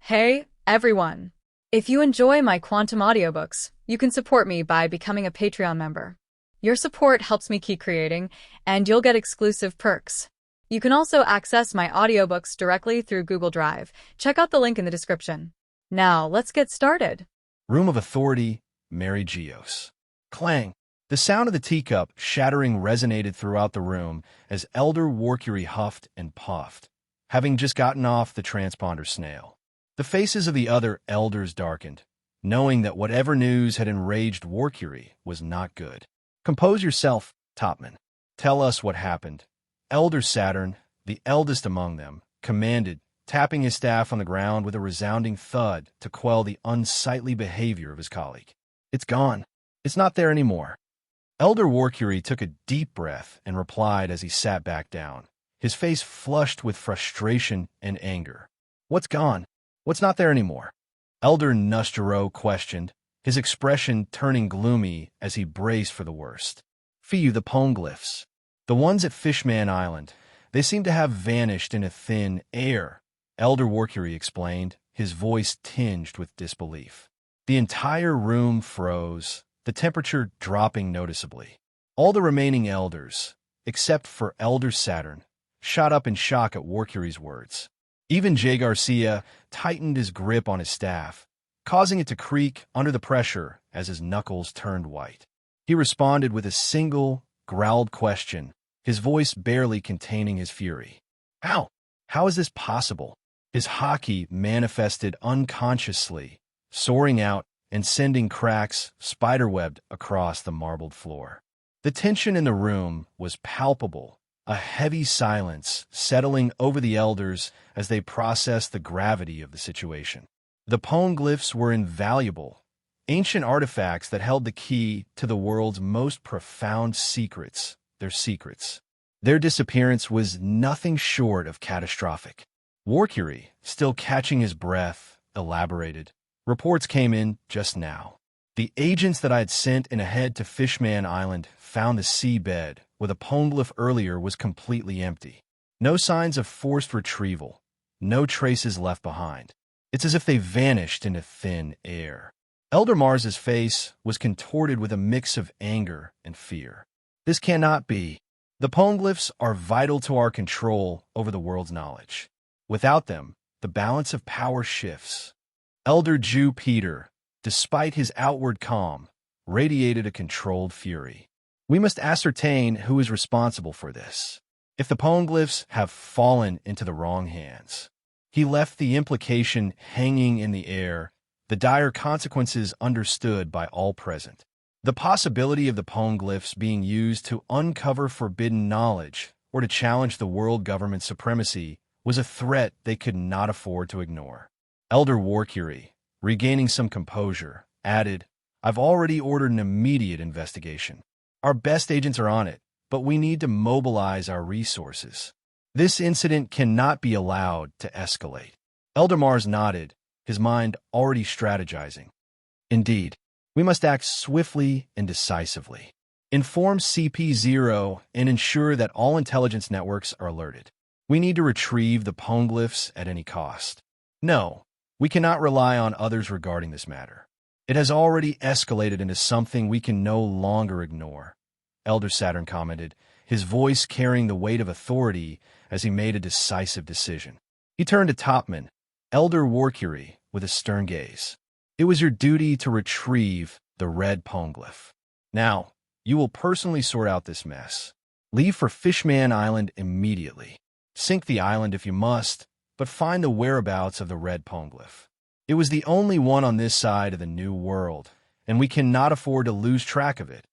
Hey, everyone! If you enjoy my quantum audiobooks, you can support me by becoming a Patreon member. Your support helps me keep creating, and you'll get exclusive perks. You can also access my audiobooks directly through Google Drive. Check out the link in the description. Now, let's get started. Room of Authority, Mary Geos. Clang! The sound of the teacup shattering resonated throughout the room as Elder Warcury huffed and puffed, having just gotten off the transponder snail. The faces of the other elders darkened, knowing that whatever news had enraged Warcury was not good. Compose yourself, Topman. Tell us what happened. Elder Saturn, the eldest among them, commanded, tapping his staff on the ground with a resounding thud to quell the unsightly behavior of his colleague. It's gone. It's not there anymore. Elder Warcury took a deep breath and replied as he sat back down, his face flushed with frustration and anger. What's gone? What's not there anymore? Elder Nustero questioned, his expression turning gloomy as he braced for the worst. Few the poneglyphs. The ones at Fishman Island. They seem to have vanished in a thin air, Elder Warcury explained, his voice tinged with disbelief. The entire room froze, the temperature dropping noticeably. All the remaining elders, except for Elder Saturn, shot up in shock at Warcury's words. Even Jay Garcia tightened his grip on his staff, causing it to creak under the pressure as his knuckles turned white. He responded with a single, growled question, his voice barely containing his fury. How? How is this possible? His haki manifested unconsciously, soaring out and sending cracks spiderwebbed across the marbled floor. The tension in the room was palpable, a heavy silence settling over the elders as they processed the gravity of the situation. The poneglyphs were invaluable, ancient artifacts that held the key to the world's most profound secrets, their secrets. Their disappearance was nothing short of catastrophic. Warcury, still catching his breath, elaborated. Reports came in just now. The agents that I had sent in ahead to Fishman Island found the seabed where the poneglyph earlier was completely empty. No signs of forced retrieval, no traces left behind. It's as if they vanished into thin air. Elder Mars's face was contorted with a mix of anger and fear. This cannot be. The poneglyphs are vital to our control over the world's knowledge. Without them, the balance of power shifts. Elder Jew Peter, despite his outward calm, radiated a controlled fury. We must ascertain who is responsible for this. If the poneglyphs have fallen into the wrong hands. He left the implication hanging in the air, the dire consequences understood by all present. The possibility of the poneglyphs being used to uncover forbidden knowledge or to challenge the world government's supremacy was a threat they could not afford to ignore. Elder Warcury, regaining some composure, added, I've already ordered an immediate investigation. Our best agents are on it, but we need to mobilize our resources. This incident cannot be allowed to escalate. Elder Mars nodded, his mind already strategizing. Indeed, we must act swiftly and decisively. Inform CP0 and ensure that all intelligence networks are alerted. We need to retrieve the poneglyphs at any cost. No, we cannot rely on others regarding this matter. It has already escalated into something we can no longer ignore, Elder Saturn commented, his voice carrying the weight of authority as he made a decisive decision. He turned to Topman, Elder Warcury, with a stern gaze. It was your duty to retrieve the red poneglyph. Now, you will personally sort out this mess. Leave for Fishman Island immediately. Sink the island if you must, but find the whereabouts of the red poneglyph. It was the only one on this side of the new world, and we cannot afford to lose track of it,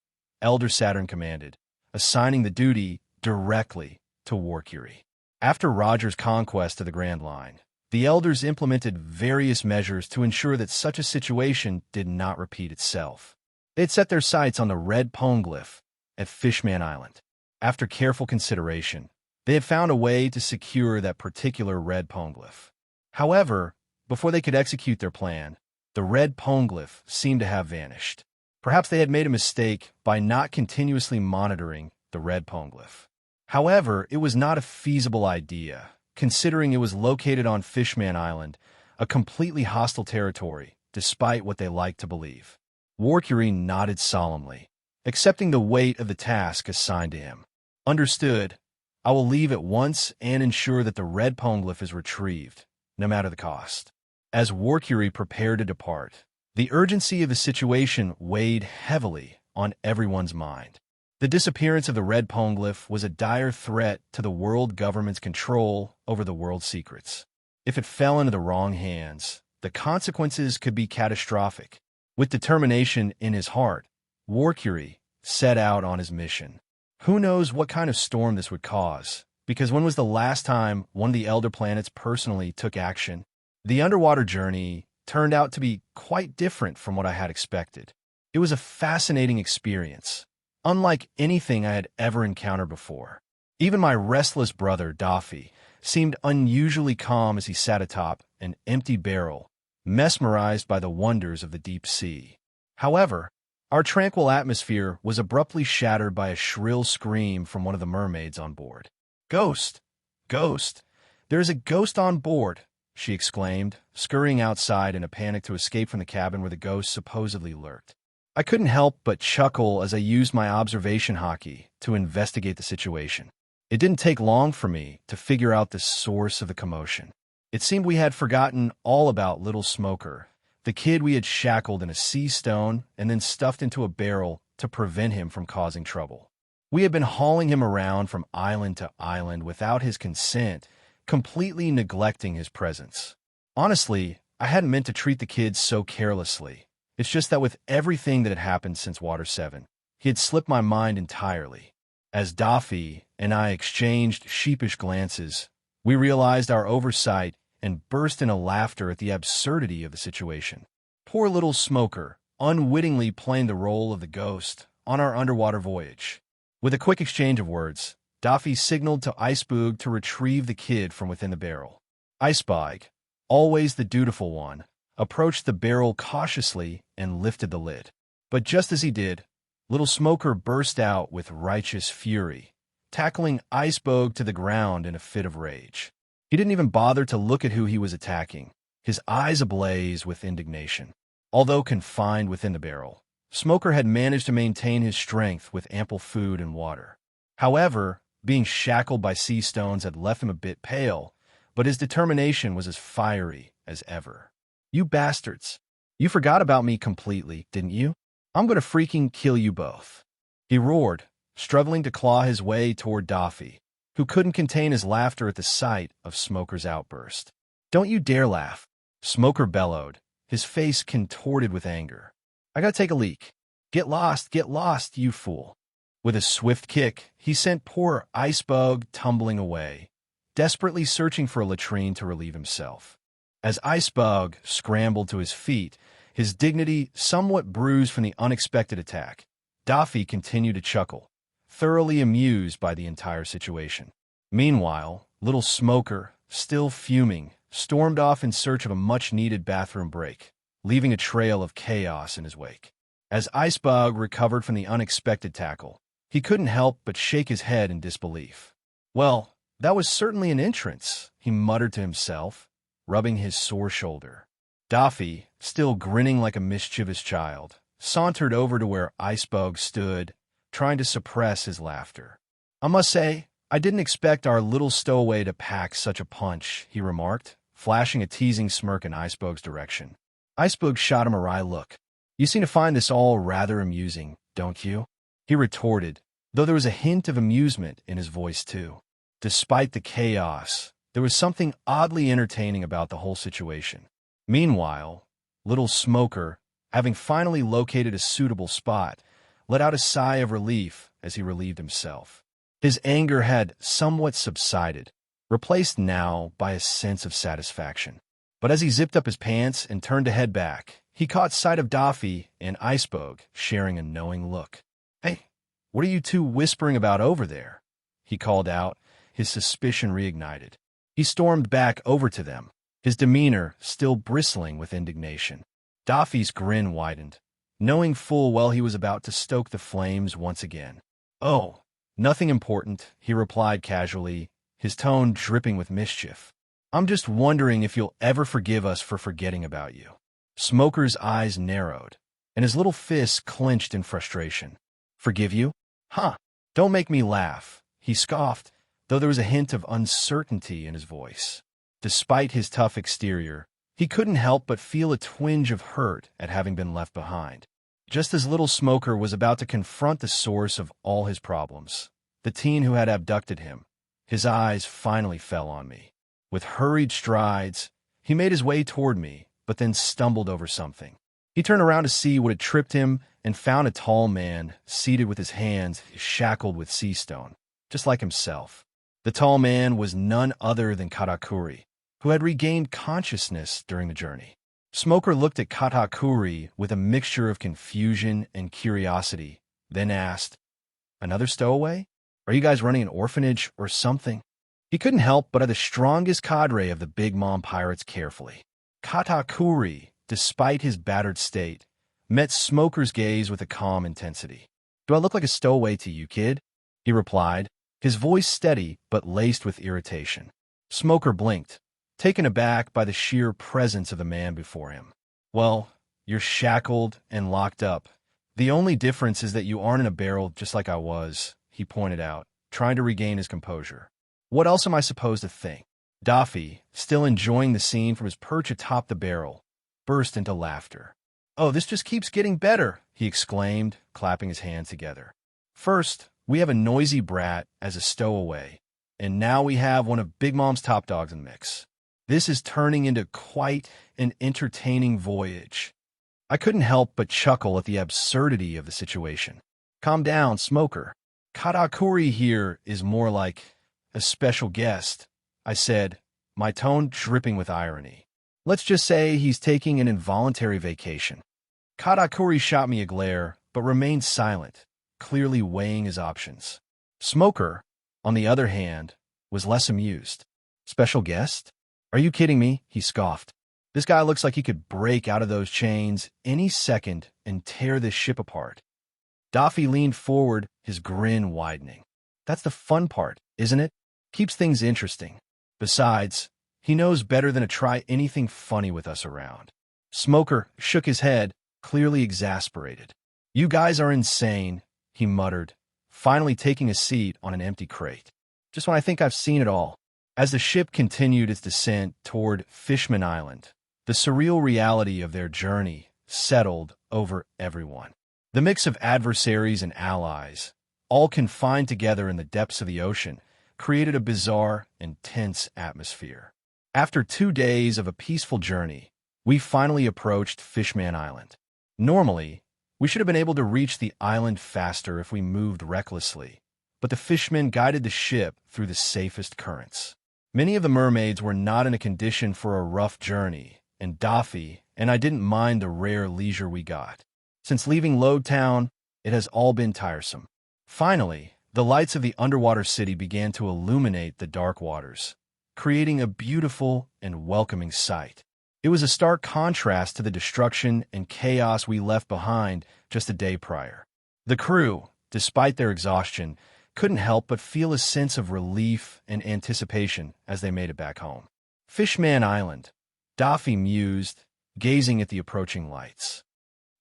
Elder Saturn commanded, assigning the duty directly to Warcury. After Roger's conquest of the Grand Line, the elders implemented various measures to ensure that such a situation did not repeat itself. They had set their sights on the red poneglyph at Fishman Island. After careful consideration, they had found a way to secure that particular red poneglyph. However, before they could execute their plan, the red poneglyph seemed to have vanished. Perhaps they had made a mistake by not continuously monitoring the red poneglyph. However, it was not a feasible idea, considering it was located on Fishman Island, a completely hostile territory, despite what they liked to believe. Warcury nodded solemnly, accepting the weight of the task assigned to him. Understood. I will leave at once and ensure that the red poneglyph is retrieved, no matter the cost. As Warcury prepared to depart, the urgency of the situation weighed heavily on everyone's mind. The disappearance of the red poneglyph was a dire threat to the world government's control over the world's secrets. If it fell into the wrong hands, the consequences could be catastrophic. With determination in his heart, Warcury set out on his mission. Who knows what kind of storm this would cause, because when was the last time one of the Elder Planets personally took action? The underwater journey turned out to be quite different from what I had expected. It was a fascinating experience, unlike anything I had ever encountered before. Even my restless brother, Daffy, seemed unusually calm as he sat atop an empty barrel, mesmerized by the wonders of the deep sea. However, our tranquil atmosphere was abruptly shattered by a shrill scream from one of the mermaids on board. "Ghost! Ghost! There is a ghost on board!" she exclaimed, scurrying outside in a panic to escape from the cabin where the ghost supposedly lurked. I couldn't help but chuckle as I used my observation hockey to investigate the situation. It didn't take long for me to figure out the source of the commotion. It seemed we had forgotten all about Little Smoker, the kid we had shackled in a sea stone and then stuffed into a barrel to prevent him from causing trouble. We had been hauling him around from island to island without his consent, completely neglecting his presence. Honestly, I hadn't meant to treat the kid so carelessly. It's just that with everything that had happened since Water 7, he had slipped my mind entirely. As Daffy and I exchanged sheepish glances, we realized our oversight and burst into laughter at the absurdity of the situation. Poor Little Smoker, unwittingly playing the role of the ghost on our underwater voyage. With a quick exchange of words, Daffy signaled to Icebug to retrieve the kid from within the barrel. Icebug, always the dutiful one, approached the barrel cautiously and lifted the lid. But just as he did, Little Smoker burst out with righteous fury, tackling Icebug to the ground in a fit of rage. He didn't even bother to look at who he was attacking, his eyes ablaze with indignation. Although confined within the barrel, Smoker had managed to maintain his strength with ample food and water. However, being shackled by sea stones had left him a bit pale, but his determination was as fiery as ever. "You bastards! You forgot about me completely, didn't you? I'm gonna freaking kill you both!" he roared, struggling to claw his way toward Daffy, who couldn't contain his laughter at the sight of Smoker's outburst. "Don't you dare laugh!" Smoker bellowed, his face contorted with anger. "I gotta take a leak. Get lost, you fool!" With a swift kick, he sent poor Icebug tumbling away, desperately searching for a latrine to relieve himself. As Icebug scrambled to his feet, his dignity somewhat bruised from the unexpected attack, Daffy continued to chuckle, thoroughly amused by the entire situation. Meanwhile, Little Smoker, still fuming, stormed off in search of a much-needed bathroom break, leaving a trail of chaos in his wake. As Icebug recovered from the unexpected tackle, he couldn't help but shake his head in disbelief. "Well, that was certainly an entrance," he muttered to himself, rubbing his sore shoulder. Daffy, still grinning like a mischievous child, sauntered over to where Icebug stood, trying to suppress his laughter. "I must say, I didn't expect our little stowaway to pack such a punch," he remarked, flashing a teasing smirk in Icebug's direction. Icebug shot him a wry look. "You seem to find this all rather amusing, don't you?" he retorted, though there was a hint of amusement in his voice too. Despite the chaos, there was something oddly entertaining about the whole situation. Meanwhile, Little Smoker, having finally located a suitable spot, let out a sigh of relief as he relieved himself. His anger had somewhat subsided, replaced now by a sense of satisfaction. But as he zipped up his pants and turned to head back, he caught sight of Daffy and Icebug sharing a knowing look. "Hey, what are you two whispering about over there?" he called out, his suspicion reignited. He stormed back over to them, his demeanor still bristling with indignation. Daffy's grin widened, knowing full well he was about to stoke the flames once again. "Oh, nothing important," he replied casually, his tone dripping with mischief. I'm just wondering if you'll ever forgive us for forgetting about you. Smoker's eyes narrowed, and his little fists clenched in frustration. Forgive you? Huh. Don't make me laugh, he scoffed, though there was a hint of uncertainty in his voice. Despite his tough exterior, he couldn't help but feel a twinge of hurt at having been left behind. Just as little Smoker was about to confront the source of all his problems, the teen who had abducted him, his eyes finally fell on me. With hurried strides, he made his way toward me, but then stumbled over something. He turned around to see what had tripped him and found a tall man seated with his hands shackled with sea stone, just like himself. The tall man was none other than Katakuri, who had regained consciousness during the journey. Smoker looked at Katakuri with a mixture of confusion and curiosity, then asked, "Another stowaway? Are you guys running an orphanage or something?" He couldn't help but eye the strongest cadre of the Big Mom pirates carefully. Katakuri, despite his battered state, met Smoker's gaze with a calm intensity. "Do I look like a stowaway to you, kid?" he replied, his voice steady but laced with irritation. Smoker blinked, taken aback by the sheer presence of the man before him. "Well, you're shackled and locked up. The only difference is that you aren't in a barrel just like I was," he pointed out, trying to regain his composure. "What else am I supposed to think?" Daffy, still enjoying the scene from his perch atop the barrel, burst into laughter. "Oh, this just keeps getting better," he exclaimed, clapping his hands together. "First, we have a noisy brat as a stowaway, and now we have one of Big Mom's top dogs in the mix. This is turning into quite an entertaining voyage." I couldn't help but chuckle at the absurdity of the situation. "Calm down, Smoker. Katakuri here is more like a special guest," I said, my tone dripping with irony. "Let's just say he's taking an involuntary vacation." Katakuri shot me a glare, but remained silent, clearly weighing his options. Smoker, on the other hand, was less amused. "Special guest? Are you kidding me?" he scoffed. "This guy looks like he could break out of those chains any second and tear this ship apart." Daffy leaned forward, his grin widening. "That's the fun part, isn't it? Keeps things interesting. Besides, he knows better than to try anything funny with us around." Smoker shook his head, clearly exasperated. "You guys are insane," he muttered, finally taking a seat on an empty crate. "Just when I think I've seen it all." As the ship continued its descent toward Fishman Island, the surreal reality of their journey settled over everyone. The mix of adversaries and allies, all confined together in the depths of the ocean, created a bizarre and tense atmosphere. After 2 days of a peaceful journey, we finally approached Fishman Island. Normally, we should have been able to reach the island faster if we moved recklessly, but the fishmen guided the ship through the safest currents. Many of the mermaids were not in a condition for a rough journey, and Daffy and I didn't mind the rare leisure we got. Since leaving Lodetown, it has all been tiresome. Finally, the lights of the underwater city began to illuminate the dark waters, creating a beautiful and welcoming sight. It was a stark contrast to the destruction and chaos we left behind just a day prior. The crew, despite their exhaustion, couldn't help but feel a sense of relief and anticipation as they made it back home. Fishman Island, Daffy mused, gazing at the approaching lights.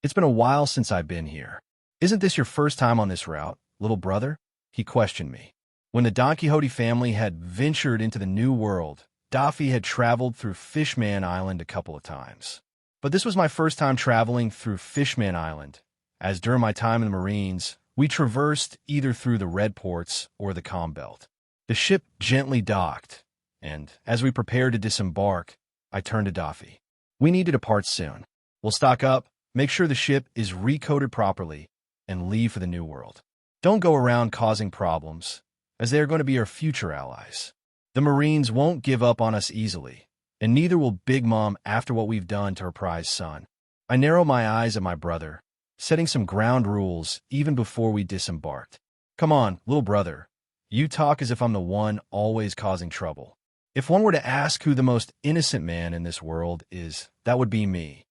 "It's been a while since I've been here. Isn't this your first time on this route, little brother?" he questioned me. When the Don Quixote family had ventured into the New World, Daffy had traveled through Fishman Island a couple of times. But this was my first time traveling through Fishman Island, as during my time in the Marines, we traversed either through the Red Ports or the Calm Belt. The ship gently docked, and as we prepared to disembark, I turned to Daffy. "We need to depart soon. We'll stock up, make sure the ship is recoded properly, and leave for the New World. Don't go around causing problems, as they are going to be our future allies. The Marines won't give up on us easily, and neither will Big Mom after what we've done to her prized son." I narrowed my eyes at my brother, setting some ground rules even before we disembarked. "Come on, little brother. You talk as if I'm the one always causing trouble. If one were to ask who the most innocent man in this world is, that would be me."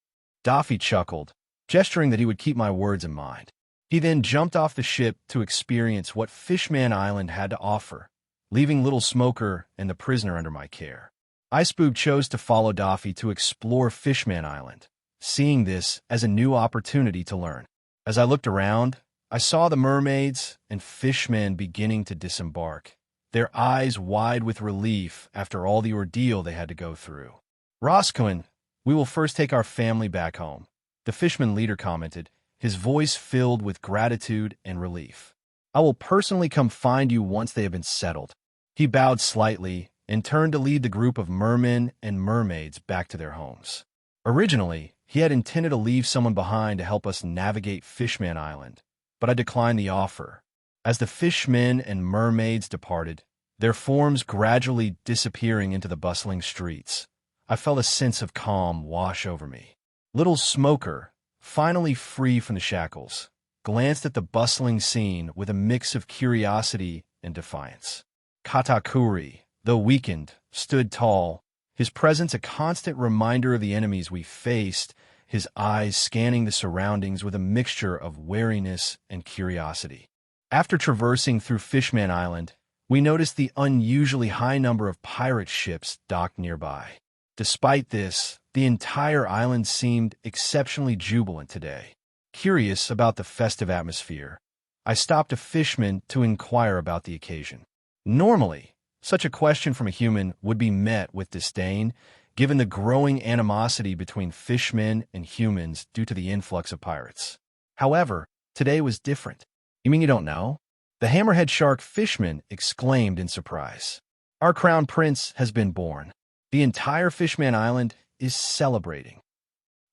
Daffy chuckled, gesturing that he would keep my words in mind. He then jumped off the ship to experience what Fishman Island had to offer, leaving little Smoker and the prisoner under my care. Iceboob chose to follow Daffy to explore Fishman Island, seeing this as a new opportunity to learn. As I looked around, I saw the mermaids and fishmen beginning to disembark, their eyes wide with relief after all the ordeal they had to go through. Roscoe, we will first take our family back home, the fishman leader commented, his voice filled with gratitude and relief. I will personally come find you once they have been settled. He bowed slightly and turned to lead the group of mermen and mermaids back to their homes. Originally, he had intended to leave someone behind to help us navigate Fishman Island, but I declined the offer. As the fishmen and mermaids departed, their forms gradually disappearing into the bustling streets, I felt a sense of calm wash over me. Little Smoker, finally free from the shackles, glanced at the bustling scene with a mix of curiosity and defiance. Katakuri, though weakened, stood tall, his presence a constant reminder of the enemies we faced, his eyes scanning the surroundings with a mixture of wariness and curiosity. After traversing through Fishman Island, we noticed the unusually high number of pirate ships docked nearby. Despite this, the entire island seemed exceptionally jubilant today. Curious about the festive atmosphere, I stopped a fishman to inquire about the occasion. Normally, such a question from a human would be met with disdain, given the growing animosity between fishmen and humans due to the influx of pirates. However, today was different. You mean you don't know? The hammerhead shark fishman exclaimed in surprise. Our crown prince has been born. The entire Fishman Island is celebrating.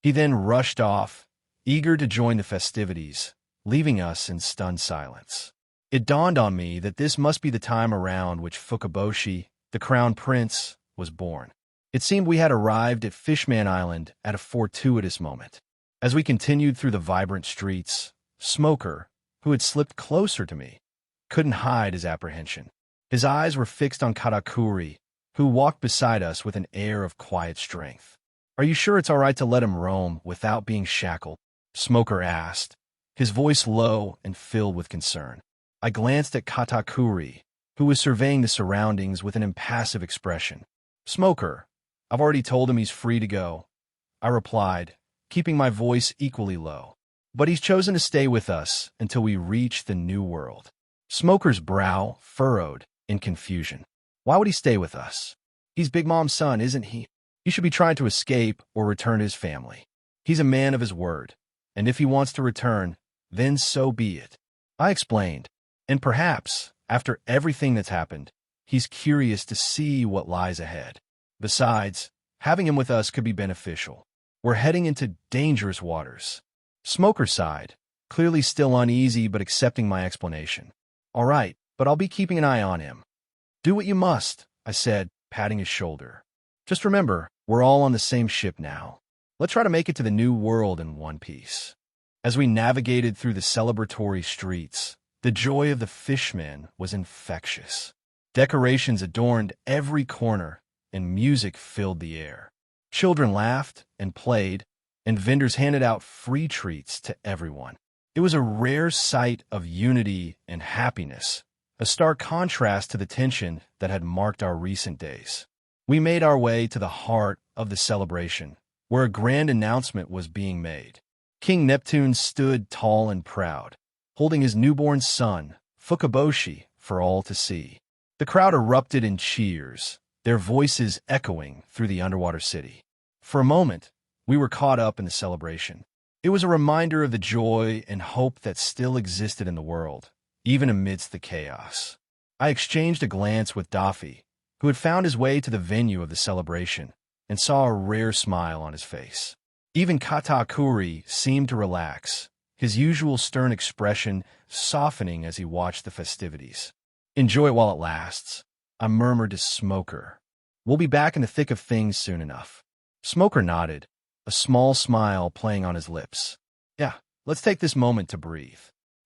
He then rushed off, eager to join the festivities, leaving us in stunned silence. It dawned on me that this must be the time around which Fukaboshi, the crown prince, was born. It seemed we had arrived at Fishman Island at a fortuitous moment. As we continued through the vibrant streets, Smoker, who had slipped closer to me, couldn't hide his apprehension. His eyes were fixed on Katakuri, who walked beside us with an air of quiet strength. Are you sure it's all right to let him roam without being shackled? Smoker asked, his voice low and filled with concern. I glanced at Katakuri, who was surveying the surroundings with an impassive expression. Smoker, I've already told him he's free to go, I replied, keeping my voice equally low. But he's chosen to stay with us until we reach the new world. Smoker's brow furrowed in confusion. Why would he stay with us? He's Big Mom's son, isn't he? He should be trying to escape or return to his family. He's a man of his word, and if he wants to return, then so be it. I explained, and perhaps, after everything that's happened, he's curious to see what lies ahead. Besides, having him with us could be beneficial. We're heading into dangerous waters. Smoker sighed, clearly still uneasy but accepting my explanation. All right, but I'll be keeping an eye on him. Do what you must, I said, patting his shoulder. Just remember, we're all on the same ship now. Let's try to make it to the new world in one piece. As we navigated through the celebratory streets, the joy of the fishmen was infectious. Decorations adorned every corner, and music filled the air. Children laughed and played, and vendors handed out free treats to everyone. It was a rare sight of unity and happiness, a stark contrast to the tension that had marked our recent days. We made our way to the heart of the celebration, where a grand announcement was being made. King Neptune stood tall and proud, holding his newborn son, Fukaboshi, for all to see. The crowd erupted in cheers, their voices echoing through the underwater city. For a moment, we were caught up in the celebration. It was a reminder of the joy and hope that still existed in the world, even amidst the chaos. I exchanged a glance with Daffy, who had found his way to the venue of the celebration, and saw a rare smile on his face. Even Katakuri seemed to relax, his usual stern expression softening as he watched the festivities. Enjoy it while it lasts, I murmured to Smoker. We'll be back in the thick of things soon enough. Smoker nodded, a small smile playing on his lips. Yeah, let's take this moment to breathe.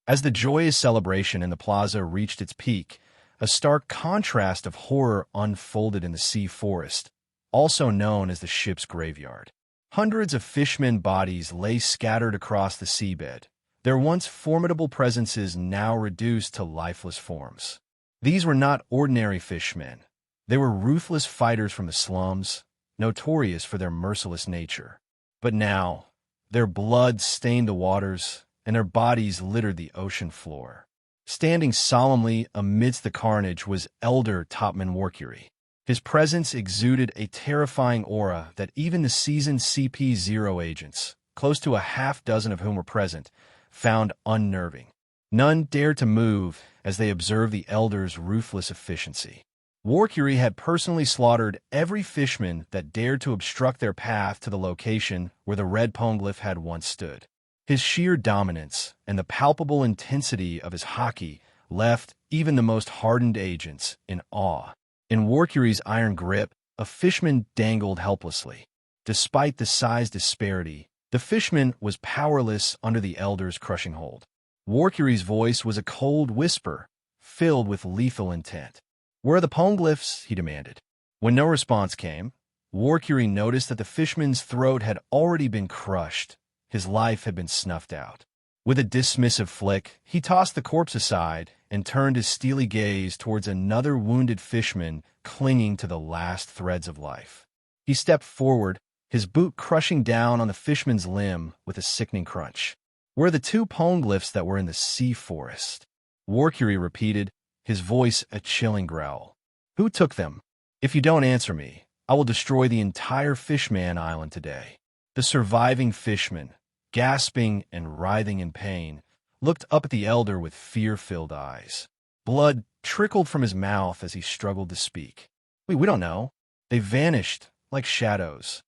As the joyous celebration in the plaza reached its peak, a stark contrast of horror unfolded in the sea forest, also known as the ship's graveyard. Hundreds of fishmen bodies lay scattered across the seabed, their once formidable presences now reduced to lifeless forms. These were not ordinary fishmen. They were ruthless fighters from the slums, notorious for their merciless nature. But now, their blood stained the waters, and their bodies littered the ocean floor. Standing solemnly amidst the carnage was Elder Topman Warcury. His presence exuded a terrifying aura that even the seasoned CP0 agents, close to a half-dozen of whom were present, found unnerving. None dared to move as they observed the Elder's ruthless efficiency. Warcury had personally slaughtered every fishman that dared to obstruct their path to the location where the red poneglyph had once stood. His sheer dominance and the palpable intensity of his haki left even the most hardened agents in awe. In Warcury's iron grip, a fishman dangled helplessly. Despite the size disparity, the fishman was powerless under the Elder's crushing hold. Warcury's voice was a cold whisper, filled with lethal intent. "Where are the poneglyphs?" he demanded. When no response came, Warcury noticed that the fishman's throat had already been crushed. His life had been snuffed out. With a dismissive flick, he tossed the corpse aside and turned his steely gaze towards another wounded fishman clinging to the last threads of life. He stepped forward, his boot crushing down on the fishman's limb with a sickening crunch. "Where are the 2 poneglyphs that were in the sea forest?" Warcury repeated, his voice a chilling growl. "Who took them? If you don't answer me, I will destroy the entire Fishman Island today." The surviving fishman, gasping and writhing in pain, looked up at the Elder with fear-filled eyes. Blood trickled from his mouth as he struggled to speak. We don't know. They vanished like shadows."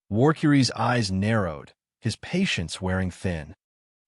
Warcury's eyes narrowed, his patience wearing thin.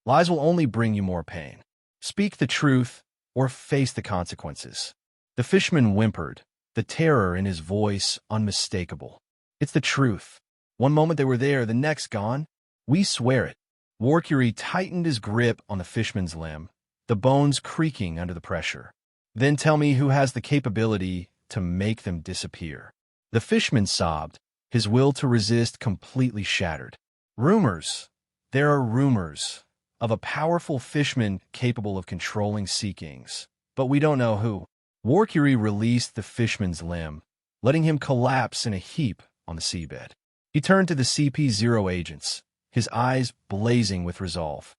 "Lies will only bring you more pain. Speak the truth or face the consequences." The fishman whimpered, the terror in his voice unmistakable. "It's the truth. One moment they were there, the next gone. We swear it." Warcury tightened his grip on the fishman's limb, the bones creaking under the pressure. "Then tell me who has the capability to make them disappear." The fishman sobbed, his will to resist completely shattered. "Rumors. There are rumors of a powerful fishman capable of controlling sea kings, but we don't know who." Warcury released the fishman's limb, letting him collapse in a heap on the seabed. He turned to the CP0 agents, his eyes blazing with resolve.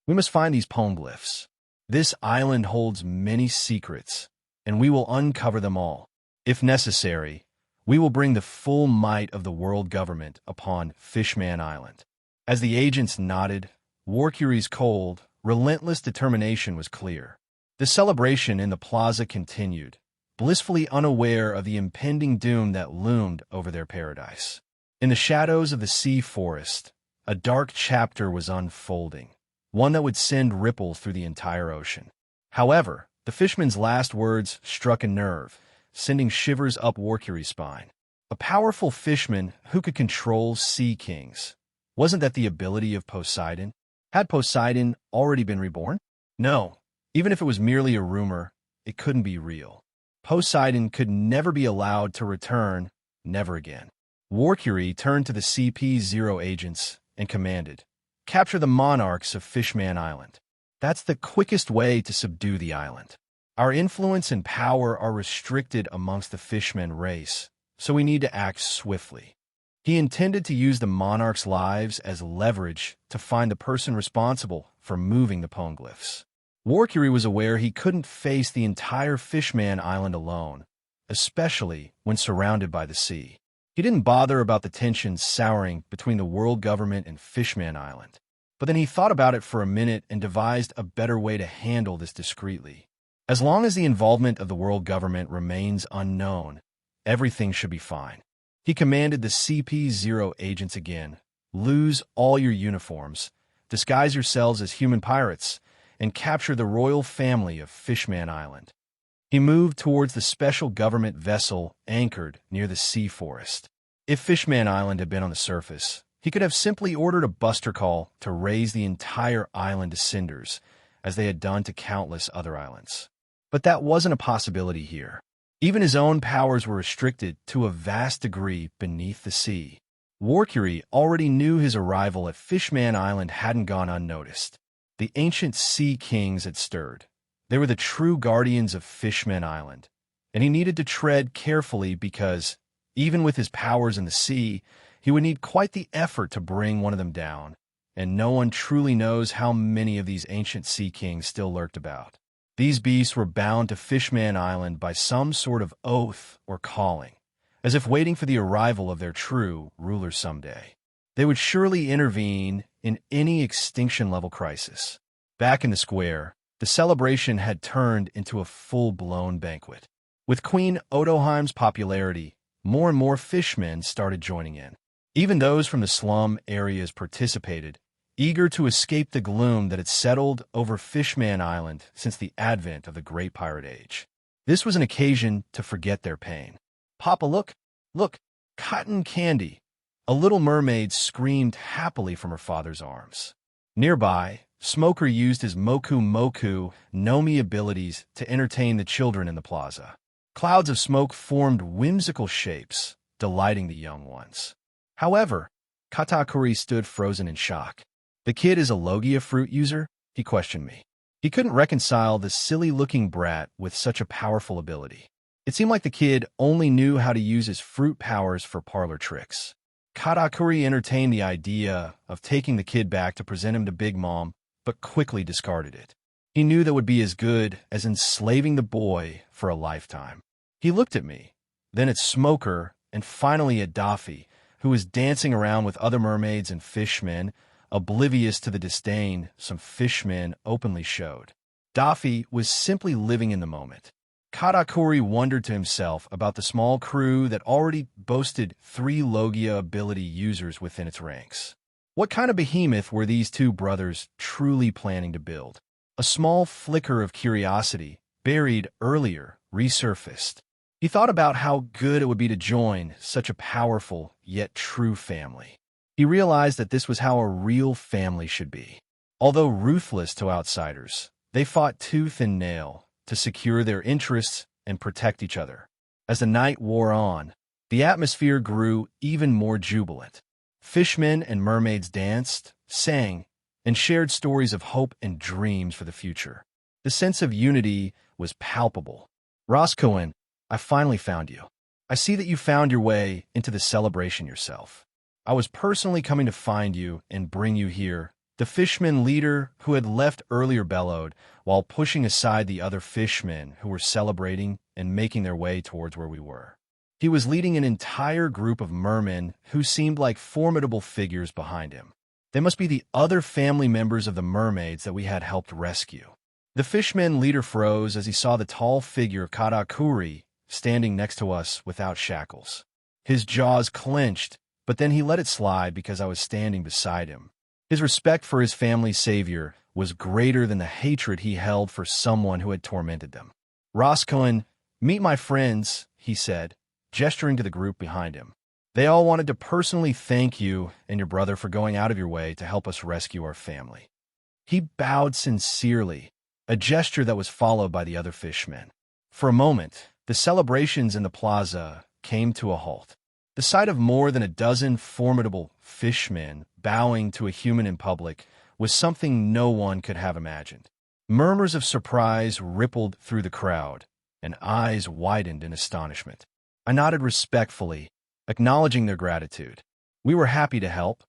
"We must find these poneglyphs. This island holds many secrets, and we will uncover them all. If necessary, we will bring the full might of the world government upon Fishman Island." As the agents nodded, Warcury's cold, relentless determination was clear. The celebration in the plaza continued, blissfully unaware of the impending doom that loomed over their paradise. In the shadows of the sea forest, a dark chapter was unfolding, one that would send ripples through the entire ocean. However, the fishman's last words struck a nerve, sending shivers up Warcury's spine. A powerful fishman who could control sea kings. Wasn't that the ability of Poseidon? Had Poseidon already been reborn? No. Even if it was merely a rumor, it couldn't be real. Poseidon could never be allowed to return, never again. Warcury turned to the CP0 agents and commanded, "Capture the monarchs of Fishman Island. That's the quickest way to subdue the island. Our influence and power are restricted amongst the Fishman race, so we need to act swiftly." He intended to use the monarchs' lives as leverage to find the person responsible for moving the poneglyphs. Warcury was aware he couldn't face the entire Fishman Island alone, especially when surrounded by the sea. He didn't bother about the tensions souring between the world government and Fishman Island. But then he thought about it for a minute and devised a better way to handle this discreetly. As long as the involvement of the world government remains unknown, everything should be fine. He commanded the CP0 agents again, "Lose all your uniforms, disguise yourselves as human pirates, and capture the royal family of Fishman Island." He moved towards the special government vessel anchored near the sea forest. If Fishman Island had been on the surface, he could have simply ordered a buster call to raise the entire island to cinders, as they had done to countless other islands. But that wasn't a possibility here. Even his own powers were restricted to a vast degree beneath the sea. Warcury already knew his arrival at Fishman Island hadn't gone unnoticed. The ancient sea kings had stirred. They were the true guardians of Fishman Island, and he needed to tread carefully because, even with his powers in the sea, he would need quite the effort to bring one of them down, and no one truly knows how many of these ancient sea kings still lurked about. These beasts were bound to Fishman Island by some sort of oath or calling, as if waiting for the arrival of their true ruler someday. They would surely intervene in any extinction-level crisis. Back in the square, the celebration had turned into a full-blown banquet. With Queen Odoheim's popularity, more and more fishmen started joining in. Even those from the slum areas participated, eager to escape the gloom that had settled over Fishman Island since the advent of the Great Pirate Age. This was an occasion to forget their pain. "Papa, look! Look! Cotton candy!" A little mermaid screamed happily from her father's arms. Nearby, Smoker used his Moku Moku Nomi abilities to entertain the children in the plaza. Clouds of smoke formed whimsical shapes, delighting the young ones. However, Katakuri stood frozen in shock. "The kid is a Logia fruit user?" he questioned me. He couldn't reconcile the silly-looking brat with such a powerful ability. It seemed like the kid only knew how to use his fruit powers for parlor tricks. Katakuri entertained the idea of taking the kid back to present him to Big Mom, but quickly discarded it. He knew that would be as good as enslaving the boy for a lifetime. He looked at me, then at Smoker, and finally at Daffy, who was dancing around with other mermaids and fishmen, oblivious to the disdain some fishmen openly showed. Daffy was simply living in the moment. Katakuri wondered to himself about the small crew that already boasted 3 Logia ability users within its ranks. What kind of behemoth were these two brothers truly planning to build? A small flicker of curiosity, buried earlier, resurfaced. He thought about how good it would be to join such a powerful yet true family. He realized that this was how a real family should be. Although ruthless to outsiders, they fought tooth and nail to secure their interests and protect each other. As the night wore on, the atmosphere grew even more jubilant. Fishmen and mermaids danced, sang, and shared stories of hope and dreams for the future. The sense of unity was palpable. "Roscoe, I finally found you. I see that you found your way into the celebration yourself. I was personally coming to find you and bring you here," the fishman leader who had left earlier bellowed, while pushing aside the other fishmen who were celebrating and making their way towards where we were. He was leading an entire group of mermen who seemed like formidable figures behind him. They must be the other family members of the mermaids that we had helped rescue. The fishman leader froze as he saw the tall figure of Katakuri standing next to us without shackles. His jaws clenched, but then he let it slide because I was standing beside him. His respect for his family's savior was greater than the hatred he held for someone who had tormented them. "Roscoe, meet my friends," he said, gesturing to the group behind him. "They all wanted to personally thank you and your brother for going out of your way to help us rescue our family." He bowed sincerely, a gesture that was followed by the other fishmen. For a moment, the celebrations in the plaza came to a halt. The sight of more than a dozen formidable fishmen bowing to a human in public was something no one could have imagined. Murmurs of surprise rippled through the crowd, and eyes widened in astonishment. I nodded respectfully, acknowledging their gratitude. "We were happy to help,"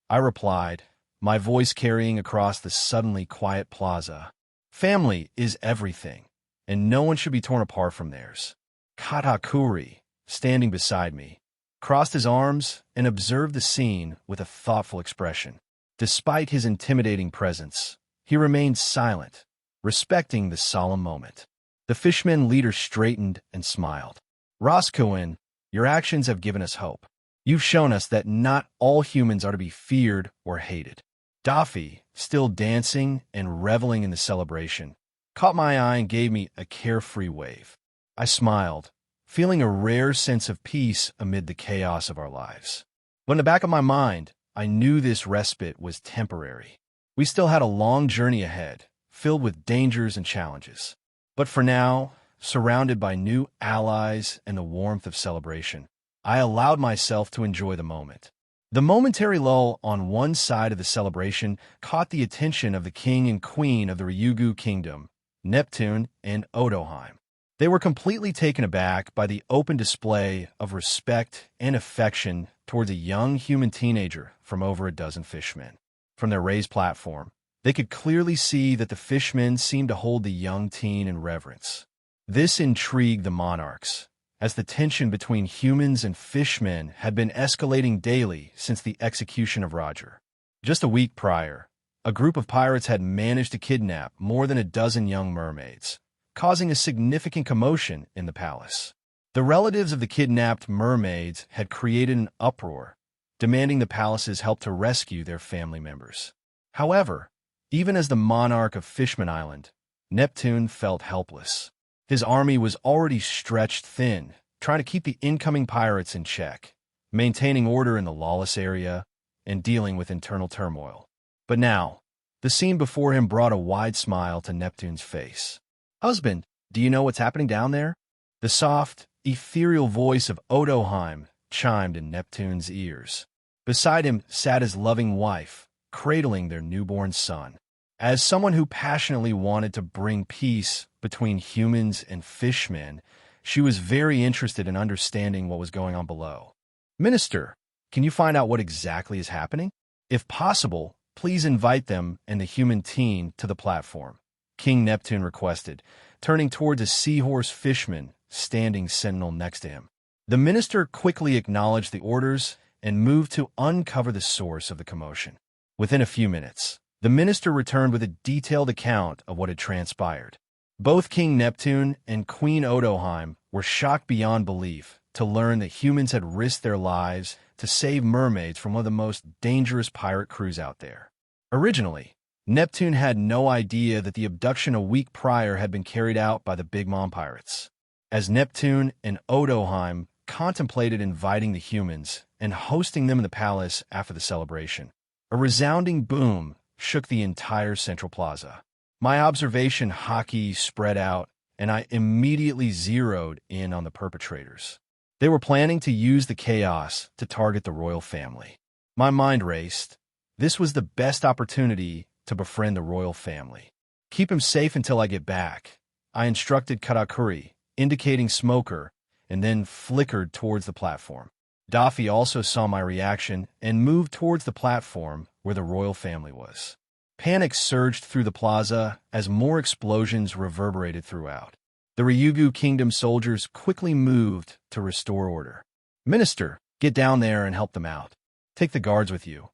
I replied, my voice carrying across the suddenly quiet plaza. "Family is everything, and no one should be torn apart from theirs." Katakuri, standing beside me, crossed his arms and observed the scene with a thoughtful expression. Despite his intimidating presence, he remained silent, respecting the solemn moment. The fishman leader straightened and smiled. "Roscoe, your actions have given us hope. You've shown us that not all humans are to be feared or hated." Daffy, still dancing and reveling in the celebration, caught my eye and gave me a carefree wave. I smiled, feeling a rare sense of peace amid the chaos of our lives. But in the back of my mind, I knew this respite was temporary. We still had a long journey ahead, filled with dangers and challenges. But for now, surrounded by new allies and the warmth of celebration, I allowed myself to enjoy the moment. The momentary lull on one side of the celebration caught the attention of the king and queen of the Ryugu kingdom, Neptune and Odoheim. They were completely taken aback by the open display of respect and affection towards a young human teenager from over a dozen fishmen. From their raised platform, they could clearly see that the fishmen seemed to hold the young teen in reverence. This intrigued the monarchs, as the tension between humans and fishmen had been escalating daily since the execution of Roger. Just a week prior, a group of pirates had managed to kidnap more than a dozen young mermaids, causing a significant commotion in the palace. The relatives of the kidnapped mermaids had created an uproar, demanding the palace's help to rescue their family members. However, even as the monarch of Fishman Island, Neptune felt helpless. His army was already stretched thin, trying to keep the incoming pirates in check, maintaining order in the lawless area, and dealing with internal turmoil. But now, the scene before him brought a wide smile to Neptune's face. "Husband, do you know what's happening down there?" The soft, ethereal voice of Odoheim chimed in Neptune's ears. Beside him sat his loving wife, cradling their newborn son. As someone who passionately wanted to bring peace between humans and fishmen, she was very interested in understanding what was going on below. "Minister, can you find out what exactly is happening? If possible, please invite them and the human teen to the platform," King Neptune requested, turning towards a seahorse fishman standing sentinel next to him. The minister quickly acknowledged the orders and moved to uncover the source of the commotion. Within a few minutes, the minister returned with a detailed account of what had transpired. Both King Neptune and Queen Odoheim were shocked beyond belief to learn that humans had risked their lives to save mermaids from one of the most dangerous pirate crews out there. Originally, Neptune had no idea that the abduction a week prior had been carried out by the Big Mom pirates. As Neptune and Odoheim contemplated inviting the humans and hosting them in the palace after the celebration, a resounding boom shook the entire central plaza. My observation hockey spread out, and I immediately zeroed in on the perpetrators. They were planning to use the chaos to target the royal family. My mind raced. This was the best opportunity to befriend the royal family. "Keep him safe until I get back," I instructed Katakuri, indicating Smoker, and then flickered towards the platform. Daffy also saw my reaction and moved towards the platform where the royal family was. Panic surged through the plaza as more explosions reverberated throughout. The Ryugu Kingdom soldiers quickly moved to restore order. "Minister, get down there and help them out. Take the guards with you,"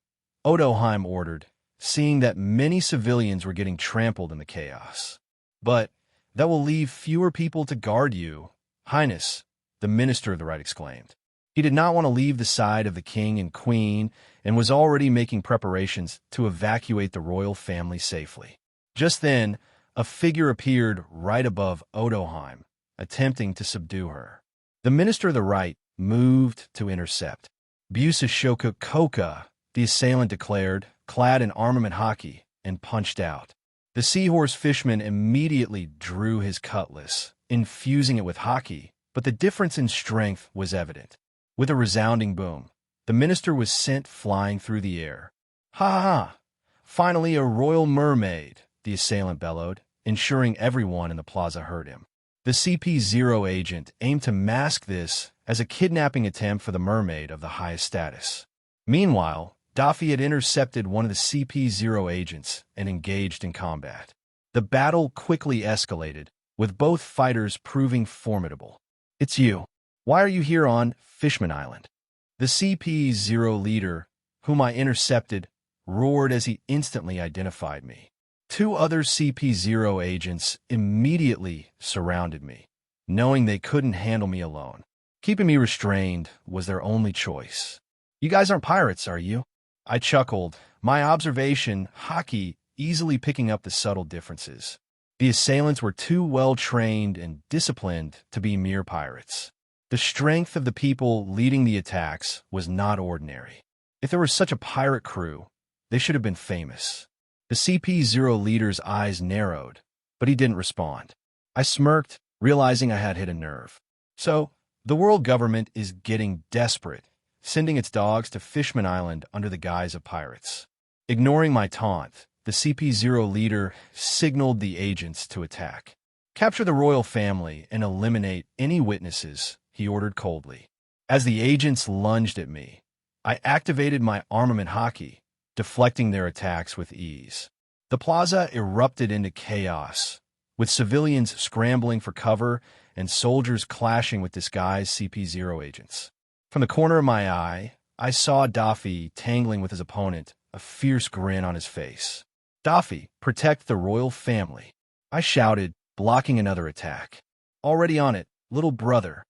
Odoheim ordered, seeing that many civilians were getting trampled in the chaos. "But that will leave fewer people to guard you, Highness," the Minister of the Right exclaimed. He did not want to leave the side of the king and queen and was already making preparations to evacuate the royal family safely. Just then, a figure appeared right above Odoheim, attempting to subdue her. The Minister of the Right moved to intercept. "Busashoku Koka," the assailant declared, clad in armament hockey, and punched out. The seahorse fishman immediately drew his cutlass, infusing it with hockey, but the difference in strength was evident. With a resounding boom, the minister was sent flying through the air. "Ha ha ha! Finally a royal mermaid," the assailant bellowed, ensuring everyone in the plaza heard him. The CP0 agent aimed to mask this as a kidnapping attempt for the mermaid of the highest status. Meanwhile, Daffy had intercepted one of the CP0 agents and engaged in combat. The battle quickly escalated, with both fighters proving formidable. "It's you. Why are you here on Fishman Island?" The CP0 leader, whom I intercepted, roared as he instantly identified me. Two other CP0 agents immediately surrounded me, knowing they couldn't handle me alone. Keeping me restrained was their only choice. "You guys aren't pirates, are you?" I chuckled, my observation hockey easily picking up the subtle differences. The assailants were too well-trained and disciplined to be mere pirates. The strength of the people leading the attacks was not ordinary. If there was such a pirate crew, they should have been famous. The CP0 leader's eyes narrowed, but he didn't respond. I smirked, realizing I had hit a nerve. So, the world government is getting desperate, sending its dogs to Fishman Island under the guise of pirates. Ignoring my taunt, the CP0 leader signaled the agents to attack. Capture the royal family and eliminate any witnesses, he ordered coldly. As the agents lunged at me, I activated my armament hockey, deflecting their attacks with ease. The plaza erupted into chaos, with civilians scrambling for cover and soldiers clashing with disguised CP0 agents. From the corner of my eye, I saw Daffy tangling with his opponent, a fierce grin on his face. "Daffy, protect the royal family," I shouted, blocking another attack. "Already on it, little brother,"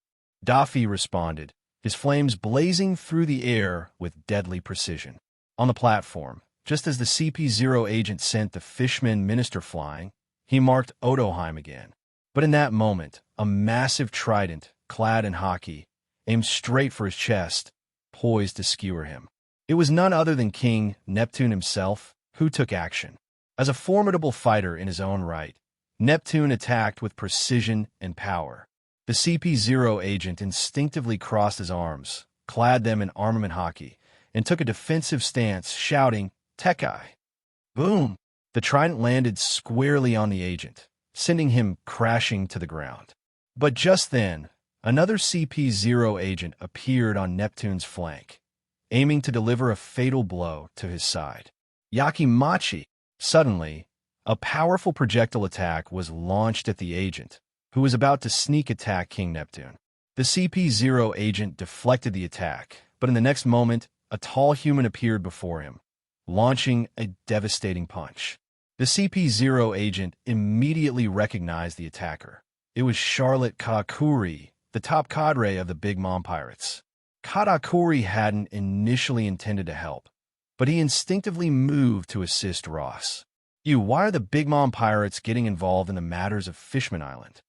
Daffy responded, his flames blazing through the air with deadly precision. On the platform, just as the CP0 agent sent the fishman minister flying, he marked Odoheim again. But in that moment, a massive trident, clad in hockey, aimed straight for his chest, poised to skewer him. It was none other than King Neptune himself who took action. As a formidable fighter in his own right, Neptune attacked with precision and power. The CP0 agent instinctively crossed his arms, clad them in armament hockey, and took a defensive stance, shouting, "Tekai!" Boom! The trident landed squarely on the agent, sending him crashing to the ground. But just then, another CP0 agent appeared on Neptune's flank, aiming to deliver a fatal blow to his side. Yakimachi! Suddenly, a powerful projectile attack was launched at the agent, who was about to sneak attack King Neptune. The CP0 agent deflected the attack, but in the next moment, a tall human appeared before him, launching a devastating punch. The CP0 agent immediately recognized the attacker. It was Charlotte Karakuri, the top cadre of the Big Mom Pirates. Karakuri hadn't initially intended to help, but he instinctively moved to assist Ross. Why are the Big Mom Pirates getting involved in the matters of Fishman Island?"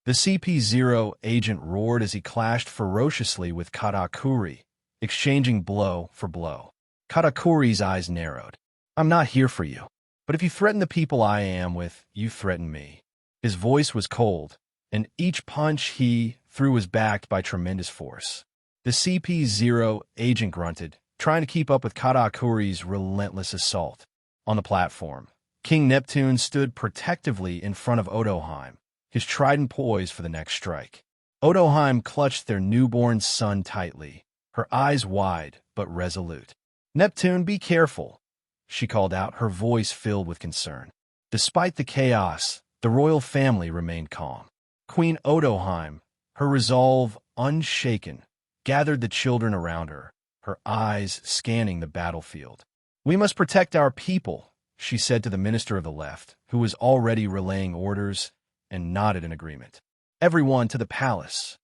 The CP0 agent roared as he clashed ferociously with Karakuri, exchanging blow for blow. Karakuri's eyes narrowed. "I'm not here for you. But if you threaten the people I am with, you threaten me." His voice was cold, and each punch he threw was backed by tremendous force. The CP0 agent grunted, trying to keep up with Karakuri's relentless assault. On the platform, King Neptune stood protectively in front of Odoheim, his trident poised for the next strike. Odoheim clutched their newborn son tightly, her eyes wide but resolute. "Neptune, be careful," she called out, her voice filled with concern. Despite the chaos, the royal family remained calm. Queen Odoheim, her resolve unshaken, gathered the children around her, her eyes scanning the battlefield. "We must protect our people," she said to the minister of the left, who was already relaying orders, and nodded in agreement. "Everyone to the palace,"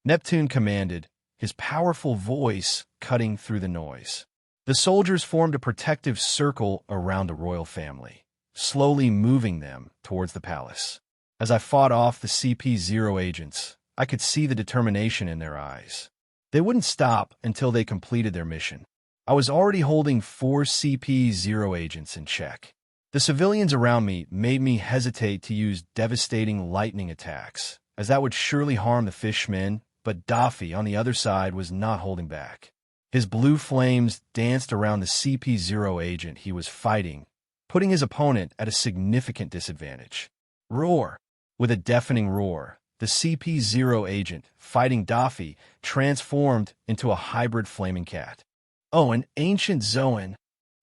Neptune commanded, his powerful voice cutting through the noise. The soldiers formed a protective circle around the royal family, slowly moving them towards the palace. As I fought off the CP0 agents, I could see the determination in their eyes. They wouldn't stop until they completed their mission. I was already holding 4 CP0 agents in check. The civilians around me made me hesitate to use devastating lightning attacks, as that would surely harm the fishmen, but Daffy on the other side was not holding back. His blue flames danced around the CP0 agent he was fighting, putting his opponent at a significant disadvantage. Roar! With a deafening roar, the CP0 agent, fighting Daffy, transformed into a hybrid flaming cat. "Oh, an ancient Zoan!"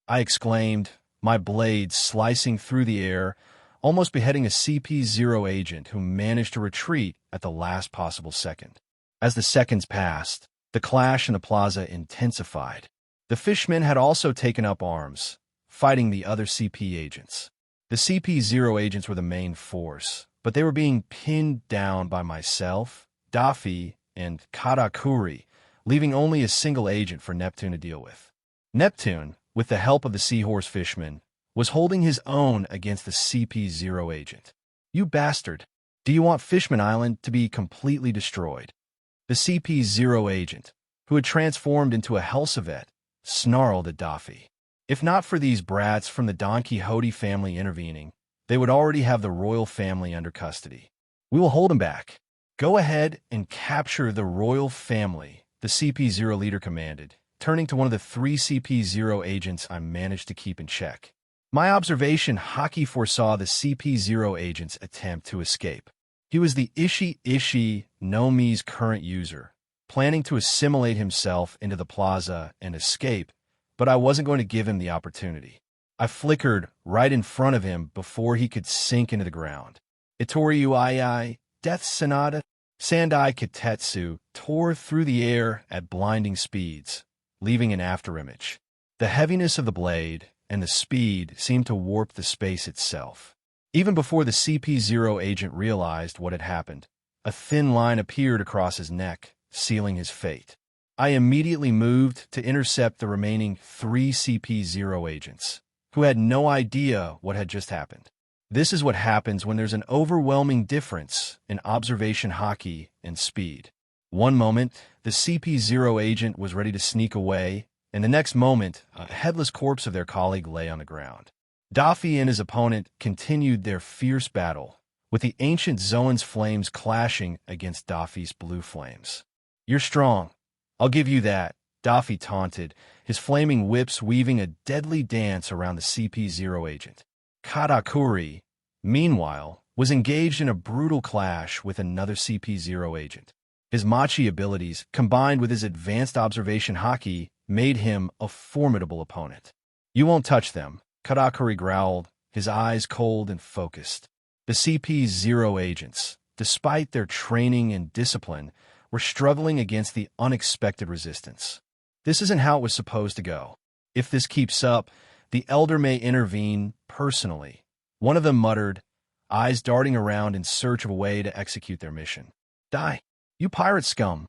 I exclaimed, my blade slicing through the air, almost beheading a CP0 agent who managed to retreat at the last possible second. As the seconds passed, the clash in the plaza intensified. The fishmen had also taken up arms, fighting the other CP agents. The CP0 agents were the main force, but they were being pinned down by myself, Daffy, and Karakuri, leaving only a single agent for Neptune to deal with. Neptune, with the help of the seahorse fishmen, was holding his own against the CP0 agent. "You bastard! Do you want Fishman Island to be completely destroyed?" The CP0 agent, who had transformed into a Helsavet, snarled at Daffy. If not for these brats from the Don Quixote family intervening, they would already have the royal family under custody. "We will hold him back. Go ahead and capture the royal family," the CP0 leader commanded, turning to one of the 3 CP0 agents I managed to keep in check. My observation hockey foresaw the CP0 agent's attempt to escape. He was the Ishi no Mi's current user, planning to assimilate himself into the plaza and escape, but I wasn't going to give him the opportunity. I flickered right in front of him before he could sink into the ground. Itori Uii, Death Sonata, Sandai Kitetsu tore through the air at blinding speeds, leaving an afterimage. The heaviness of the blade and the speed seemed to warp the space itself. Even before the CP0 agent realized what had happened, a thin line appeared across his neck, sealing his fate. I immediately moved to intercept the remaining 3 CP0 agents, who had no idea what had just happened. This is what happens when there's an overwhelming difference in observation hockey and speed. One moment, the CP0 agent was ready to sneak away, and the next moment, a headless corpse of their colleague lay on the ground. Daffy and his opponent continued their fierce battle, with the ancient Zoan's flames clashing against Daffy's blue flames. "You're strong. I'll give you that," Daffy taunted, his flaming whips weaving a deadly dance around the CP0 agent. Katakuri, meanwhile, was engaged in a brutal clash with another CP0 agent. His machi abilities, combined with his advanced observation haki, made him a formidable opponent. "You won't touch them," Katakuri growled, his eyes cold and focused. The CP0 agents, despite their training and discipline, were struggling against the unexpected resistance. This isn't how it was supposed to go. If this keeps up, the Elder may intervene personally. One of them muttered, eyes darting around in search of a way to execute their mission. "Die, you pirate scum!"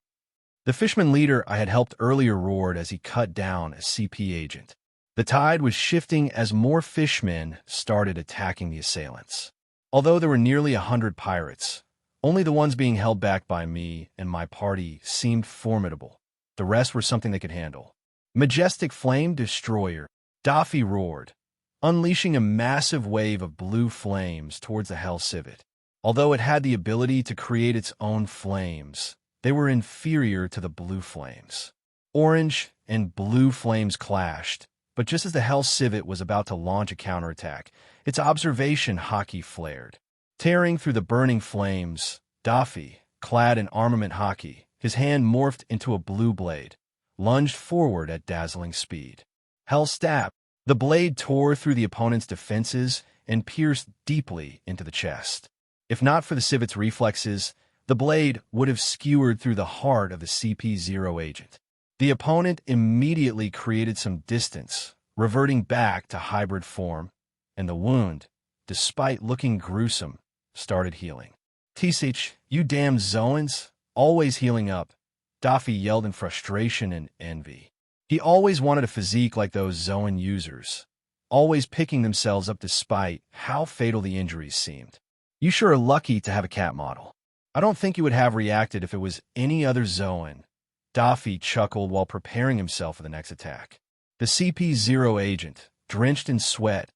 The fishman leader I had helped earlier roared as he cut down a CP agent. The tide was shifting as more fishmen started attacking the assailants. Although there were nearly 100 pirates, only the ones being held back by me and my party seemed formidable. The rest were something they could handle. "Majestic Flame Destroyer," Daffy roared, unleashing a massive wave of blue flames towards the Hell Civet. Although it had the ability to create its own flames, they were inferior to the blue flames. Orange and blue flames clashed, but just as the Hell Civet was about to launch a counterattack, its observation haki flared. Tearing through the burning flames, Daffy, clad in armament haki, his hand morphed into a blue blade, lunged forward at dazzling speed. Hell Stab! The blade tore through the opponent's defenses and pierced deeply into the chest. If not for the Civet's reflexes, the blade would have skewered through the heart of the CP0 agent. The opponent immediately created some distance, reverting back to hybrid form, and the wound, despite looking gruesome, started healing. "Tisich, you damn Zoans, always healing up," Daffy yelled in frustration and envy. He always wanted a physique like those Zoan users, always picking themselves up despite how fatal the injuries seemed. "You sure are lucky to have a cat model. I don't think you would have reacted if it was any other Zoan," Daffy chuckled while preparing himself for the next attack. The CP0 agent, drenched in sweat,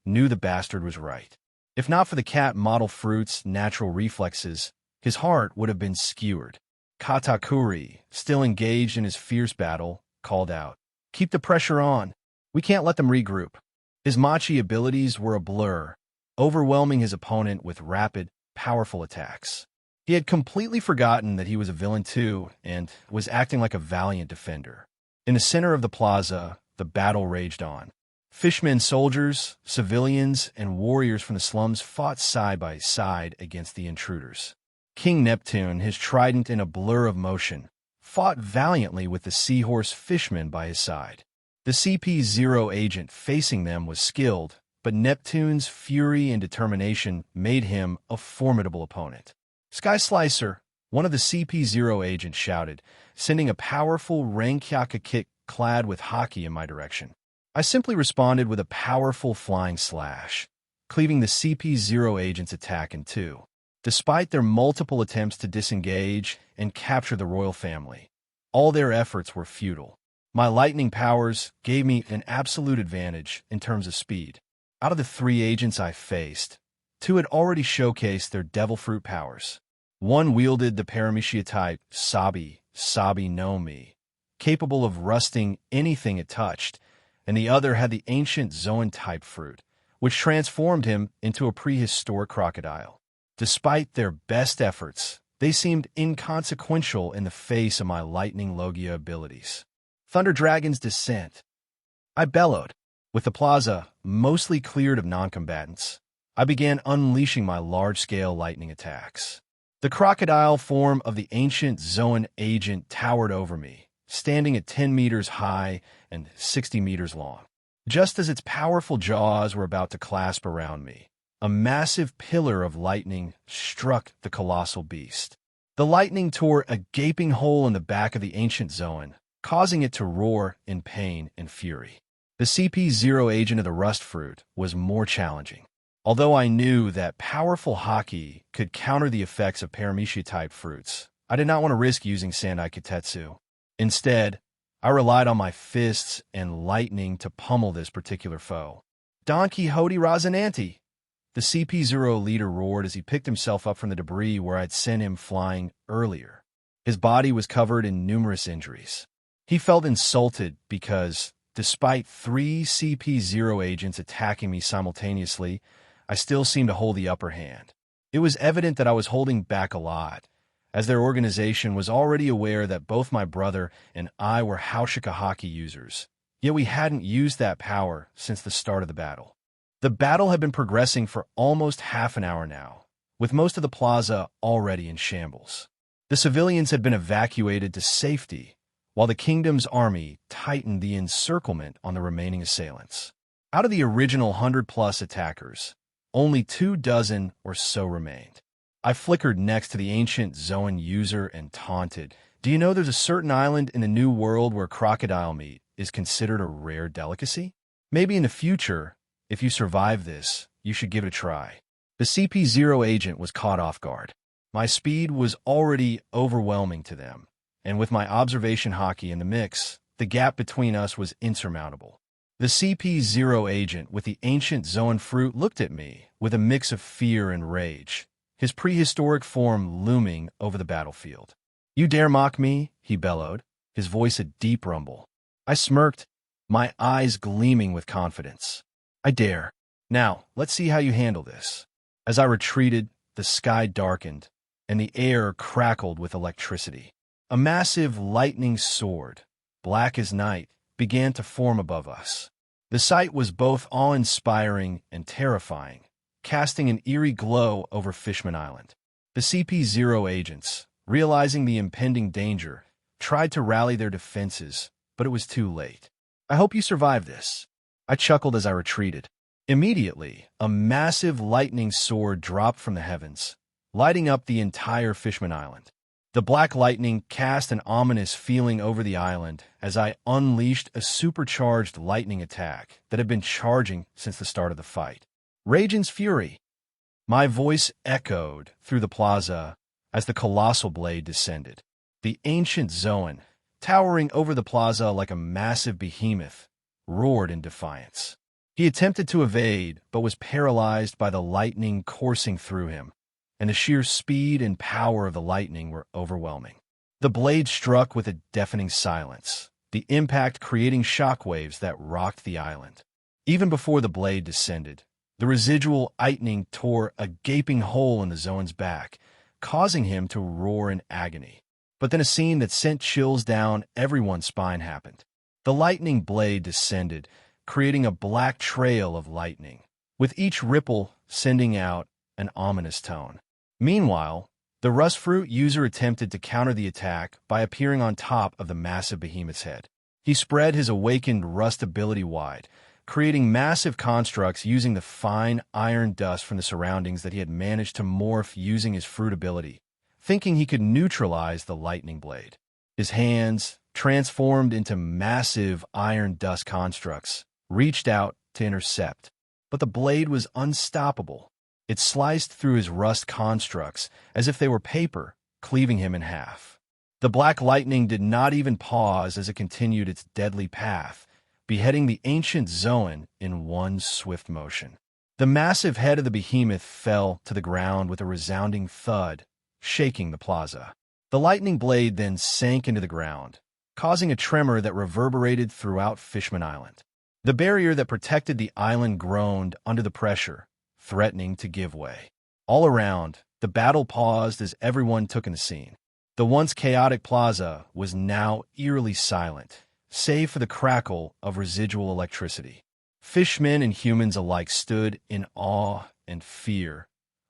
knew the bastard was right. If not for the cat model fruit's natural reflexes, his heart would have been skewered. Katakuri, still engaged in his fierce battle, called out, "Keep the pressure on. We can't let them regroup." His machi abilities were a blur, overwhelming his opponent with rapid, powerful attacks. He had completely forgotten that he was a villain too, and was acting like a valiant defender. In the center of the plaza, the battle raged on. Fishmen, soldiers, civilians, and warriors from the slums fought side by side against the intruders. King Neptune, his trident in a blur of motion, fought valiantly with the seahorse fishman by his side. The CP0 agent facing them was skilled, but Neptune's fury and determination made him a formidable opponent. "Sky Slicer," one of the CP0 agents shouted, sending a powerful Renkyaka kick clad with haki in my direction. I simply responded with a powerful flying slash, cleaving the CP0 agent's attack in two. Despite their multiple attempts to disengage and capture the royal family, all their efforts were futile. My lightning powers gave me an absolute advantage in terms of speed. Out of the 3 agents I faced, 2 had already showcased their devil fruit powers. One wielded the Paramecia type Sabi no Mi, capable of rusting anything it touched, and the other had the ancient Zoan type fruit, which transformed him into a prehistoric crocodile. Despite their best efforts, they seemed inconsequential in the face of my lightning Logia abilities. Thunder Dragon's Descent. I bellowed. With the plaza mostly cleared of non-combatants, I began unleashing my large-scale lightning attacks. The crocodile form of the ancient Zoan agent towered over me, standing at 10 meters high and 60 meters long. Just as its powerful jaws were about to clasp around me, a massive pillar of lightning struck the colossal beast. The lightning tore a gaping hole in the back of the ancient Zoan, causing it to roar in pain and fury. The CP0 agent of the rust fruit was more challenging. Although I knew that powerful Haki could counter the effects of Paramecia-type fruits, I did not want to risk using Sandai Kitetsu. Instead, I relied on my fists and lightning to pummel this particular foe. Don Quixote Rosinante! The CP0 leader roared as he picked himself up from the debris where I'd sent him flying earlier. His body was covered in numerous injuries. He felt insulted because, despite 3 CP0 agents attacking me simultaneously, I still seemed to hold the upper hand. It was evident that I was holding back a lot, as their organization was already aware that both my brother and I were Haushika Haki users, yet we hadn't used that power since the start of the battle. The battle had been progressing for almost half an hour now, with most of the plaza already in shambles. The civilians had been evacuated to safety, while the kingdom's army tightened the encirclement on the remaining assailants. Out of the original 100-plus attackers, only 24 or so remained. I flickered next to the ancient Zoan user and taunted, "Do you know there's a certain island in the New World where crocodile meat is considered a rare delicacy? Maybe in the future, if you survive this, you should give it a try." The CP0 agent was caught off guard. My speed was already overwhelming to them, and with my observation Haki in the mix, the gap between us was insurmountable. The CP0 agent with the ancient Zoan fruit looked at me with a mix of fear and rage, his prehistoric form looming over the battlefield. "You dare mock me?" he bellowed, his voice a deep rumble. I smirked, my eyes gleaming with confidence. "I dare. Now, let's see how you handle this." As I retreated, the sky darkened, and the air crackled with electricity. A massive lightning sword, black as night, began to form above us. The sight was both awe-inspiring and terrifying, casting an eerie glow over Fishman Island. The CP0 agents, realizing the impending danger, tried to rally their defenses, but it was too late. "I hope you survive this." I chuckled as I retreated. Immediately, a massive lightning sword dropped from the heavens, lighting up the entire Fishman Island. The black lightning cast an ominous feeling over the island as I unleashed a supercharged lightning attack that had been charging since the start of the fight. Radiant's Fury! My voice echoed through the plaza as the colossal blade descended. The ancient Zoan, towering over the plaza like a massive behemoth, roared in defiance. He attempted to evade, but was paralyzed by the lightning coursing through him, and the sheer speed and power of the lightning were overwhelming. The blade struck with a deafening silence, the impact creating shockwaves that rocked the island. Even before the blade descended, the residual lightning tore a gaping hole in the Zoan's back, causing him to roar in agony. But then a scene that sent chills down everyone's spine happened. The lightning blade descended, creating a black trail of lightning, with each ripple sending out an ominous tone. Meanwhile, the rust fruit user attempted to counter the attack by appearing on top of the massive behemoth's head. He spread his awakened rust ability wide, creating massive constructs using the fine iron dust from the surroundings that he had managed to morph using his fruit ability, thinking he could neutralize the lightning blade. His hands, transformed into massive iron dust constructs, reached out to intercept, but the blade was unstoppable. It sliced through his rust constructs as if they were paper, cleaving him in half. The black lightning did not even pause as it continued its deadly path, beheading the ancient Zoan in one swift motion. The massive head of the behemoth fell to the ground with a resounding thud, shaking the plaza. The lightning blade then sank into the ground, causing a tremor that reverberated throughout Fishman Island. The barrier that protected the island groaned under the pressure, threatening to give way. All around, the battle paused as everyone took in the scene. The once chaotic plaza was now eerily silent, save for the crackle of residual electricity. Fishmen and humans alike stood in awe and fear,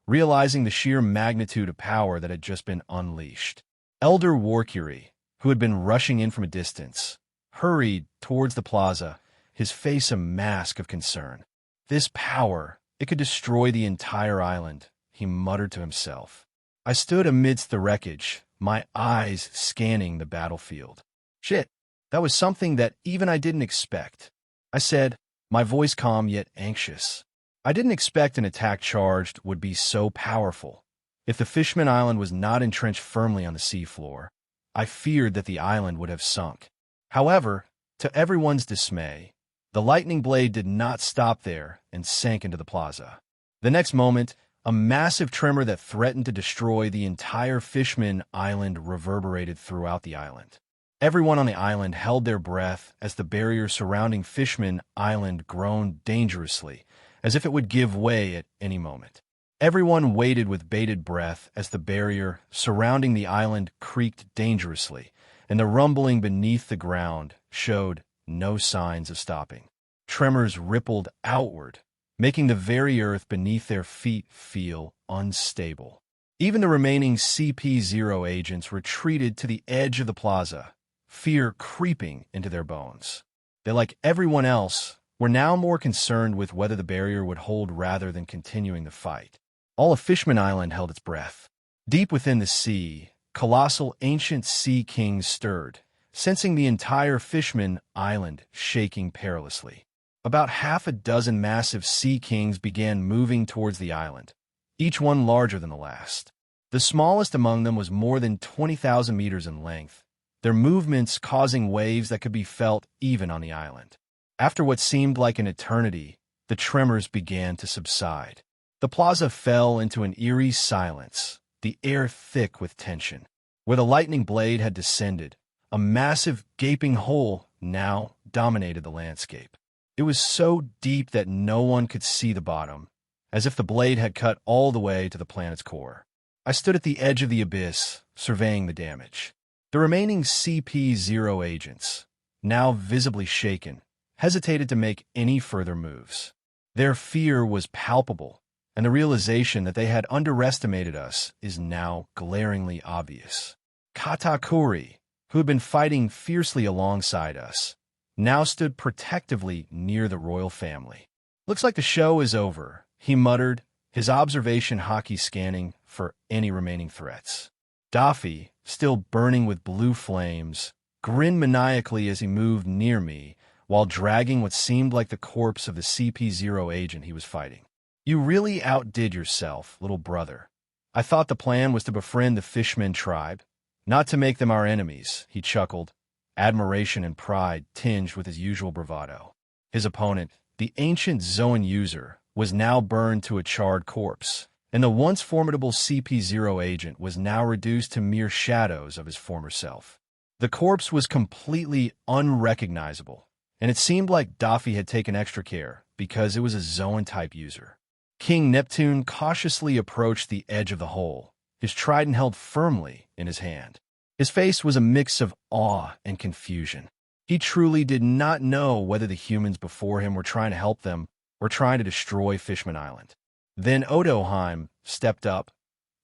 realizing the sheer magnitude of power that had just been unleashed. Elder Warcury, who had been rushing in from a distance, hurried towards the plaza, his face a mask of concern. This power, it could destroy the entire island, he muttered to himself. I stood amidst the wreckage, my eyes scanning the battlefield. Shit, that was something that even I didn't expect, I said, my voice calm yet anxious. I didn't expect an attack charged would be so powerful. If the Fishman Island was not entrenched firmly on the seafloor, I feared that the island would have sunk. However, to everyone's dismay, the lightning blade did not stop there and sank into the plaza. The next moment, a massive tremor that threatened to destroy the entire Fishman Island reverberated throughout the island. Everyone on the island held their breath as the barrier surrounding Fishman Island groaned dangerously, as if it would give way at any moment. Everyone waited with bated breath as the barrier surrounding the island creaked dangerously, and the rumbling beneath the ground showed no signs of stopping. Tremors rippled outward, making the very earth beneath their feet feel unstable. Even the remaining CP0 agents retreated to the edge of the plaza, fear creeping into their bones. They, like everyone else, were now more concerned with whether the barrier would hold rather than continuing the fight. All of Fishman Island held its breath. Deep within the sea, colossal ancient sea kings stirred, sensing the entire Fishman Island shaking perilously. About half a dozen massive sea kings began moving towards the island, each one larger than the last. The smallest among them was more than 20,000 meters in length, their movements causing waves that could be felt even on the island. After what seemed like an eternity, the tremors began to subside. The plaza fell into an eerie silence, the air thick with tension. Where the lightning blade had descended, a massive gaping hole now dominated the landscape. It was so deep that no one could see the bottom, as if the blade had cut all the way to the planet's core. I stood at the edge of the abyss, surveying the damage. The remaining CP0 agents, now visibly shaken, hesitated to make any further moves. Their fear was palpable, and the realization that they had underestimated us is now glaringly obvious. Katakuri, who had been fighting fiercely alongside us, now stood protectively near the royal family. Looks like the show is over, he muttered, his observation hockey scanning for any remaining threats. Daffy, still burning with blue flames, grinned maniacally as he moved near me while dragging what seemed like the corpse of the CP0 agent he was fighting. You really outdid yourself, little brother. I thought the plan was to befriend the Fishman tribe, not to make them our enemies, he chuckled, admiration and pride tinged with his usual bravado. His opponent, the ancient Zoan user, was now burned to a charred corpse, and the once formidable CP0 agent was now reduced to mere shadows of his former self. The corpse was completely unrecognizable, and it seemed like Daffy had taken extra care because it was a Zoan-type user. King Neptune cautiously approached the edge of the hole, his trident held firmly in his hand. His face was a mix of awe and confusion. He truly did not know whether the humans before him were trying to help them or trying to destroy Fishman Island. Then Odoheim stepped up,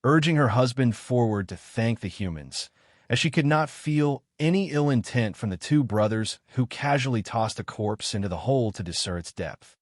urging her husband forward to thank the humans, as she could not feel any ill intent from the two brothers who casually tossed a corpse into the hole to discern its depth.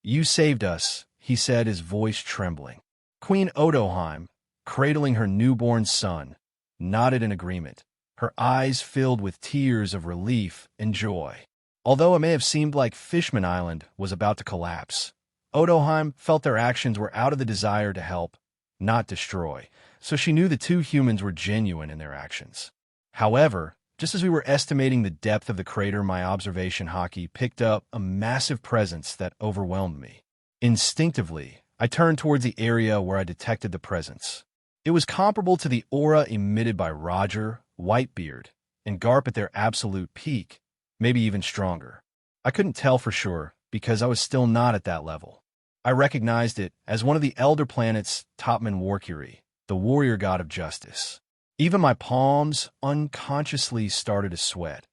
You saved us, he said, his voice trembling. Queen Odoheim, cradling her newborn son, nodded in agreement, her eyes filled with tears of relief and joy. Although it may have seemed like Fishman Island was about to collapse, Odoheim felt their actions were out of the desire to help, not destroy, so she knew the two humans were genuine in their actions. However, just as we were estimating the depth of the crater, my observation hockey picked up a massive presence that overwhelmed me. Instinctively, I turned towards the area where I detected the presence. It was comparable to the aura emitted by Roger, Whitebeard, and Garp at their absolute peak, maybe even stronger. I couldn't tell for sure because I was still not at that level. I recognized it as one of the Elder Planet's topman Warkiri, the warrior god of justice. Even my palms unconsciously started to sweat.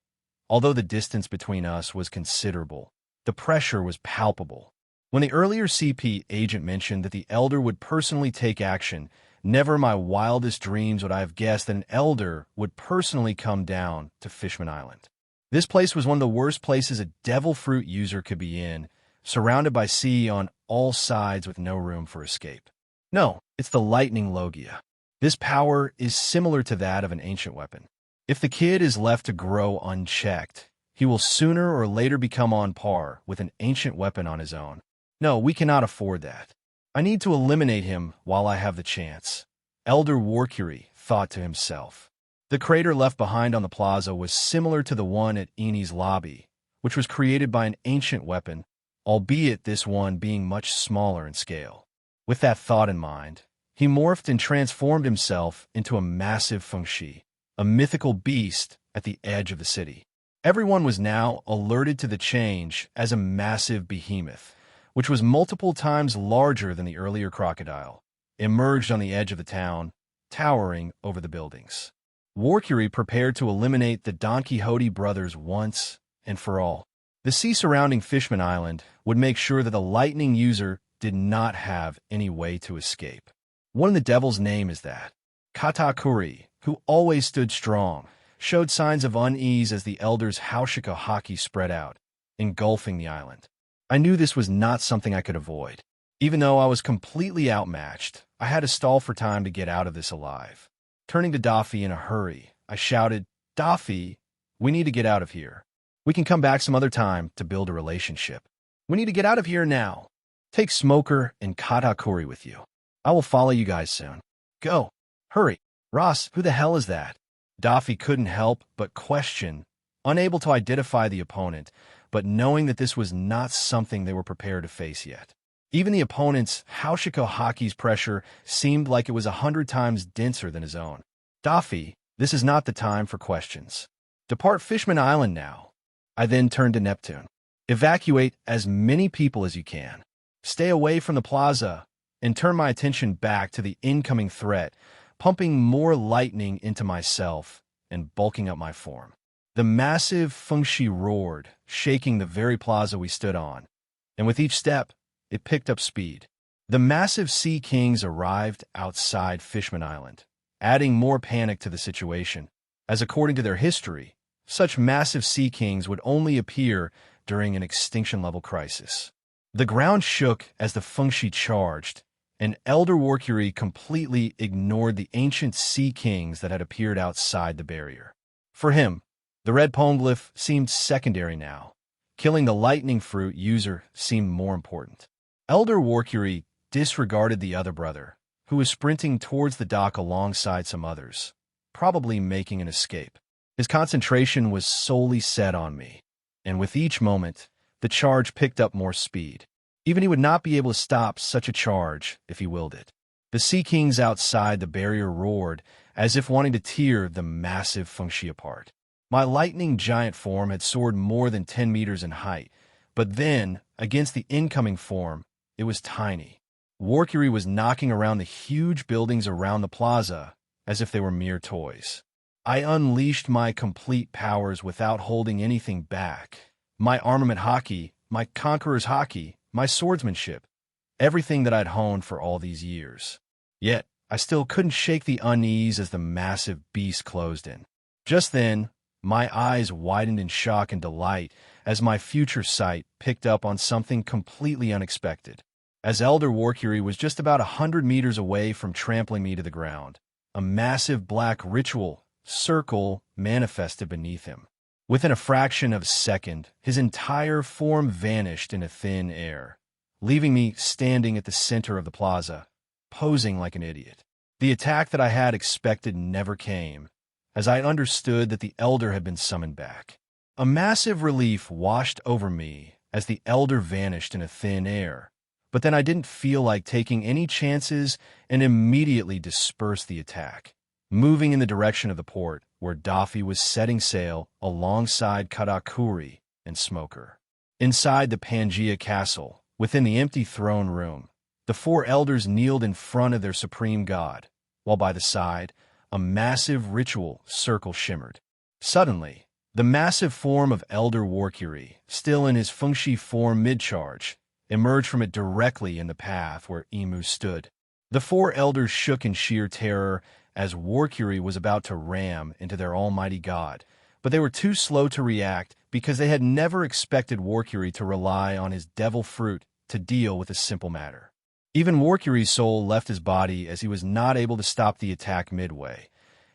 Although the distance between us was considerable, the pressure was palpable. When the earlier CP agent mentioned that the Elder would personally take action, never in my wildest dreams would I have guessed that an Elder would personally come down to Fishman Island. This place was one of the worst places a devil fruit user could be in, surrounded by sea on all sides with no room for escape. No, it's the lightning Logia. This power is similar to that of an ancient weapon. If the kid is left to grow unchecked, he will sooner or later become on par with an ancient weapon on his own. No, we cannot afford that. I need to eliminate him while I have the chance. Elder Warkiri thought to himself. The crater left behind on the plaza was similar to the one at Eni's lobby, which was created by an ancient weapon, albeit this one being much smaller in scale. With that thought in mind, he morphed and transformed himself into a massive fengshi, a mythical beast at the edge of the city. Everyone was now alerted to the change as a massive behemoth, which was multiple times larger than the earlier crocodile, emerged on the edge of the town, towering over the buildings. Warkiri prepared to eliminate the Don Quixote brothers once and for all. The sea surrounding Fishman Island would make sure that the lightning user did not have any way to escape. What in the devil's name is that? Katakuri, who always stood strong, showed signs of unease as the Elder's Haushiko haki spread out, engulfing the island. I knew this was not something I could avoid. Even though I was completely outmatched, I had to stall for time to get out of this alive. Turning to Daffy in a hurry, I shouted, "Daffy, we need to get out of here. We can come back some other time to build a relationship. We need to get out of here now. Take Smoker and Katakuri with you. I will follow you guys soon. Go. Hurry. Ross, who the hell is that?" Daffy couldn't help but question, unable to identify the opponent, but knowing that this was not something they were prepared to face yet. Even the opponent's Haushiko haki's pressure seemed like it was 100 times denser than his own. "Daffy, this is not the time for questions. Depart Fishman Island now." I then turned to Neptune. "Evacuate as many people as you can. Stay away from the plaza," and turn my attention back to the incoming threat, pumping more lightning into myself and bulking up my form. The massive fengshi roared, shaking the very plaza we stood on, and with each step, it picked up speed. The massive sea kings arrived outside Fishman Island, adding more panic to the situation, as according to their history, such massive sea kings would only appear during an extinction-level crisis. The ground shook as the fengshi charged, and Elder Warkiri completely ignored the ancient sea kings that had appeared outside the barrier. For him, the red poneglyph seemed secondary now. Killing the lightning fruit user seemed more important. Elder Warkiri disregarded the other brother, who was sprinting towards the dock alongside some others, probably making an escape. His concentration was solely set on me, and with each moment, the charge picked up more speed. Even he would not be able to stop such a charge if he willed it. The sea kings outside the barrier roared, as if wanting to tear the massive fengshi apart. My lightning giant form had soared more than 10 meters in height, but then, against the incoming form, it was tiny. Warkiri was knocking around the huge buildings around the plaza as if they were mere toys. I unleashed my complete powers without holding anything back. My armament haki, my conqueror's haki, my swordsmanship, everything that I'd honed for all these years. Yet, I still couldn't shake the unease as the massive beast closed in. Just then, my eyes widened in shock and delight as my future sight picked up on something completely unexpected. As Elder Warkiri was just about 100 meters away from trampling me to the ground, a massive black ritual circle manifested beneath him. Within a fraction of a second, his entire form vanished into thin air, leaving me standing at the center of the plaza, posing like an idiot. The attack that I had expected never came, as I understood that the Elder had been summoned back. A massive relief washed over me as the Elder vanished into thin air, but then I didn't feel like taking any chances and immediately dispersed the attack, moving in the direction of the port where Daffy was setting sail alongside Katakuri and Smoker. Inside the Pangea castle, Within the empty throne room, the four elders kneeled in front of their supreme god, while by the side, a massive ritual circle shimmered. Suddenly, the massive form of Elder Warcury, still in his Fengshi form mid-charge, emerged from it directly in the path where Emu stood. The four elders shook in sheer terror as Warcury was about to ram into their almighty god, but they were too slow to react because they had never expected Warcury to rely on his devil fruit to deal with a simple matter. Even Warcury's soul left his body as he was not able to stop the attack midway,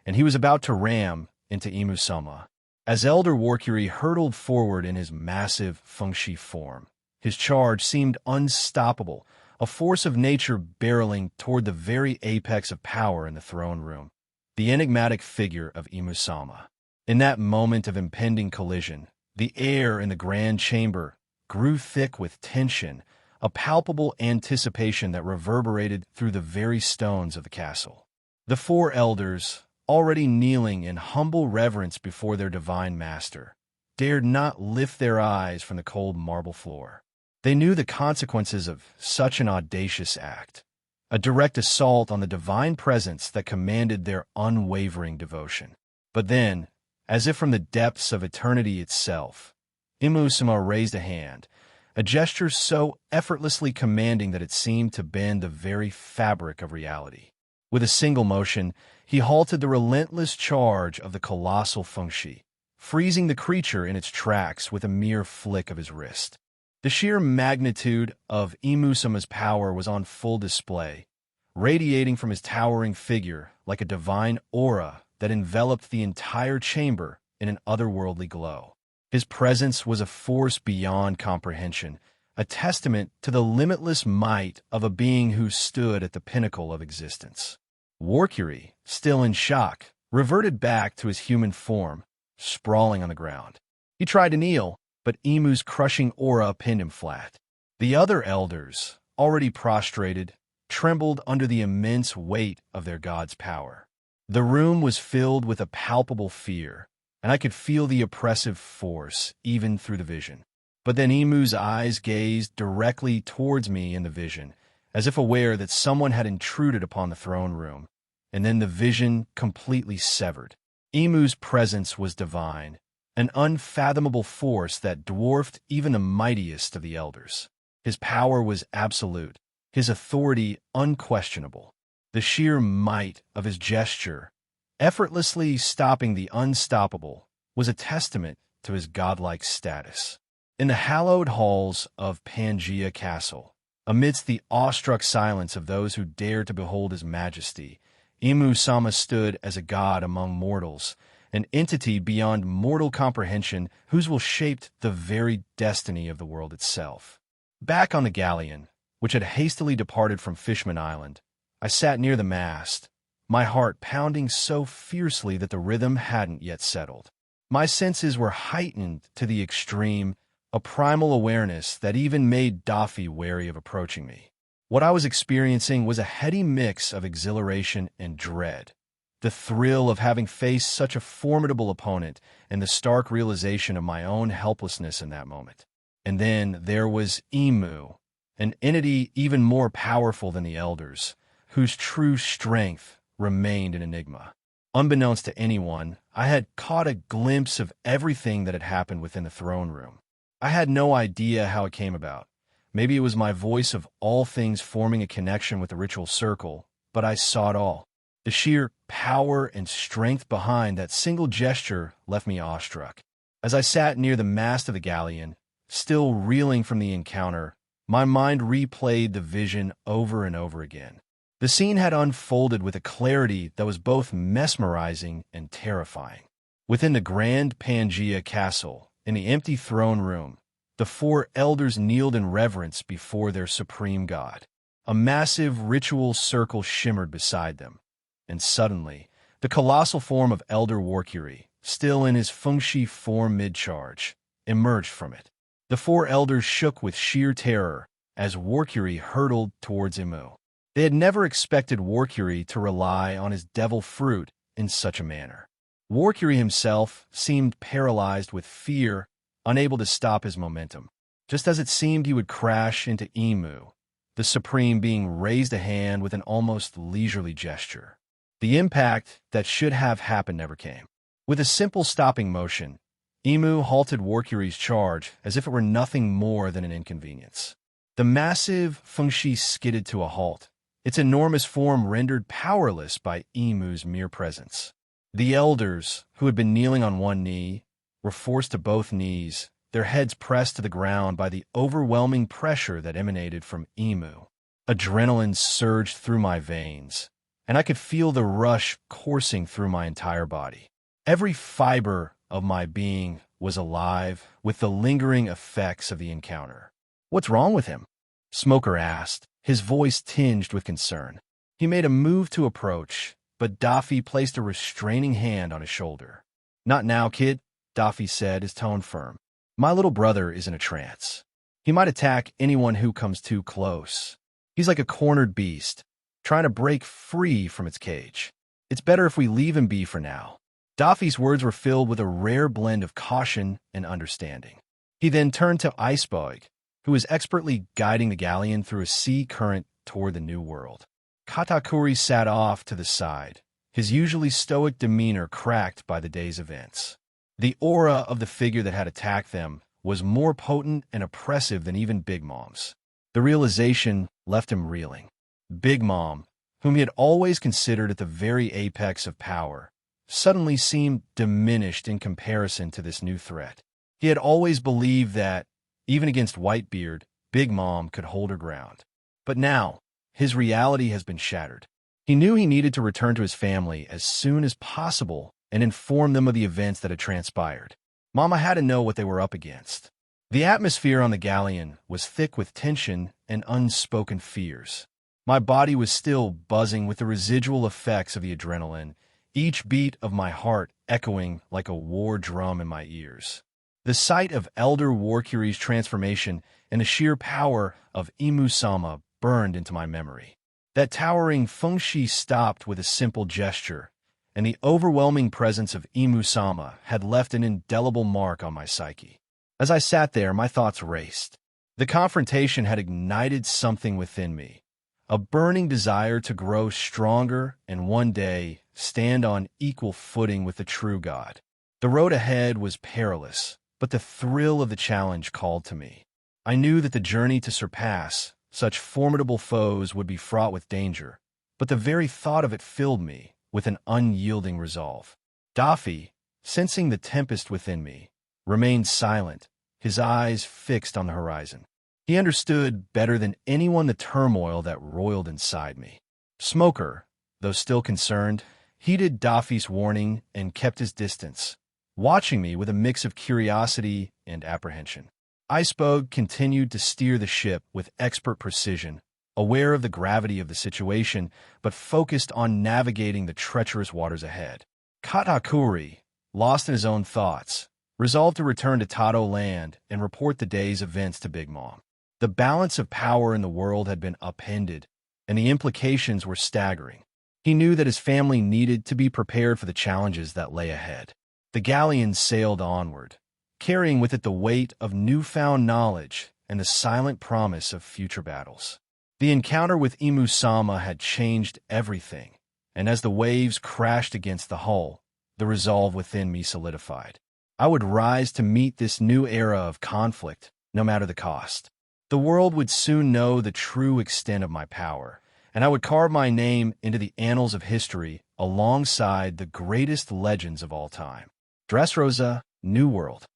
and he was about to ram into Emu-sama. As Elder Warcury hurtled forward in his massive Fengshi form, his charge seemed unstoppable, a force of nature barreling toward the very apex of power in the throne room, the enigmatic figure of Emu-sama. In that moment of impending collision, the air in the grand chamber grew thick with tension, a palpable anticipation that reverberated through the very stones of the castle. The four elders, already kneeling in humble reverence before their divine master, dared not lift their eyes from the cold marble floor. They knew the consequences of such an audacious act, a direct assault on the divine presence that commanded their unwavering devotion. But then, as if from the depths of eternity itself, Emu-sama raised a hand, a gesture so effortlessly commanding that it seemed to bend the very fabric of reality. With a single motion, he halted the relentless charge of the colossal Fengshi, freezing the creature in its tracks with a mere flick of his wrist. The sheer magnitude of Emu-sama's power was on full display, radiating from his towering figure like a divine aura that enveloped the entire chamber in an otherworldly glow. His presence was a force beyond comprehension, a testament to the limitless might of a being who stood at the pinnacle of existence. Warcury, still in shock, reverted back to his human form, sprawling on the ground. He tried to kneel, but Emu's crushing aura pinned him flat. The other elders, already prostrated, trembled under the immense weight of their god's power. The room was filled with a palpable fear, and I could feel the oppressive force even through the vision. But then Emu's eyes gazed directly towards me in the vision, as if aware that someone had intruded upon the throne room, and then the vision completely severed. Emu's presence was divine, an unfathomable force that dwarfed even the mightiest of the elders. His power was absolute, his authority unquestionable. The sheer might of his gesture, effortlessly stopping the unstoppable, was a testament to his godlike status. In the hallowed halls of Pangea Castle, amidst the awestruck silence of those who dared to behold his majesty, Emu-sama stood as a god among mortals, an entity beyond mortal comprehension whose will shaped the very destiny of the world itself. Back on the galleon, which had hastily departed from Fishman Island, I sat near the mast, my heart pounding so fiercely that the rhythm hadn't yet settled. My senses were heightened to the extreme, a primal awareness that even made Daffy wary of approaching me. What I was experiencing was a heady mix of exhilaration and dread. The thrill of having faced such a formidable opponent and the stark realization of my own helplessness in that moment. And then there was Emu, an entity even more powerful than the elders, whose true strength remained an enigma. Unbeknownst to anyone, I had caught a glimpse of everything that had happened within the throne room. I had no idea how it came about. Maybe it was my voice of all things forming a connection with the ritual circle, but I saw it all. The sheer power and strength behind that single gesture left me awestruck. As I sat near the mast of the galleon, still reeling from the encounter, my mind replayed the vision over and over again. The scene had unfolded with a clarity that was both mesmerizing and terrifying. Within the grand Pangea Castle, in the empty throne room, the four elders kneeled in reverence before their supreme god. A massive ritual circle shimmered beside them, and suddenly, the colossal form of Elder Warcury, still in his Fengshi form mid-charge, emerged from it. The four elders shook with sheer terror as Warcury hurtled towards Emu. They had never expected Warcury to rely on his devil fruit in such a manner. Warcury himself seemed paralyzed with fear, unable to stop his momentum. just as it seemed he would crash into Emu, the Supreme being raised a hand with an almost leisurely gesture. The impact that should have happened never came. With a simple stopping motion, Emu halted Warcury's charge as if it were nothing more than an inconvenience. The massive Fengshi skidded to a halt, its enormous form rendered powerless by Emu's mere presence. The elders, who had been kneeling on one knee, were forced to both knees, their heads pressed to the ground by the overwhelming pressure that emanated from Emu. Adrenaline surged through my veins, and I could feel the rush coursing through my entire body. Every fiber of my being was alive with the lingering effects of the encounter. "What's wrong with him?" Smoker asked, his voice tinged with concern. He made a move to approach, but Daffy placed a restraining hand on his shoulder. "Not now, kid," Daffy said, his tone firm. "My little brother is in a trance. He might attack anyone who comes too close. He's like a cornered beast, trying to break free from its cage. It's better if we leave him be for now." Daffy's words were filled with a rare blend of caution and understanding. He then turned to Iceberg, who was expertly guiding the galleon through a sea current toward the new world. Katakuri sat off to the side, his usually stoic demeanor cracked by the day's events. The aura of the figure that had attacked them was more potent and oppressive than even Big Mom's. The realization left him reeling. Big Mom, whom he had always considered at the very apex of power, suddenly seemed diminished in comparison to this new threat. He had always believed that, even against Whitebeard, Big Mom could hold her ground. But now, his reality has been shattered. He knew he needed to return to his family as soon as possible and inform them of the events that had transpired. Mama had to know what they were up against. The atmosphere on the galleon was thick with tension and unspoken fears. My body was still buzzing with the residual effects of the adrenaline, each beat of my heart echoing like a war drum in my ears. The sight of Elder Warcury's transformation and the sheer power of Emu-sama burned into my memory. That towering Fengshi stopped with a simple gesture, and the overwhelming presence of Emu-sama had left an indelible mark on my psyche. As I sat there, my thoughts raced. The confrontation had ignited something within me, a burning desire to grow stronger and one day stand on equal footing with the true God. The road ahead was perilous, but the thrill of the challenge called to me. I knew that the journey to surpass such formidable foes would be fraught with danger, but the very thought of it filled me with an unyielding resolve. Daffy, sensing the tempest within me, remained silent, his eyes fixed on the horizon. He understood better than anyone the turmoil that roiled inside me. Smoker, though still concerned, heeded Daffy's warning and kept his distance, watching me with a mix of curiosity and apprehension. Iceberg continued to steer the ship with expert precision, aware of the gravity of the situation, but focused on navigating the treacherous waters ahead. Katakuri, lost in his own thoughts, resolved to return to Tato land and report the day's events to Big Mom. The balance of power in the world had been upended, and the implications were staggering. He knew that his family needed to be prepared for the challenges that lay ahead. The galleon sailed onward, carrying with it the weight of newfound knowledge and the silent promise of future battles. The encounter with Emu-sama had changed everything, and as the waves crashed against the hull, the resolve within me solidified. I would rise to meet this new era of conflict, no matter the cost. The world would soon know the true extent of my power, and I would carve my name into the annals of history alongside the greatest legends of all time. Dressrosa, New World.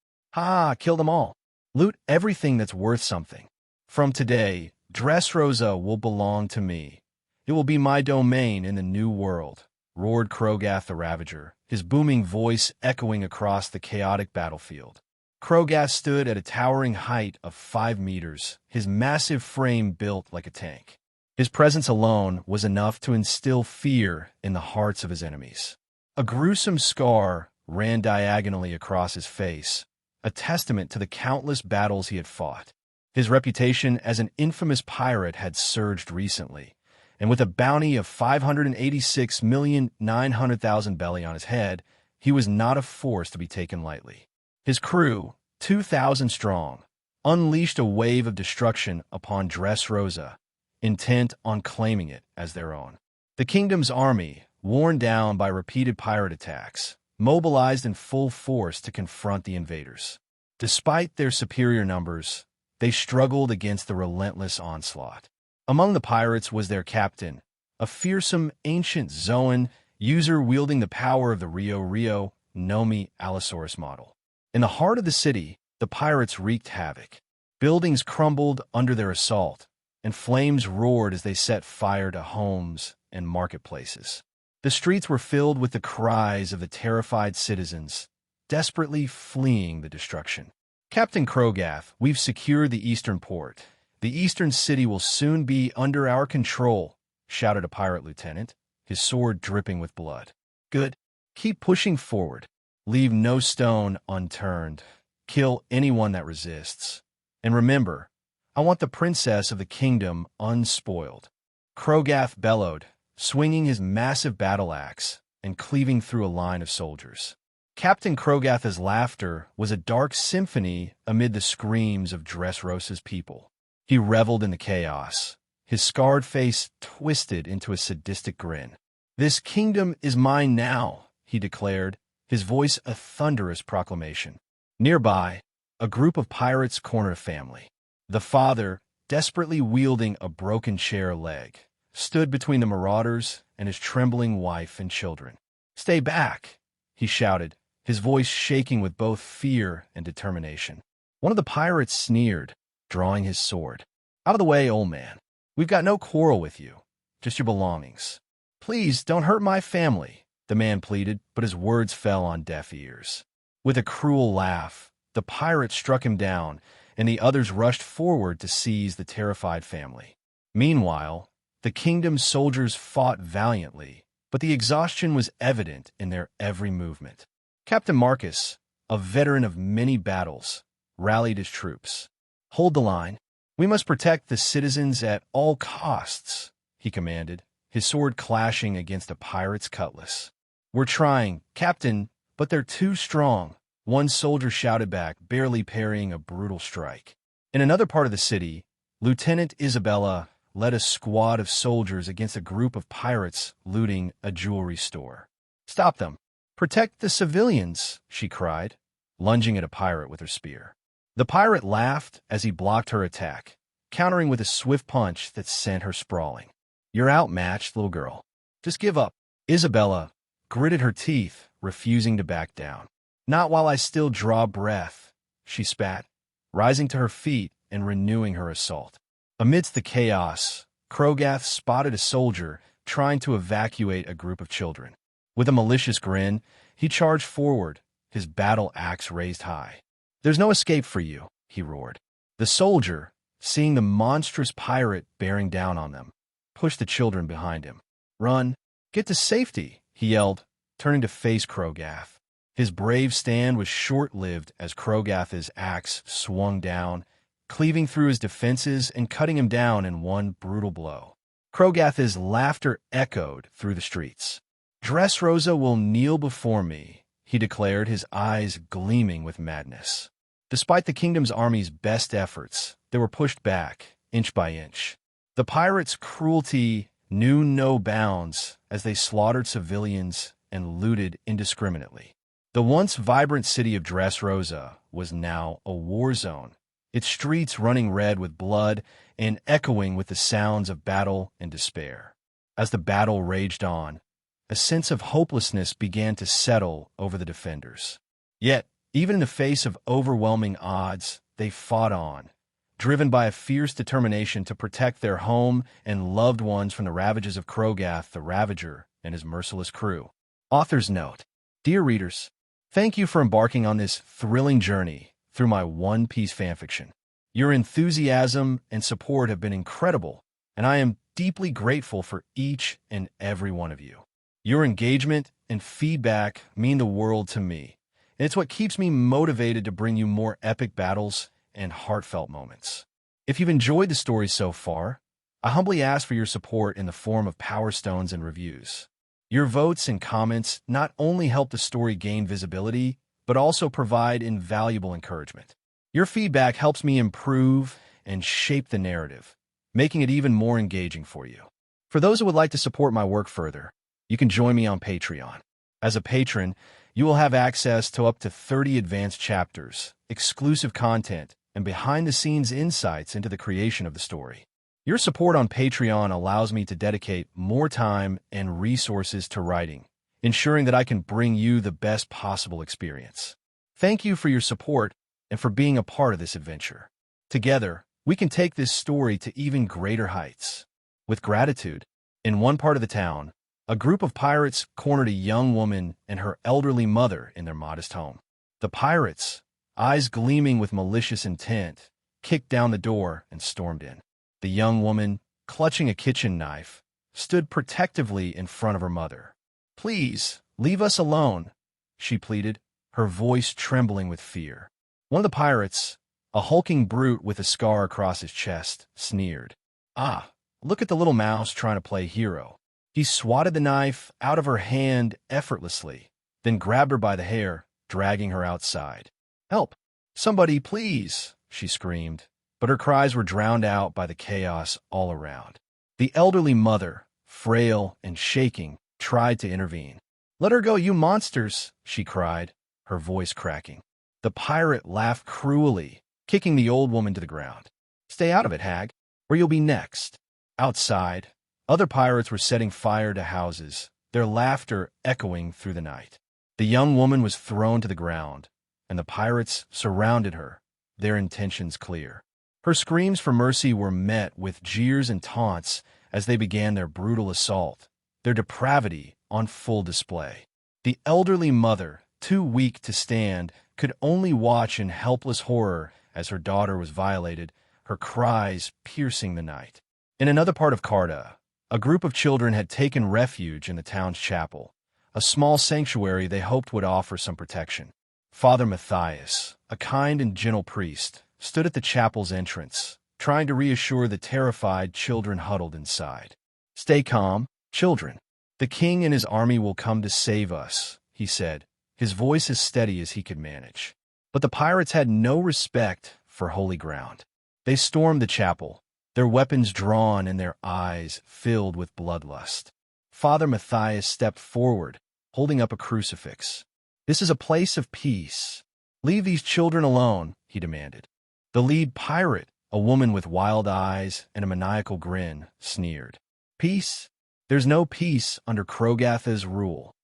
Kill them all. Loot everything that's worth something. From today, Dressrosa will belong to me. It will be my domain in the new world, roared Krogath the Ravager, his booming voice echoing across the chaotic battlefield. Krogath stood at a towering height of 5 meters, his massive frame built like a tank. His presence alone was enough to instill fear in the hearts of his enemies. A gruesome scar ran diagonally across his face, a testament to the countless battles he had fought. His reputation as an infamous pirate had surged recently, and with a bounty of 586,900,000 belly on his head, he was not a force to be taken lightly. His crew, 2,000 strong, unleashed a wave of destruction upon Dressrosa, intent on claiming it as their own. The kingdom's army, worn down by repeated pirate attacks, mobilized in full force to confront the invaders. Despite their superior numbers, they struggled against the relentless onslaught. Among the pirates was their captain, a fearsome ancient Zoan user wielding the power of the Rio Nomi Allosaurus model. In the heart of the city, the pirates wreaked havoc. Buildings crumbled under their assault, and flames roared as they set fire to homes and marketplaces. The streets were filled with the cries of the terrified citizens, desperately fleeing the destruction. "Captain Krogath, we've secured the eastern port. The eastern city will soon be under our control," shouted a pirate lieutenant, his sword dripping with blood. "Good. Keep pushing forward. Leave no stone unturned. Kill anyone that resists. And remember, I want the princess of the kingdom unspoiled." Krogath bellowed, swinging his massive battle axe and cleaving through a line of soldiers. Captain Krogath's laughter was a dark symphony amid the screams of Dressrosa's people. He reveled in the chaos, his scarred face twisted into a sadistic grin. "This kingdom is mine now," he declared, his voice a thunderous proclamation. Nearby, a group of pirates cornered a family. The father, desperately wielding a broken chair leg, stood between the marauders and his trembling wife and children. "Stay back," he shouted, his voice shaking with both fear and determination. One of the pirates sneered, drawing his sword. "Out of the way, old man. We've got no quarrel with you, just your belongings." "Please don't hurt my family," the man pleaded, but his words fell on deaf ears. With a cruel laugh, the pirate struck him down, and the others rushed forward to seize the terrified family. Meanwhile, the kingdom's soldiers fought valiantly, but the exhaustion was evident in their every movement. Captain Marcus, a veteran of many battles, rallied his troops. "Hold the line. We must protect the citizens at all costs," he commanded, his sword clashing against a pirate's cutlass. "We're trying, Captain, but they're too strong," one soldier shouted back, barely parrying a brutal strike. In another part of the city, Lieutenant Isabella led a squad of soldiers against a group of pirates looting a jewelry store. "Stop them! Protect the civilians!" she cried, lunging at a pirate with her spear. The pirate laughed as he blocked her attack, countering with a swift punch that sent her sprawling. "You're outmatched, little girl. Just give up." Isabella gritted her teeth, refusing to back down. "Not while I still draw breath," she spat, rising to her feet and renewing her assault. Amidst the chaos, Krogath spotted a soldier trying to evacuate a group of children. With a malicious grin, he charged forward, his battle axe raised high. "There's no escape for you," he roared. The soldier, seeing the monstrous pirate bearing down on them, pushed the children behind him. "Run! Get to safety!" he yelled, turning to face Krogath. His brave stand was short-lived as Krogath's axe swung down, cleaving through his defenses and cutting him down in one brutal blow. Krogath's laughter echoed through the streets. "Dressrosa will kneel before me," he declared, his eyes gleaming with madness. Despite the kingdom's army's best efforts, they were pushed back, inch by inch. The pirates' cruelty knew no bounds as they slaughtered civilians and looted indiscriminately. The once vibrant city of Dressrosa was now a war zone, its streets running red with blood and echoing with the sounds of battle and despair. As the battle raged on, a sense of hopelessness began to settle over the defenders. Yet, even in the face of overwhelming odds, they fought on, driven by a fierce determination to protect their home and loved ones from the ravages of Krogath the Ravager and his merciless crew. Author's note: Dear readers, thank you for embarking on this thrilling journey through my One Piece fanfiction. Your enthusiasm and support have been incredible, and I am deeply grateful for each and every one of you. Your engagement and feedback mean the world to me, and it's what keeps me motivated to bring you more epic battles and heartfelt moments. If you've enjoyed the story so far, I humbly ask for your support in the form of Power Stones and reviews. Your votes and comments not only help the story gain visibility, but also provide invaluable encouragement. Your feedback helps me improve and shape the narrative, making it even more engaging for you. For those who would like to support my work further, you can join me on Patreon. As a patron, you will have access to up to 30 advanced chapters, exclusive content, and behind-the-scenes insights into the creation of the story. Your support on Patreon allows me to dedicate more time and resources to writing, ensuring that I can bring you the best possible experience. Thank you for your support and for being a part of this adventure. Together, we can take this story to even greater heights. With gratitude, in one part of the town, a group of pirates cornered a young woman and her elderly mother in their modest home. The pirates, eyes gleaming with malicious intent, kicked down the door and stormed in. The young woman, clutching a kitchen knife, stood protectively in front of her mother. "Please, leave us alone," she pleaded, her voice trembling with fear. One of the pirates, a hulking brute with a scar across his chest, sneered. "Ah, look at the little mouse trying to play hero." He swatted the knife out of her hand effortlessly, then grabbed her by the hair, dragging her outside. "Help! Somebody, please!" she screamed, but her cries were drowned out by the chaos all around. The elderly mother, frail and shaking, tried to intervene. "Let her go, you monsters!" she cried, her voice cracking. The pirate laughed cruelly, kicking the old woman to the ground. "Stay out of it, hag, or you'll be next." Outside, other pirates were setting fire to houses, their laughter echoing through the night. The young woman was thrown to the ground, and the pirates surrounded her, their intentions clear. Her screams for mercy were met with jeers and taunts as they began their brutal assault, their depravity on full display. The elderly mother, too weak to stand, could only watch in helpless horror as her daughter was violated, her cries piercing the night. In another part of Carta, a group of children had taken refuge in the town's chapel, a small sanctuary they hoped would offer some protection. Father Matthias, a kind and gentle priest, stood at the chapel's entrance, trying to reassure the terrified children huddled inside. "Stay calm, children. The king and his army will come to save us," he said, his voice as steady as he could manage. But the pirates had no respect for holy ground. They stormed the chapel, their weapons drawn and their eyes filled with bloodlust. Father Matthias stepped forward, holding up a crucifix. "This is a place of peace. Leave these children alone," he demanded. The lead pirate, a woman with wild eyes and a maniacal grin, sneered. "Peace? There's no peace under Krogatha's rule."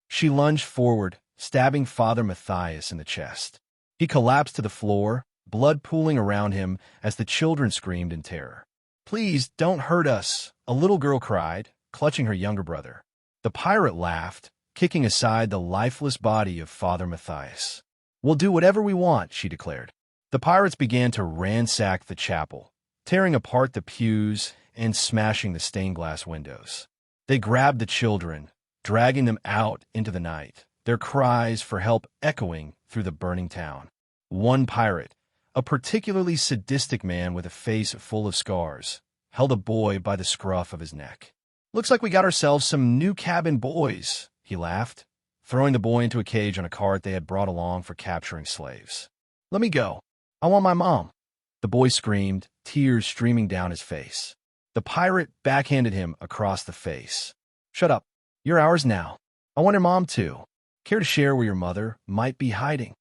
She lunged forward, stabbing Father Matthias in the chest. He collapsed to the floor, blood pooling around him as the children screamed in terror. "Please, don't hurt us," a little girl cried, clutching her younger brother. The pirate laughed, kicking aside the lifeless body of Father Matthias. "We'll do whatever we want," she declared. The pirates began to ransack the chapel, tearing apart the pews and smashing the stained glass windows. They grabbed the children, dragging them out into the night, their cries for help echoing through the burning town. One pirate, a particularly sadistic man with a face full of scars, held a boy by the scruff of his neck. "Looks like we got ourselves some new cabin boys," he laughed, throwing the boy into a cage on a cart they had brought along for capturing slaves. "Let me go. I want my mom." The boy screamed, tears streaming down his face. The pirate backhanded him across the face. "Shut up. You're ours now. I want your mom too. Care to share where your mother might be hiding?"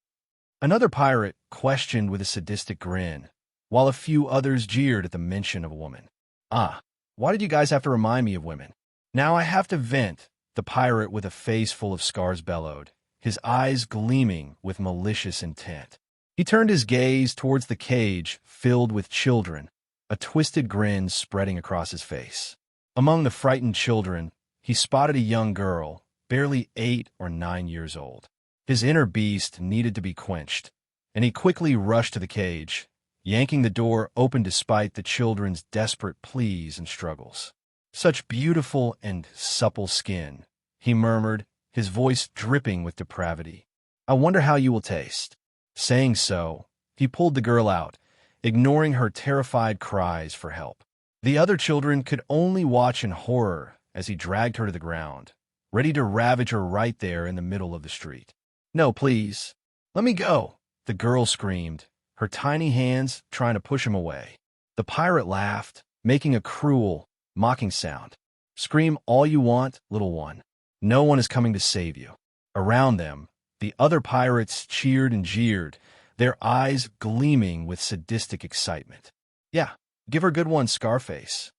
Another pirate questioned with a sadistic grin, while a few others jeered at the mention of a woman. "Ah, why did you guys have to remind me of women? Now I have to vent," the pirate with a face full of scars bellowed, his eyes gleaming with malicious intent. He turned his gaze towards the cage filled with children, a twisted grin spreading across his face. Among the frightened children, he spotted a young girl, barely 8 or 9 years old. His inner beast needed to be quenched, and he quickly rushed to the cage, yanking the door open despite the children's desperate pleas and struggles. "Such beautiful and supple skin," he murmured, his voice dripping with depravity. "I wonder how you will taste." Saying so, he pulled the girl out, ignoring her terrified cries for help. The other children could only watch in horror as he dragged her to the ground, ready to ravage her right there in the middle of the street. "No, please. Let me go," the girl screamed, her tiny hands trying to push him away. The pirate laughed, making a cruel, mocking sound. "Scream all you want, little one. No one is coming to save you." Around them, the other pirates cheered and jeered, their eyes gleaming with sadistic excitement. "Yeah, give her a good one, Scarface,"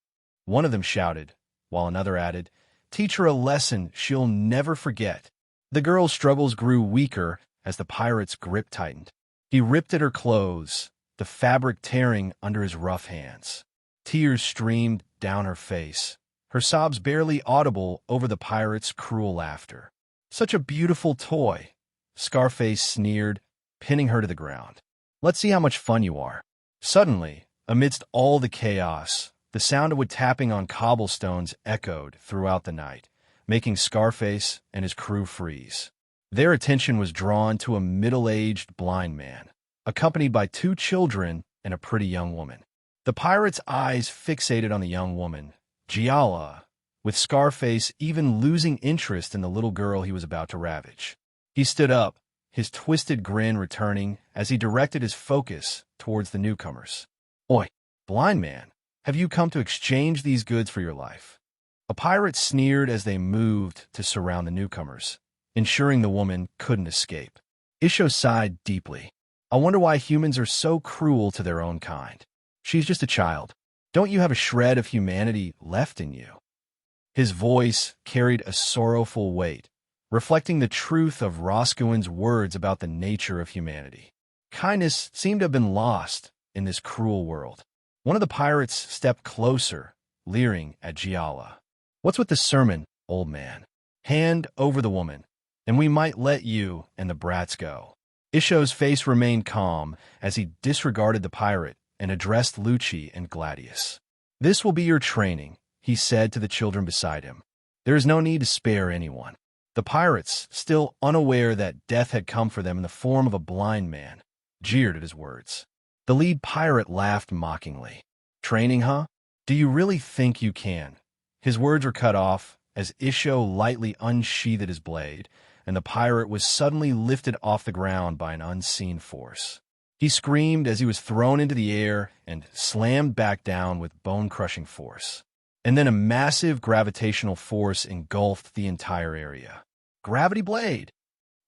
one of them shouted, while another added, "Teach her a lesson she'll never forget." The girl's struggles grew weaker as the pirate's grip tightened. He ripped at her clothes, the fabric tearing under his rough hands. Tears streamed down her face, her sobs barely audible over the pirate's cruel laughter. "Such a beautiful toy," Scarface sneered, pinning her to the ground. "Let's see how much fun you are." Suddenly, amidst all the chaos, the sound of wood tapping on cobblestones echoed throughout the night, making Scarface and his crew freeze. Their attention was drawn to a middle-aged blind man, accompanied by 2 children and a pretty young woman. The pirate's eyes fixated on the young woman, Giala, with Scarface even losing interest in the little girl he was about to ravage. He stood up, his twisted grin returning as he directed his focus towards the newcomers. "Oi, blind man, have you come to exchange these goods for your life?" A pirate sneered as they moved to surround the newcomers, ensuring the woman couldn't escape. Isho sighed deeply. "I wonder why humans are so cruel to their own kind. She's just a child. Don't you have a shred of humanity left in you?" His voice carried a sorrowful weight, reflecting the truth of Roscoe's words about the nature of humanity. Kindness seemed to have been lost in this cruel world. One of the pirates stepped closer, leering at Giala. "What's with the sermon, old man? Hand over the woman, and we might let you and the brats go." Isho's face remained calm as he disregarded the pirate and addressed Lucci and Gladius. "This will be your training," he said to the children beside him. "There is no need to spare anyone." The pirates, still unaware that death had come for them in the form of a blind man, jeered at his words. The lead pirate laughed mockingly. "Training, huh? Do you really think you can?" His words were cut off as Isho lightly unsheathed his blade, and the pirate was suddenly lifted off the ground by an unseen force. He screamed as he was thrown into the air and slammed back down with bone-crushing force. And then a massive gravitational force engulfed the entire area. Gravity Blade!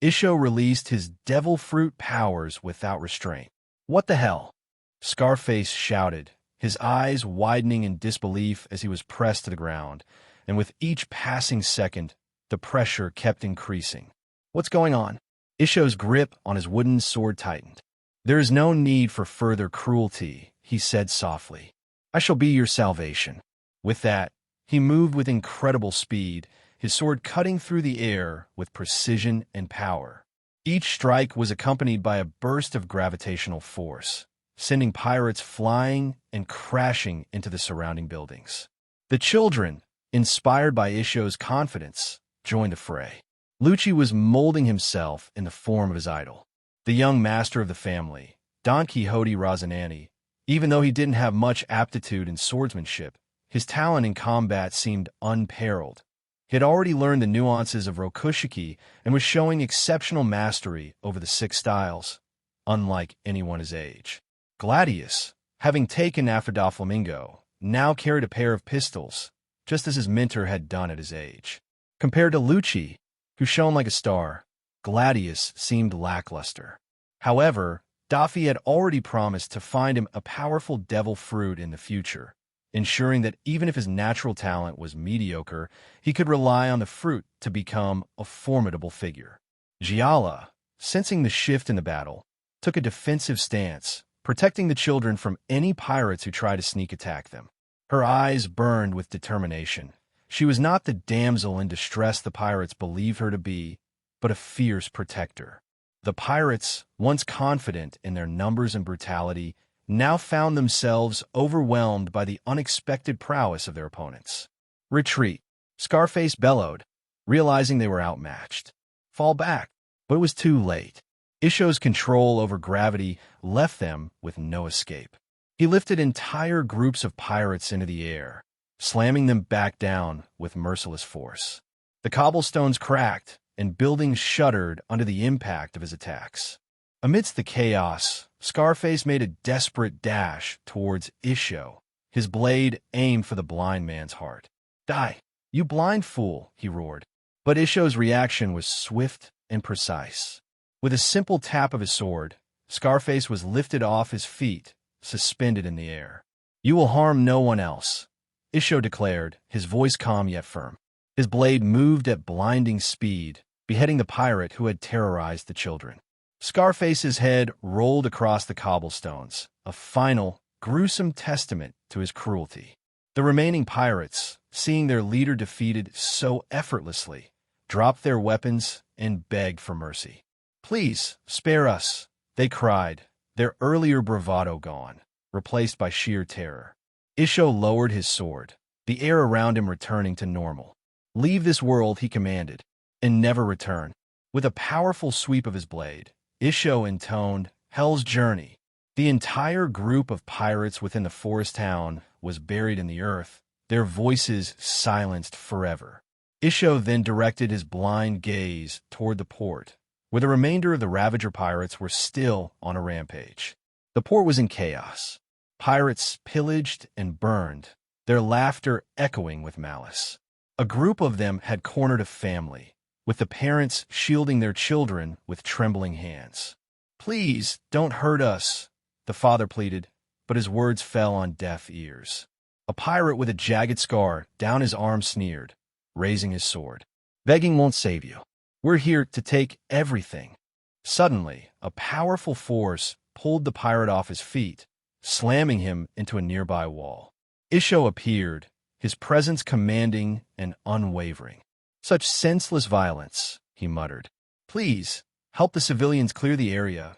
Isho released his devil fruit powers without restraint. "What the hell?" Scarface shouted, his eyes widening in disbelief as he was pressed to the ground, and with each passing second, the pressure kept increasing. "What's going on?" Isho's grip on his wooden sword tightened. "There is no need for further cruelty," he said softly. "I shall be your salvation." With that, he moved with incredible speed, his sword cutting through the air with precision and power. Each strike was accompanied by a burst of gravitational force, sending pirates flying and crashing into the surrounding buildings. The children, inspired by Isho's confidence, joined the fray. Lucci was molding himself in the form of his idol, the young master of the family, Don Quixote Rosinante. Even though he didn't have much aptitude in swordsmanship, his talent in combat seemed unparalleled. He had already learned the nuances of Rokushiki and was showing exceptional mastery over the 6 styles, unlike anyone his age. Gladius, having taken after Doflamingo, now carried a pair of pistols, just as his mentor had done at his age. Compared to Lucci, who shone like a star, Gladius seemed lackluster. However, Daffy had already promised to find him a powerful devil fruit in the future, ensuring that even if his natural talent was mediocre, he could rely on the fruit to become a formidable figure. Giala, sensing the shift in the battle, took a defensive stance, protecting the children from any pirates who tried to sneak attack them. Her eyes burned with determination. She was not the damsel in distress the pirates believed her to be, but a fierce protector. The pirates, once confident in their numbers and brutality, now found themselves overwhelmed by the unexpected prowess of their opponents. "Retreat!" Scarface bellowed, realizing they were outmatched. "Fall back!" But it was too late. Isho's control over gravity left them with no escape. He lifted entire groups of pirates into the air, slamming them back down with merciless force. The cobblestones cracked, and buildings shuddered under the impact of his attacks. Amidst the chaos, Scarface made a desperate dash towards Isho, his blade aimed for the blind man's heart. "Die, you blind fool," he roared. But Isho's reaction was swift and precise. With a simple tap of his sword, Scarface was lifted off his feet, suspended in the air. "You will harm no one else," Isho declared, his voice calm yet firm. His blade moved at blinding speed, beheading the pirate who had terrorized the children. Scarface's head rolled across the cobblestones, a final, gruesome testament to his cruelty. The remaining pirates, seeing their leader defeated so effortlessly, dropped their weapons and begged for mercy. "Please, spare us," they cried, their earlier bravado gone, replaced by sheer terror. Isho lowered his sword, the air around him returning to normal. "Leave this world," he commanded, "and never return." With a powerful sweep of his blade, Isho intoned Hell's Journey. The entire group of pirates within the forest town was buried in the earth, their voices silenced forever. Isho then directed his blind gaze toward the port, where the remainder of the Ravager pirates were still on a rampage. The port was in chaos. Pirates pillaged and burned, their laughter echoing with malice. A group of them had cornered a family, with the parents shielding their children with trembling hands. "Please, don't hurt us," the father pleaded, but his words fell on deaf ears. A pirate with a jagged scar down his arm sneered, raising his sword. "Begging won't save you. We're here to take everything." Suddenly, a powerful force pulled the pirate off his feet, slamming him into a nearby wall. Isho appeared, his presence commanding and unwavering. "Such senseless violence," he muttered. "Please, help the civilians clear the area."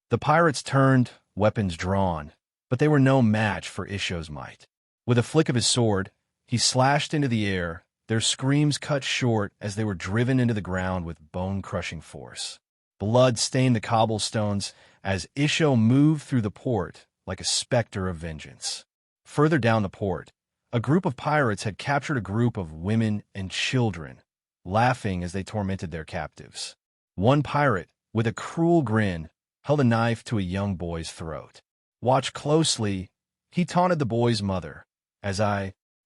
The pirates turned, weapons drawn, but they were no match for Isho's might. With a flick of his sword, he slashed into the air, their screams cut short as they were driven into the ground with bone-crushing force. Blood stained the cobblestones as Isho moved through the port like a specter of vengeance. Further down the port, a group of pirates had captured a group of women and children, laughing as they tormented their captives. One pirate, with a cruel grin, held a knife to a young boy's throat. "Watch closely," he taunted the boy's mother.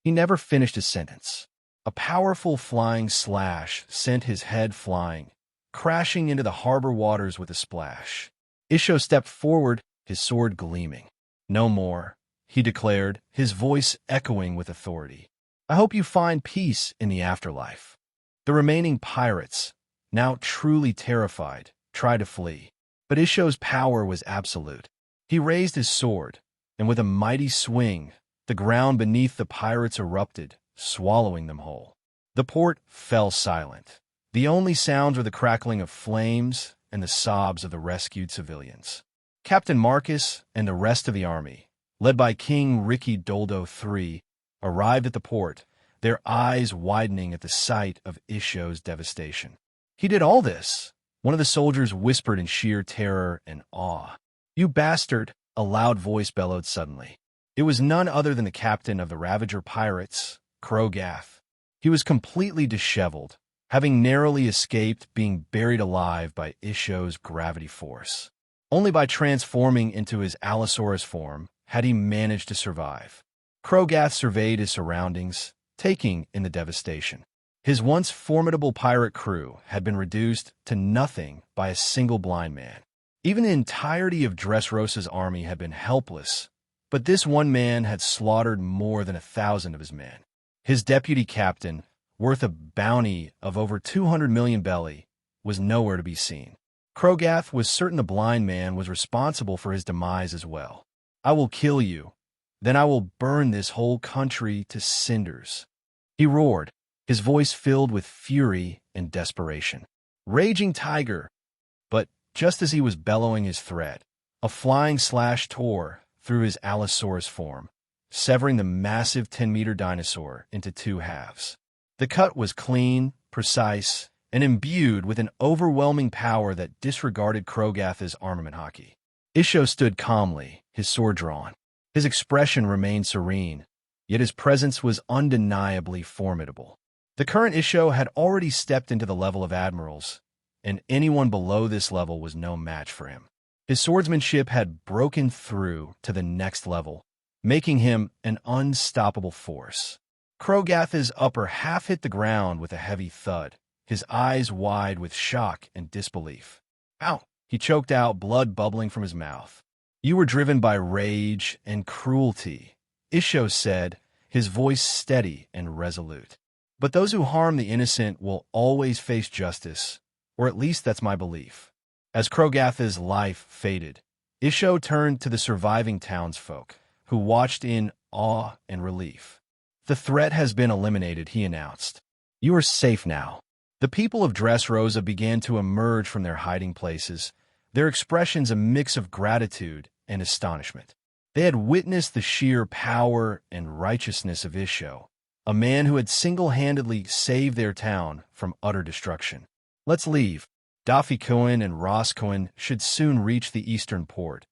He never finished his sentence. A powerful flying slash sent his head flying, crashing into the harbor waters with a splash. Isho stepped forward, his sword gleaming. "No more," he declared, his voice echoing with authority. "I hope you find peace in the afterlife." The remaining pirates, now truly terrified, tried to flee, but Isho's power was absolute. He raised his sword, and with a mighty swing, the ground beneath the pirates erupted, swallowing them whole. The port fell silent. The only sounds were the crackling of flames and the sobs of the rescued civilians. Captain Marcus and the rest of the army, led by King Ricky Doldo III, arrived at the port, their eyes widening at the sight of Isho's devastation. "He did all this," one of the soldiers whispered in sheer terror and awe. "You bastard," a loud voice bellowed suddenly. It was none other than the captain of the Ravager pirates, Krogath. He was completely disheveled, having narrowly escaped being buried alive by Isho's gravity force. Only by transforming into his Allosaurus form had he managed to survive. Krogath surveyed his surroundings, taking in the devastation. His once formidable pirate crew had been reduced to nothing by a single blind man. Even the entirety of Dressrosa's army had been helpless, but this one man had slaughtered more than 1,000 of his men. His deputy captain, worth a bounty of over 200 million belly, was nowhere to be seen. Krogath was certain the blind man was responsible for his demise as well. "I will kill you, then I will burn this whole country to cinders," he roared, his voice filled with fury and desperation. "Raging tiger!" But just as he was bellowing his threat, a flying slash tore through his Allosaurus form, severing the massive 10-meter dinosaur into two halves. The cut was clean, precise, and imbued with an overwhelming power that disregarded Krogath's armament hockey. Isho stood calmly, his sword drawn. His expression remained serene, yet his presence was undeniably formidable. The current Isho had already stepped into the level of admirals, and anyone below this level was no match for him. His swordsmanship had broken through to the next level, making him an unstoppable force. Krogatha's upper half hit the ground with a heavy thud, his eyes wide with shock and disbelief. Ow! He choked out, blood bubbling from his mouth. You were driven by rage and cruelty, Isho said, his voice steady and resolute. But those who harm the innocent will always face justice, or at least that's my belief. As Krogatha's life faded, Isho turned to the surviving townsfolk, who watched in awe and relief. The threat has been eliminated, he announced. You are safe now. The people of Dressrosa began to emerge from their hiding places, their expressions a mix of gratitude and astonishment. They had witnessed the sheer power and righteousness of Isho, a man who had single-handedly saved their town from utter destruction. Let's leave. Dafikoin and Roskoin should soon reach the eastern port,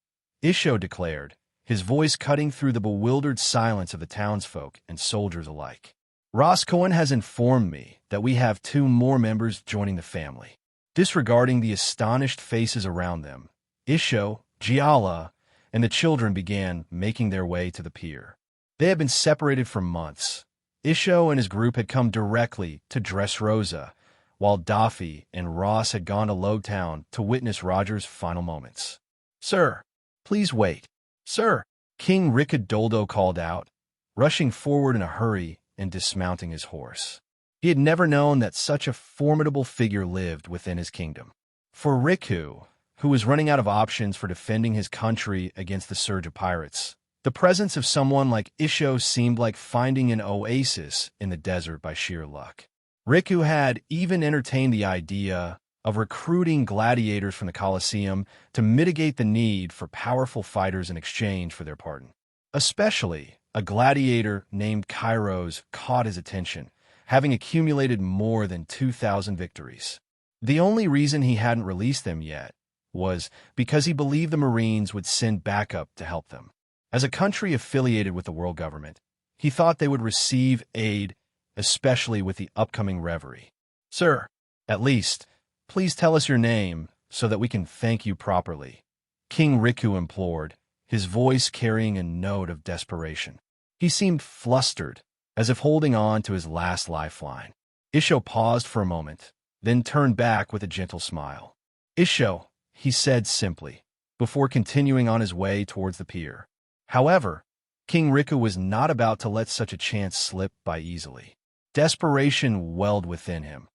Isho declared, his voice cutting through the bewildered silence of the townsfolk and soldiers alike. Roskoin has informed me that we have 2 more members joining the family. Disregarding the astonished faces around them, Isho, Giala, and the children began making their way to the pier. They had been separated for months. Isho and his group had come directly to Dressrosa, while Daffy and Ross had gone to Lowtown to witness Roger's final moments. Sir, please wait. Sir, King Riccadoldo called out, rushing forward in a hurry and dismounting his horse. He had never known that such a formidable figure lived within his kingdom. For Riku, who was running out of options for defending his country against the surge of pirates, the presence of someone like Isho seemed like finding an oasis in the desert by sheer luck. Riku had even entertained the idea of recruiting gladiators from the Colosseum to mitigate the need for powerful fighters in exchange for their pardon. Especially, a gladiator named Kairos caught his attention, having accumulated more than 2,000 victories. The only reason he hadn't released them yet was because he believed the Marines would send backup to help them. As a country affiliated with the world government, he thought they would receive aid, especially with the upcoming reverie. Sir, at least, please tell us your name so that we can thank you properly, King Riku implored, his voice carrying a note of desperation. He seemed flustered, as if holding on to his last lifeline. Isho paused for a moment, then turned back with a gentle smile. Isho, he said simply, before continuing on his way towards the pier. However, King Riku was not about to let such a chance slip by easily. Desperation welled within him.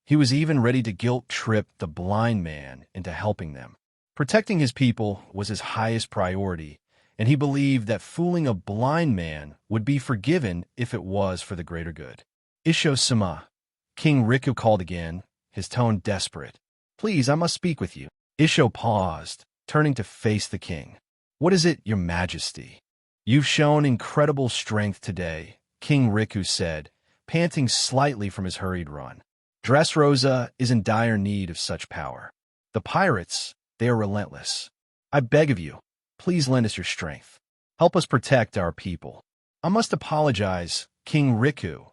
He was even ready to guilt-trip the blind man into helping them. Protecting his people was his highest priority, and he believed that fooling a blind man would be forgiven if it was for the greater good. Isho-sama, King Riku called again, his tone desperate. Please, I must speak with you. Isho paused, turning to face the king. What is it, your majesty? You've shown incredible strength today, King Riku said, panting slightly from his hurried run. Dressrosa is in dire need of such power. The pirates, they are relentless. I beg of you, please lend us your strength. Help us protect our people. I must apologize, King Riku.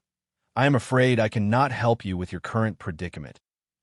I am afraid I cannot help you with your current predicament,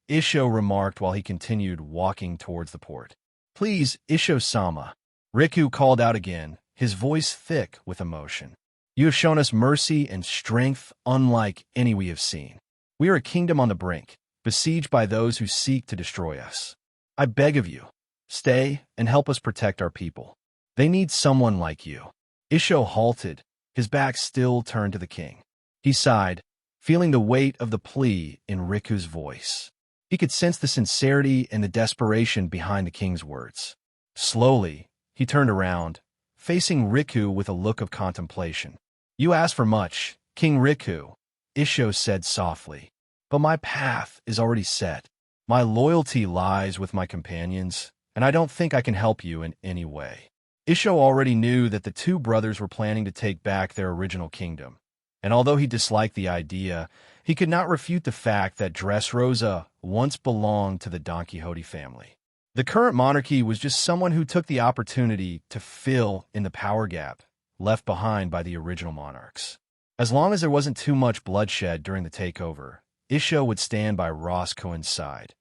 Isho remarked while he continued walking towards the port. Please, Isho-sama, Riku called out again, his voice thick with emotion. You have shown us mercy and strength unlike any we have seen. We are a kingdom on the brink, besieged by those who seek to destroy us. I beg of you, stay and help us protect our people. They need someone like you. Isho halted, his back still turned to the king. He sighed, feeling the weight of the plea in Riku's voice. He could sense the sincerity and the desperation behind the king's words. Slowly, he turned around, facing Riku with a look of contemplation. You ask for much, King Riku, Isho said softly. But my path is already set. My loyalty lies with my companions, and I don't think I can help you in any way. Isho already knew that the 2 brothers were planning to take back their original kingdom, and although he disliked the idea, he could not refute the fact that Dressrosa once belonged to the Don Quixote family. The current monarchy was just someone who took the opportunity to fill in the power gap left behind by the original monarchs. As long as there wasn't too much bloodshed during the takeover, Isho would stand by Roskoin's side.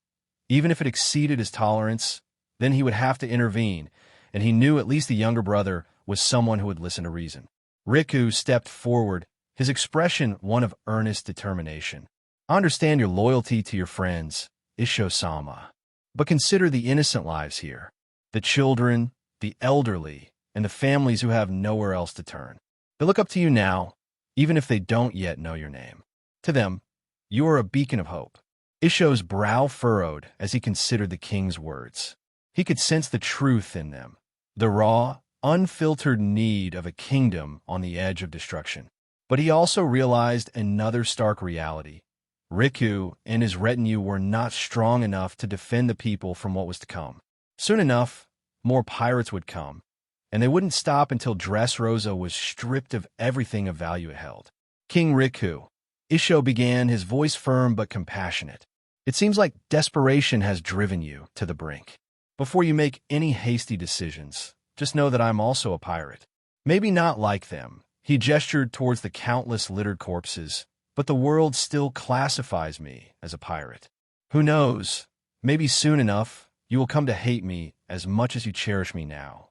Even if it exceeded his tolerance, Then he would have to intervene, and he knew at least the younger brother was someone who would listen to reason. Riku stepped forward, his expression one of earnest determination. I understand your loyalty to your friends, Isho-sama, but consider the innocent lives here. The children, the elderly, and the families who have nowhere else to turn. They look up to you now, even if they don't yet know your name. To them, you are a beacon of hope. Isho's brow furrowed as he considered the king's words. He could sense the truth in them, the raw, unfiltered need of a kingdom on the edge of destruction. But he also realized another stark reality. Riku and his retinue were not strong enough to defend the people from what was to come. Soon enough, more pirates would come, and they wouldn't stop until Dressrosa was stripped of everything of value it held. King Riku, Isho began, his voice firm but compassionate. It seems like desperation has driven you to the brink. Before you make any hasty decisions, just know that I'm also a pirate. Maybe not like them. He gestured towards the countless littered corpses, but the world still classifies me as a pirate. Who knows? Maybe soon enough, you will come to hate me as much as you cherish me now.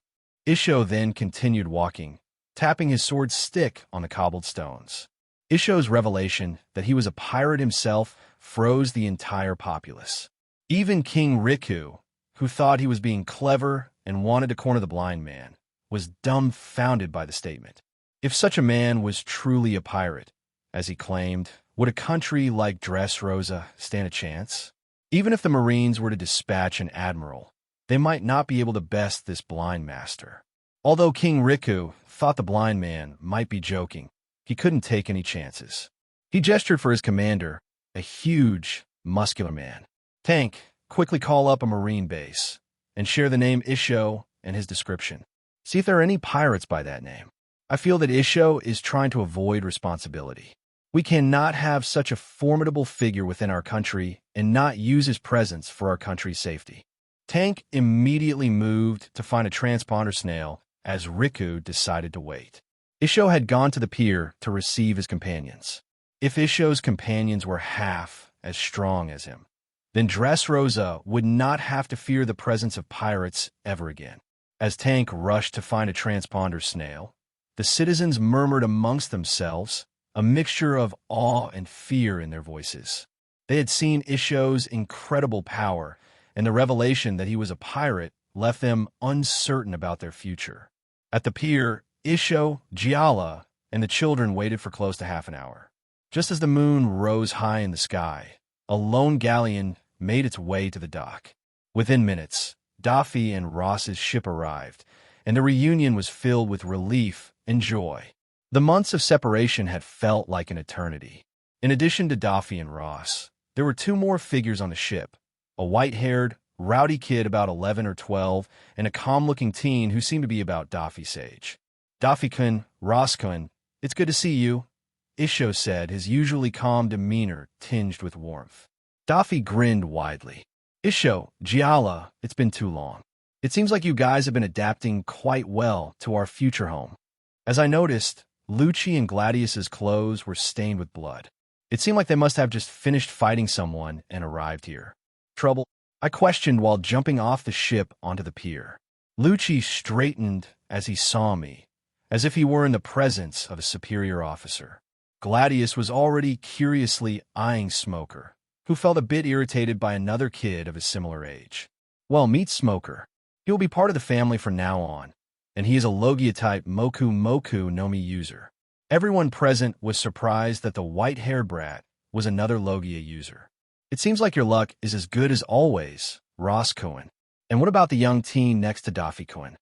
Isho then continued walking, tapping his sword stick on the cobbled stones. Isho's revelation that he was a pirate himself froze the entire populace. Even King Riku, who thought he was being clever and wanted to corner the blind man, was dumbfounded by the statement. If such a man was truly a pirate, as he claimed, would a country like Dressrosa stand a chance? Even if the Marines were to dispatch an admiral, they might not be able to best this blind master. Although King Riku thought the blind man might be joking, he couldn't take any chances. He gestured for his commander, a huge, muscular man. Tank, quickly call up a Marine base and share the name Isho and his description. See if there are any pirates by that name. I feel that Isho is trying to avoid responsibility. We cannot have such a formidable figure within our country and not use his presence for our country's safety. Tank immediately moved to find a transponder snail as Riku decided to wait. Isho had gone to the pier to receive his companions. If Isho's companions were half as strong as him, then Dressrosa would not have to fear the presence of pirates ever again. As Tank rushed to find a transponder snail, the citizens murmured amongst themselves, a mixture of awe and fear in their voices. They had seen Isho's incredible power, and the revelation that he was a pirate left them uncertain about their future. At the pier, Isho, Giala, and the children waited for close to half an hour. Just as the moon rose high in the sky, a lone galleon made its way to the dock. Within minutes, Daffy and Ross's ship arrived, and the reunion was filled with relief and joy. The months of separation had felt like an eternity. In addition to Daffy and Ross, there were two more figures on the ship, a white-haired, rowdy kid about 11 or 12, and a calm-looking teen who seemed to be about Daffy's age. Daffy-kun, Ross-kun, it's good to see you, Isho said, his usually calm demeanor tinged with warmth. Daffy grinned widely. Isho, Giala, it's been too long. It seems like you guys have been adapting quite well to our future home. As I noticed, Lucci and Gladius's clothes were stained with blood. It seemed like they must have just finished fighting someone and arrived here. Trouble? I questioned while jumping off the ship onto the pier. Lucci straightened as he saw me, as if he were in the presence of a superior officer. Gladius was already curiously eyeing Smoker, who felt a bit irritated by another kid of a similar age. Well, meet Smoker. He will be part of the family from now on, and he is a Logia-type Moku no Mi user. Everyone present was surprised that the white-haired brat was another Logia user. It seems like your luck is as good as always, Ross Cohen. And what about the young teen next to Daffy Cohen?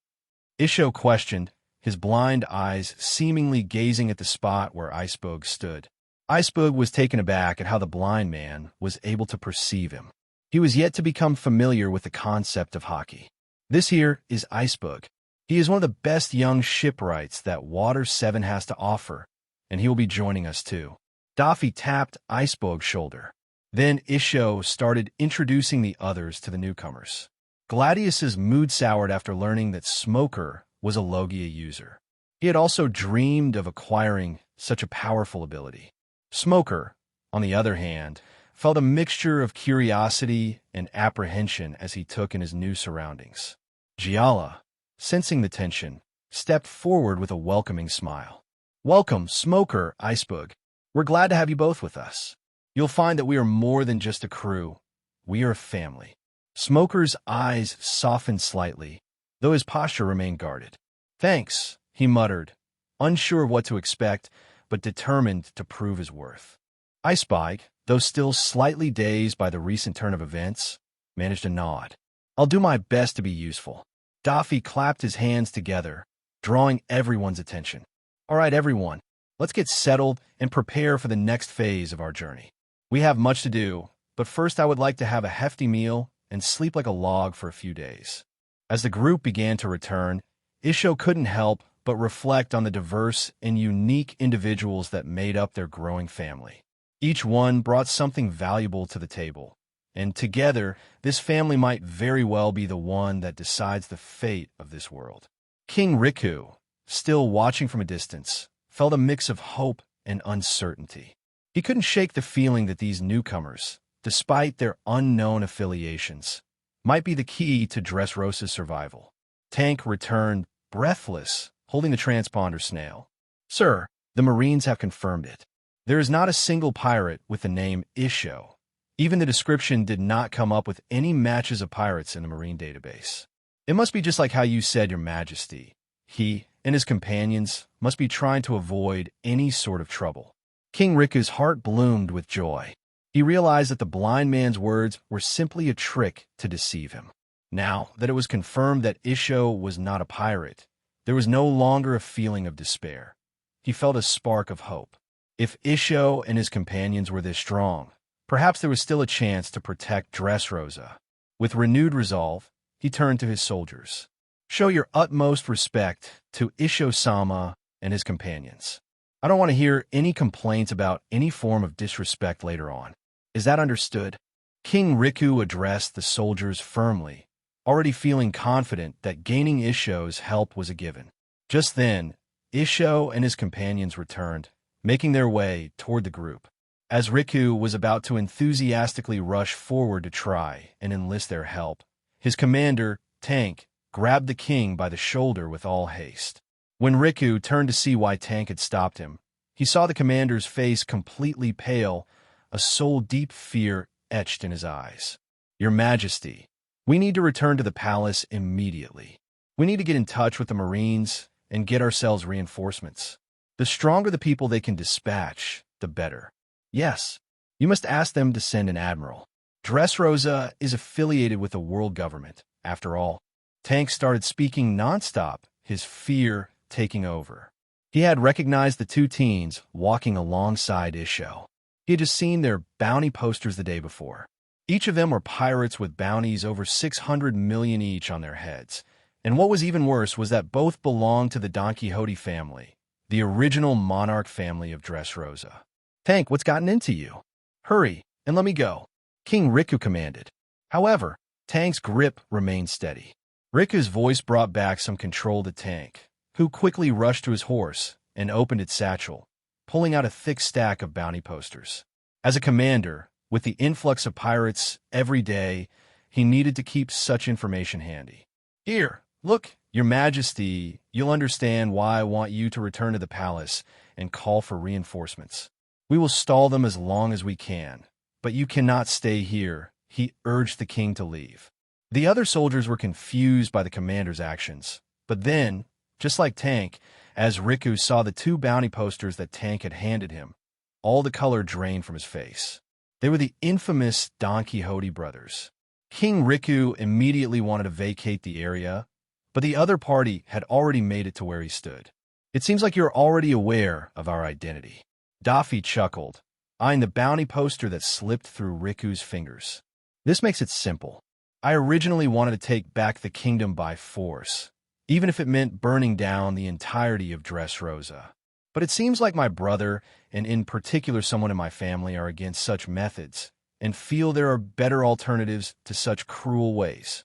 Isho questioned, his blind eyes seemingly gazing at the spot where Icebug stood. Icebug was taken aback at how the blind man was able to perceive him. He was yet to become familiar with the concept of hockey. This here is Icebug. He is one of the best young shipwrights that Water 7 has to offer, and he will be joining us too. Daffy tapped Icebug's shoulder. Then Isho started introducing the others to the newcomers. Gladius's mood soured after learning that Smoker was a Logia user. He had also dreamed of acquiring such a powerful ability. Smoker, on the other hand, felt a mixture of curiosity and apprehension as he took in his new surroundings. Giala, sensing the tension, stepped forward with a welcoming smile. "Welcome, Smoker, Icebug. We're glad to have you both with us. You'll find that we are more than just a crew. We are a family." Smoker's eyes softened slightly, though his posture remained guarded. "Thanks," he muttered, unsure of what to expect, but determined to prove his worth. Icebug, though still slightly dazed by the recent turn of events, managed a nod. "I'll do my best to be useful." Daffy clapped his hands together, drawing everyone's attention. "All right, everyone, let's get settled and prepare for the next phase of our journey. We have much to do, but first I would like to have a hefty meal and sleep like a log for a few days." As the group began to return, Isho couldn't help but reflect on the diverse and unique individuals that made up their growing family. Each one brought something valuable to the table, and together, this family might very well be the one that decides the fate of this world. King Riku, still watching from a distance, felt a mix of hope and uncertainty. He couldn't shake the feeling that these newcomers, despite their unknown affiliations, might be the key to Dressrosa's survival. Tank returned, breathless, holding the transponder snail. "Sir, the Marines have confirmed it. There is not a single pirate with the name Isho. Even the description did not come up with any matches of pirates in the Marine database. It must be just like how you said, Your Majesty. He and his companions must be trying to avoid any sort of trouble." King Riku's heart bloomed with joy. He realized that the blind man's words were simply a trick to deceive him. Now that it was confirmed that Isho was not a pirate, there was no longer a feeling of despair. He felt a spark of hope. If Isho and his companions were this strong, perhaps there was still a chance to protect Dressrosa. With renewed resolve, he turned to his soldiers. "Show your utmost respect to Isho-sama and his companions. I don't want to hear any complaints about any form of disrespect later on. Is that understood?" King Riku addressed the soldiers firmly, already feeling confident that gaining Isho's help was a given. Just then, Isho and his companions returned, making their way toward the group. As Riku was about to enthusiastically rush forward to try and enlist their help, his commander, Tank, grabbed the king by the shoulder with all haste. When Riku turned to see why Tank had stopped him, he saw the commander's face completely pale, a soul-deep fear etched in his eyes. "Your Majesty, we need to return to the palace immediately. We need to get in touch with the Marines and get ourselves reinforcements. The stronger the people they can dispatch, the better. Yes, you must ask them to send an admiral. Dressrosa is affiliated with the world government, after all." Tank started speaking nonstop, his fear taking over. He had recognized the two teens walking alongside Isho. He had just seen their bounty posters the day before. Each of them were pirates with bounties over 600 million each on their heads. And what was even worse was that both belonged to the Don Quixote family, the original monarch family of Dressrosa. "Tank, what's gotten into you? Hurry, and let me go," King Riku commanded. However, Tank's grip remained steady. Riku's voice brought back some control to Tank, who quickly rushed to his horse and opened its satchel, pulling out a thick stack of bounty posters. As a commander, with the influx of pirates every day, he needed to keep such information handy. "Here, look, Your Majesty, you'll understand why I want you to return to the palace and call for reinforcements. We will stall them as long as we can, but you cannot stay here," he urged the king to leave. The other soldiers were confused by the commander's actions, but then, just like Tank, as Riku saw the two bounty posters that Tank had handed him, all the color drained from his face. They were the infamous Don Quixote brothers. King Riku immediately wanted to vacate the area, but the other party had already made it to where he stood. "It seems like you're already aware of our identity." Daffy chuckled, eyeing the bounty poster that slipped through Riku's fingers. "This makes it simple. I originally wanted to take back the kingdom by force, even if it meant burning down the entirety of Dressrosa. But it seems like my brother, and in particular someone in my family, are against such methods and feel there are better alternatives to such cruel ways."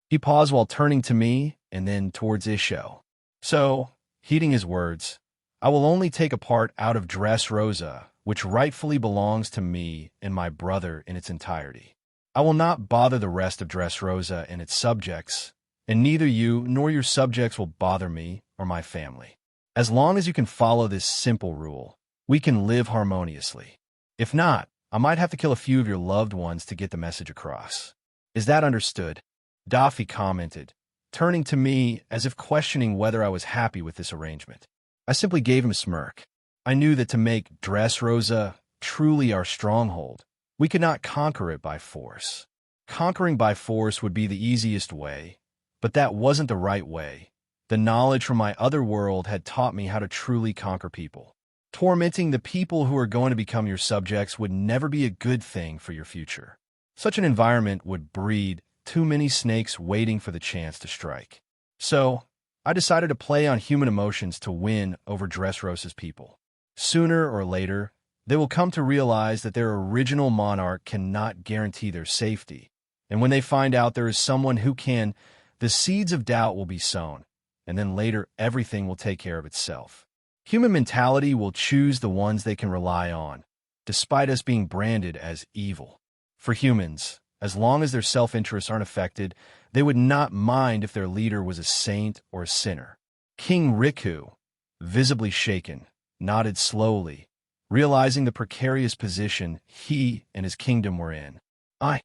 He paused while turning to me and then towards Isho. "So, heeding his words, I will only take a part out of Dressrosa which rightfully belongs to me and my brother in its entirety. I will not bother the rest of Dressrosa and its subjects, and neither you nor your subjects will bother me or my family. As long as you can follow this simple rule, we can live harmoniously. If not, I might have to kill a few of your loved ones to get the message across. Is that understood? Daffy commented, turning to me as if questioning whether I was happy with this arrangement. I simply gave him a smirk. I knew that to make Dressrosa truly our stronghold, we could not conquer it by force. Conquering by force would be the easiest way, but that wasn't the right way. The knowledge from my other world had taught me how to truly conquer people. Tormenting the people who are going to become your subjects would never be a good thing for your future. Such an environment would breed too many snakes waiting for the chance to strike. So, I decided to play on human emotions to win over Dressrosa's people. Sooner or later, they will come to realize that their original monarch cannot guarantee their safety, and when they find out there is someone who can, the seeds of doubt will be sown, and then later everything will take care of itself. Human mentality will choose the ones they can rely on, despite us being branded as evil. For humans, as long as their self-interests aren't affected, they would not mind if their leader was a saint or a sinner. King Riku, visibly shaken, nodded slowly, realizing the precarious position he and his kingdom were in. I.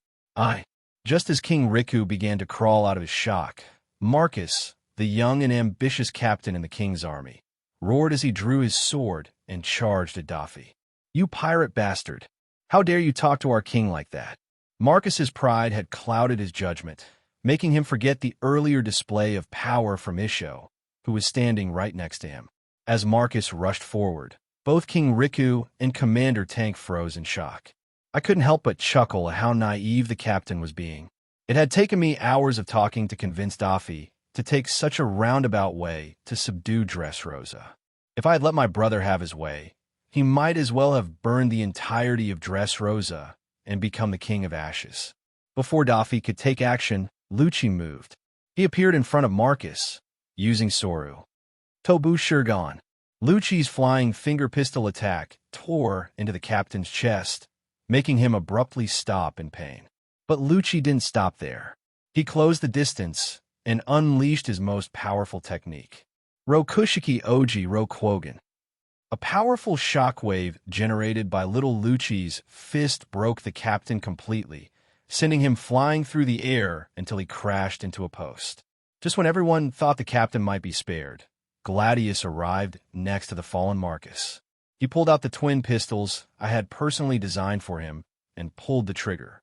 Just as King Riku began to crawl out of his shock, Marcus, the young and ambitious captain in the king's army, roared as he drew his sword and charged at Daffy. You pirate bastard! How dare you talk to our king like that? Marcus's pride had clouded his judgment, making him forget the earlier display of power from Isho, who was standing right next to him. As Marcus rushed forward, both King Riku and Commander Tank froze in shock. I couldn't help but chuckle at how naive the captain was being. It had taken me hours of talking to convince Daffy to take such a roundabout way to subdue Dressrosa. If I had let my brother have his way, he might as well have burned the entirety of Dressrosa and become the King of Ashes. Before Daffy could take action, Lucci moved. He appeared in front of Marcus, using Soru. Tobu Shurgon. Lucci's flying finger pistol attack tore into the captain's chest, making him abruptly stop in pain. But Lucci didn't stop there. He closed the distance and unleashed his most powerful technique, Rokushiki Oji Rokwogen. A powerful shockwave generated by little Lucci's fist broke the captain completely, sending him flying through the air until he crashed into a post. Just when everyone thought the captain might be spared, Gladius arrived next to the fallen Marcus. He pulled out the twin pistols I had personally designed for him and pulled the trigger.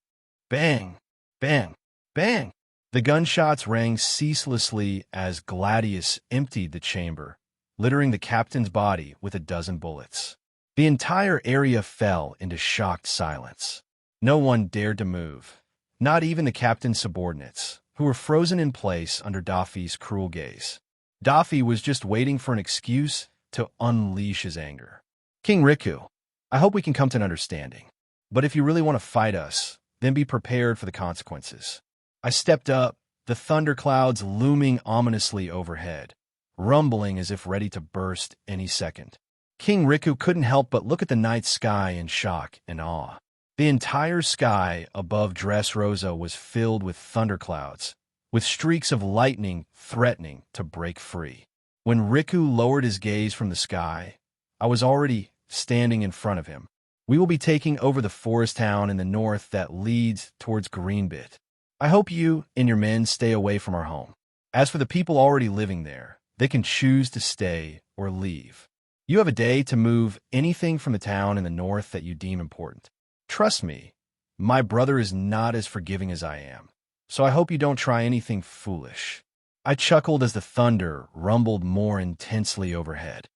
Bang! Bang! Bang! The gunshots rang ceaselessly as Gladius emptied the chamber, littering the captain's body with a dozen bullets. The entire area fell into shocked silence. No one dared to move, not even the captain's subordinates, who were frozen in place under Daffy's cruel gaze. Daffy was just waiting for an excuse to unleash his anger. King Riku, I hope we can come to an understanding. But if you really want to fight us, then be prepared for the consequences. I stepped up, the thunderclouds looming ominously overhead, rumbling as if ready to burst any second. King Riku couldn't help but look at the night sky in shock and awe. The entire sky above Dressrosa was filled with thunderclouds, with streaks of lightning threatening to break free. When Riku lowered his gaze from the sky, I was already standing in front of him. We will be taking over the forest town in the north that leads towards Greenbit. I hope you and your men stay away from our home. As for the people already living there, they can choose to stay or leave. You have a day to move anything from the town in the north that you deem important. Trust me, my brother is not as forgiving as I am, so I hope you don't try anything foolish. I chuckled as the thunder rumbled more intensely overhead.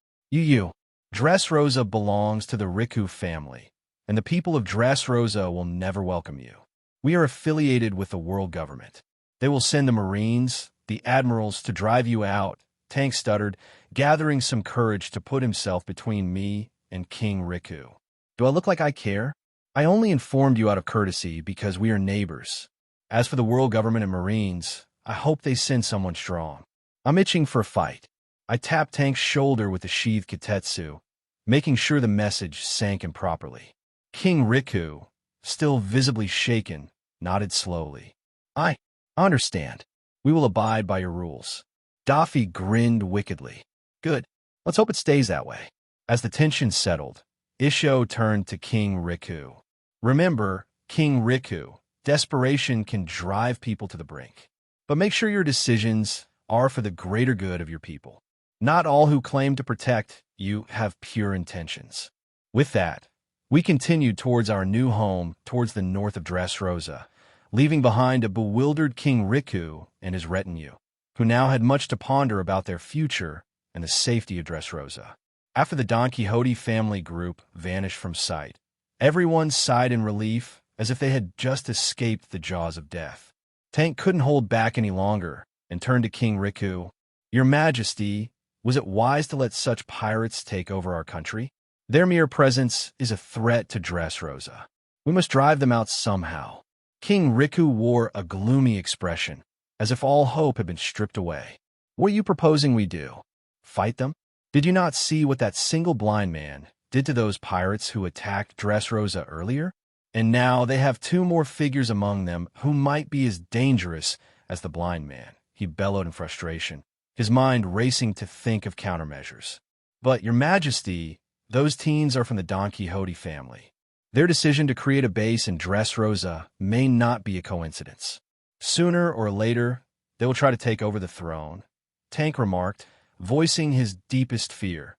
Dressrosa belongs to the Riku family, and the people of Dressrosa will never welcome you. We are affiliated with the world government. They will send the Marines, the admirals to drive you out, Tank stuttered, gathering some courage to put himself between me and King Riku. Do I look like I care? I only informed you out of courtesy because we are neighbors. As for the world government and Marines, I hope they send someone strong. I'm itching for a fight. I tapped Tank's shoulder with the sheathed Kitetsu, making sure the message sank in properly. King Riku, still visibly shaken, nodded slowly. I understand. We will abide by your rules. Daffy grinned wickedly. Good. Let's hope it stays that way. As the tension settled, Isho turned to King Riku. Remember, King Riku, desperation can drive people to the brink. But make sure your decisions are for the greater good of your people. Not all who claim to protect you have pure intentions. With that, we continued towards our new home towards the north of Dressrosa, leaving behind a bewildered King Riku and his retinue, who now had much to ponder about their future and the safety of Dressrosa. After the Don Quixote family group vanished from sight, everyone sighed in relief as if they had just escaped the jaws of death. Tank couldn't hold back any longer and turned to King Riku. Your Majesty, was it wise to let such pirates take over our country? Their mere presence is a threat to Dressrosa. We must drive them out somehow. King Riku wore a gloomy expression, as if all hope had been stripped away. What are you proposing we do? Fight them? Did you not see what that single blind man did to those pirates who attacked Dressrosa earlier? And now they have two more figures among them who might be as dangerous as the blind man, he bellowed in frustration, his mind racing to think of countermeasures. But, Your Majesty, those teens are from the Don Quixote family. Their decision to create a base in Dressrosa may not be a coincidence. Sooner or later, they will try to take over the throne, Tank remarked, voicing his deepest fear.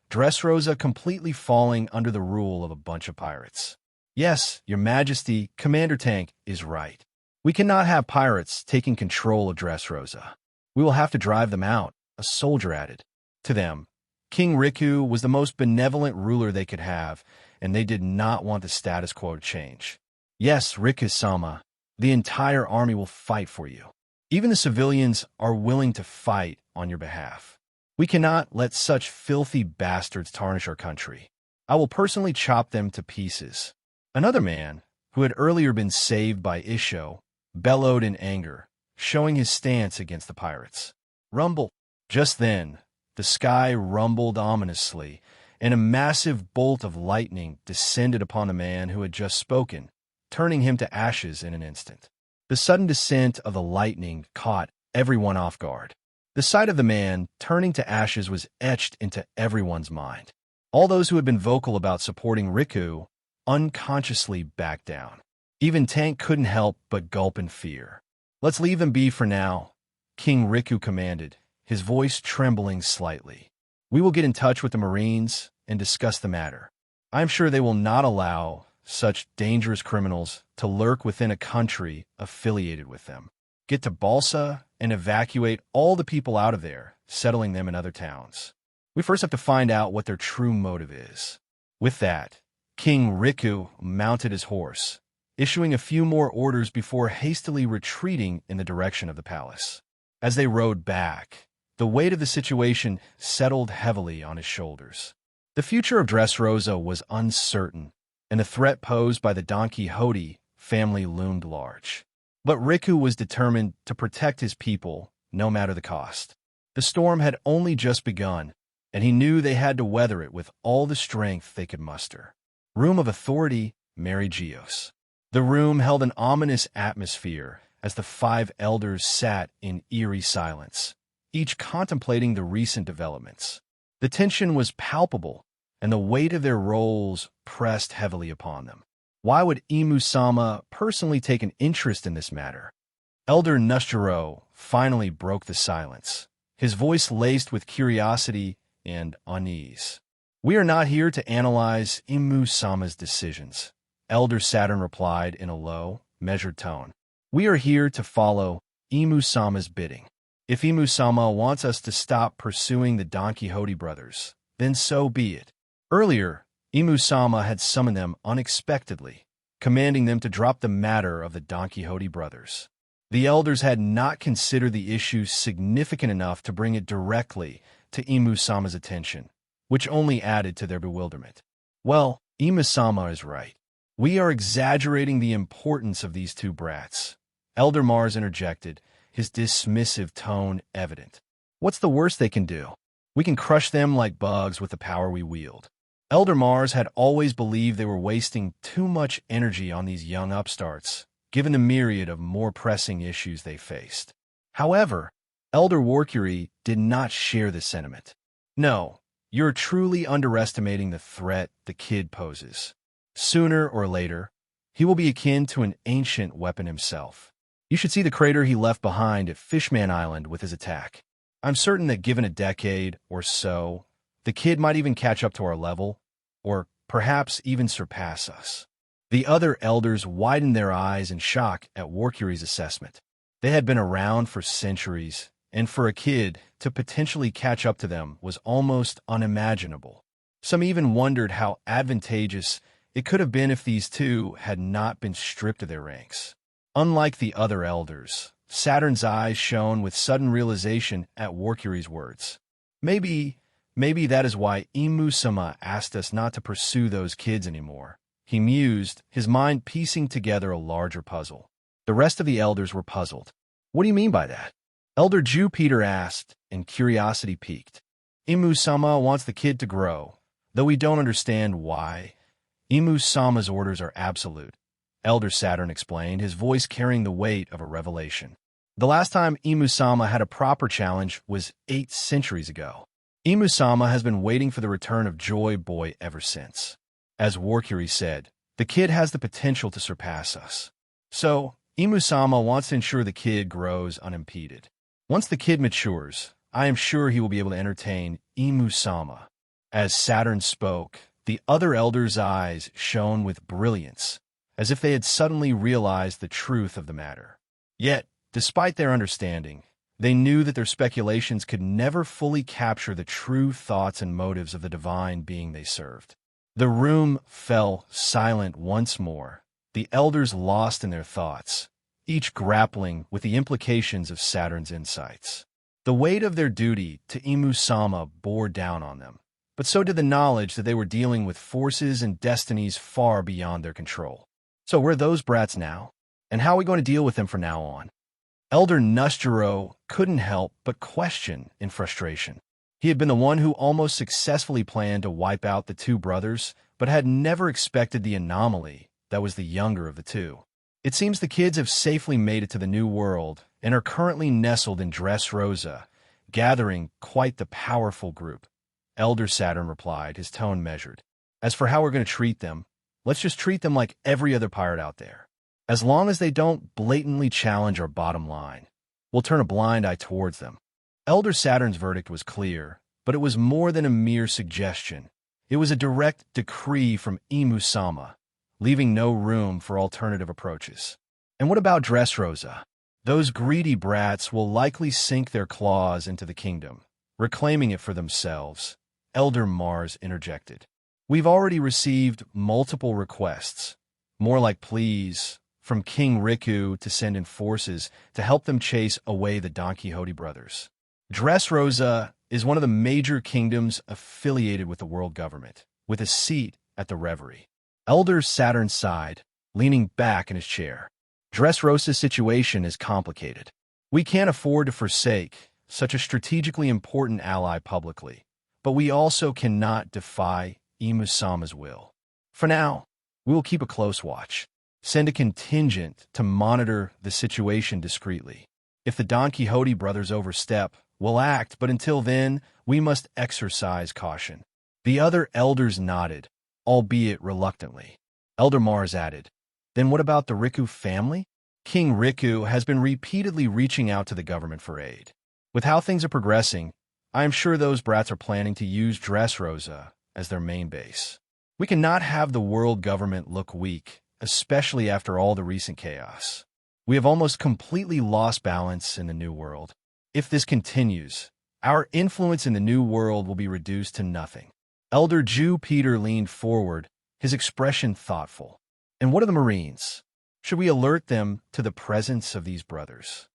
Dressrosa completely falling under the rule of a bunch of pirates. Yes, Your Majesty, Commander Tank is right. We cannot have pirates taking control of Dressrosa. We will have to drive them out, a soldier added. To them, King Riku was the most benevolent ruler they could have, and they did not want the status quo to change. Yes, Riku-sama, the entire army will fight for you. Even the civilians are willing to fight on your behalf. We cannot let such filthy bastards tarnish our country. I will personally chop them to pieces. Another man, who had earlier been saved by Isho, bellowed in anger, showing his stance against the pirates. Rumble. Just then, the sky rumbled ominously, and a massive bolt of lightning descended upon the man who had just spoken, turning him to ashes in an instant. The sudden descent of the lightning caught everyone off guard. The sight of the man turning to ashes was etched into everyone's mind. All those who had been vocal about supporting Riku unconsciously backed down. Even Tank couldn't help but gulp in fear. Let's leave them be for now, King Riku commanded, his voice trembling slightly. We will get in touch with the Marines and discuss the matter. I'm sure they will not allow such dangerous criminals to lurk within a country affiliated with them. Get to Balsa and evacuate all the people out of there, settling them in other towns. We first have to find out what their true motive is. With that, King Riku mounted his horse, issuing a few more orders before hastily retreating in the direction of the palace. As they rode back, the weight of the situation settled heavily on his shoulders. The future of Dressrosa was uncertain, and the threat posed by the Don Quixote family loomed large. But Riku was determined to protect his people, no matter the cost. The storm had only just begun, and he knew they had to weather it with all the strength they could muster. Room of Authority, Mary Geos. The room held an ominous atmosphere as the five elders sat in eerie silence, each contemplating the recent developments. The tension was palpable, and the weight of their roles pressed heavily upon them. Why would Imu-sama personally take an interest in this matter? Elder Nushiro finally broke the silence, his voice laced with curiosity and unease. We are not here to analyze Imu-sama's decisions, Elder Saturn replied in a low, measured tone. We are here to follow Imu-sama's bidding. If Imu-sama wants us to stop pursuing the Don Quixote brothers, then so be it. Earlier, Imu-sama had summoned them unexpectedly, commanding them to drop the matter of the Don Quixote brothers. The elders had not considered the issue significant enough to bring it directly to Imu-sama's attention, which only added to their bewilderment. Well, Imu-sama is right. We are exaggerating the importance of these two brats, Elder Mars interjected, his dismissive tone evident. What's the worst they can do? We can crush them like bugs with the power we wield. Elder Mars had always believed they were wasting too much energy on these young upstarts, given the myriad of more pressing issues they faced. However, Elder Warcury did not share this sentiment. No, you're truly underestimating the threat the kid poses. Sooner or later, he will be akin to an ancient weapon himself. You should see the crater he left behind at Fishman Island with his attack. I'm certain that given a decade or so, the kid might even catch up to our level, or perhaps even surpass us. The other elders widened their eyes in shock at Warcury's assessment. They had been around for centuries, and for a kid to potentially catch up to them was almost unimaginable. Some even wondered how advantageous it could have been if these two had not been stripped of their ranks. Unlike the other elders, Saturn's eyes shone with sudden realization at Warcury's words. Maybe that is why Imu-sama asked us not to pursue those kids anymore. He mused, his mind piecing together a larger puzzle. The rest of the elders were puzzled. What do you mean by that? Elder Jupiter asked, and curiosity piqued. Imu-sama wants the kid to grow, though we don't understand why. Imu-sama's orders are absolute, Elder Saturn explained, his voice carrying the weight of a revelation. The last time Imu-sama had a proper challenge was 8 centuries ago. Imu-sama has been waiting for the return of Joy Boy ever since. As Warcury said, the kid has the potential to surpass us. So, Imu-sama wants to ensure the kid grows unimpeded. Once the kid matures, I am sure he will be able to entertain Imu-sama. As Saturn spoke, the other elders' eyes shone with brilliance, as if they had suddenly realized the truth of the matter. Yet, despite their understanding, they knew that their speculations could never fully capture the true thoughts and motives of the divine being they served. The room fell silent once more, the elders lost in their thoughts, each grappling with the implications of Saturn's insights. The weight of their duty to Imu-sama bore down on them, but so did the knowledge that they were dealing with forces and destinies far beyond their control. So where are those brats now? And how are we going to deal with them from now on? Elder Nustero couldn't help but question in frustration. He had been the one who almost successfully planned to wipe out the two brothers, but had never expected the anomaly that was the younger of the two. It seems the kids have safely made it to the new world and are currently nestled in Dressrosa, gathering quite the powerful group. Elder Saturn replied, his tone measured. As for how we're going to treat them, let's just treat them like every other pirate out there. As long as they don't blatantly challenge our bottom line, we'll turn a blind eye towards them. Elder Saturn's verdict was clear, but it was more than a mere suggestion. It was a direct decree from Imu-sama, leaving no room for alternative approaches. And what about Dressrosa? Those greedy brats will likely sink their claws into the kingdom, reclaiming it for themselves, Elder Mars interjected. We've already received multiple requests, more like pleas, from King Riku to send in forces to help them chase away the Don Quixote brothers. Dressrosa is one of the major kingdoms affiliated with the world government, with a seat at the Reverie. Elder Saturn sighed, leaning back in his chair. Dressrosa's situation is complicated. We can't afford to forsake such a strategically important ally publicly, but we also cannot defy Imu-sama's will. For now, we will keep a close watch. Send a contingent to monitor the situation discreetly. If the Don Quixote brothers overstep, we'll act, but until then, we must exercise caution. The other elders nodded, albeit reluctantly. Elder Mars added, Then what about the Riku family? King Riku has been repeatedly reaching out to the government for aid. With how things are progressing, I am sure those brats are planning to use Dressrosa as their main base. We cannot have the world government look weak, especially after all the recent chaos. We have almost completely lost balance in the New World. If this continues, our influence in the New World will be reduced to nothing. Elder Jupiter leaned forward, his expression thoughtful. And what of the Marines? Should we alert them to the presence of these brothers?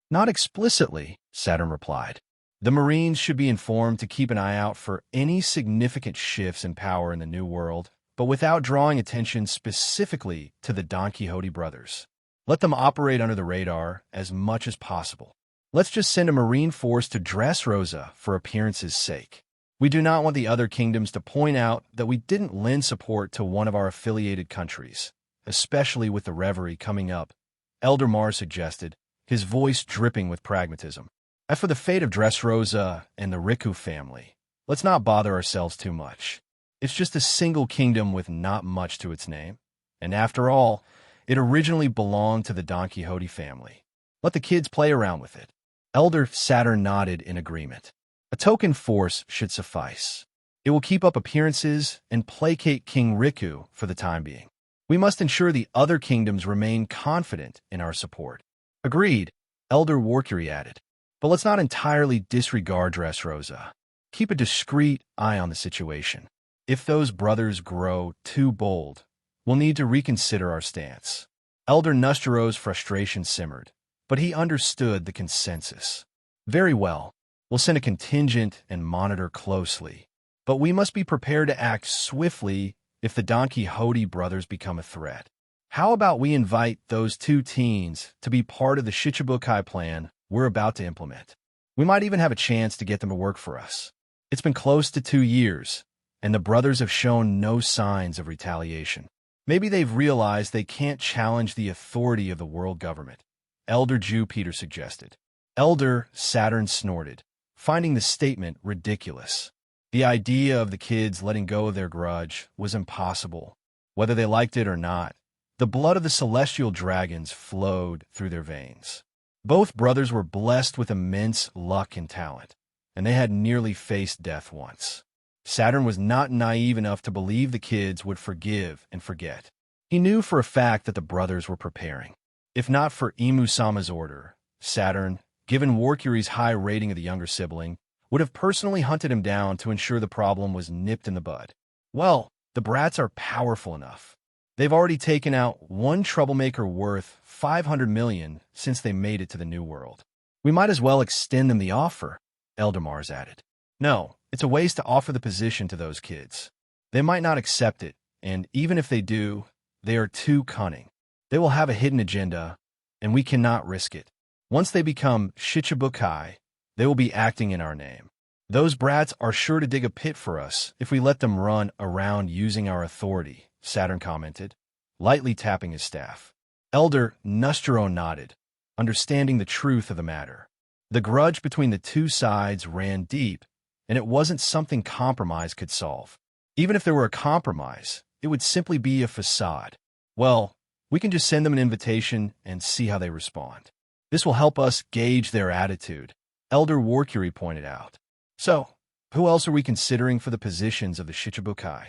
Not explicitly, Saturn replied. The Marines should be informed to keep an eye out for any significant shifts in power in the New World, but without drawing attention specifically to the Don Quixote brothers. Let them operate under the radar as much as possible. Let's just send a Marine force to Dressrosa for appearance's sake. We do not want the other kingdoms to point out that we didn't lend support to one of our affiliated countries, especially with the reverie coming up, Elder Mars suggested, his voice dripping with pragmatism. As for the fate of Dressrosa and the Riku family, let's not bother ourselves too much. It's just a single kingdom with not much to its name. And after all, it originally belonged to the Don Quixote family. Let the kids play around with it. Elder Saturn nodded in agreement. A token force should suffice. It will keep up appearances and placate King Riku for the time being. We must ensure the other kingdoms remain confident in our support. Agreed, Elder Warcury added. But let's not entirely disregard Dressrosa. Keep a discreet eye on the situation. If those brothers grow too bold, we'll need to reconsider our stance. Elder Nustero's frustration simmered, but he understood the consensus. Very well, we'll send a contingent and monitor closely. But we must be prepared to act swiftly if the Don Quixote brothers become a threat. How about we invite those two teens to be part of the Shichibukai plan we're about to implement? We might even have a chance to get them to work for us. It's been close to 2 years, and the brothers have shown no signs of retaliation. Maybe they've realized they can't challenge the authority of the world government, Elder Jew Peter suggested. Elder Saturn snorted, finding the statement ridiculous. The idea of the kids letting go of their grudge was impossible. Whether they liked it or not, the blood of the celestial dragons flowed through their veins. Both brothers were blessed with immense luck and talent, and they had nearly faced death once. Saturn was not naive enough to believe the kids would forgive and forget. He knew for a fact that the brothers were preparing. If not for Imu-sama's order, Saturn, given Warcury's high rating of the younger sibling, would have personally hunted him down to ensure the problem was nipped in the bud. Well, the brats are powerful enough. They've already taken out one troublemaker worth 500 million since they made it to the New World. We might as well extend them the offer, Elder Mars added. No, it's a waste to offer the position to those kids. They might not accept it, and even if they do, they are too cunning. They will have a hidden agenda, and we cannot risk it. Once they become Shichibukai, they will be acting in our name. Those brats are sure to dig a pit for us if we let them run around using our authority, Saturn commented, lightly tapping his staff. Elder Nustero nodded, understanding the truth of the matter. The grudge between the two sides ran deep, and it wasn't something compromise could solve. Even if there were a compromise, it would simply be a facade. Well, we can just send them an invitation and see how they respond. This will help us gauge their attitude, Elder Warcury pointed out. So, who else are we considering for the positions of the Shichibukai?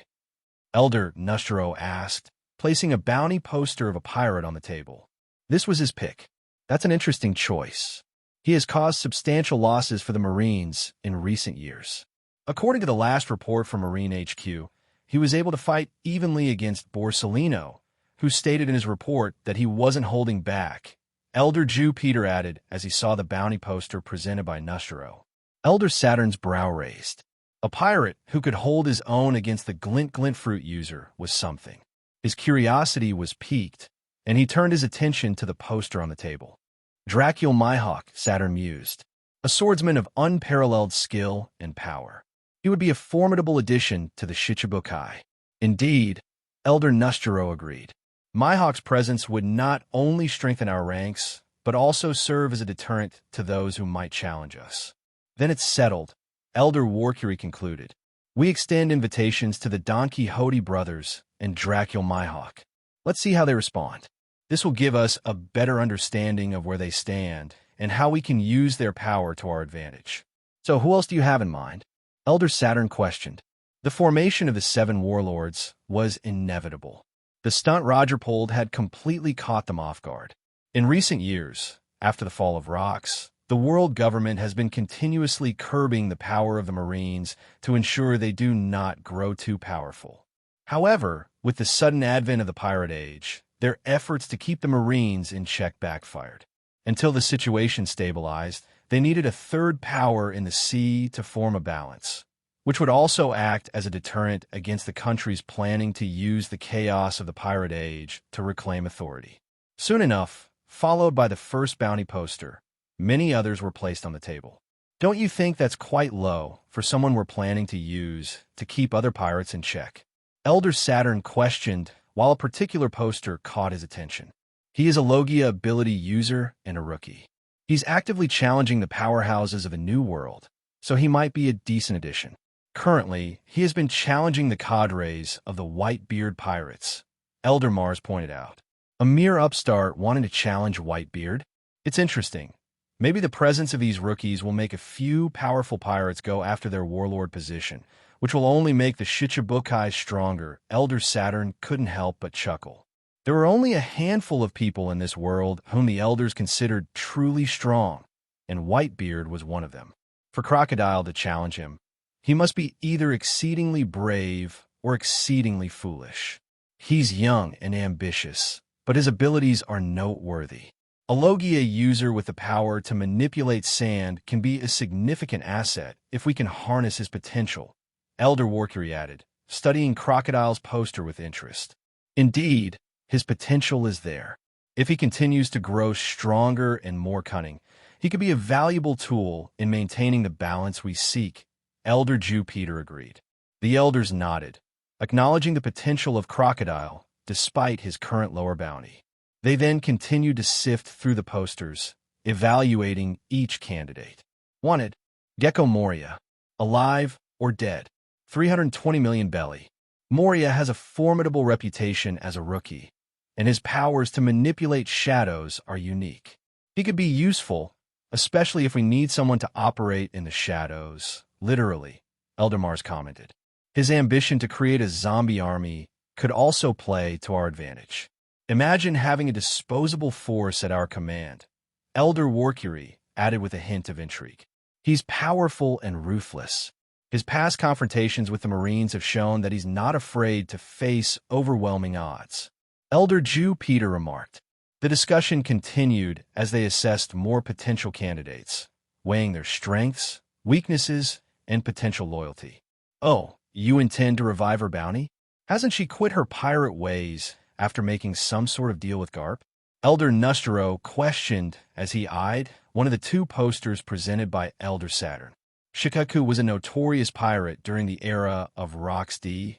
Elder Nustero asked, placing a bounty poster of a pirate on the table. This was his pick. That's an interesting choice. He has caused substantial losses for the Marines in recent years. According to the last report from Marine HQ, he was able to fight evenly against Borsellino, who stated in his report that he wasn't holding back. Elder Jew Peter added as he saw the bounty poster presented by Nustero. Elder Saturn's brow raised. A pirate who could hold his own against the glint fruit user was something. His curiosity was piqued, and he turned his attention to the poster on the table. Dracule Mihawk, Saturn mused, a swordsman of unparalleled skill and power. He would be a formidable addition to the Shichibukai. Indeed, Elder Nustero agreed. Mihawk's presence would not only strengthen our ranks, but also serve as a deterrent to those who might challenge us. Then it's settled, Elder Warcury concluded. We extend invitations to the Don Quixote brothers and Dracule Mihawk. Let's see how they respond. This will give us a better understanding of where they stand and how we can use their power to our advantage. So who else do you have in mind? Elder Saturn questioned. The formation of the 7 warlords was inevitable. The stunt Roger pulled had completely caught them off guard. In recent years, after the fall of Rocks, the world government has been continuously curbing the power of the Marines to ensure they do not grow too powerful. However, with the sudden advent of the Pirate Age, their efforts to keep the Marines in check backfired. Until the situation stabilized, they needed a third power in the sea to form a balance, which would also act as a deterrent against the countries planning to use the chaos of the Pirate Age to reclaim authority. Soon enough, followed by the first bounty poster, many others were placed on the table. Don't you think that's quite low for someone we're planning to use to keep other pirates in check? Elder Saturn questioned while a particular poster caught his attention. He is a Logia ability user and a rookie. He's actively challenging the powerhouses of a new world, so he might be a decent addition. Currently, he has been challenging the cadres of the Whitebeard pirates, Elder Mars pointed out. A mere upstart wanting to challenge Whitebeard? It's interesting. Maybe the presence of these rookies will make a few powerful pirates go after their warlord position, which will only make the Shichibukai stronger. Elder Saturn couldn't help but chuckle. There were only a handful of people in this world whom the elders considered truly strong, and Whitebeard was one of them. For Crocodile to challenge him, he must be either exceedingly brave or exceedingly foolish. He's young and ambitious, but his abilities are noteworthy. A Logia user with the power to manipulate sand can be a significant asset if we can harness his potential, Elder Warcury added, studying Crocodile's poster with interest. Indeed, his potential is there. If he continues to grow stronger and more cunning, he could be a valuable tool in maintaining the balance we seek, Elder Jupiter agreed. The elders nodded, acknowledging the potential of Crocodile despite his current lower bounty. They then continued to sift through the posters, evaluating each candidate. Wanted, Gecko Moria, alive or dead, 320 million belly. Moria has a formidable reputation as a rookie, and his powers to manipulate shadows are unique. He could be useful, especially if we need someone to operate in the shadows, literally, Elder Mars commented. His ambition to create a zombie army could also play to our advantage. Imagine having a disposable force at our command, Elder Warcury added with a hint of intrigue. He's powerful and ruthless. His past confrontations with the Marines have shown that he's not afraid to face overwhelming odds. Elder Jupiter remarked. The discussion continued as they assessed more potential candidates, weighing their strengths, weaknesses, and potential loyalty. Oh, you intend to revive her bounty? Hasn't she quit her pirate ways after making some sort of deal with Garp? Elder Nustero questioned as he eyed one of the two posters presented by Elder Saturn. Shikaku was a notorious pirate during the era of Roxd,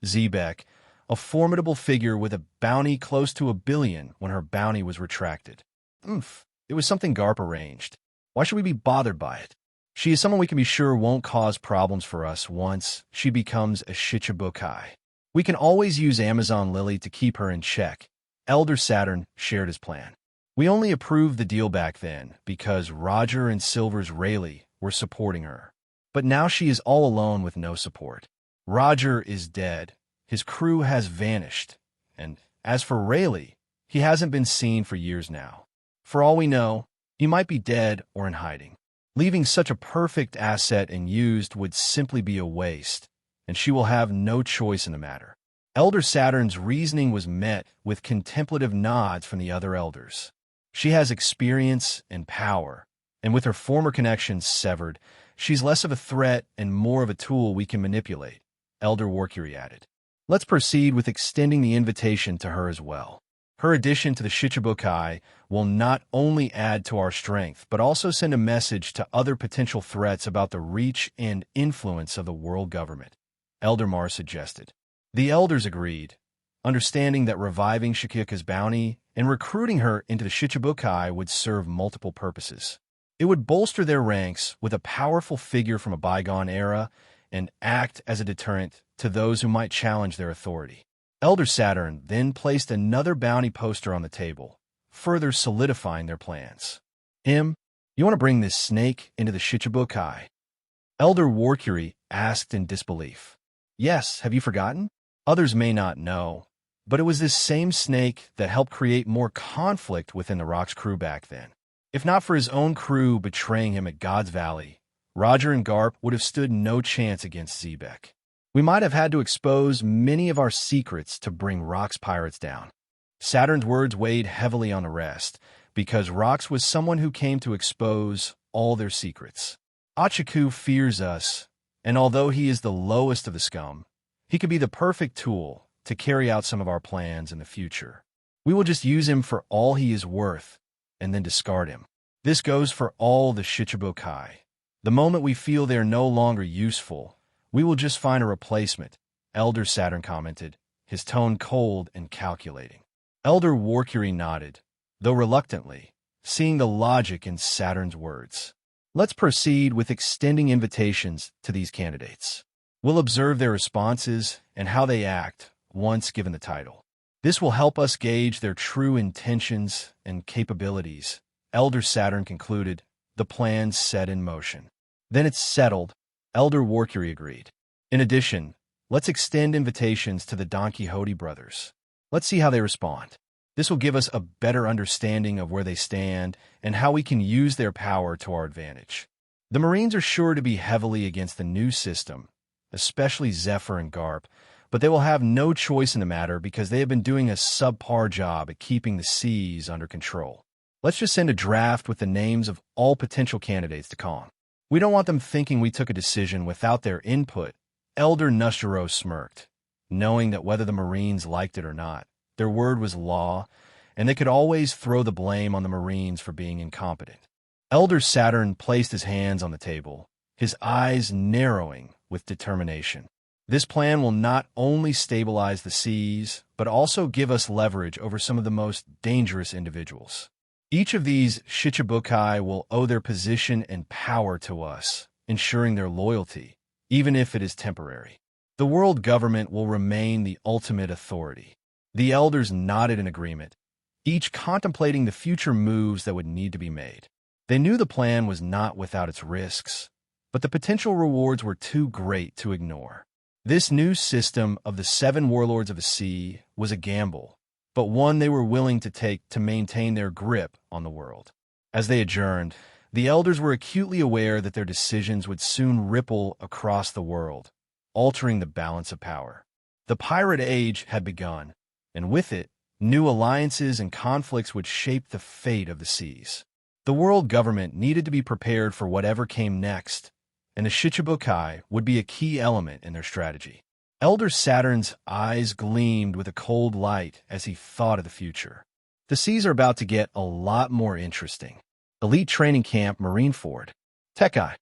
Zebek, a formidable figure with a bounty close to 1 billion when her bounty was retracted. It was something Garp arranged. Why should we be bothered by it? She is someone we can be sure won't cause problems for us once she becomes a Shichibukai. We can always use Amazon Lily to keep her in check. Elder Saturn shared his plan. We only approved the deal back then because Roger and Silver's Rayleigh were supporting her. But now she is all alone with no support. Roger is dead. His crew has vanished, and as for Rayleigh, he hasn't been seen for years now. For all we know, he might be dead or in hiding. Leaving such a perfect asset unused would simply be a waste, and she will have no choice in the matter. Elder Saturn's reasoning was met with contemplative nods from the other elders. She has experience and power, and with her former connections severed, she's less of a threat and more of a tool we can manipulate, Elder Warcury added. Let's proceed with extending the invitation to her as well. Her addition to the Shichibukai will not only add to our strength, but also send a message to other potential threats about the reach and influence of the world government, Elder Mars suggested. The elders agreed, understanding that reviving Shikika's bounty and recruiting her into the Shichibukai would serve multiple purposes. It would bolster their ranks with a powerful figure from a bygone era and act as a deterrent to those who might challenge their authority. Elder Saturn then placed another bounty poster on the table, further solidifying their plans. You want to bring this snake into the Shichibukai? Elder Warcury asked in disbelief. Yes, have you forgotten? Others may not know, but it was this same snake that helped create more conflict within the Rock's crew back then. If not for his own crew betraying him at God's Valley, Roger and Garp would have stood no chance against Zebek. We might have had to expose many of our secrets to bring Rock's pirates down. Saturn's words weighed heavily on the rest, because Rox was someone who came to expose all their secrets. Achaku fears us, and although he is the lowest of the scum, he could be the perfect tool to carry out some of our plans in the future. We will just use him for all he is worth, and then discard him. This goes for all the Shichibukai. The moment we feel they are no longer useful, we will just find a replacement, Elder Saturn commented, his tone cold and calculating. Elder Warcury nodded, though reluctantly, seeing the logic in Saturn's words. Let's proceed with extending invitations to these candidates. We'll observe their responses and how they act once given the title. This will help us gauge their true intentions and capabilities, Elder Saturn concluded, the plan set in motion. Then it's settled, Elder Warcury agreed. In addition, let's extend invitations to the Don Quixote brothers. Let's see how they respond. This will give us a better understanding of where they stand and how we can use their power to our advantage. The Marines are sure to be heavily against the new system, especially Zephyr and Garp, but they will have no choice in the matter because they have been doing a subpar job at keeping the seas under control. Let's just send a draft with the names of all potential candidates to Kong. We don't want them thinking we took a decision without their input, Elder Nushiro smirked, knowing that whether the Marines liked it or not, their word was law, and they could always throw the blame on the Marines for being incompetent. Elder Saturn placed his hands on the table, his eyes narrowing with determination. This plan will not only stabilize the seas, but also give us leverage over some of the most dangerous individuals. Each of these Shichibukai will owe their position and power to us, ensuring their loyalty, even if it is temporary. The world government will remain the ultimate authority. The elders nodded in agreement, each contemplating the future moves that would need to be made. They knew the plan was not without its risks, but the potential rewards were too great to ignore. This new system of the 7 warlords of the sea was a gamble, but one they were willing to take to maintain their grip on the world. As they adjourned, the elders were acutely aware that their decisions would soon ripple across the world, altering the balance of power. The pirate age had begun, and with it, new alliances and conflicts would shape the fate of the seas. The world government needed to be prepared for whatever came next, and the Shichibukai would be a key element in their strategy. Elder Saturn's eyes gleamed with a cold light as he thought of the future. The seas are about to get a lot more interesting. Elite Training Camp Marineford. Tekai.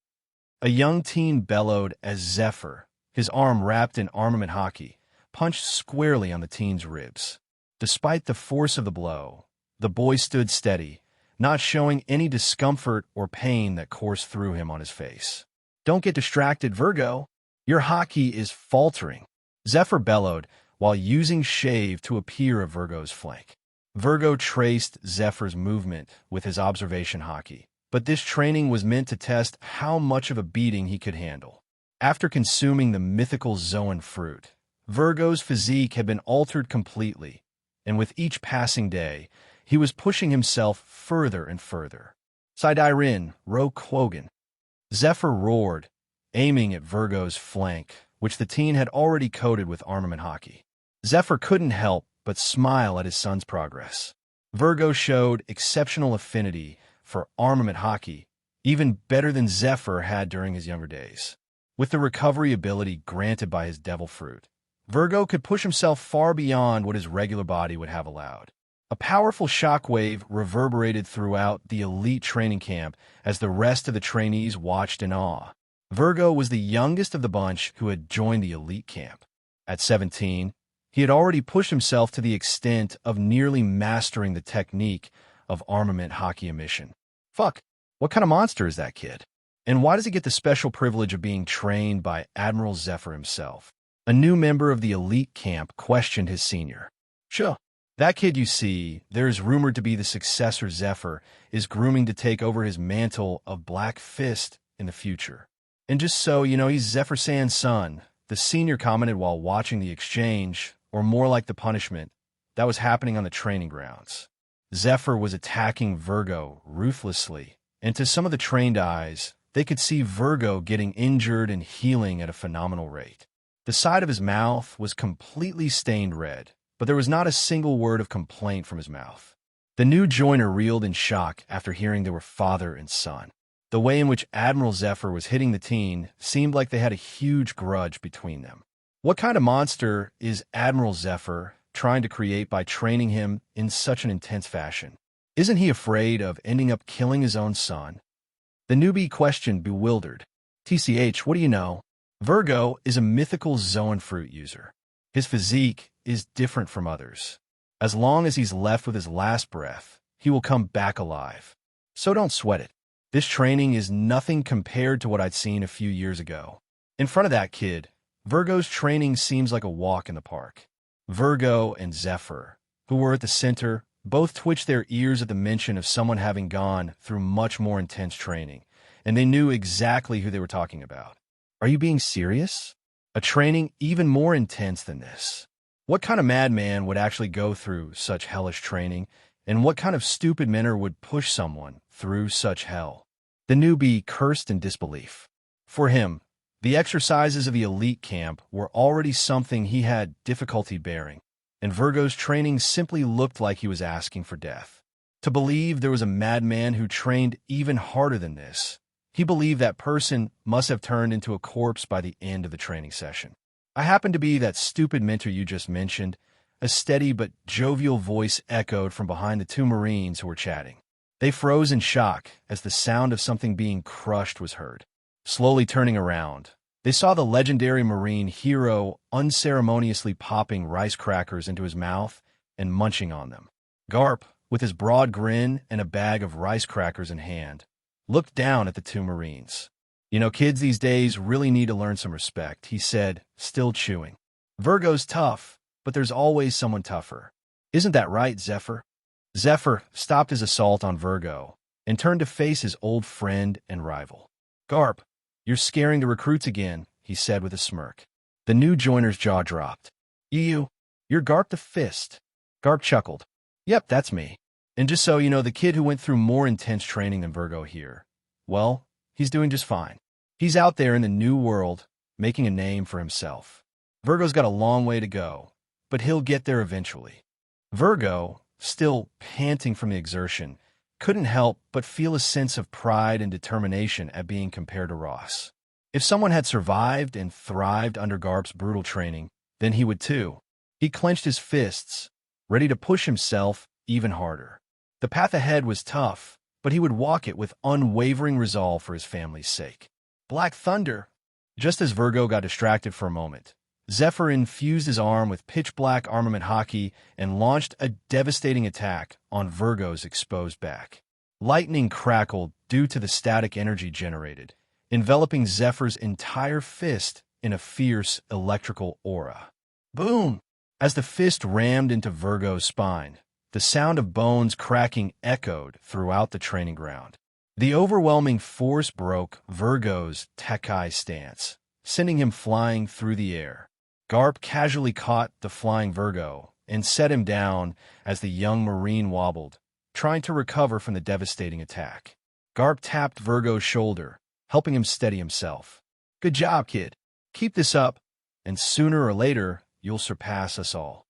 A young teen bellowed as Zephyr, his arm wrapped in armament hockey, punched squarely on the teen's ribs. Despite the force of the blow, the boy stood steady, not showing any discomfort or pain that coursed through him on his face. Don't get distracted, Virgo. Your hockey is faltering, Zephyr bellowed while using shave to appear at Virgo's flank. Virgo traced Zephyr's movement with his observation hockey, but this training was meant to test how much of a beating he could handle. After consuming the mythical Zoan fruit, Virgo's physique had been altered completely, and with each passing day, he was pushing himself further and further. Sidairin, Ro Quogan. Zephyr roared, aiming at Virgo's flank, which the teen had already coated with armament hockey. Zephyr couldn't help but smile at his son's progress. Virgo showed exceptional affinity for armament hockey, even better than Zephyr had during his younger days. With the recovery ability granted by his devil fruit, Virgo could push himself far beyond what his regular body would have allowed. A powerful shockwave reverberated throughout the elite training camp as the rest of the trainees watched in awe. Virgo was the youngest of the bunch who had joined the elite camp. At 17, he had already pushed himself to the extent of nearly mastering the technique of armament hockey emission. Fuck, what kind of monster is that kid? And why does he get the special privilege of being trained by Admiral Zephyr himself? A new member of the elite camp questioned his senior. Sure. That kid you see, there is rumored to be the successor Zephyr, is grooming to take over his mantle of Black Fist in the future. And just so you know, he's Zephyr Sand's son, the senior commented while watching the exchange, or more like the punishment, that was happening on the training grounds. Zephyr was attacking Virgo ruthlessly, and to some of the trained eyes, they could see Virgo getting injured and healing at a phenomenal rate. The side of his mouth was completely stained red, but there was not a single word of complaint from his mouth. The new joiner reeled in shock after hearing they were father and son. The way in which Admiral Zephyr was hitting the teen seemed like they had a huge grudge between them. What kind of monster is Admiral Zephyr trying to create by training him in such an intense fashion? Isn't he afraid of ending up killing his own son? The newbie questioned, bewildered. TCH, what do you know? Virgo is a mythical zoan fruit user. His physique is different from others. As long as he's left with his last breath, he will come back alive. So don't sweat it. This training is nothing compared to what I'd seen a few years ago. In front of that kid, Virgo's training seems like a walk in the park. Virgo and Zephyr, who were at the center, both twitched their ears at the mention of someone having gone through much more intense training, and they knew exactly who they were talking about. Are you being serious? A training even more intense than this? What kind of madman would actually go through such hellish training, and what kind of stupid mentor would push someone through such hell? The newbie cursed in disbelief. For him, the exercises of the elite camp were already something he had difficulty bearing, and Virgo's training simply looked like he was asking for death. To believe there was a madman who trained even harder than this, he believed that person must have turned into a corpse by the end of the training session. I happen to be that stupid mentor you just mentioned, a steady but jovial voice echoed from behind the two Marines who were chatting. They froze in shock as the sound of something being crushed was heard. Slowly turning around, they saw the legendary Marine hero unceremoniously popping rice crackers into his mouth and munching on them. Garp, with his broad grin and a bag of rice crackers in hand, looked down at the two Marines. You know, kids these days really need to learn some respect, he said, still chewing. Virgo's tough, but there's always someone tougher. Isn't that right, Zephyr? Zephyr stopped his assault on Virgo and turned to face his old friend and rival. Garp, you're scaring the recruits again, he said with a smirk. The new joiner's jaw dropped. You're Garp the Fist. Garp chuckled. Yep, that's me. And just so you know, the kid who went through more intense training than Virgo here, well, he's doing just fine. He's out there in the new world, making a name for himself. Virgo's got a long way to go, but he'll get there eventually. Virgo, still panting from the exertion, couldn't help but feel a sense of pride and determination at being compared to Ross. If someone had survived and thrived under Garp's brutal training, then he would too. He clenched his fists, ready to push himself even harder. The path ahead was tough, but he would walk it with unwavering resolve for his family's sake. Black Thunder! Just as Virgo got distracted for a moment, Zephyr infused his arm with pitch-black armament hockey and launched a devastating attack on Virgo's exposed back. Lightning crackled due to the static energy generated, enveloping Zephyr's entire fist in a fierce electrical aura. Boom! As the fist rammed into Virgo's spine, the sound of bones cracking echoed throughout the training ground. The overwhelming force broke Virgo's Tekai stance, sending him flying through the air. Garp casually caught the flying Virgo and set him down as the young Marine wobbled, trying to recover from the devastating attack. Garp tapped Virgo's shoulder, helping him steady himself. Good job, kid. Keep this up, and sooner or later, you'll surpass us all.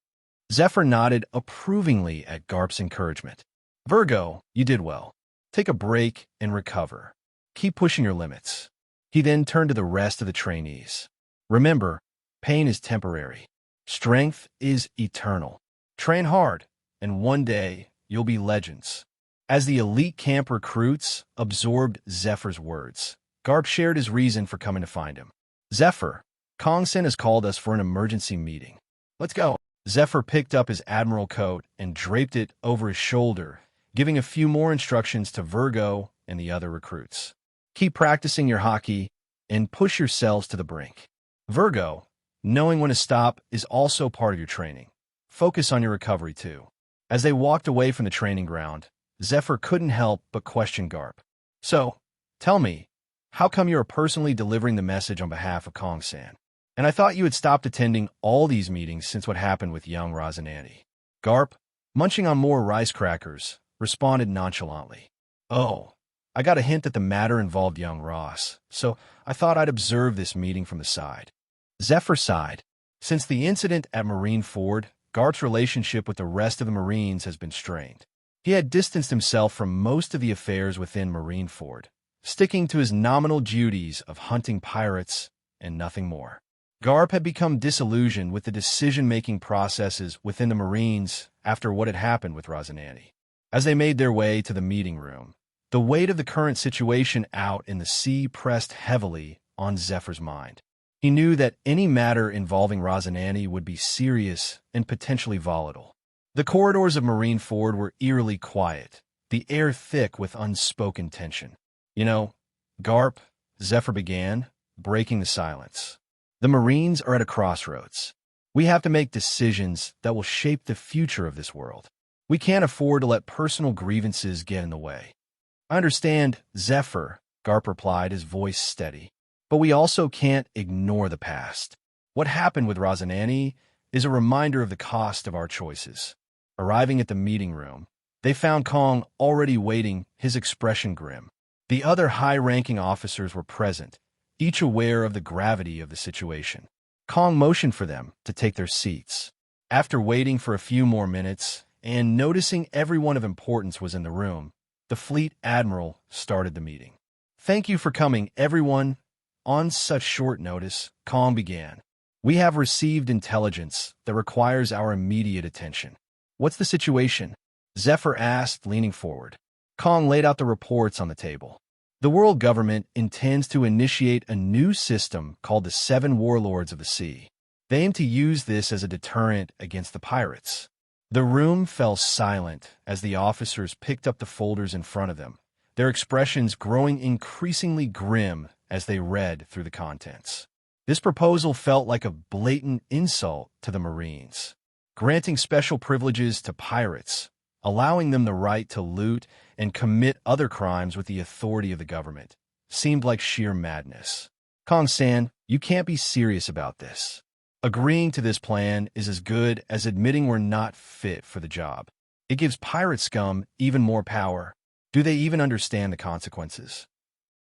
Zephyr nodded approvingly at Garp's encouragement. Virgo, you did well. Take a break and recover. Keep pushing your limits. He then turned to the rest of the trainees. Remember, pain is temporary. Strength is eternal. Train hard, and one day you'll be legends. As the elite camp recruits absorbed Zephyr's words, Garp shared his reason for coming to find him. Zephyr, Kongsen has called us for an emergency meeting. Let's go. Zephyr picked up his admiral coat and draped it over his shoulder, giving a few more instructions to Virgo and the other recruits. Keep practicing your hockey and push yourselves to the brink. Virgo, knowing when to stop is also part of your training. Focus on your recovery too. As they walked away from the training ground, Zephyr couldn't help but question Garp. So, tell me, how come you are personally delivering the message on behalf of Kong-san? And I thought you had stopped attending all these meetings since what happened with young Rosinante. Garp, munching on more rice crackers, responded nonchalantly. Oh, I got a hint that the matter involved young Ross, so I thought I'd observe this meeting from the side. Zephyr sighed. Since the incident at Marine Ford, Garp's relationship with the rest of the Marines has been strained. He had distanced himself from most of the affairs within Marine Ford, sticking to his nominal duties of hunting pirates and nothing more. Garp had become disillusioned with the decision-making processes within the Marines after what had happened with Rosinante. As they made their way to the meeting room, The weight of the current situation out in the sea pressed heavily on Zephyr's mind. He knew that any matter involving Rosinante would be serious and potentially volatile. The corridors of Marineford were eerily quiet, the air thick with unspoken tension. "You know, Garp," Zephyr began, breaking the silence. "The Marines are at a crossroads. We have to make decisions that will shape the future of this world. We can't afford to let personal grievances get in the way." "I understand, Zephyr," Garp replied, his voice steady. "But we also can't ignore the past. What happened with Rosinante is a reminder of the cost of our choices." Arriving at the meeting room, they found Kong already waiting, his expression grim. The other high-ranking officers were present, each aware of the gravity of the situation. Kong motioned for them to take their seats. After waiting for a few more minutes and noticing everyone of importance was in the room, the fleet admiral started the meeting. "Thank you for coming, everyone. On such short notice," Kong began, "we have received intelligence that requires our immediate attention." "What's the situation?" Zephyr asked, leaning forward. Kong laid out the reports on the table. "The world government intends to initiate a new system called the Seven Warlords of the Sea. They aim to use this as a deterrent against the pirates." The room fell silent as the officers picked up the folders in front of them, their expressions growing increasingly grim as they read through the contents. This proposal felt like a blatant insult to the Marines. Granting special privileges to pirates, allowing them the right to loot and commit other crimes with the authority of the government, seemed like sheer madness. "Kong-san, you can't be serious about this. Agreeing to this plan is as good as admitting we're not fit for the job. It gives pirate scum even more power. Do they even understand the consequences?"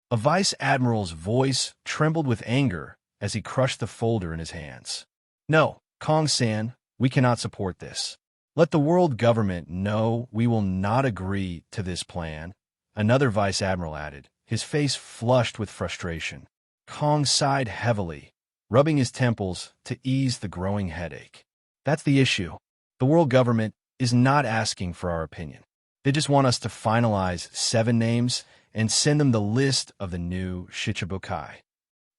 A vice admiral's voice trembled with anger as he crushed the folder in his hands. "No, Kong-san, we cannot support this. Let the world government know we will not agree to this plan," another vice admiral added, his face flushed with frustration. Kong sighed heavily, rubbing his temples to ease the growing headache. "That's the issue. The world government is not asking for our opinion. They just want us to finalize 7 names and send them the list of the new Shichibukai."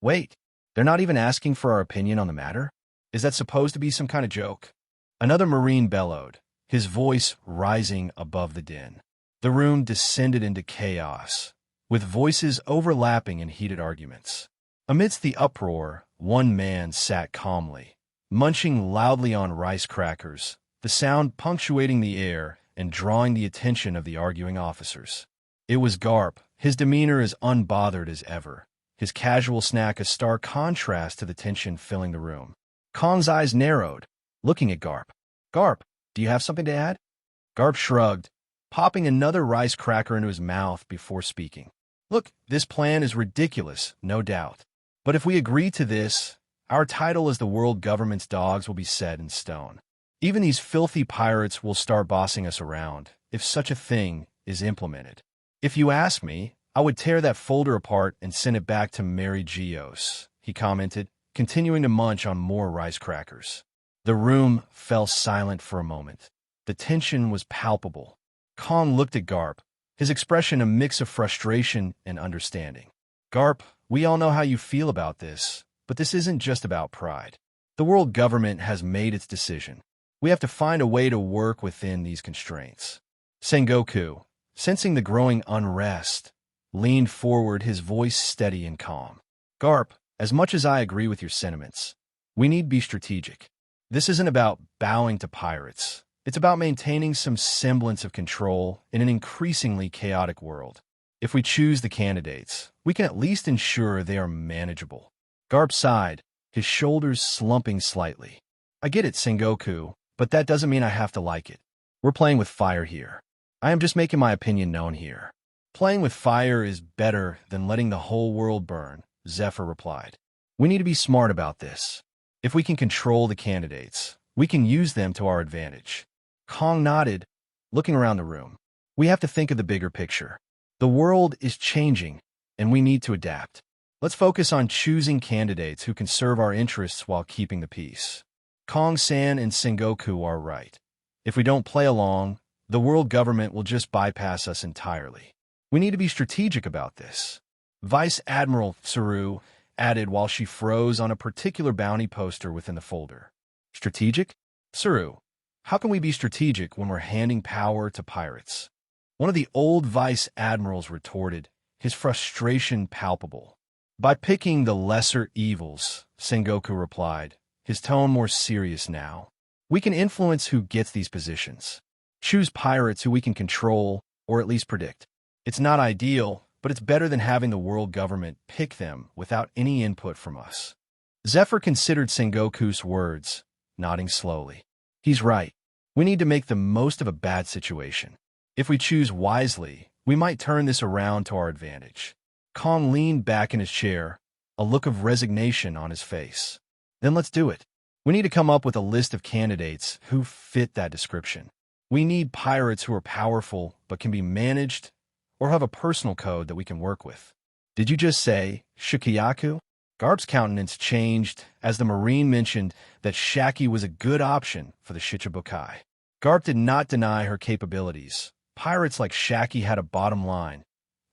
"Wait, they're not even asking for our opinion on the matter? Is that supposed to be some kind of joke?" Another Marine bellowed, his voice rising above the din. The room descended into chaos, with voices overlapping in heated arguments. Amidst the uproar, one man sat calmly, munching loudly on rice crackers, the sound punctuating the air and drawing the attention of the arguing officers. It was Garp, his demeanor as unbothered as ever, his casual snack a stark contrast to the tension filling the room. Kong's eyes narrowed, looking at Garp. "Garp, do you have something to add?" Garp shrugged, popping another rice cracker into his mouth before speaking. "Look, this plan is ridiculous, no doubt. But if we agree to this, our title as the world government's dogs will be set in stone. Even these filthy pirates will start bossing us around, if such a thing is implemented. If you ask me, I would tear that folder apart and send it back to Mary Geos," he commented, continuing to munch on more rice crackers. The room fell silent for a moment. The tension was palpable. Kong looked at Garp, his expression a mix of frustration and understanding. "Garp, we all know how you feel about this, but this isn't just about pride. The world government has made its decision. We have to find a way to work within these constraints." Sengoku, sensing the growing unrest, leaned forward, his voice steady and calm. "Garp, as much as I agree with your sentiments, we need to be strategic. This isn't about bowing to pirates. It's about maintaining some semblance of control in an increasingly chaotic world. If we choose the candidates, we can at least ensure they are manageable." Garp sighed, his shoulders slumping slightly. "I get it, Sengoku, but that doesn't mean I have to like it. We're playing with fire here. I am just making my opinion known here." "Playing with fire is better than letting the whole world burn," Zephyr replied. "We need to be smart about this. If we can control the candidates, we can use them to our advantage." Kong nodded, looking around the room. "We have to think of the bigger picture. The world is changing, and we need to adapt. Let's focus on choosing candidates who can serve our interests while keeping the peace." Kong-san and Sengoku are right. If we don't play along, the world government will just bypass us entirely. We need to be strategic about this. Vice Admiral Saru added while she froze on a particular bounty poster within the folder. Strategic? Saru, how can we be strategic when we're handing power to pirates? One of the old vice admirals retorted, his frustration palpable. By picking the lesser evils, Sengoku replied, his tone more serious now. We can influence who gets these positions. Choose pirates who we can control, or at least predict. It's not ideal, but it's better than having the world government pick them without any input from us. Zephyr considered Sengoku's words, nodding slowly. He's right. We need to make the most of a bad situation. If we choose wisely, we might turn this around to our advantage. Kong leaned back in his chair, a look of resignation on his face. Then let's do it. We need to come up with a list of candidates who fit that description. We need pirates who are powerful but can be managed or have a personal code that we can work with. Did you just say Shikiyaku? Garp's countenance changed as the Marine mentioned that Shaki was a good option for the Shichibukai. Garp did not deny her capabilities. Pirates like Shaki had a bottom line,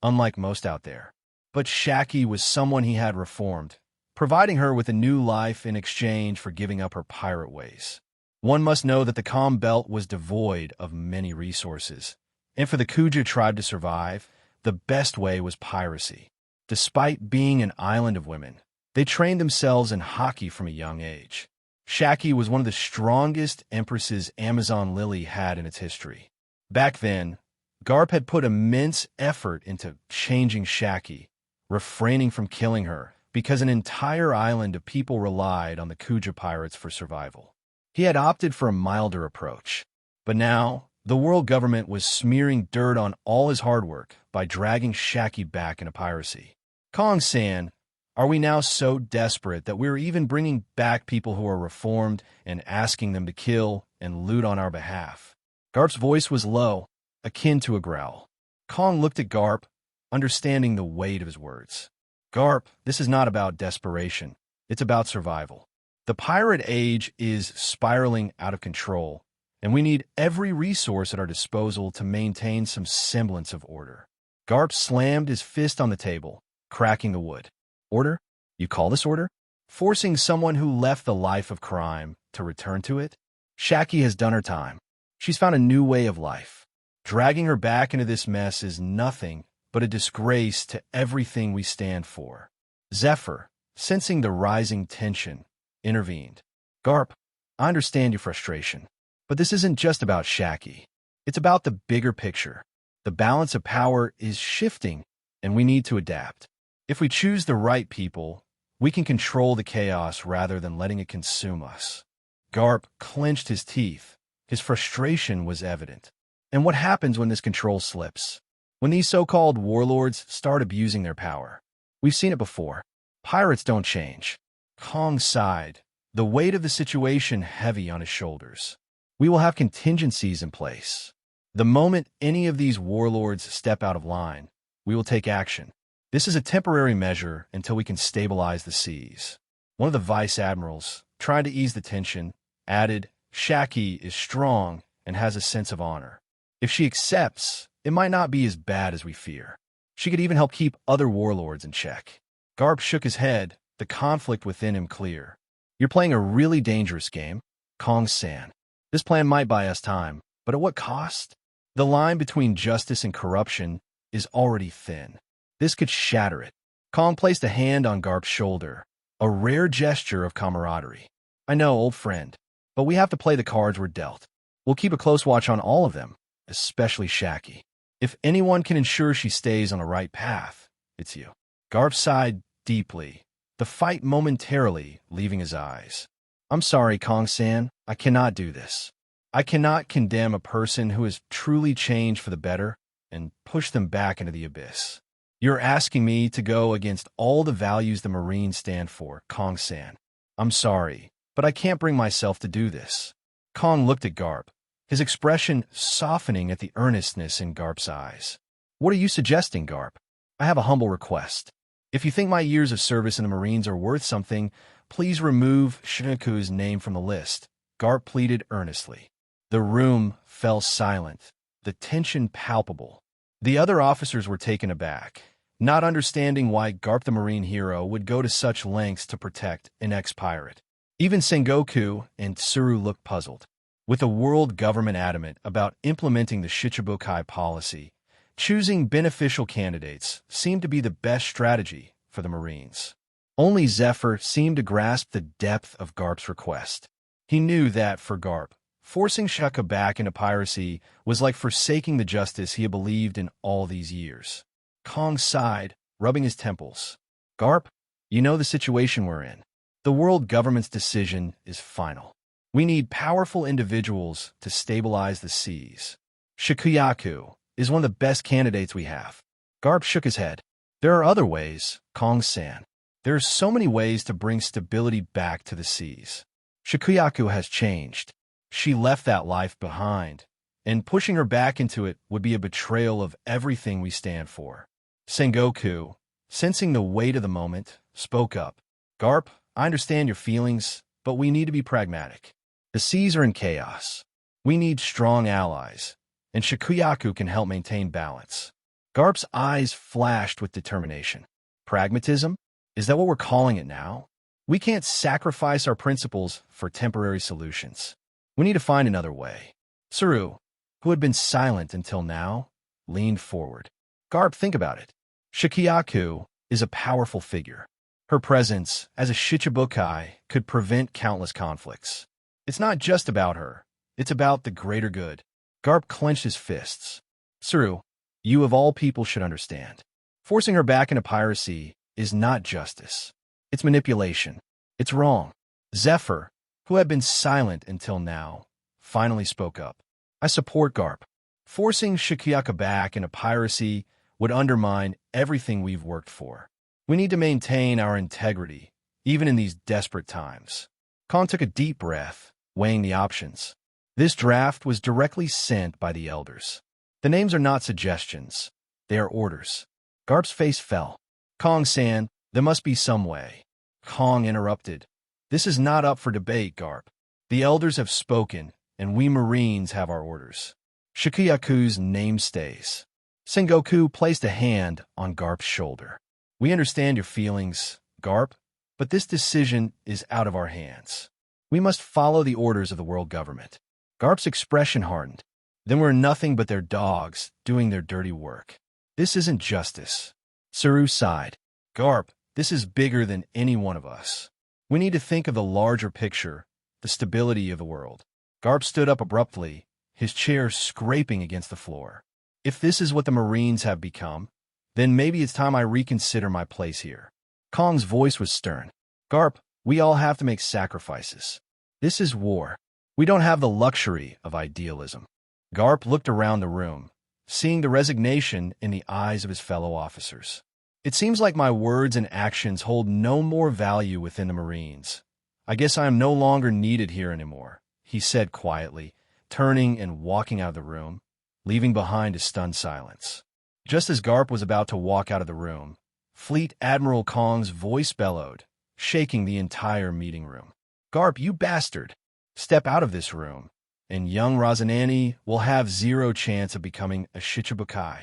unlike most out there. But Shaki was someone he had reformed, providing her with a new life in exchange for giving up her pirate ways. One must know that the Calm Belt was devoid of many resources, and for the Kuja tribe to survive, the best way was piracy. Despite being an island of women, they trained themselves in hockey from a young age. Shaki was one of the strongest empresses Amazon Lily had in its history. Back then, Garp had put immense effort into changing Shaki, refraining from killing her, because an entire island of people relied on the Kuja pirates for survival. He had opted for a milder approach. But now, the world government was smearing dirt on all his hard work by dragging Shaki back into piracy. Kong-san, are we now so desperate that we're even bringing back people who are reformed and asking them to kill and loot on our behalf? Garp's voice was low, akin to a growl. Kong looked at Garp, understanding the weight of his words. Garp, this is not about desperation. It's about survival. The pirate age is spiraling out of control, and we need every resource at our disposal to maintain some semblance of order. Garp slammed his fist on the table, cracking the wood. Order? You call this order? Forcing someone who left the life of crime to return to it? Shaki has done her time. She's found a new way of life. Dragging her back into this mess is nothing but a disgrace to everything we stand for. Zephyr, sensing the rising tension, intervened. Garp, I understand your frustration, but this isn't just about Shaki. It's about the bigger picture. The balance of power is shifting, and we need to adapt. If we choose the right people, we can control the chaos rather than letting it consume us. Garp clenched his teeth. His frustration was evident. And what happens when this control slips? When these so-called warlords start abusing their power? We've seen it before. Pirates don't change. Kong sighed, the weight of the situation heavy on his shoulders. We will have contingencies in place. The moment any of these warlords step out of line, we will take action. This is a temporary measure until we can stabilize the seas. One of the vice admirals, trying to ease the tension, added, Shaki is strong and has a sense of honor. If she accepts, it might not be as bad as we fear. She could even help keep other warlords in check. Garp shook his head, the conflict within him clear. You're playing a really dangerous game, Kong-san. This plan might buy us time, but at what cost? The line between justice and corruption is already thin. This could shatter it. Kong placed a hand on Garp's shoulder, a rare gesture of camaraderie. I know, old friend, but we have to play the cards we're dealt. We'll keep a close watch on all of them, especially Shaki. If anyone can ensure she stays on the right path, it's you. Garp sighed deeply, the fight momentarily leaving his eyes. I'm sorry, Kong-san, I cannot do this. I cannot condemn a person who has truly changed for the better and push them back into the abyss. You're asking me to go against all the values the Marines stand for, Kong-san. I'm sorry, but I can't bring myself to do this. Kong looked at Garp, his expression softening at the earnestness in Garp's eyes. What are you suggesting, Garp? I have a humble request. If you think my years of service in the Marines are worth something, please remove Shiniku's name from the list, Garp pleaded earnestly. The room fell silent, the tension palpable. The other officers were taken aback, not understanding why Garp the Marine hero would go to such lengths to protect an ex-pirate. Even Sengoku and Tsuru looked puzzled. With the world government adamant about implementing the Shichibukai policy, choosing beneficial candidates seemed to be the best strategy for the Marines. Only Zephyr seemed to grasp the depth of Garp's request. He knew that, for Garp, forcing Shaka back into piracy was like forsaking the justice he had believed in all these years. Kong sighed, rubbing his temples. Garp, you know the situation we're in. The world government's decision is final. We need powerful individuals to stabilize the seas. Shikuyaku is one of the best candidates we have. Garp shook his head. There are other ways, Kong-san. There are so many ways to bring stability back to the seas. Shikuyaku has changed. She left that life behind, and pushing her back into it would be a betrayal of everything we stand for. Sengoku, sensing the weight of the moment, spoke up. Garp, I understand your feelings, but we need to be pragmatic. The seas are in chaos. We need strong allies, and Shikuyaku can help maintain balance. Garp's eyes flashed with determination. Pragmatism? Is that what we're calling it now? We can't sacrifice our principles for temporary solutions. We need to find another way. Tsuru, who had been silent until now, leaned forward. Garp, think about it. Shikuyaku is a powerful figure. Her presence as a Shichibukai could prevent countless conflicts. It's not just about her. It's about the greater good. Garp clenched his fists. Tsuru, you of all people should understand. Forcing her back into piracy is not justice. It's manipulation. It's wrong. Zephyr, who had been silent until now, finally spoke up. I support Garp. Forcing Shikuyaku back into piracy would undermine everything we've worked for. We need to maintain our integrity, even in these desperate times. Kong took a deep breath, weighing the options. This draft was directly sent by the elders. The names are not suggestions. They are orders. Garp's face fell. Kong-san, there must be some way. Kong interrupted. This is not up for debate, Garp. The elders have spoken, and we Marines have our orders. Shikuyaku's name stays. Sengoku placed a hand on Garp's shoulder. We understand your feelings, Garp, but this decision is out of our hands. We must follow the orders of the world government. Garp's expression hardened. Then we're nothing but their dogs doing their dirty work. This isn't justice. Tsuru sighed. Garp, this is bigger than any one of us. We need to think of the larger picture, the stability of the world. Garp stood up abruptly, his chair scraping against the floor. If this is what the Marines have become, then maybe it's time I reconsider my place here. Kong's voice was stern. Garp, we all have to make sacrifices. This is war. We don't have the luxury of idealism. Garp looked around the room, seeing the resignation in the eyes of his fellow officers. It seems like my words and actions hold no more value within the Marines. I guess I am no longer needed here anymore, he said quietly, turning and walking out of the room, leaving behind a stunned silence. Just as Garp was about to walk out of the room, Fleet Admiral Kong's voice bellowed, shaking the entire meeting room. Garp, you bastard! Step out of this room, and young Rosinante will have zero chance of becoming a Shichibukai.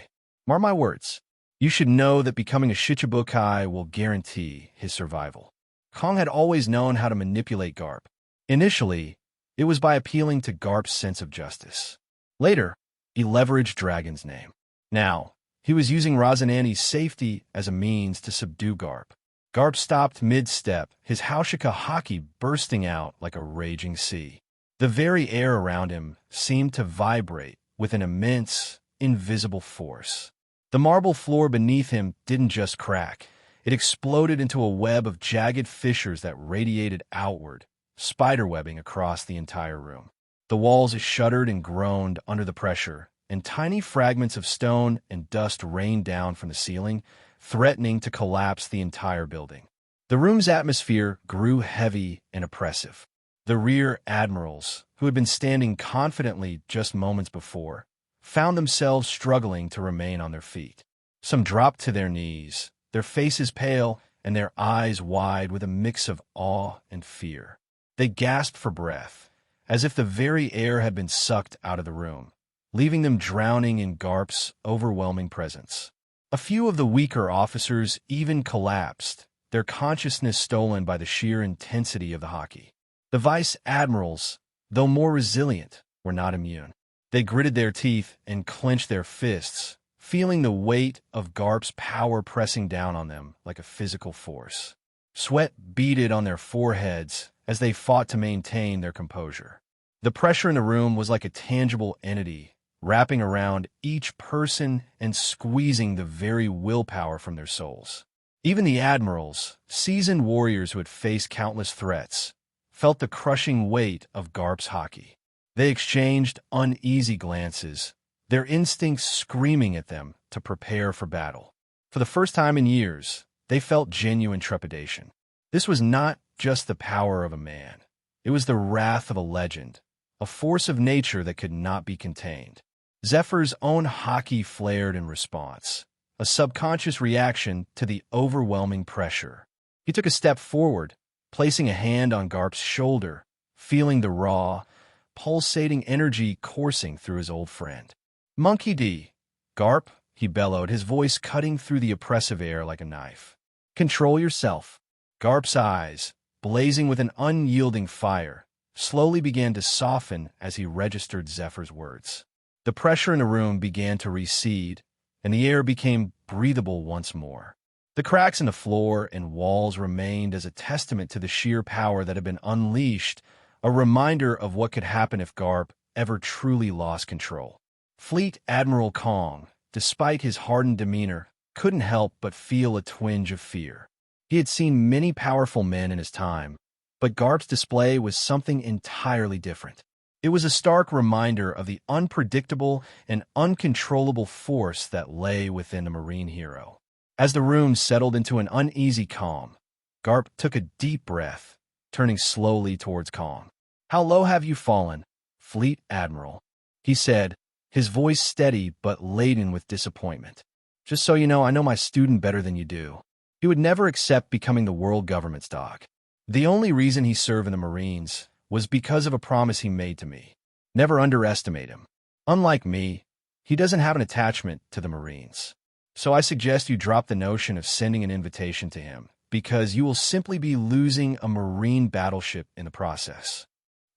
Mark my words. You should know that becoming a Shichibukai will guarantee his survival. Kong had always known how to manipulate Garp. Initially, it was by appealing to Garp's sense of justice. Later, he leveraged Dragon's name. Now, he was using Rosinante's safety as a means to subdue Garp. Garp stopped mid-step, his Haushika haki bursting out like a raging sea. The very air around him seemed to vibrate with an immense, invisible force. The marble floor beneath him didn't just crack. It exploded into a web of jagged fissures that radiated outward, spiderwebbing across the entire room. The walls shuddered and groaned under the pressure, and tiny fragments of stone and dust rained down from the ceiling, threatening to collapse the entire building. The room's atmosphere grew heavy and oppressive. The rear admirals, who had been standing confidently just moments before, found themselves struggling to remain on their feet. Some dropped to their knees, their faces pale and their eyes wide with a mix of awe and fear. They gasped for breath, as if the very air had been sucked out of the room. leaving them drowning in Garp's overwhelming presence. A few of the weaker officers even collapsed, their consciousness stolen by the sheer intensity of the hockey. The vice admirals, though more resilient, were not immune. They gritted their teeth and clenched their fists, feeling the weight of Garp's power pressing down on them like a physical force. Sweat beaded on their foreheads as they fought to maintain their composure. The pressure in the room was like a tangible entity, wrapping around each person and squeezing the very willpower from their souls. Even the admirals, seasoned warriors who had faced countless threats, felt the crushing weight of Garp's hockey. They exchanged uneasy glances, their instincts screaming at them to prepare for battle. For the first time in years, they felt genuine trepidation. This was not just the power of a man. It was the wrath of a legend, a force of nature that could not be contained. Zephyr's own hockey flared in response, a subconscious reaction to the overwhelming pressure. He took a step forward, placing a hand on Garp's shoulder, feeling the raw, pulsating energy coursing through his old friend. "Monkey D. Garp," he bellowed, his voice cutting through the oppressive air like a knife. "Control yourself." Garp's eyes, blazing with an unyielding fire, slowly began to soften as he registered Zephyr's words. The pressure in the room began to recede, and the air became breathable once more. The cracks in the floor and walls remained as a testament to the sheer power that had been unleashed, a reminder of what could happen if Garp ever truly lost control. Fleet Admiral Kong, despite his hardened demeanor, couldn't help but feel a twinge of fear. He had seen many powerful men in his time, but Garp's display was something entirely different. It was a stark reminder of the unpredictable and uncontrollable force that lay within the Marine hero. As the room settled into an uneasy calm, Garp took a deep breath, turning slowly towards Kong. "How low have you fallen, Fleet Admiral?" he said, his voice steady but laden with disappointment. "Just so you know, I know my student better than you do. He would never accept becoming the world government's dog. The only reason he served in the Marines was because of a promise he made to me. Never underestimate him. Unlike me, he doesn't have an attachment to the Marines. So I suggest you drop the notion of sending an invitation to him, because you will simply be losing a Marine battleship in the process."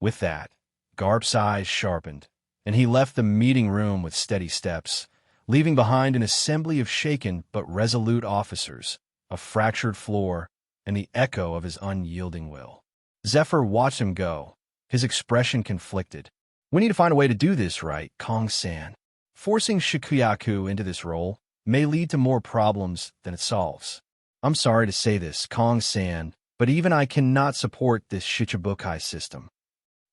With that, Garp's eyes sharpened, and he left the meeting room with steady steps, leaving behind an assembly of shaken but resolute officers, a fractured floor, and the echo of his unyielding will. Zephyr watched him go, his expression conflicted. "We need to find a way to do this right, Kong-san. Forcing Shikuyaku into this role may lead to more problems than it solves. I'm sorry to say this, Kong-san, but even I cannot support this Shichibukai system."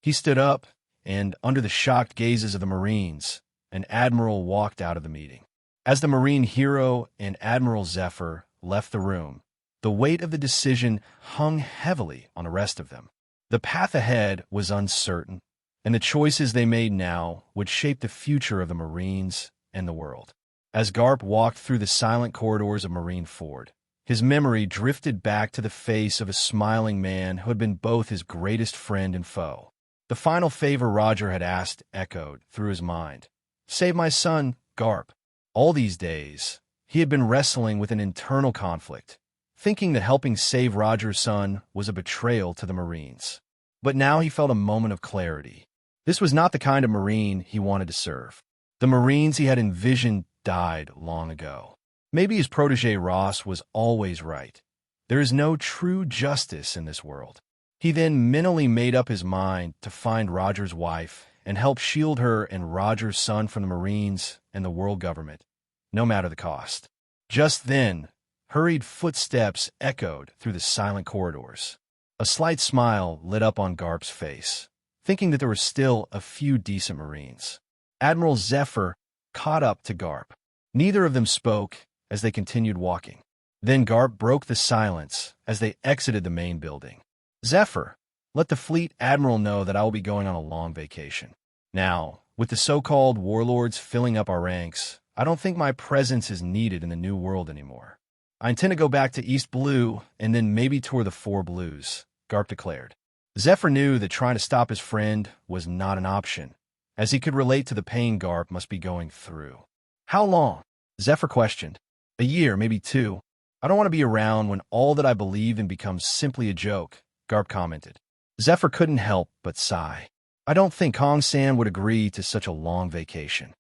He stood up, and under the shocked gazes of the Marines, an admiral walked out of the meeting. As the Marine hero and Admiral Zephyr left the room, the weight of the decision hung heavily on the rest of them. The path ahead was uncertain, and the choices they made now would shape the future of the Marines and the world. As Garp walked through the silent corridors of Marine Ford, his memory drifted back to the face of a smiling man who had been both his greatest friend and foe. The final favor Roger had asked echoed through his mind. "Save my son, Garp." All these days, he had been wrestling with an internal conflict, thinking that helping save Roger's son was a betrayal to the Marines. But now he felt a moment of clarity. This was not the kind of Marine he wanted to serve. The Marines he had envisioned died long ago. Maybe his protege Ross was always right. There is no true justice in this world. He then mentally made up his mind to find Roger's wife and help shield her and Roger's son from the Marines and the world government, no matter the cost. Just then, hurried footsteps echoed through the silent corridors. A slight smile lit up on Garp's face, thinking that there were still a few decent Marines. Admiral Zephyr caught up to Garp. Neither of them spoke as they continued walking. Then Garp broke the silence as they exited the main building. "Zephyr, let the Fleet Admiral know that I will be going on a long vacation. Now, with the so-called warlords filling up our ranks, I don't think my presence is needed in the New World anymore. I intend to go back to East Blue and then maybe tour the Four Blues," Garp declared. Zephyr knew that trying to stop his friend was not an option, as he could relate to the pain Garp must be going through. How long? Zephyr questioned. A year, maybe 2. I don't want to be around when all that I believe in becomes simply a joke, Garp commented. Zephyr couldn't help but sigh. I don't think Kong-san would agree to such a long vacation.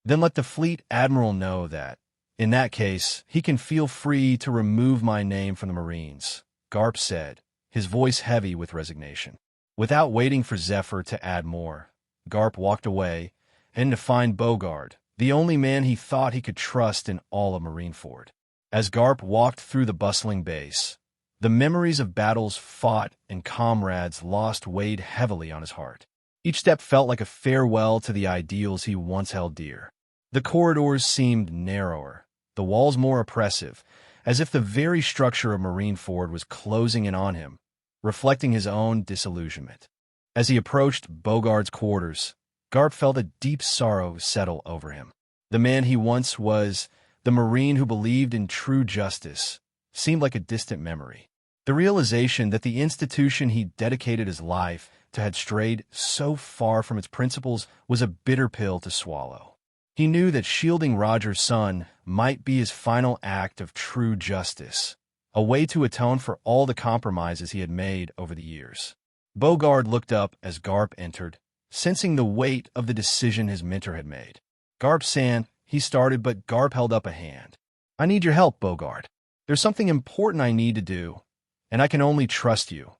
Then let the fleet admiral know that, in that case, he can feel free to remove my name from the Marines, Garp said, his voice heavy with resignation. Without waiting for Zephyr to add more, Garp walked away, and to find Bogard, the only man he thought he could trust in all of Marineford. As Garp walked through the bustling base, the memories of battles fought and comrades lost weighed heavily on his heart. Each step felt like a farewell to the ideals he once held dear. The corridors seemed narrower, the walls more oppressive, as if the very structure of Marineford was closing in on him, reflecting his own disillusionment. As he approached Bogard's quarters, Garp felt a deep sorrow settle over him. The man he once was, the Marine who believed in true justice, seemed like a distant memory. The realization that the institution he dedicated his life to had strayed so far from its principles was a bitter pill to swallow. He knew that shielding Roger's son might be his final act of true justice, a way to atone for all the compromises he had made over the years. Bogard looked up as Garp entered, sensing the weight of the decision his mentor had made. Garp-san, he started, but Garp held up a hand. I need your help, Bogard. There's something important I need to do, and I can only trust you,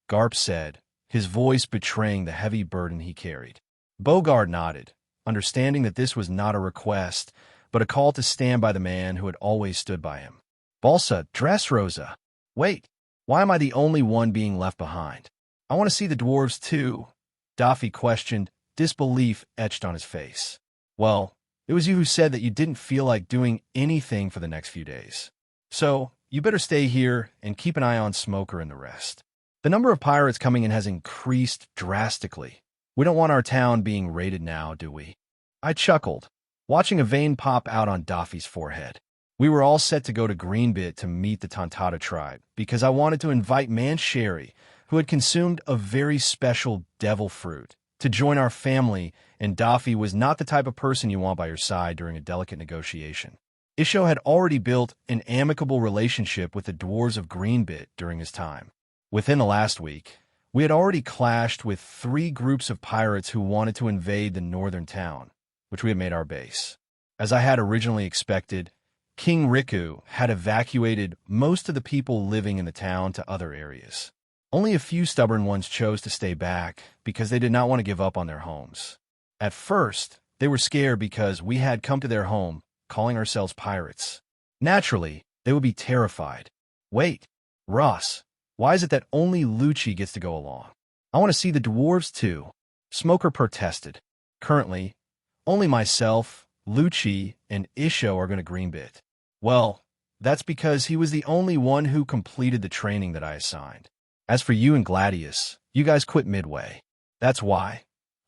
Garp said, his voice betraying the heavy burden he carried. Bogard nodded, understanding that this was not a request, but a call to stand by the man who had always stood by him. Balsa, Dressrosa. Wait, why am I the only one being left behind? I want to see the dwarves too, Daffy questioned, disbelief etched on his face. Well, it was you who said that you didn't feel like doing anything for the next few days. So, you better stay here and keep an eye on Smoker and the rest. The number of pirates coming in has increased drastically. We don't want our town being raided now, do we? I chuckled, watching a vein pop out on Daffy's forehead. We were all set to go to Greenbit to meet the Tontata tribe, because I wanted to invite Man Sherry, who had consumed a very special devil fruit, to join our family, and Daffy was not the type of person you want by your side during a delicate negotiation. Isho had already built an amicable relationship with the dwarves of Greenbit during his time. Within the last week, we had already clashed with 3 groups of pirates who wanted to invade the northern town, which we had made our base. As I had originally expected, King Riku had evacuated most of the people living in the town to other areas. Only a few stubborn ones chose to stay back because they did not want to give up on their homes. At first, they were scared because we had come to their home, calling ourselves pirates. Naturally, they would be terrified. Wait, Ross, why is it that only Lucci gets to go along? I want to see the dwarves too, Smoker protested. Currently, only myself, Lucci, and Isho are going to Greenbit. Well, that's because he was the only one who completed the training that I assigned. As for you and Gladius, you guys quit midway. That's why,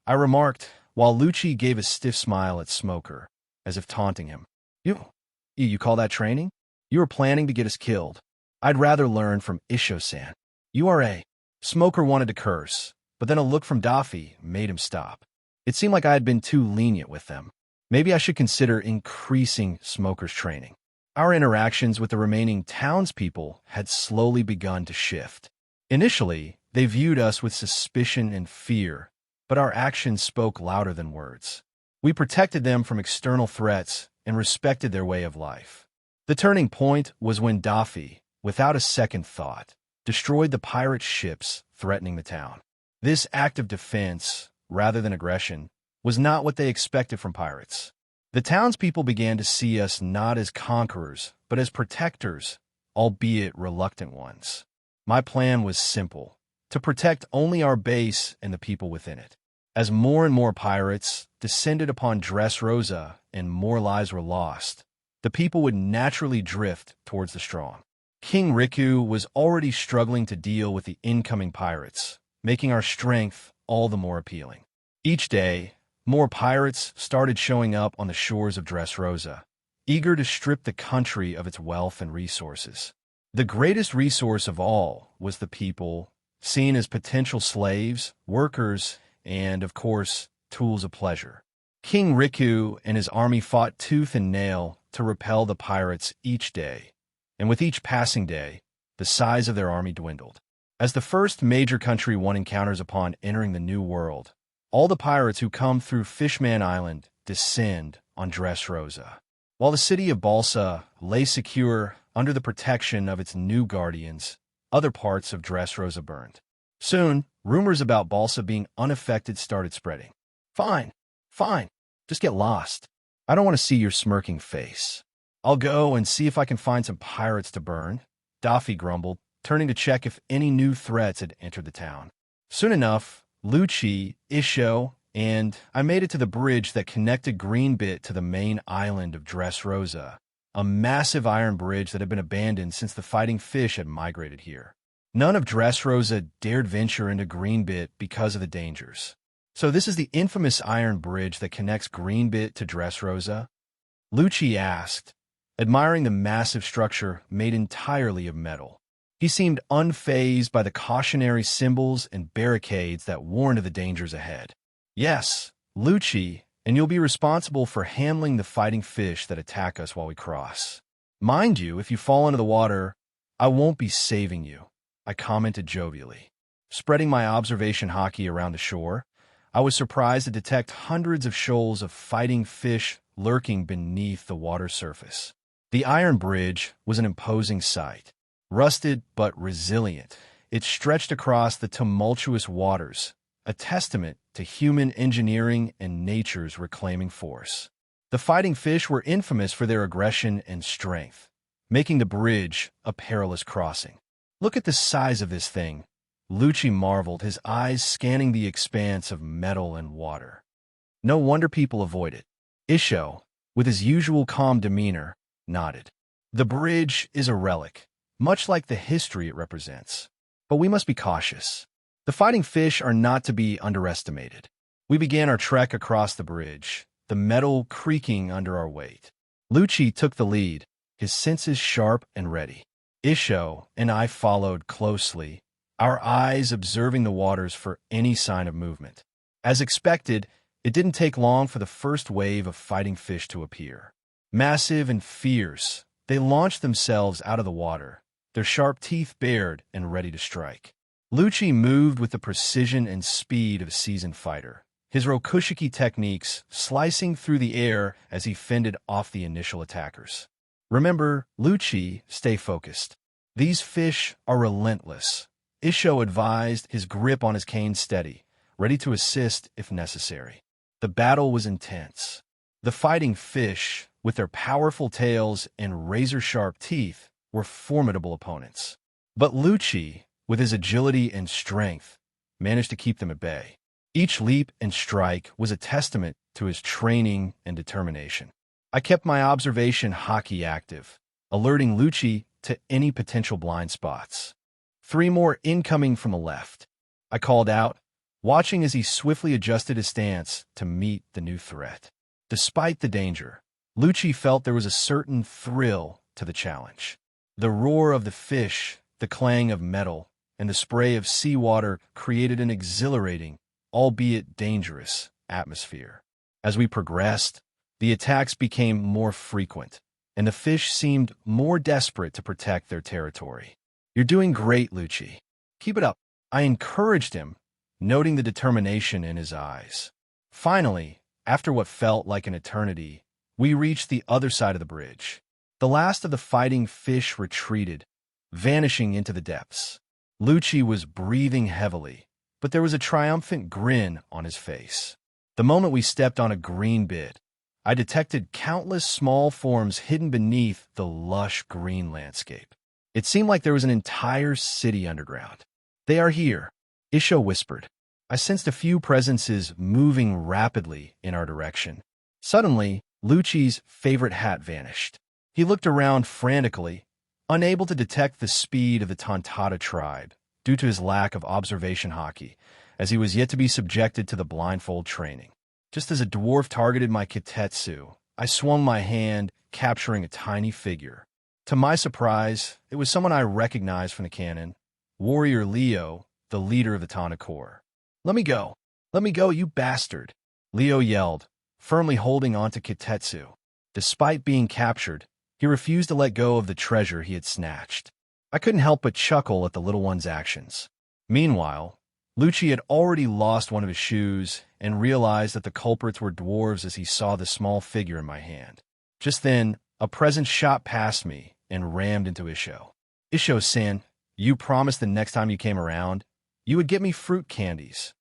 I remarked, while Lucci gave a stiff smile at Smoker, as if taunting him. You call that training? You were planning to get us killed. I'd rather learn from Isho-san. You are a... Smoker wanted to curse, but then a look from Daffy made him stop. It seemed like I had been too lenient with them. Maybe I should consider increasing Smoker's training. Our interactions with the remaining townspeople had slowly begun to shift. Initially, they viewed us with suspicion and fear, but our actions spoke louder than words. We protected them from external threats and respected their way of life. The turning point was when Daffy, without a second thought, destroyed the pirate ships threatening the town. This act of defense, rather than aggression, was not what they expected from pirates. The townspeople began to see us not as conquerors, but as protectors, albeit reluctant ones. My plan was simple, to protect only our base and the people within it. As more and more pirates descended upon Dressrosa and more lives were lost, the people would naturally drift towards the strong. King Riku was already struggling to deal with the incoming pirates, making our strength all the more appealing. Each day, more pirates started showing up on the shores of Dressrosa, eager to strip the country of its wealth and resources. The greatest resource of all was the people, seen as potential slaves, workers, and, of course, tools of pleasure. King Riku and his army fought tooth and nail to repel the pirates each day, and with each passing day, the size of their army dwindled. As the first major country one encounters upon entering the New World, all the pirates who come through Fishman Island descend on Dressrosa. While the city of Balsa lay secure under the protection of its new guardians, other parts of Dressrosa burned. Soon, rumors about Balsa being unaffected started spreading. Fine, just get lost. I don't want to see your smirking face. I'll go and see if I can find some pirates to burn, Daffy grumbled, turning to check if any new threats had entered the town. Soon enough, Lucci, Isho, and I made it to the bridge that connected Greenbit to the main island of Dressrosa, a massive iron bridge that had been abandoned since the fighting fish had migrated here. None of Dressrosa dared venture into Greenbit because of the dangers. So this is the infamous iron bridge that connects Greenbit to Dressrosa? Lucci asked, admiring the massive structure made entirely of metal. He seemed unfazed by the cautionary symbols and barricades that warned of the dangers ahead. Yes, Lucci, and you'll be responsible for handling the fighting fish that attack us while we cross. Mind you, if you fall into the water, I won't be saving you, I commented jovially. Spreading my observation hockey around the shore, I was surprised to detect hundreds of shoals of fighting fish lurking beneath the water surface. The iron bridge was an imposing sight. Rusted but resilient, it stretched across the tumultuous waters, a testament to human engineering and nature's reclaiming force. The fighting fish were infamous for their aggression and strength, making the bridge a perilous crossing. Look at the size of this thing, Lucci marveled, his eyes scanning the expanse of metal and water. No wonder people avoid it. Isho, with his usual calm demeanor, nodded. The bridge is a relic, much like the history it represents. But we must be cautious. The fighting fish are not to be underestimated. We began our trek across the bridge, the metal creaking under our weight. Lucci took the lead, his senses sharp and ready. Isho and I followed closely, our eyes observing the waters for any sign of movement. As expected, it didn't take long for the first wave of fighting fish to appear. Massive and fierce, they launched themselves out of the water, their sharp teeth bared and ready to strike. Lucci moved with the precision and speed of a seasoned fighter, his rokushiki techniques slicing through the air as he fended off the initial attackers. Remember, Lucci, stay focused. These fish are relentless. Isho advised, his grip on his cane steady, ready to assist if necessary. The battle was intense. The fighting fish, with their powerful tails and razor-sharp teeth, were formidable opponents. But Lucci, with his agility and strength, managed to keep them at bay. Each leap and strike was a testament to his training and determination. I kept my observation hockey active, alerting Lucci to any potential blind spots. 3 more incoming from the left, I called out, watching as he swiftly adjusted his stance to meet the new threat. Despite the danger, Lucci felt there was a certain thrill to the challenge. The roar of the fish, the clang of metal, and the spray of seawater created an exhilarating, albeit dangerous, atmosphere. As we progressed, the attacks became more frequent, and the fish seemed more desperate to protect their territory. You're doing great, Lucci. Keep it up. I encouraged him, noting the determination in his eyes. Finally, after what felt like an eternity, we reached the other side of the bridge. The last of the fighting fish retreated, vanishing into the depths. Lucci was breathing heavily, but there was a triumphant grin on his face. The moment we stepped on a green bit, I detected countless small forms hidden beneath the lush green landscape. It seemed like there was an entire city underground. They are here, Isho whispered. I sensed a few presences moving rapidly in our direction. Suddenly, Lucci's favorite hat vanished. He looked around frantically, unable to detect the speed of the Tontata tribe due to his lack of observation hockey, as he was yet to be subjected to the blindfold training. Just as a dwarf targeted my kitetsu, I swung my hand, capturing a tiny figure. To my surprise, it was someone I recognized from the canon, Warrior Leo, the leader of the Tana Corps. Let me go, you bastard, Leo yelled, firmly holding onto Kitetsu. Despite being captured, he refused to let go of the treasure he had snatched. I couldn't help but chuckle at the little one's actions. Meanwhile, Lucci had already lost one of his shoes and realized that the culprits were dwarves as he saw the small figure in my hand. Just then, a presence shot past me and rammed into Isho. Isho-san, you promised the next time you came around, you would get me fruit candies.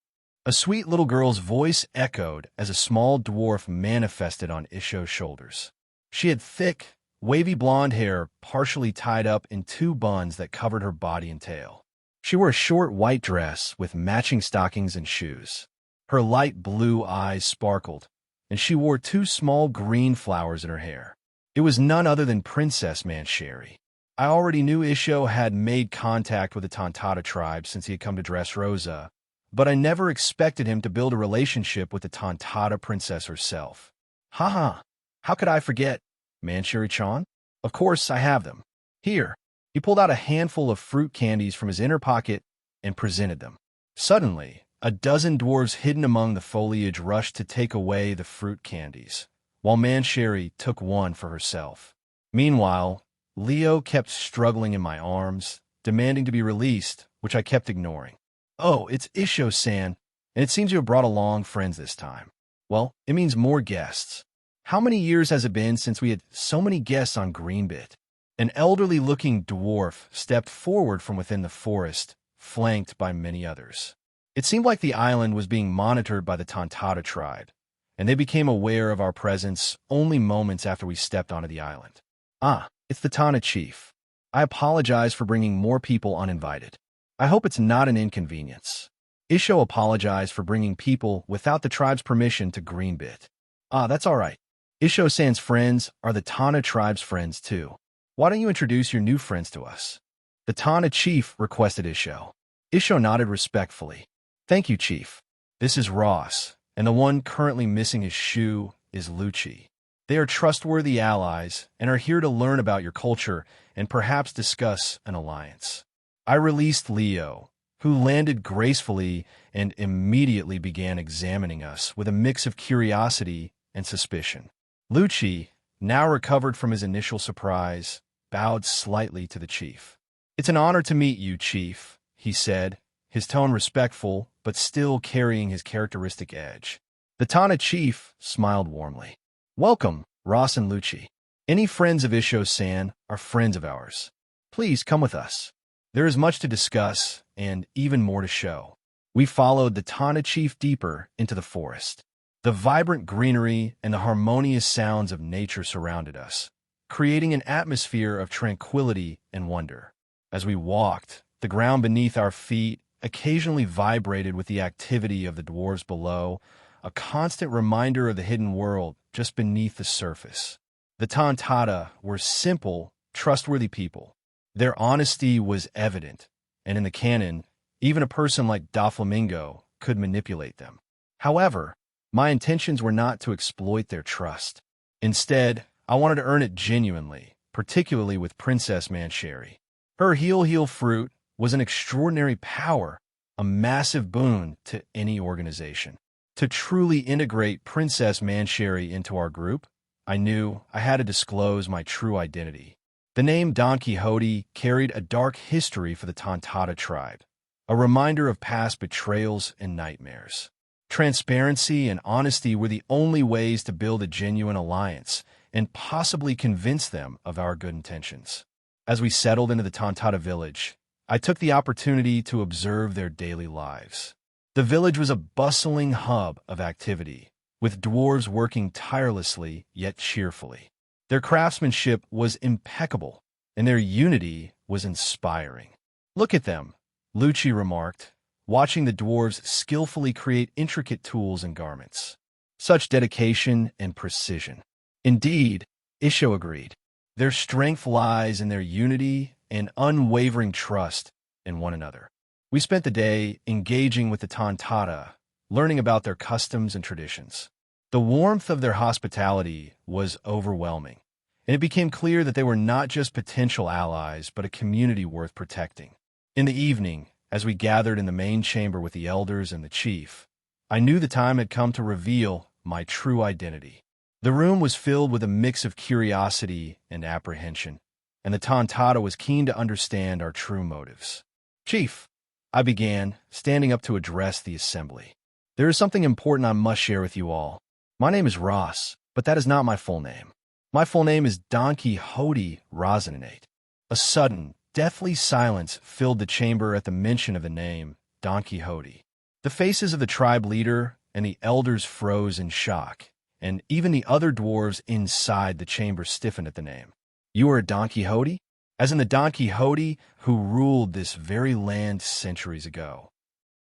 A sweet little girl's voice echoed as a small dwarf manifested on Isho's shoulders. She had thick, wavy blonde hair partially tied up in two buns that covered her body and tail. She wore a short white dress with matching stockings and shoes. Her light blue eyes sparkled, and she wore two small green flowers in her hair. It was none other than Princess Mancheri. I already knew Isho had made contact with the Tontata tribe since he had come to Dressrosa, but I never expected him to build a relationship with the Tontata princess herself. Haha, how could I forget? Mancheri-chan? Of course I have them. Here. He pulled out a handful of fruit candies from his inner pocket and presented them. Suddenly, a dozen dwarves hidden among the foliage rushed to take away the fruit candies, while Mancheri took one for herself. Meanwhile, Leo kept struggling in my arms, demanding to be released, which I kept ignoring. Oh, it's Isho-san, and it seems you have brought along friends this time. Well, it means more guests. How many years has it been since we had so many guests on Greenbit? An elderly-looking dwarf stepped forward from within the forest, flanked by many others. It seemed like the island was being monitored by the Tontata tribe, and they became aware of our presence only moments after we stepped onto the island. Ah, it's the Tana chief. I apologize for bringing more people uninvited. I hope it's not an inconvenience. Isho apologized for bringing people without the tribe's permission to Greenbit. Ah, that's all right. Isho-san's friends are the Tana tribe's friends too. Why don't you introduce your new friends to us? The Tana chief requested Isho. Isho nodded respectfully. Thank you, chief. This is Ross, and the one currently missing his shoe is Lucci. They are trustworthy allies and are here to learn about your culture and perhaps discuss an alliance. I released Leo, who landed gracefully and immediately began examining us with a mix of curiosity and suspicion. Lucci, now recovered from his initial surprise, bowed slightly to the chief. It's an honor to meet you, chief, he said, his tone respectful but still carrying his characteristic edge. The Tana chief smiled warmly. Welcome, Ross and Lucci. Any friends of Isho-san are friends of ours. Please come with us. There is much to discuss and even more to show. We followed the Tana chief deeper into the forest. The vibrant greenery and the harmonious sounds of nature surrounded us, creating an atmosphere of tranquility and wonder. As we walked, the ground beneath our feet occasionally vibrated with the activity of the dwarves below, a constant reminder of the hidden world just beneath the surface. The Tontata were simple, trustworthy people. Their honesty was evident, and in the canon, even a person like Doflamingo could manipulate them. However, my intentions were not to exploit their trust. Instead, I wanted to earn it genuinely, particularly with Princess Mancheri. Her heel fruit was an extraordinary power, a massive boon to any organization. To truly integrate Princess Mancheri into our group, I knew I had to disclose my true identity. The name Don Quixote carried a dark history for the Tontata tribe, a reminder of past betrayals and nightmares. Transparency and honesty were the only ways to build a genuine alliance and possibly convince them of our good intentions. As we settled into the Tontata village, I took the opportunity to observe their daily lives. The village was a bustling hub of activity, with dwarves working tirelessly yet cheerfully. Their craftsmanship was impeccable, and their unity was inspiring. Look at them, Lucci remarked, watching the dwarves skillfully create intricate tools and garments. Such dedication and precision. Indeed, Isho agreed. Their strength lies in their unity and unwavering trust in one another. We spent the day engaging with the Tontata, learning about their customs and traditions. The warmth of their hospitality was overwhelming, and it became clear that they were not just potential allies, but a community worth protecting. In the evening, as we gathered in the main chamber with the elders and the chief, I knew the time had come to reveal my true identity. The room was filled with a mix of curiosity and apprehension, and the Tontata was keen to understand our true motives. Chief, I began, standing up to address the assembly. There is something important I must share with you all. My name is Ross, but that is not my full name. My full name is Don Quixote Rosinante. A sudden, deathly silence filled the chamber at the mention of the name, Don Quixote. The faces of the tribe leader and the elders froze in shock, and even the other dwarves inside the chamber stiffened at the name. You are a Don Quixote? As in the Don Quixote who ruled this very land centuries ago.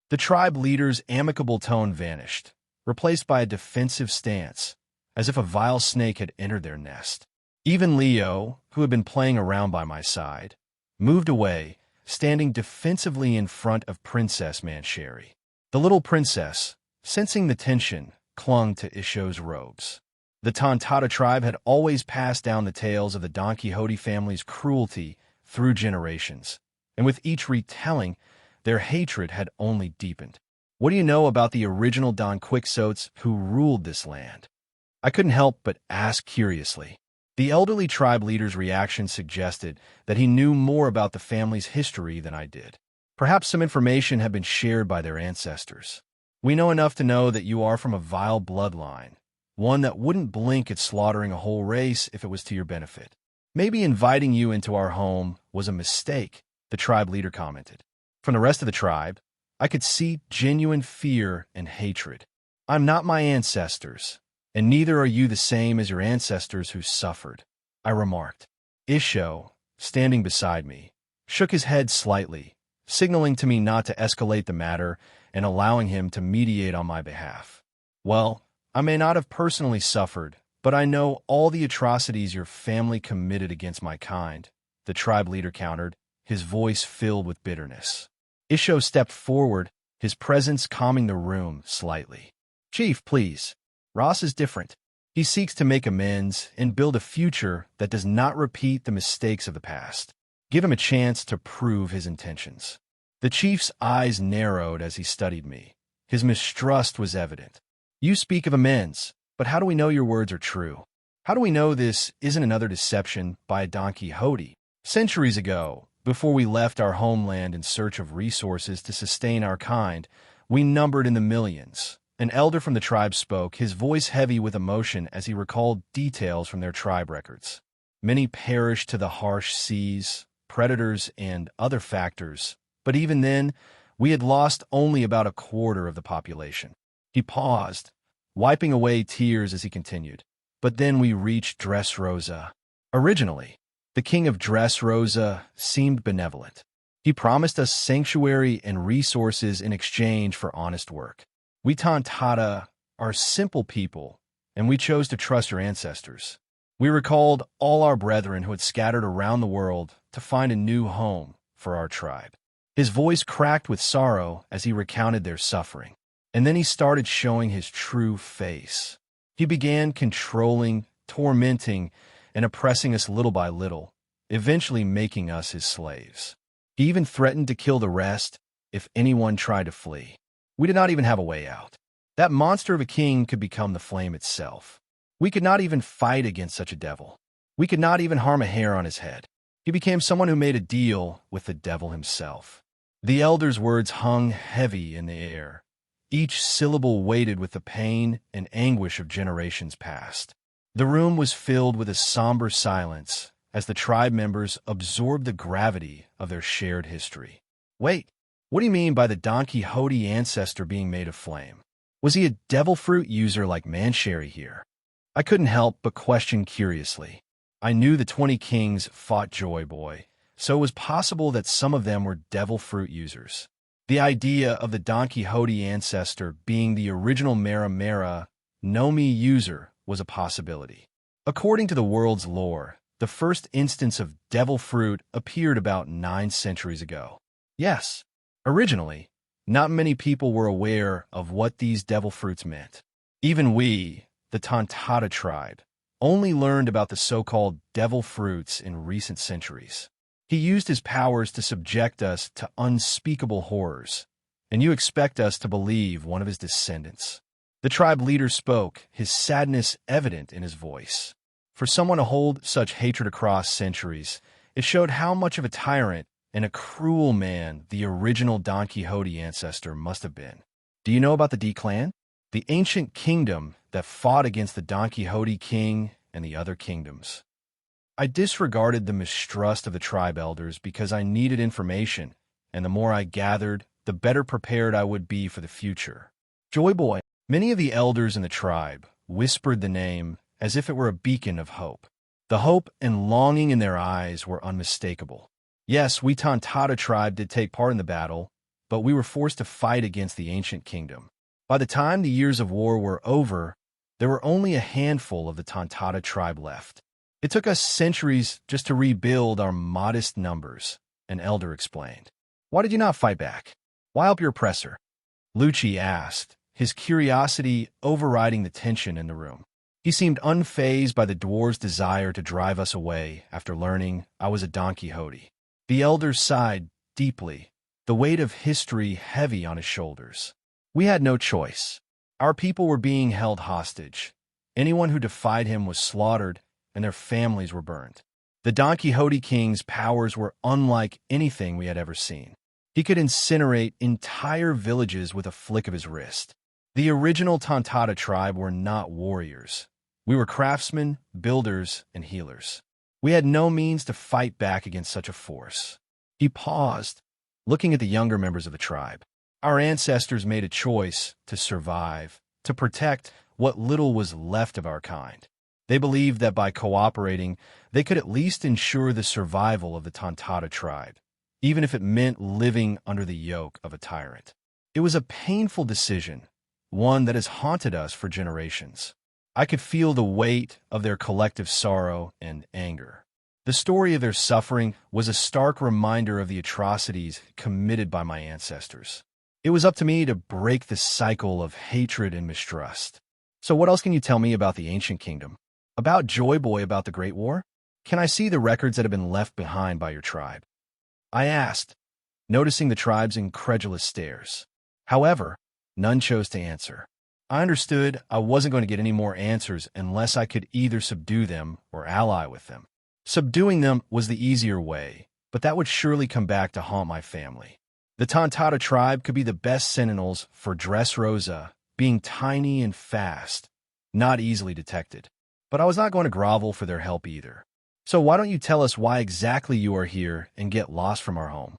The tribe leader's amicable tone vanished, replaced by a defensive stance, as if a vile snake had entered their nest. Even Leo, who had been playing around by my side, moved away, standing defensively in front of Princess Mancheri. The little princess, sensing the tension, clung to Isho's robes. The Tontata tribe had always passed down the tales of the Don Quixote family's cruelty through generations, and with each retelling, their hatred had only deepened. What do you know about the original Don Quixotes who ruled this land? I couldn't help but ask curiously. The elderly tribe leader's reaction suggested that he knew more about the family's history than I did. Perhaps some information had been shared by their ancestors. We know enough to know that you are from a vile bloodline, one that wouldn't blink at slaughtering a whole race if it was to your benefit. Maybe inviting you into our home was a mistake, the tribe leader commented. From the rest of the tribe, I could see genuine fear and hatred. I'm not my ancestors, and neither are you the same as your ancestors who suffered, I remarked. Isho, standing beside me, shook his head slightly, signaling to me not to escalate the matter and allowing him to mediate on my behalf. Well, I may not have personally suffered, but I know all the atrocities your family committed against my kind, the tribe leader countered, his voice filled with bitterness. Isho stepped forward, his presence calming the room slightly. Chief, please. Ross is different. He seeks to make amends and build a future that does not repeat the mistakes of the past. Give him a chance to prove his intentions. The chief's eyes narrowed as he studied me. His mistrust was evident. You speak of amends, but how do we know your words are true? How do we know this isn't another deception by a Don Quixote? Centuries ago, before we left our homeland in search of resources to sustain our kind, we numbered in the millions. An elder from the tribe spoke, his voice heavy with emotion as he recalled details from their tribe records. Many perished to the harsh seas, predators, and other factors, but even then, we had lost only about a quarter of the population. He paused, wiping away tears as he continued. But then we reached Dressrosa. Originally, the king of Dressrosa seemed benevolent. He promised us sanctuary and resources in exchange for honest work. We Tontata are simple people, and we chose to trust your ancestors. We recalled all our brethren who had scattered around the world to find a new home for our tribe. His voice cracked with sorrow as he recounted their suffering. And then he started showing his true face. He began controlling, tormenting, and oppressing us little by little, eventually making us his slaves. He even threatened to kill the rest if anyone tried to flee. We did not even have a way out. That monster of a king could become the flame itself. We could not even fight against such a devil. We could not even harm a hair on his head. He became someone who made a deal with the devil himself. The elder's words hung heavy in the air, each syllable weighted with the pain and anguish of generations past. The room was filled with a somber silence as the tribe members absorbed the gravity of their shared history. Wait, what do you mean by the Don Quixote ancestor being made of flame? Was he a devil fruit user like Mancheri here? I couldn't help but question curiously. I knew the 20 kings fought Joy Boy, so it was possible that some of them were devil fruit users. The idea of the Don Quixote ancestor being the original Mera Mera Nomi user was a possibility. According to the world's lore, the first instance of devil fruit appeared about 9 centuries ago. Yes, originally, not many people were aware of what these devil fruits meant. Even we, the Tontata tribe, only learned about the so-called devil fruits in recent centuries. He used his powers to subject us to unspeakable horrors, and you expect us to believe one of his descendants. The tribe leader spoke, his sadness evident in his voice. For someone to hold such hatred across centuries, it showed how much of a tyrant and a cruel man the original Don Quixote ancestor must have been. Do you know about the D clan? The ancient kingdom that fought against the Don Quixote king and the other kingdoms. I disregarded the mistrust of the tribe elders because I needed information, and the more I gathered, the better prepared I would be for the future. Joy Boy, many of the elders in the tribe whispered the name as if it were a beacon of hope. The hope and longing in their eyes were unmistakable. Yes, we Tontata tribe did take part in the battle, but we were forced to fight against the ancient kingdom. By the time the years of war were over, there were only a handful of the Tontata tribe left. It took us centuries just to rebuild our modest numbers, an elder explained. Why did you not fight back? Why help your oppressor? Lucci asked, his curiosity overriding the tension in the room. He seemed unfazed by the dwarves' desire to drive us away after learning I was a Don Quixote. The elder sighed deeply, the weight of history heavy on his shoulders. We had no choice. Our people were being held hostage. Anyone who defied him was slaughtered, and their families were burned. The Don Quixote king's powers were unlike anything we had ever seen. He could incinerate entire villages with a flick of his wrist. The original Tontata tribe were not warriors. We were craftsmen, builders, and healers. We had no means to fight back against such a force. He paused, looking at the younger members of the tribe. Our ancestors made a choice to survive, to protect what little was left of our kind. They believed that by cooperating, they could at least ensure the survival of the Tontata tribe, even if it meant living under the yoke of a tyrant. It was a painful decision, one that has haunted us for generations. I could feel the weight of their collective sorrow and anger. The story of their suffering was a stark reminder of the atrocities committed by my ancestors. It was up to me to break the cycle of hatred and mistrust. So what else can you tell me about the ancient kingdom? About Joy Boy, about the Great War? Can I see the records that have been left behind by your tribe? I asked, noticing the tribe's incredulous stares. However, none chose to answer. I understood I wasn't going to get any more answers unless I could either subdue them or ally with them. Subduing them was the easier way, but that would surely come back to haunt my family. The Tontata tribe could be the best sentinels for Dressrosa, being tiny and fast, not easily detected. But I was not going to grovel for their help either. So why don't you tell us why exactly you are here and get lost from our home?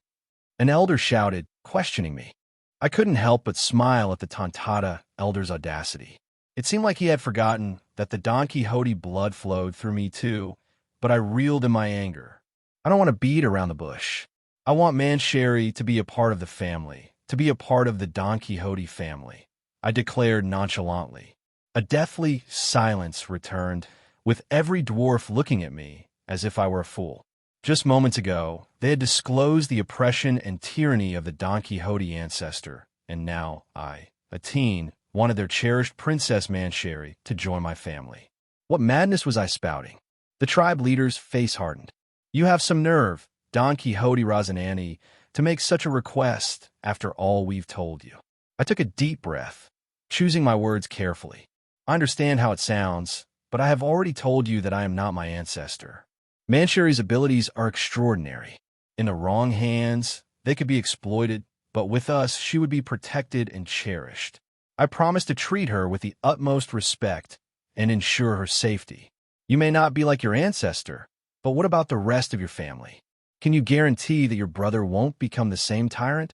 An elder shouted, questioning me. I couldn't help but smile at the Tontata elder's audacity. It seemed like he had forgotten that the Don Quixote blood flowed through me too, but I reeled in my anger. I don't want to beat around the bush. I want Mancheri to be a part of the family, to be a part of the Don Quixote family, I declared nonchalantly. A deathly silence returned, with every dwarf looking at me as if I were a fool. Just moments ago, they had disclosed the oppression and tyranny of the Don Quixote ancestor, and now I, a teen, wanted their cherished Princess Mancheri to join my family. What madness was I spouting? The tribe leader's face hardened. You have some nerve, Don Quixote Rosinante, to make such a request after all we've told you. I took a deep breath, choosing my words carefully. I understand how it sounds, but I have already told you that I am not my ancestor. Mancheri's abilities are extraordinary. In the wrong hands, they could be exploited, but with us, she would be protected and cherished. I promise to treat her with the utmost respect and ensure her safety. You may not be like your ancestor, but what about the rest of your family? Can you guarantee that your brother won't become the same tyrant?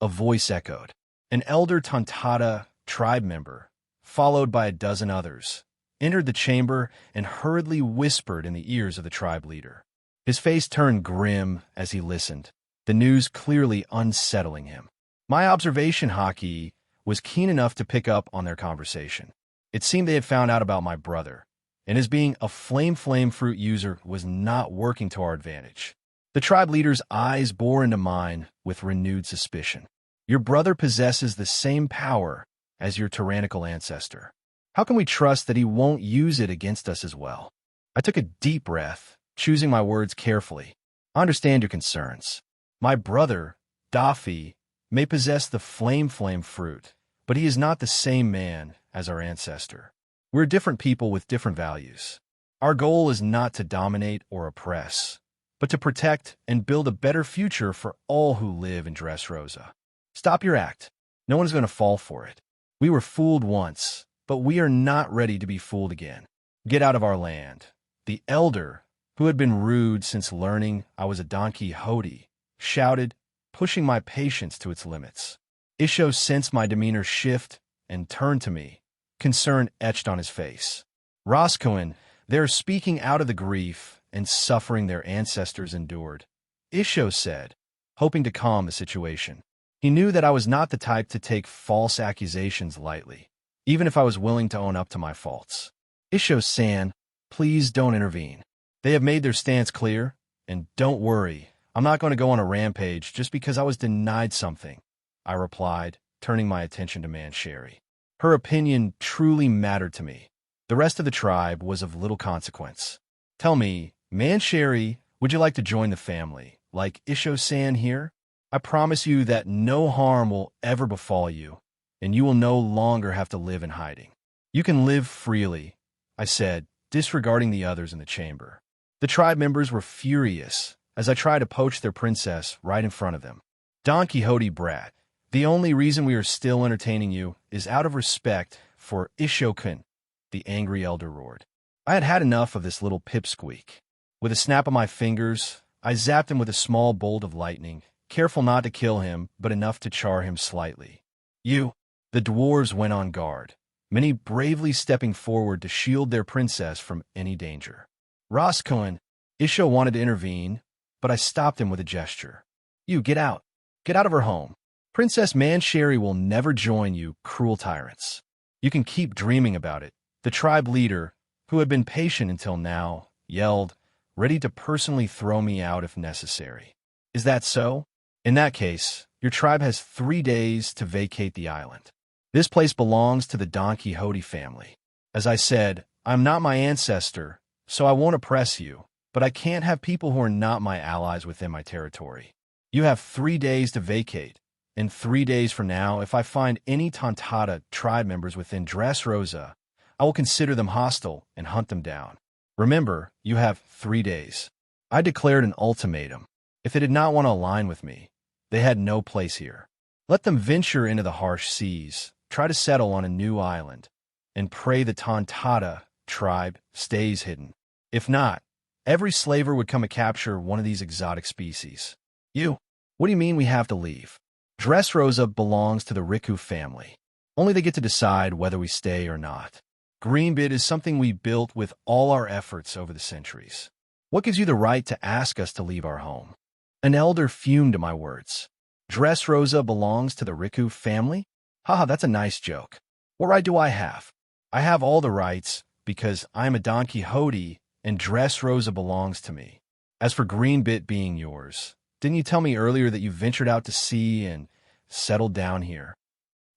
A voice echoed. An elder Tontata tribe member, followed by a dozen others, entered the chamber and hurriedly whispered in the ears of the tribe leader. His face turned grim as he listened, the news clearly unsettling him. My observation hockey was keen enough to pick up on their conversation. It seemed they had found out about my brother, and his being a flame fruit user was not working to our advantage. The tribe leader's eyes bore into mine with renewed suspicion. Your brother possesses the same power as your tyrannical ancestor. How can we trust that he won't use it against us as well? I took a deep breath, choosing my words carefully. I understand your concerns. My brother, Daffy, may possess the flame fruit, but he is not the same man as our ancestor. We're different people with different values. Our goal is not to dominate or oppress, but to protect and build a better future for all who live in Dressrosa. Stop your act. No one's going to fall for it. We were fooled once, but we are not ready to be fooled again. Get out of our land. The elder, who had been rude since learning I was a Don Quixote, shouted, pushing my patience to its limits. Isho sensed my demeanor shift and turned to me, concern etched on his face. Roscoe, they're speaking out of the grief and suffering their ancestors endured, Isho said, hoping to calm the situation. He knew that I was not the type to take false accusations lightly, even if I was willing to own up to my faults. Isho-san, please don't intervene. They have made their stance clear, and don't worry, I'm not going to go on a rampage just because I was denied something, I replied, turning my attention to Mancheri. Her opinion truly mattered to me. The rest of the tribe was of little consequence. Tell me, Mancheri, would you like to join the family, like Isho-san here? I promise you that no harm will ever befall you, and you will no longer have to live in hiding. You can live freely, I said, disregarding the others in the chamber. The tribe members were furious as I tried to poach their princess right in front of them. Don Quixote brat, the only reason we are still entertaining you is out of respect for Isho-kun, the angry elder roared. I had had enough of this little pipsqueak. With a snap of my fingers, I zapped him with a small bolt of lightning, careful not to kill him, but enough to char him slightly. You! The dwarves went on guard, many bravely stepping forward to shield their princess from any danger. Roscoe, Isho wanted to intervene, but I stopped him with a gesture. You, get out. Get out of her home. Princess Mancheri will never join you, cruel tyrants. You can keep dreaming about it. The tribe leader, who had been patient until now, yelled, ready to personally throw me out if necessary. Is that so? In that case, your tribe has 3 days to vacate the island. This place belongs to the Don Quixote family. As I said, I'm not my ancestor, so I won't oppress you, but I can't have people who are not my allies within my territory. You have 3 days to vacate, and 3 days from now, if I find any Tontata tribe members within Dressrosa, I will consider them hostile and hunt them down. Remember, you have 3 days. I declared an ultimatum. If they did not want to align with me, they had no place here. Let them venture into the harsh seas, try to settle on a new island, and pray the Tontata tribe stays hidden. If not, every slaver would come to capture one of these exotic species. You, what do you mean we have to leave? Dressrosa belongs to the Riku family. Only they get to decide whether we stay or not. Greenbit is something we built with all our efforts over the centuries. What gives you the right to ask us to leave our home? An elder fumed at my words. Dressrosa belongs to the Riku family? Haha, that's a nice joke. What right do I have? I have all the rights because I'm a Don Quixote and Dressrosa belongs to me. As for Greenbit being yours, didn't you tell me earlier that you ventured out to sea and settled down here?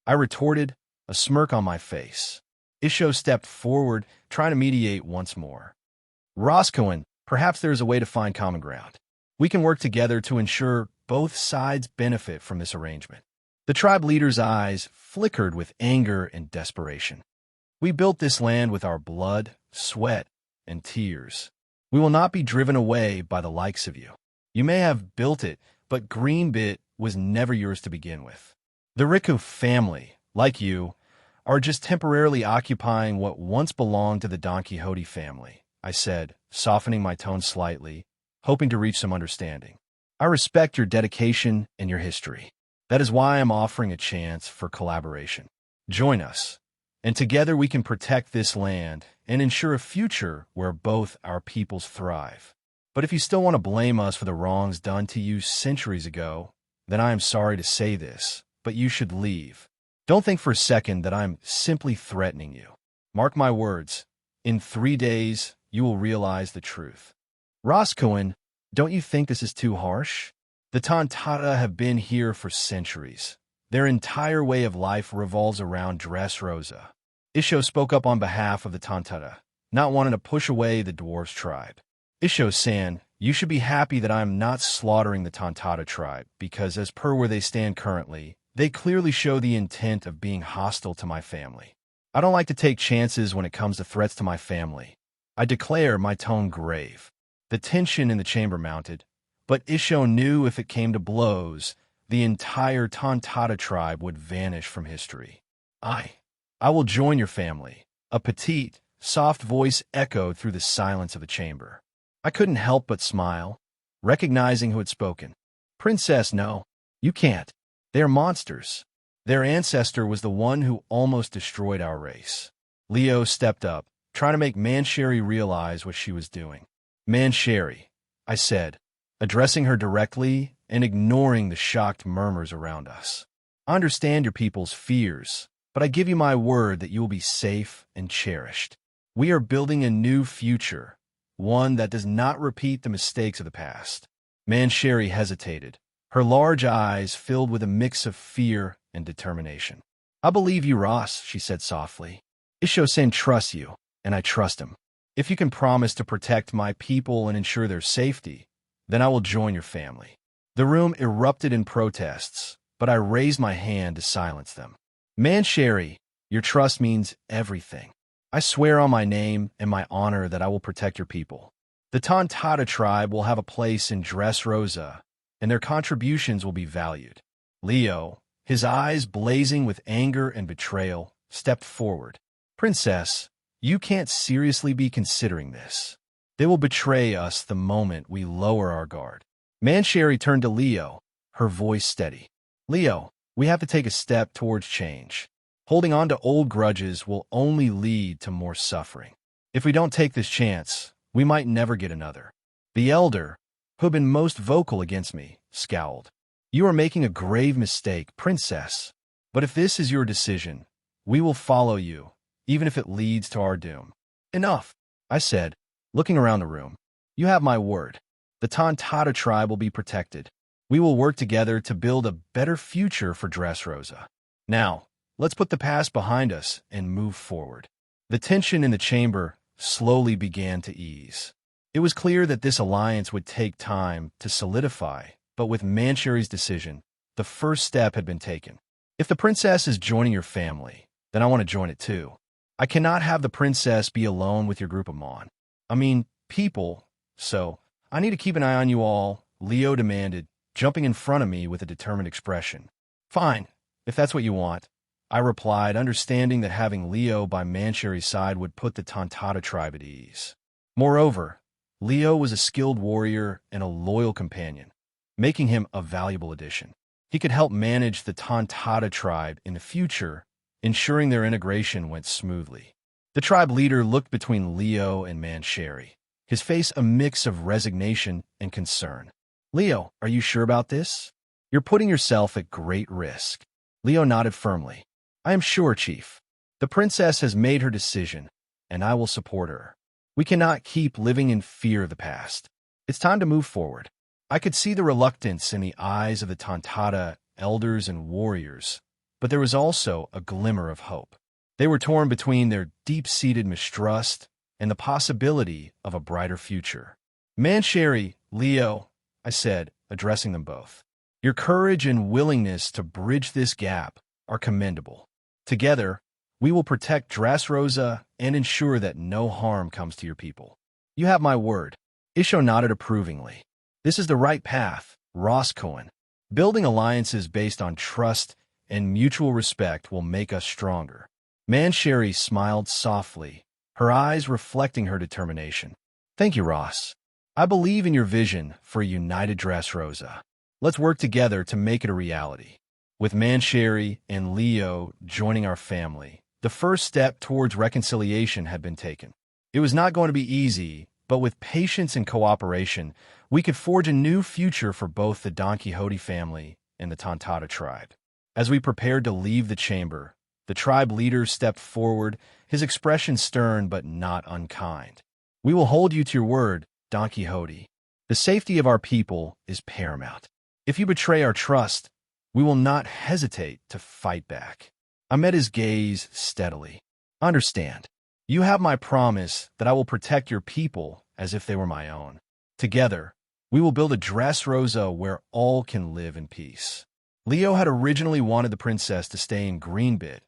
I retorted, a smirk on my face. Isho stepped forward, trying to mediate once more. Roscoe, perhaps there is a way to find common ground. We can work together to ensure both sides benefit from this arrangement. The tribe leader's eyes flickered with anger and desperation. We built this land with our blood, sweat, and tears. We will not be driven away by the likes of you. You may have built it, but Greenbit was never yours to begin with. The Riku family, like you, are just temporarily occupying what once belonged to the Don Quixote family, I said, softening my tone slightly, hoping to reach some understanding. I respect your dedication and your history. That is why I'm offering a chance for collaboration. Join us, and together we can protect this land and ensure a future where both our peoples thrive. But if you still want to blame us for the wrongs done to you centuries ago, then I am sorry to say this, but you should leave. Don't think for a second that I'm simply threatening you. Mark my words, in 3 days, you will realize the truth. Roscoe, don't you think this is too harsh? The Tontata have been here for centuries. Their entire way of life revolves around Dressrosa. Isho spoke up on behalf of the Tontata, not wanting to push away the dwarves' tribe. Isho-san, You should be happy that I am not slaughtering the Tontata tribe, because as per where they stand currently, they clearly show the intent of being hostile to my family. I don't like to take chances when it comes to threats to my family. I declare, my tone grave. The tension in the chamber mounted, but Isho knew if it came to blows, the entire Tontata tribe would vanish from history. I will join your family. A petite, soft voice echoed through the silence of the chamber. I couldn't help but smile, recognizing who had spoken. Princess, no, you can't. They are monsters. Their ancestor was the one who almost destroyed our race. Leo stepped up, trying to make Mancheri realize what she was doing. Mancheri, I said, addressing her directly and ignoring the shocked murmurs around us. I understand your people's fears, but I give you my word that you will be safe and cherished. We are building a new future, one that does not repeat the mistakes of the past. Mancheri hesitated, her large eyes filled with a mix of fear and determination. I believe you, Ross, she said softly. Isho-san trusts you, and I trust him. If you can promise to protect my people and ensure their safety, then I will join your family. The room erupted in protests, but I raised my hand to silence them. Mancheri, your trust means everything. I swear on my name and my honor that I will protect your people. The Tontata tribe will have a place in Dressrosa, and their contributions will be valued. Leo, his eyes blazing with anger and betrayal, stepped forward. Princess, you can't seriously be considering this. They will betray us the moment we lower our guard. Mancheri turned to Leo, her voice steady. Leo, we have to take a step towards change. Holding on to old grudges will only lead to more suffering. If we don't take this chance, we might never get another. The elder, who had been most vocal against me, scowled. You are making a grave mistake, Princess. But if this is your decision, we will follow you, even if it leads to our doom. Enough, I said, looking around the room. You have my word. The Tontata tribe will be protected. We will work together to build a better future for Dressrosa. Now, let's put the past behind us and move forward. The tension in the chamber slowly began to ease. It was clear that this alliance would take time to solidify, but with Mancheri's decision, the first step had been taken. If the princess is joining your family, then I want to join it too. I cannot have the princess be alone with your group of people, so I need to keep an eye on you all, Leo demanded, jumping in front of me with a determined expression. Fine, if that's what you want, I replied, understanding that having Leo by Mancheri's side would put the Tontata tribe at ease. Moreover, Leo was a skilled warrior and a loyal companion, making him a valuable addition. He could help manage the Tontata tribe in the future, ensuring their integration went smoothly. The tribe leader looked between Leo and Mancheri, his face a mix of resignation and concern. Leo, are you sure about this? You're putting yourself at great risk. Leo nodded firmly. I am sure, Chief. The princess has made her decision, and I will support her. We cannot keep living in fear of the past. It's time to move forward. I could see the reluctance in the eyes of the Tontata elders and warriors, but there was also a glimmer of hope. They were torn between their deep-seated mistrust and the possibility of a brighter future. Mancheri, Leo, I said, addressing them both. Your courage and willingness to bridge this gap are commendable. Together, we will protect Dressrosa and ensure that no harm comes to your people. You have my word. Isho nodded approvingly. This is the right path, Ross Cohen. Building alliances based on trust and mutual respect will make us stronger. Mancheri smiled softly, her eyes reflecting her determination. Thank you, Ross. I believe in your vision for a united Dressrosa. Let's work together to make it a reality. With Mancheri and Leo joining our family, the first step towards reconciliation had been taken. It was not going to be easy, but with patience and cooperation, we could forge a new future for both the Don Quixote family and the Tontata tribe. As we prepared to leave the chamber, the tribe leader stepped forward, his expression stern but not unkind. We will hold you to your word, Don Quixote. The safety of our people is paramount. If you betray our trust, we will not hesitate to fight back. I met his gaze steadily. Understand, you have my promise that I will protect your people as if they were my own. Together, we will build a Dressrosa where all can live in peace. Leo had originally wanted the princess to stay in Greenbit,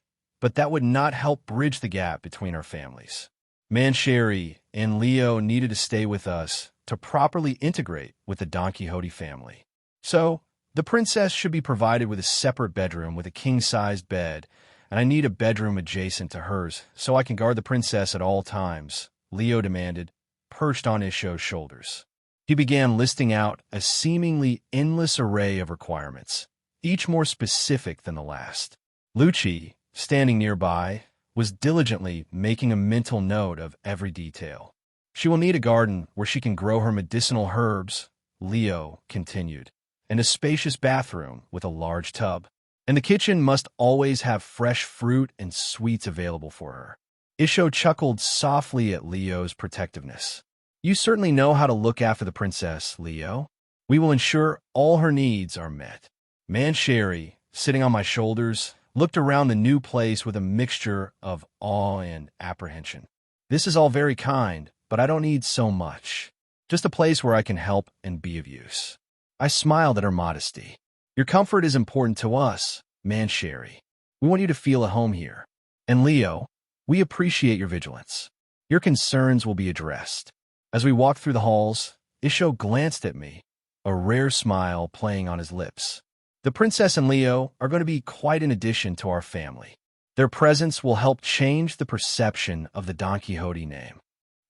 but that would not help bridge the gap between our families. Mancheri and Leo needed to stay with us to properly integrate with the Don Quixote family. So, the princess should be provided with a separate bedroom with a king-sized bed, and I need a bedroom adjacent to hers so I can guard the princess at all times, Leo demanded, perched on Isho's shoulders. He began listing out a seemingly endless array of requirements, each more specific than the last. Lucci, standing nearby, was diligently making a mental note of every detail. She will need a garden where she can grow her medicinal herbs, Leo continued, and a spacious bathroom with a large tub. And the kitchen must always have fresh fruit and sweets available for her. Isho chuckled softly at Leo's protectiveness. You certainly know how to look after the princess, Leo. We will ensure all her needs are met. Mancheri, sitting on my shoulders, looked around the new place with a mixture of awe and apprehension. This is all very kind, but I don't need so much. Just a place where I can help and be of use. I smiled at her modesty. Your comfort is important to us, Mancheri. We want you to feel at home here. And Leo, we appreciate your vigilance. Your concerns will be addressed. As we walked through the halls, Isho glanced at me, a rare smile playing on his lips. The princess and Leo are going to be quite an addition to our family. Their presence will help change the perception of the Don Quixote name.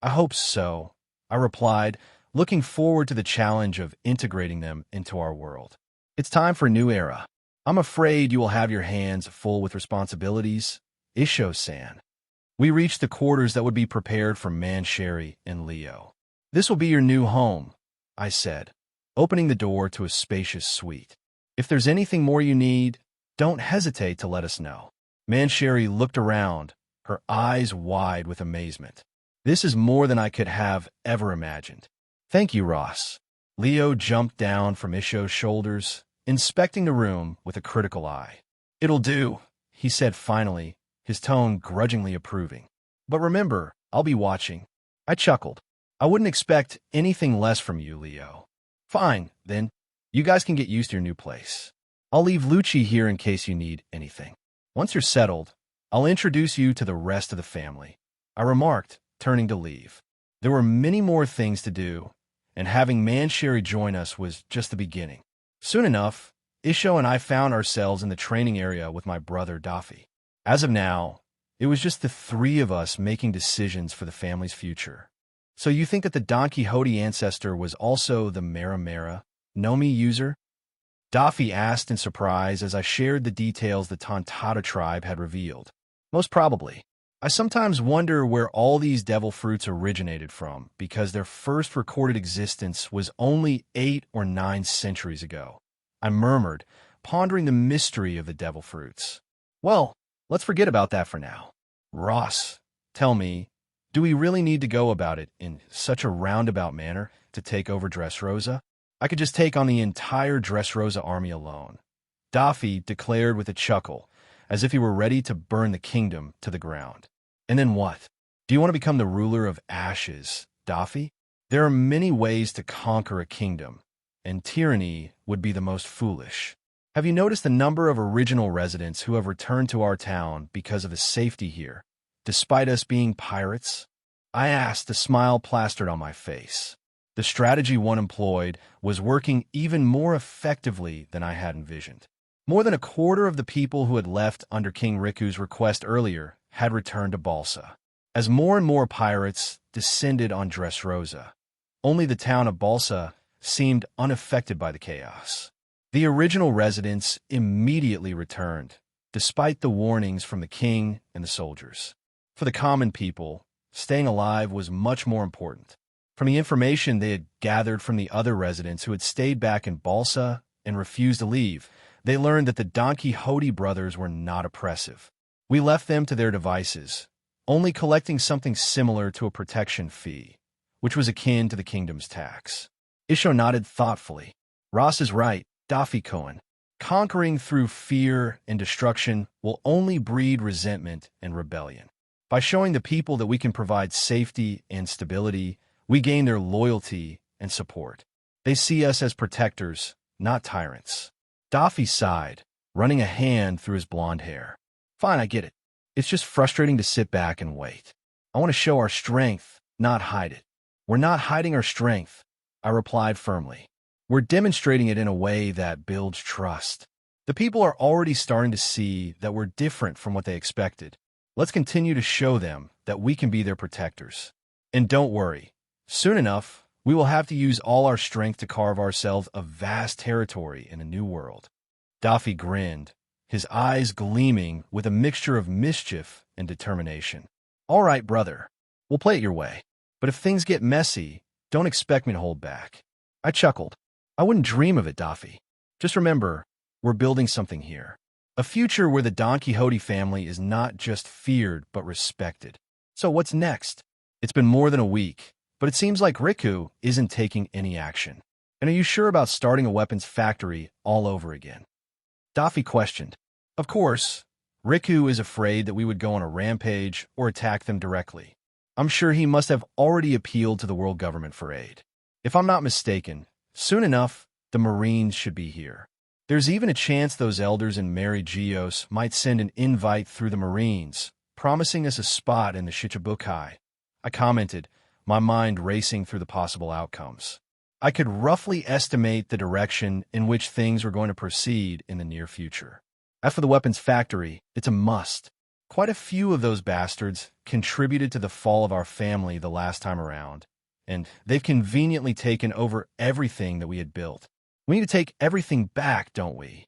I hope so, I replied, looking forward to the challenge of integrating them into our world. It's time for a new era. I'm afraid you will have your hands full with responsibilities, Isho-san. We reached the quarters that would be prepared for Mancheri and Leo. This will be your new home, I said, opening the door to a spacious suite. If there's anything more you need, don't hesitate to let us know. Mancheri looked around, her eyes wide with amazement. This is more than I could have ever imagined. Thank you, Ross. Leo jumped down from Isho's shoulders, inspecting the room with a critical eye. It'll do, he said finally, his tone grudgingly approving. But remember, I'll be watching. I chuckled. I wouldn't expect anything less from you, Leo. Fine, then. You guys can get used to your new place. I'll leave Lucci here in case you need anything. Once you're settled, I'll introduce you to the rest of the family, I remarked, turning to leave. There were many more things to do, and having Mancheri join us was just the beginning. Soon enough, Isho and I found ourselves in the training area with my brother Daffy. As of now, it was just the three of us making decisions for the family's future. So you think that the Don Quixote ancestor was also the Mera Nomi user? Daffy asked in surprise as I shared the details the Tontata tribe had revealed. Most probably. I sometimes wonder where all these devil fruits originated from, because their first recorded existence was only 8 or 9 centuries ago. I murmured, pondering the mystery of the devil fruits. Well, let's forget about that for now. Ross, tell me, do we really need to go about it in such a roundabout manner to take over Dressrosa? I could just take on the entire Dressrosa army alone. Daffy declared with a chuckle, as if he were ready to burn the kingdom to the ground. And then what? Do you want to become the ruler of ashes, Daffy? There are many ways to conquer a kingdom, and tyranny would be the most foolish. Have you noticed the number of original residents who have returned to our town because of the safety here, despite us being pirates? I asked, a smile plastered on my face. The strategy one employed was working even more effectively than I had envisioned. More than a quarter of the people who had left under King Riku's request earlier had returned to Balsa. As more and more pirates descended on Dressrosa, only the town of Balsa seemed unaffected by the chaos. The original residents immediately returned, despite the warnings from the king and the soldiers. For the common people, staying alive was much more important. From the information they had gathered from the other residents who had stayed back in Balsa and refused to leave, they learned that the Don Quixote brothers were not oppressive. We left them to their devices, only collecting something similar to a protection fee, which was akin to the kingdom's tax. Isho nodded thoughtfully. Ross is right, Daffy Cohen. Conquering through fear and destruction will only breed resentment and rebellion. By showing the people that we can provide safety and stability, we gain their loyalty and support. They see us as protectors, not tyrants. Daffy sighed, running a hand through his blonde hair. Fine, I get it. It's just frustrating to sit back and wait. I want to show our strength, not hide it. We're not hiding our strength, I replied firmly. We're demonstrating it in a way that builds trust. The people are already starting to see that we're different from what they expected. Let's continue to show them that we can be their protectors. And don't worry, soon enough, we will have to use all our strength to carve ourselves a vast territory in a new world. Daffy grinned, his eyes gleaming with a mixture of mischief and determination. All right, brother, we'll play it your way. But if things get messy, don't expect me to hold back. I chuckled. I wouldn't dream of it, Daffy. Just remember, we're building something here. A future where the Don Quixote family is not just feared but respected. So what's next? It's been more than a week, but it seems like Riku isn't taking any action. And are you sure about starting a weapons factory all over again? Daffy questioned. Of course, Riku is afraid that we would go on a rampage or attack them directly. I'm sure he must have already appealed to the world government for aid. If I'm not mistaken, soon enough, the Marines should be here. There's even a chance those elders in Mary Geos might send an invite through the Marines, promising us a spot in the Shichibukai. I commented, my mind racing through the possible outcomes. I could roughly estimate the direction in which things were going to proceed in the near future. As for the weapons factory, it's a must. Quite a few of those bastards contributed to the fall of our family the last time around, and they've conveniently taken over everything that we had built. We need to take everything back, don't we?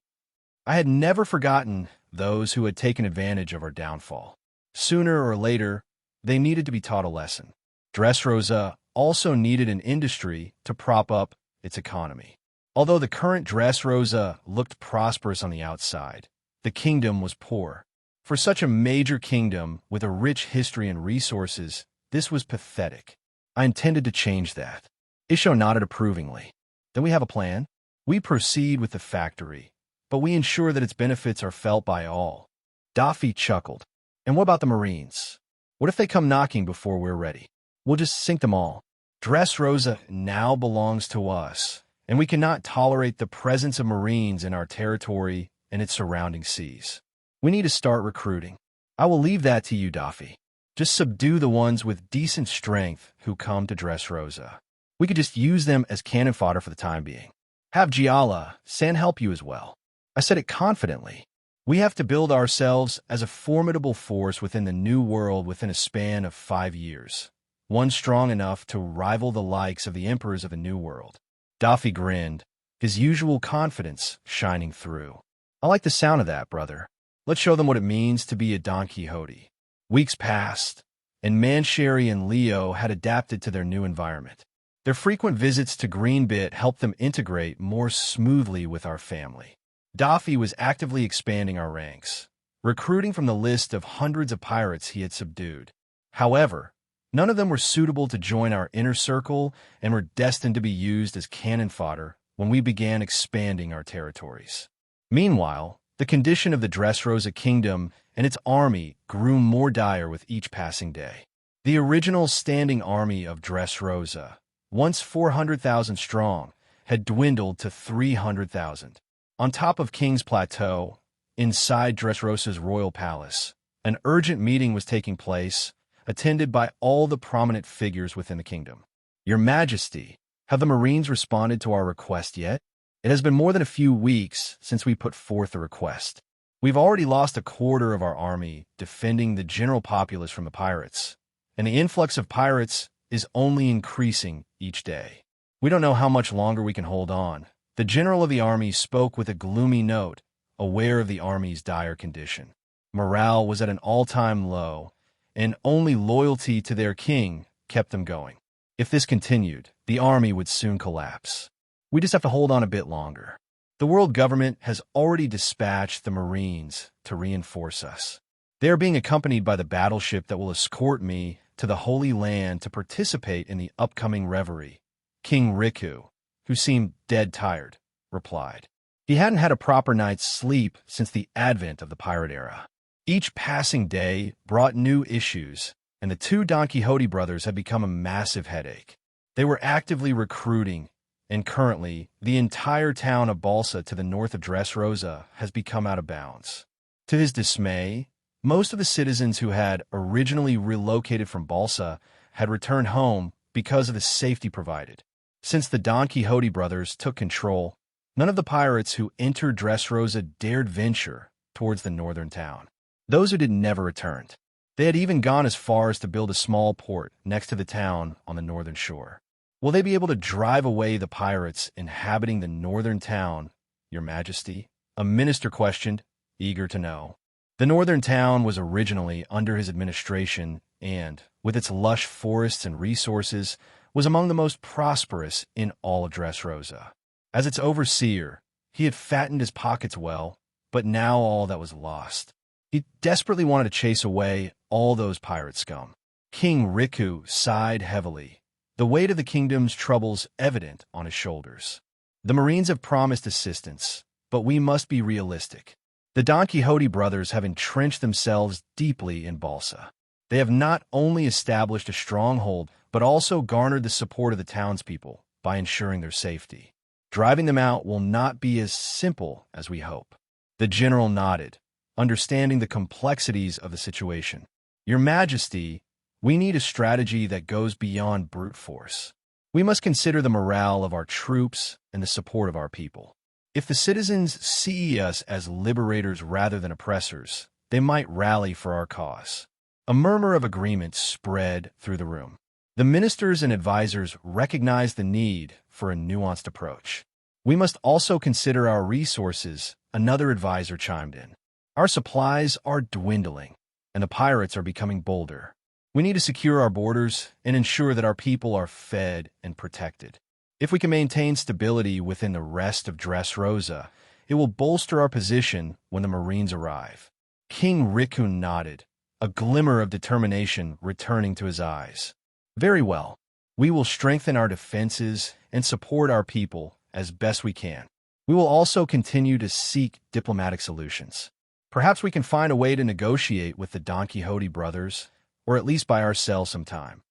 I had never forgotten those who had taken advantage of our downfall. Sooner or later, they needed to be taught a lesson. Dressrosa also needed an industry to prop up its economy. Although the current Dressrosa looked prosperous on the outside, the kingdom was poor. For such a major kingdom with a rich history and resources, this was pathetic. I intended to change that. Isho nodded approvingly. Then we have a plan. We proceed with the factory, but we ensure that its benefits are felt by all. Daffy chuckled. And what about the Marines? What if they come knocking before we're ready? We'll just sink them all. Dressrosa now belongs to us, and we cannot tolerate the presence of Marines in our territory and its surrounding seas. We need to start recruiting. I will leave that to you, Daffy. Just subdue the ones with decent strength who come to Dressrosa. We could just use them as cannon fodder for the time being. Have Giala, San help you as well. I said it confidently. We have to build ourselves as a formidable force within the new world within a span of 5 years. One strong enough to rival the likes of the emperors of the new world. Daffy grinned, his usual confidence shining through. I like the sound of that, brother. Let's show them what it means to be a Don Quixote. Weeks passed, and Mancheri and Leo had adapted to their new environment. Their frequent visits to Greenbit helped them integrate more smoothly with our family. Daffy was actively expanding our ranks, recruiting from the list of hundreds of pirates he had subdued. However, none of them were suitable to join our inner circle and were destined to be used as cannon fodder when we began expanding our territories. Meanwhile, the condition of the Dressrosa kingdom and its army grew more dire with each passing day. The original standing army of Dressrosa, once 400,000 strong, had dwindled to 300,000. On top of King's Plateau, inside Dressrosa's royal palace, an urgent meeting was taking place, attended by all the prominent figures within the kingdom. Your Majesty, have the Marines responded to our request yet? It has been more than a few weeks since we put forth the request. We've already lost a quarter of our army defending the general populace from the pirates, and the influx of pirates is only increasing each day. We don't know how much longer we can hold on. The general of the army spoke with a gloomy note, aware of the army's dire condition. Morale was at an all-time low, and only loyalty to their king kept them going. If this continued, the army would soon collapse. We just have to hold on a bit longer. The world government has already dispatched the Marines to reinforce us. They are being accompanied by the battleship that will escort me to the Holy Land to participate in the upcoming reverie. King Riku, who seemed dead tired, replied. He hadn't had a proper night's sleep since the advent of the pirate era. Each passing day brought new issues, and the two Don Quixote brothers had become a massive headache. They were actively recruiting, and currently, the entire town of Balsa to the north of Dressrosa has become out of bounds. To his dismay, most of the citizens who had originally relocated from Balsa had returned home because of the safety provided. Since the Don Quixote brothers took control, none of the pirates who entered Dressrosa dared venture towards the northern town. Those who did never returned. They had even gone as far as to build a small port next to the town on the northern shore. Will they be able to drive away the pirates inhabiting the northern town, Your Majesty? A minister questioned, eager to know. The northern town was originally under his administration and, with its lush forests and resources, was among the most prosperous in all of Dressrosa. As its overseer, he had fattened his pockets well, but now all that was lost. He desperately wanted to chase away all those pirate scum. King Riku sighed heavily, the weight of the kingdom's troubles evident on his shoulders. The Marines have promised assistance, but we must be realistic. The Don Quixote brothers have entrenched themselves deeply in Balsa. They have not only established a stronghold, but also garnered the support of the townspeople by ensuring their safety. Driving them out will not be as simple as we hope. The general nodded, understanding the complexities of the situation. Your Majesty, we need a strategy that goes beyond brute force. We must consider the morale of our troops and the support of our people. If the citizens see us as liberators rather than oppressors, they might rally for our cause. A murmur of agreement spread through the room. The ministers and advisors recognized the need for a nuanced approach. We must also consider our resources, another advisor chimed in. Our supplies are dwindling, and the pirates are becoming bolder. We need to secure our borders and ensure that our people are fed and protected. If we can maintain stability within the rest of Dressrosa, it will bolster our position when the Marines arrive. King Riku nodded, a glimmer of determination returning to his eyes. Very well. We will strengthen our defenses and support our people as best we can. We will also continue to seek diplomatic solutions. Perhaps we can find a way to negotiate with the Don Quixote brothers, or at least by ourselves sometime.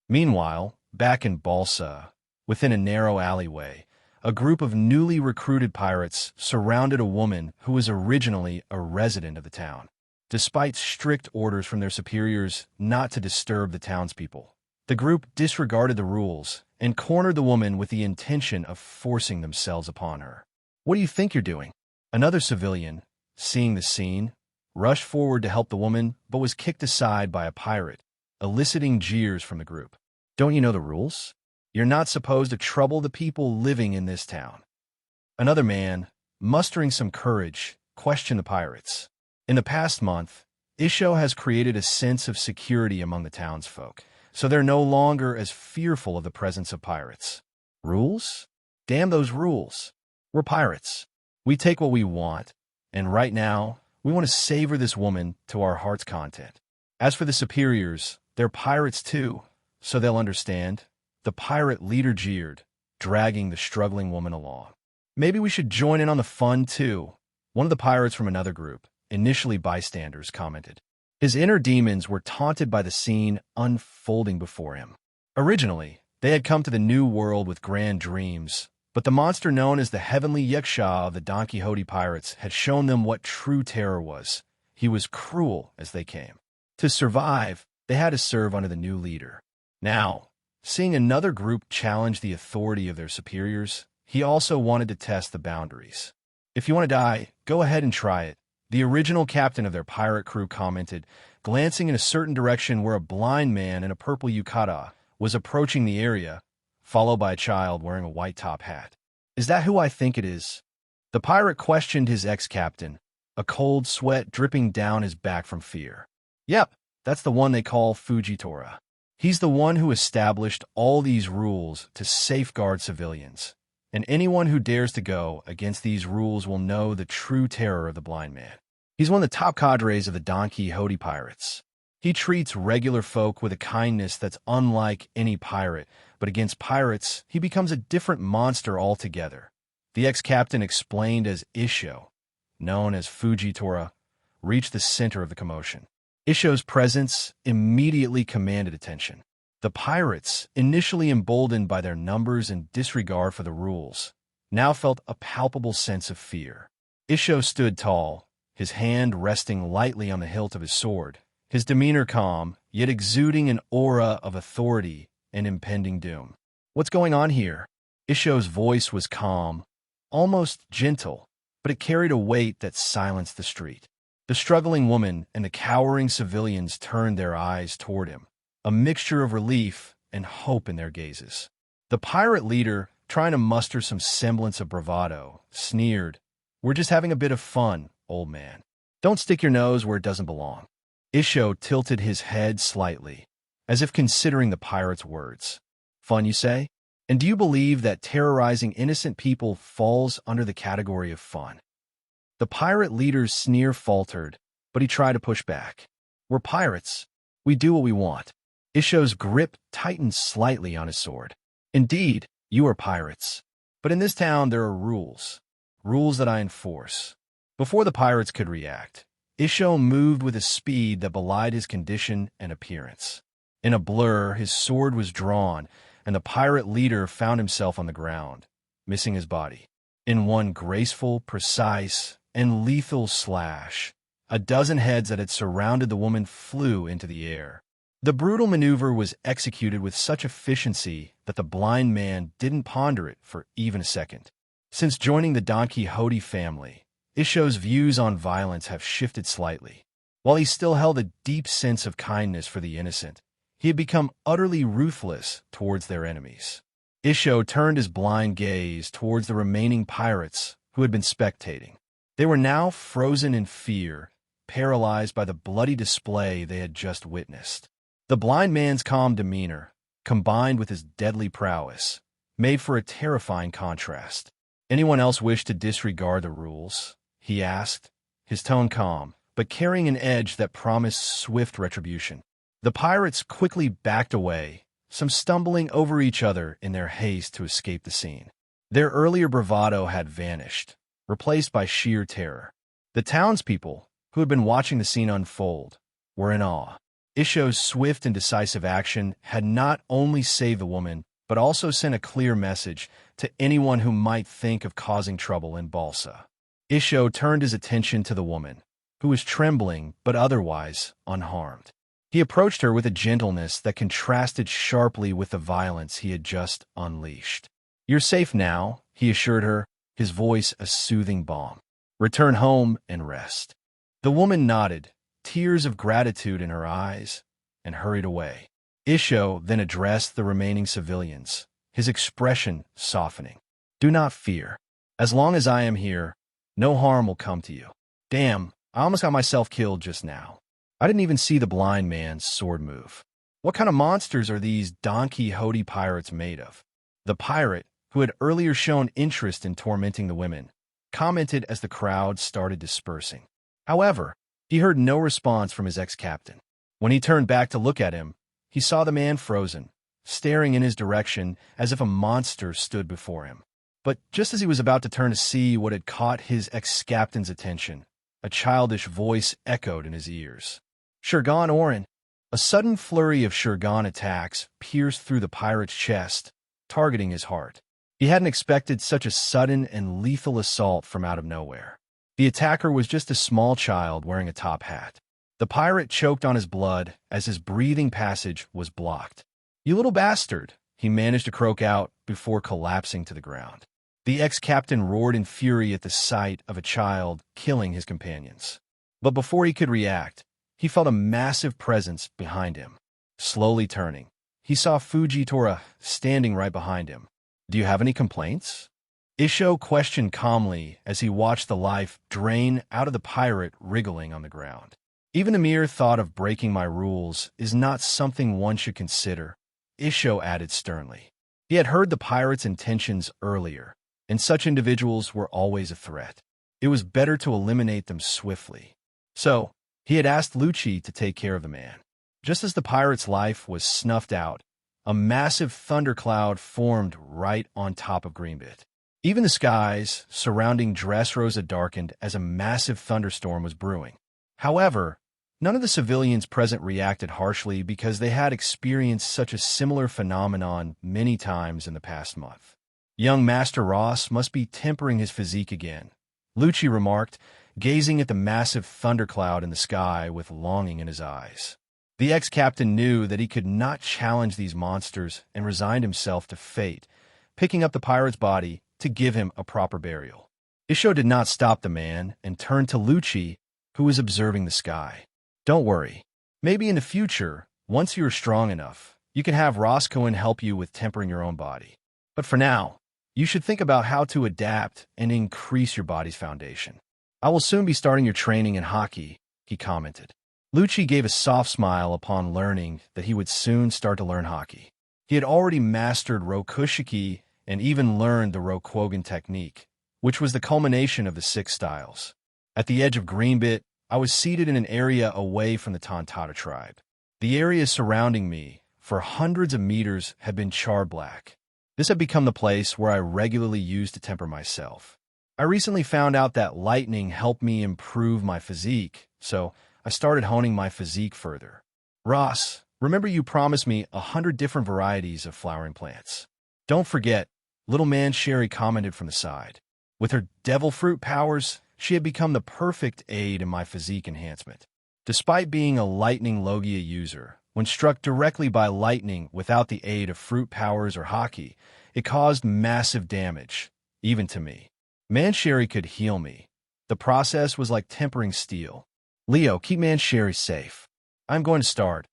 Meanwhile, back in Balsa, within a narrow alleyway, a group of newly recruited pirates surrounded a woman who was originally a resident of the town. Despite strict orders from their superiors not to disturb the townspeople, the group disregarded the rules and cornered the woman with the intention of forcing themselves upon her. What do you think you're doing? Another civilian, seeing the scene, rushed forward to help the woman but was kicked aside by a pirate, eliciting jeers from the group. Don't you know the rules? You're not supposed to trouble the people living in this town. Another man, mustering some courage, questioned the pirates. In the past month, Isho has created a sense of security among the townsfolk, so they're no longer as fearful of the presence of pirates. Rules? Damn those rules. We're pirates. We take what we want, and right now, we want to savor this woman to our heart's content. As for the superiors, they're pirates too, so they'll understand. The pirate leader jeered, dragging the struggling woman along. Maybe we should join in on the fun too, one of the pirates from another group, initially bystanders, commented. His inner demons were taunted by the scene unfolding before him. Originally, they had come to the new world with grand dreams, but the monster known as the Heavenly Yaksha of the Don Quixote pirates had shown them what true terror was. He was cruel as they came. To survive, they had to serve under the new leader. Now, seeing another group challenge the authority of their superiors, he also wanted to test the boundaries. If you want to die, go ahead and try it, the original captain of their pirate crew commented, glancing in a certain direction where a blind man in a purple yukata was approaching the area, followed by a child wearing a white top hat. Is that who I think it is? The pirate questioned his ex-captain, a cold sweat dripping down his back from fear. Yep, that's the one they call Fujitora. He's the one who established all these rules to safeguard civilians, and anyone who dares to go against these rules will know the true terror of the blind man. He's one of the top cadres of the Don Quixote pirates. He treats regular folk with a kindness that's unlike any pirate, but against pirates, he becomes a different monster altogether. The ex-captain explained as Isho, known as Fujitora, reached the center of the commotion. Isho's presence immediately commanded attention. The pirates, initially emboldened by their numbers and disregard for the rules, now felt a palpable sense of fear. Isho stood tall, his hand resting lightly on the hilt of his sword, his demeanor calm, yet exuding an aura of authority and impending doom. "What's going on here?" Isho's voice was calm, almost gentle, but it carried a weight that silenced the street. The struggling woman and the cowering civilians turned their eyes toward him, a mixture of relief and hope in their gazes. The pirate leader, trying to muster some semblance of bravado, sneered, "We're just having a bit of fun, old man. Don't stick your nose where it doesn't belong." Isho tilted his head slightly, as if considering the pirate's words. "Fun, you say? And do you believe that terrorizing innocent people falls under the category of fun?" The pirate leader's sneer faltered, but he tried to push back. "We're pirates. We do what we want." Isho's grip tightened slightly on his sword. "Indeed, you are pirates. But in this town there are rules. Rules that I enforce." Before the pirates could react, Isho moved with a speed that belied his condition and appearance. In a blur, his sword was drawn, and the pirate leader found himself on the ground, missing his body. In one graceful, precise, and lethal slash, a dozen heads that had surrounded the woman flew into the air. The brutal maneuver was executed with such efficiency that the blind man didn't ponder it for even a second. Since joining the Don Quixote family, Isho's views on violence have shifted slightly. While he still held a deep sense of kindness for the innocent, he had become utterly ruthless towards their enemies. Isho turned his blind gaze towards the remaining pirates who had been spectating. They were now frozen in fear, paralyzed by the bloody display they had just witnessed. The blind man's calm demeanor, combined with his deadly prowess, made for a terrifying contrast. "Anyone else wish to disregard the rules?" he asked, his tone calm, but carrying an edge that promised swift retribution. The pirates quickly backed away, some stumbling over each other in their haste to escape the scene. Their earlier bravado had vanished, replaced by sheer terror. The townspeople, who had been watching the scene unfold, were in awe. Isho's swift and decisive action had not only saved the woman, but also sent a clear message to anyone who might think of causing trouble in Balsa. Isho turned his attention to the woman, who was trembling but otherwise unharmed. He approached her with a gentleness that contrasted sharply with the violence he had just unleashed. "You're safe now," he assured her, his voice a soothing balm. "Return home and rest." The woman nodded, tears of gratitude in her eyes, and hurried away. Isho then addressed the remaining civilians, his expression softening. "Do not fear. As long as I am here, no harm will come to you." "Damn, I almost got myself killed just now. I didn't even see the blind man's sword move. What kind of monsters are these Don Quixote pirates made of?" The pirate, who had earlier shown interest in tormenting the women, commented as the crowd started dispersing. However, he heard no response from his ex-captain. When he turned back to look at him, he saw the man frozen, staring in his direction as if a monster stood before him. But just as he was about to turn to see what had caught his ex-captain's attention, a childish voice echoed in his ears. "Shurgan Orin." A sudden flurry of Shurgan attacks pierced through the pirate's chest, targeting his heart. He hadn't expected such a sudden and lethal assault from out of nowhere. The attacker was just a small child wearing a top hat. The pirate choked on his blood as his breathing passage was blocked. "You little bastard," he managed to croak out before collapsing to the ground. The ex-captain roared in fury at the sight of a child killing his companions. But before he could react, he felt a massive presence behind him. Slowly turning, he saw Fujitora standing right behind him. "Do you have any complaints?" Isho questioned calmly as he watched the life drain out of the pirate wriggling on the ground. "Even the mere thought of breaking my rules is not something one should consider," Isho added sternly. He had heard the pirate's intentions earlier, and such individuals were always a threat. It was better to eliminate them swiftly. So, he had asked Lucci to take care of the man. Just as the pirate's life was snuffed out, a massive thundercloud formed right on top of Greenbit. Even the skies surrounding Dressrosa darkened as a massive thunderstorm was brewing. However, None of the civilians present reacted harshly because they had experienced such a similar phenomenon many times in the past month. Young Master Ross must be tempering his physique again, Lucci remarked, gazing at the massive thundercloud in the sky with longing in his eyes. The ex-captain knew that he could not challenge these monsters and resigned himself to fate, picking up the pirate's body to give him a proper burial. Isho did not stop the man and turned to Lucci, who was observing the sky. Don't worry. Maybe in the future, once you are strong enough, you can have Roscoe help you with tempering your own body. But for now, you should think about how to adapt and increase your body's foundation. I will soon be starting your training in hockey, he commented. Lucci gave a soft smile upon learning that he would soon start to learn hockey. He had already mastered Rokushiki and even learned the Rokwogen technique, which was the culmination of the 6 styles. At the edge of Greenbit, I was seated in an area away from the Tontata tribe. The area surrounding me, for hundreds of meters, had been charred black. This had become the place where I regularly used to temper myself. I recently found out that lightning helped me improve my physique, so I started honing my physique further. Ross, remember you promised me 100 different varieties of flowering plants. Don't forget, little man Sherry commented from the side. With her devil fruit powers, she had become the perfect aid in my physique enhancement. Despite being a lightning Logia user, when struck directly by lightning without the aid of fruit powers or hockey, it caused massive damage, even to me. Mancherry could heal me. The process was like tempering steel. Leo, keep Mancherry safe. I'm going to start,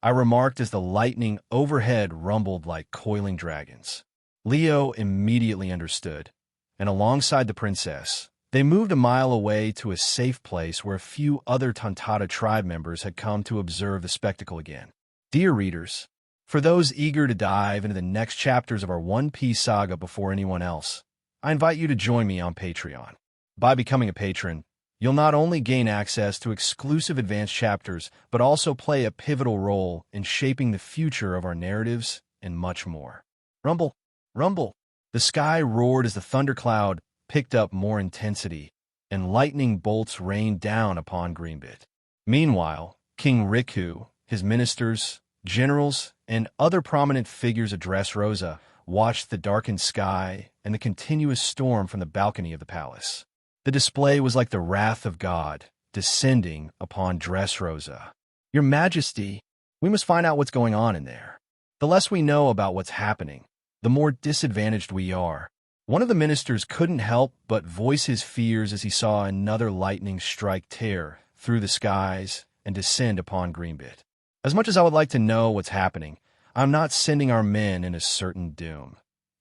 I remarked as the lightning overhead rumbled like coiling dragons. Leo immediately understood, and alongside the princess, they moved a mile away to a safe place where a few other Tontata tribe members had come to observe the spectacle again. Dear readers, for those eager to dive into the next chapters of our One Piece saga before anyone else, I invite you to join me on Patreon. By becoming a patron, you'll not only gain access to exclusive advanced chapters, but also play a pivotal role in shaping the future of our narratives and much more. Rumble, rumble. The sky roared as the thundercloud picked up more intensity, and lightning bolts rained down upon Greenbit. Meanwhile, King Riku, his ministers, generals, and other prominent figures of Dressrosa watched the darkened sky and the continuous storm from the balcony of the palace. The display was like the wrath of God descending upon Dressrosa. Your Majesty, we must find out what's going on in there. The less we know about what's happening, the more disadvantaged we are. One of the ministers couldn't help but voice his fears as he saw another lightning strike tear through the skies and descend upon Greenbit. As much as I would like to know what's happening, I'm not sending our men in a certain doom,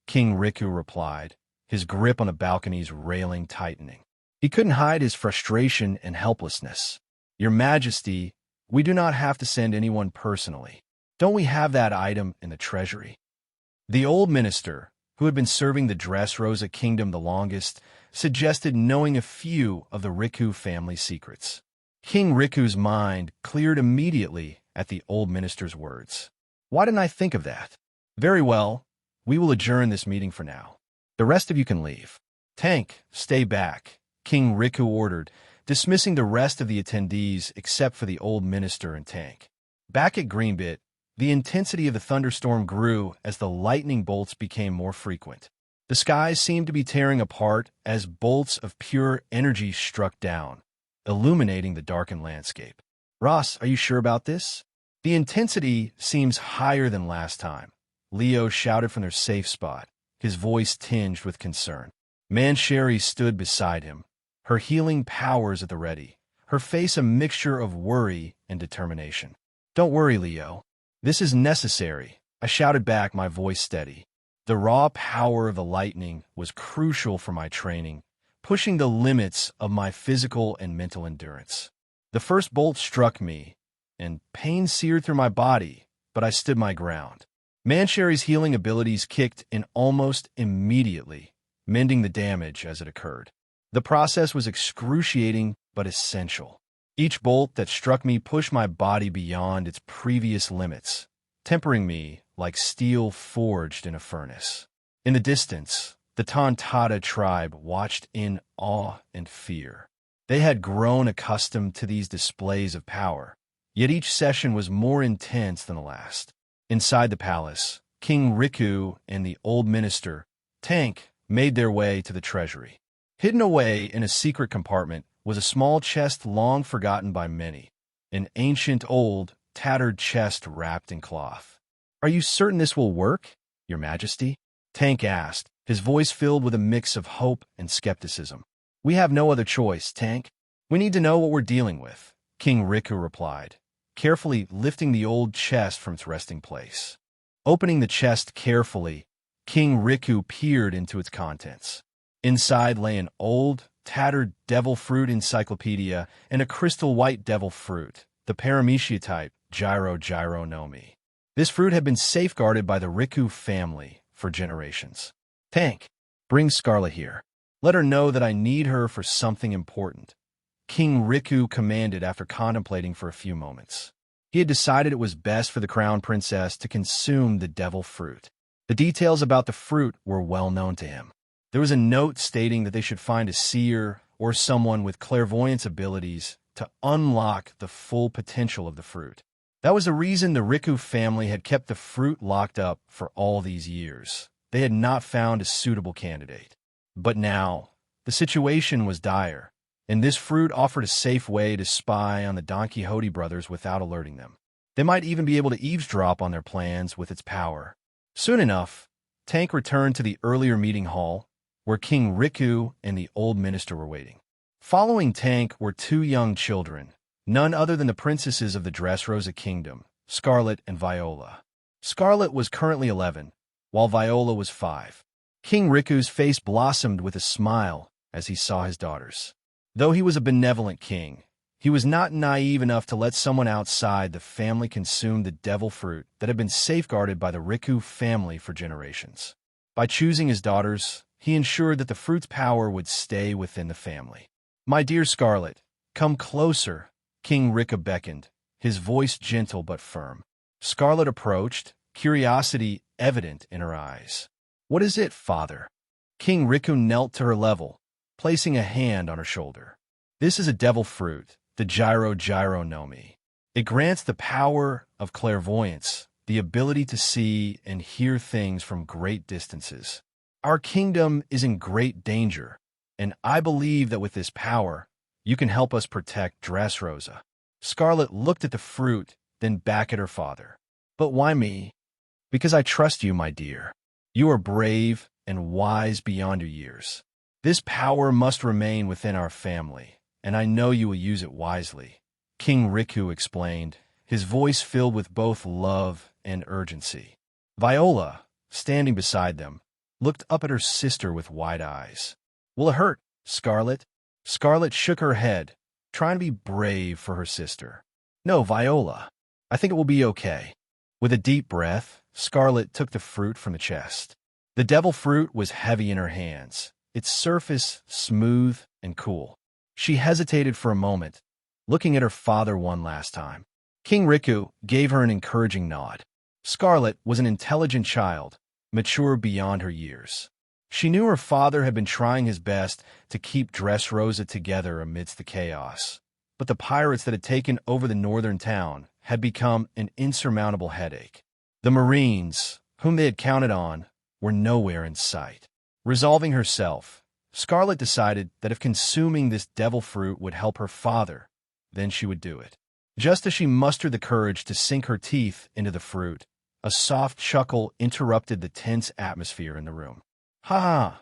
King Riku replied, his grip on the balcony's railing tightening. He couldn't hide his frustration and helplessness. Your Majesty, we do not have to send anyone personally. Don't we have that item in the treasury? The old minister, who had been serving the Dressrosa kingdom the longest, suggested knowing a few of the Riku family secrets. King Riku's mind cleared immediately at the old minister's words. Why didn't I think of that? Very well, we will adjourn this meeting for now. The rest of you can leave. Tank, stay back, King Riku ordered, dismissing the rest of the attendees except for the old minister and Tank. Back at Greenbit, the intensity of the thunderstorm grew as the lightning bolts became more frequent. The skies seemed to be tearing apart as bolts of pure energy struck down, illuminating the darkened landscape. Ross, are you sure about this? The intensity seems higher than last time, Leo shouted from their safe spot, his voice tinged with concern. Mancherry stood beside him, her healing powers at the ready, her face a mixture of worry and determination. Don't worry, Leo. This is necessary, I shouted back, my voice steady. The raw power of the lightning was crucial for my training, pushing the limits of my physical and mental endurance. The first bolt struck me, and pain seared through my body, but I stood my ground. Mancherry's healing abilities kicked in almost immediately, mending the damage as it occurred. The process was excruciating but essential. Each bolt that struck me pushed my body beyond its previous limits, tempering me like steel forged in a furnace. In the distance, the Tontata tribe watched in awe and fear. They had grown accustomed to these displays of power, yet each session was more intense than the last. Inside the palace, King Riku and the old minister, Tank, made their way to the treasury. Hidden away in a secret compartment was a small chest long forgotten by many, an ancient, old, tattered chest wrapped in cloth. "Are you certain this will work, Your Majesty?" Tank asked, his voice filled with a mix of hope and skepticism. "We have no other choice, Tank. We need to know what we're dealing with," King Riku replied, carefully lifting the old chest from its resting place. Opening the chest carefully, King Riku peered into its contents. Inside lay an old, tattered devil fruit encyclopedia and a crystal white devil fruit, the paramecia type, Gyro no Mi. This fruit had been safeguarded by the Riku family for generations. "Tank, bring Scarlet here. Let her know that I need her for something important," King Riku commanded after contemplating for a few moments. He had decided it was best for the crown princess to consume the devil fruit. The details about the fruit were well known to him. There was a note stating that they should find a seer or someone with clairvoyance abilities to unlock the full potential of the fruit. That was the reason the Riku family had kept the fruit locked up for all these years. They had not found a suitable candidate. But now, the situation was dire, and this fruit offered a safe way to spy on the Don Quixote brothers without alerting them. They might even be able to eavesdrop on their plans with its power. Soon enough, Tank returned to the earlier meeting hall, where King Riku and the old minister were waiting. Following Tank were two young children, none other than the princesses of the Dressrosa Kingdom, Scarlet and Viola. Scarlet was currently 11, while Viola was 5. King Riku's face blossomed with a smile as he saw his daughters. Though he was a benevolent king, he was not naive enough to let someone outside the family consume the devil fruit that had been safeguarded by the Riku family for generations. By choosing his daughters, he ensured that the fruit's power would stay within the family. "My dear Scarlet, come closer," King Riku beckoned, his voice gentle but firm. Scarlet approached, curiosity evident in her eyes. "What is it, father?" King Riku knelt to her level, placing a hand on her shoulder. "This is a devil fruit, the Gyro no Mi. It grants the power of clairvoyance, the ability to see and hear things from great distances. Our kingdom is in great danger, and I believe that with this power, you can help us protect Dressrosa." Scarlet looked at the fruit, then back at her father. "But why me?" "Because I trust you, my dear. You are brave and wise beyond your years. This power must remain within our family, and I know you will use it wisely," King Riku explained, his voice filled with both love and urgency. Viola, standing beside them, looked up at her sister with wide eyes. "Will it hurt, Scarlet?" Scarlet shook her head, trying to be brave for her sister. "No, Viola. I think it will be okay." With a deep breath, Scarlet took the fruit from the chest. The devil fruit was heavy in her hands, its surface smooth and cool. She hesitated for a moment, looking at her father one last time. King Riku gave her an encouraging nod. Scarlet was an intelligent child, mature beyond her years. She knew her father had been trying his best to keep Dressrosa together amidst the chaos, but the pirates that had taken over the northern town had become an insurmountable headache. The Marines, whom they had counted on, were nowhere in sight. Resolving herself, Scarlet decided that if consuming this devil fruit would help her father, then she would do it. Just as she mustered the courage to sink her teeth into the fruit, a soft chuckle interrupted the tense atmosphere in the room. "Ha ha!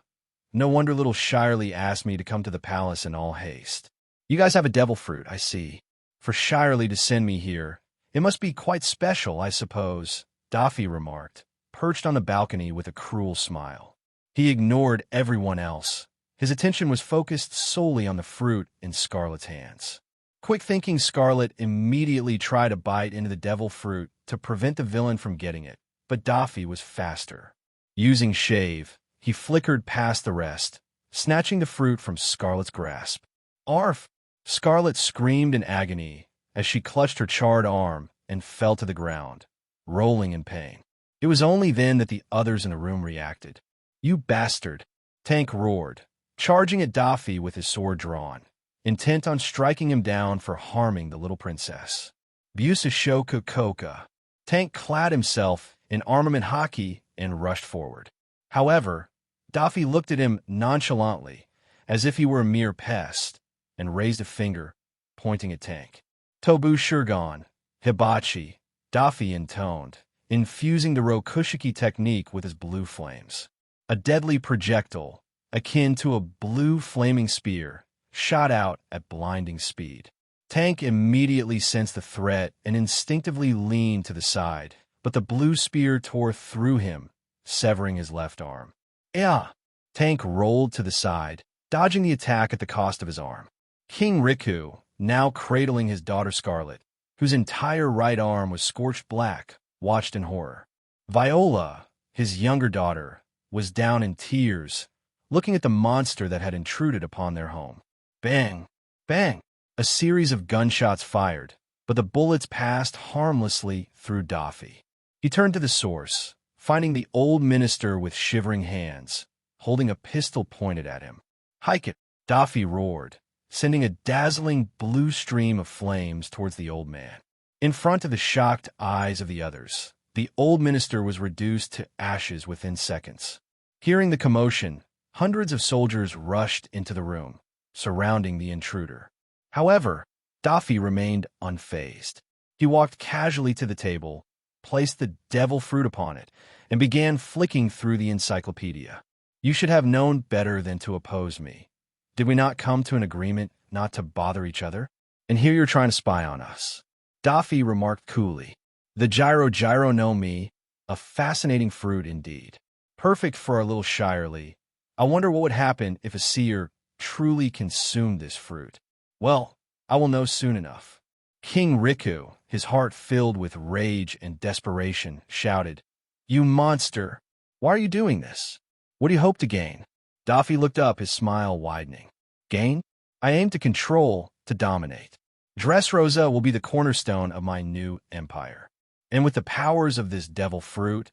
No wonder little Shirley asked me to come to the palace in all haste. You guys have a devil fruit, I see. For Shirley to send me here, it must be quite special, I suppose," Daffy remarked, perched on the balcony with a cruel smile. He ignored everyone else. His attention was focused solely on the fruit in Scarlet's hands. Quick-thinking Scarlet immediately tried to bite into the devil fruit to prevent the villain from getting it, but Daffy was faster. Using Shave, he flickered past the rest, snatching the fruit from Scarlet's grasp. "Arf!" Scarlet screamed in agony as she clutched her charred arm and fell to the ground, rolling in pain. It was only then that the others in the room reacted. "You bastard!" Tank roared, charging at Daffy with his sword drawn. intent on striking him down for harming the little princess. Busashoka Koka. Tank clad himself in armament haki and rushed forward. However, Daffy looked at him nonchalantly, as if he were a mere pest, and raised a finger, pointing at Tank. Tobu Shurgon, Hibachi, Daffy intoned, infusing the Rokushiki technique with his blue flames. A deadly projectile, akin to a blue flaming spear, shot out at blinding speed. Tank immediately sensed the threat and instinctively leaned to the side, but the blue spear tore through him, severing his left arm. Yeah! Tank rolled to the side, dodging the attack at the cost of his arm. King Riku, now cradling his daughter Scarlet, whose entire right arm was scorched black, watched in horror. Viola, his younger daughter, was down in tears, looking at the monster that had intruded upon their home. Bang! Bang! A series of gunshots fired, but the bullets passed harmlessly through Daffy. He turned to the source, finding the old minister with shivering hands, holding a pistol pointed at him. "Hike it!" Daffy roared, sending a dazzling blue stream of flames towards the old man. In front of the shocked eyes of the others, the old minister was reduced to ashes within seconds. Hearing the commotion, hundreds of soldiers rushed into the room, surrounding the intruder. However, Daffy remained unfazed. He walked casually to the table, placed the devil fruit upon it, and began flicking through the encyclopedia. "You should have known better than to oppose me. Did we not come to an agreement not to bother each other? And here you're trying to spy on us." Daffy remarked coolly. "The gyro no me, a fascinating fruit indeed. Perfect for our little Shirley. I wonder what would happen if a seer truly consumed this fruit. Well, I will know soon enough." King Riku, his heart filled with rage and desperation, shouted, "You monster! Why are you doing this? What do you hope to gain?" Daffy looked up, his smile widening. "Gain? I aim to control, to dominate. Dressrosa will be the cornerstone of my new empire. And with the powers of this devil fruit,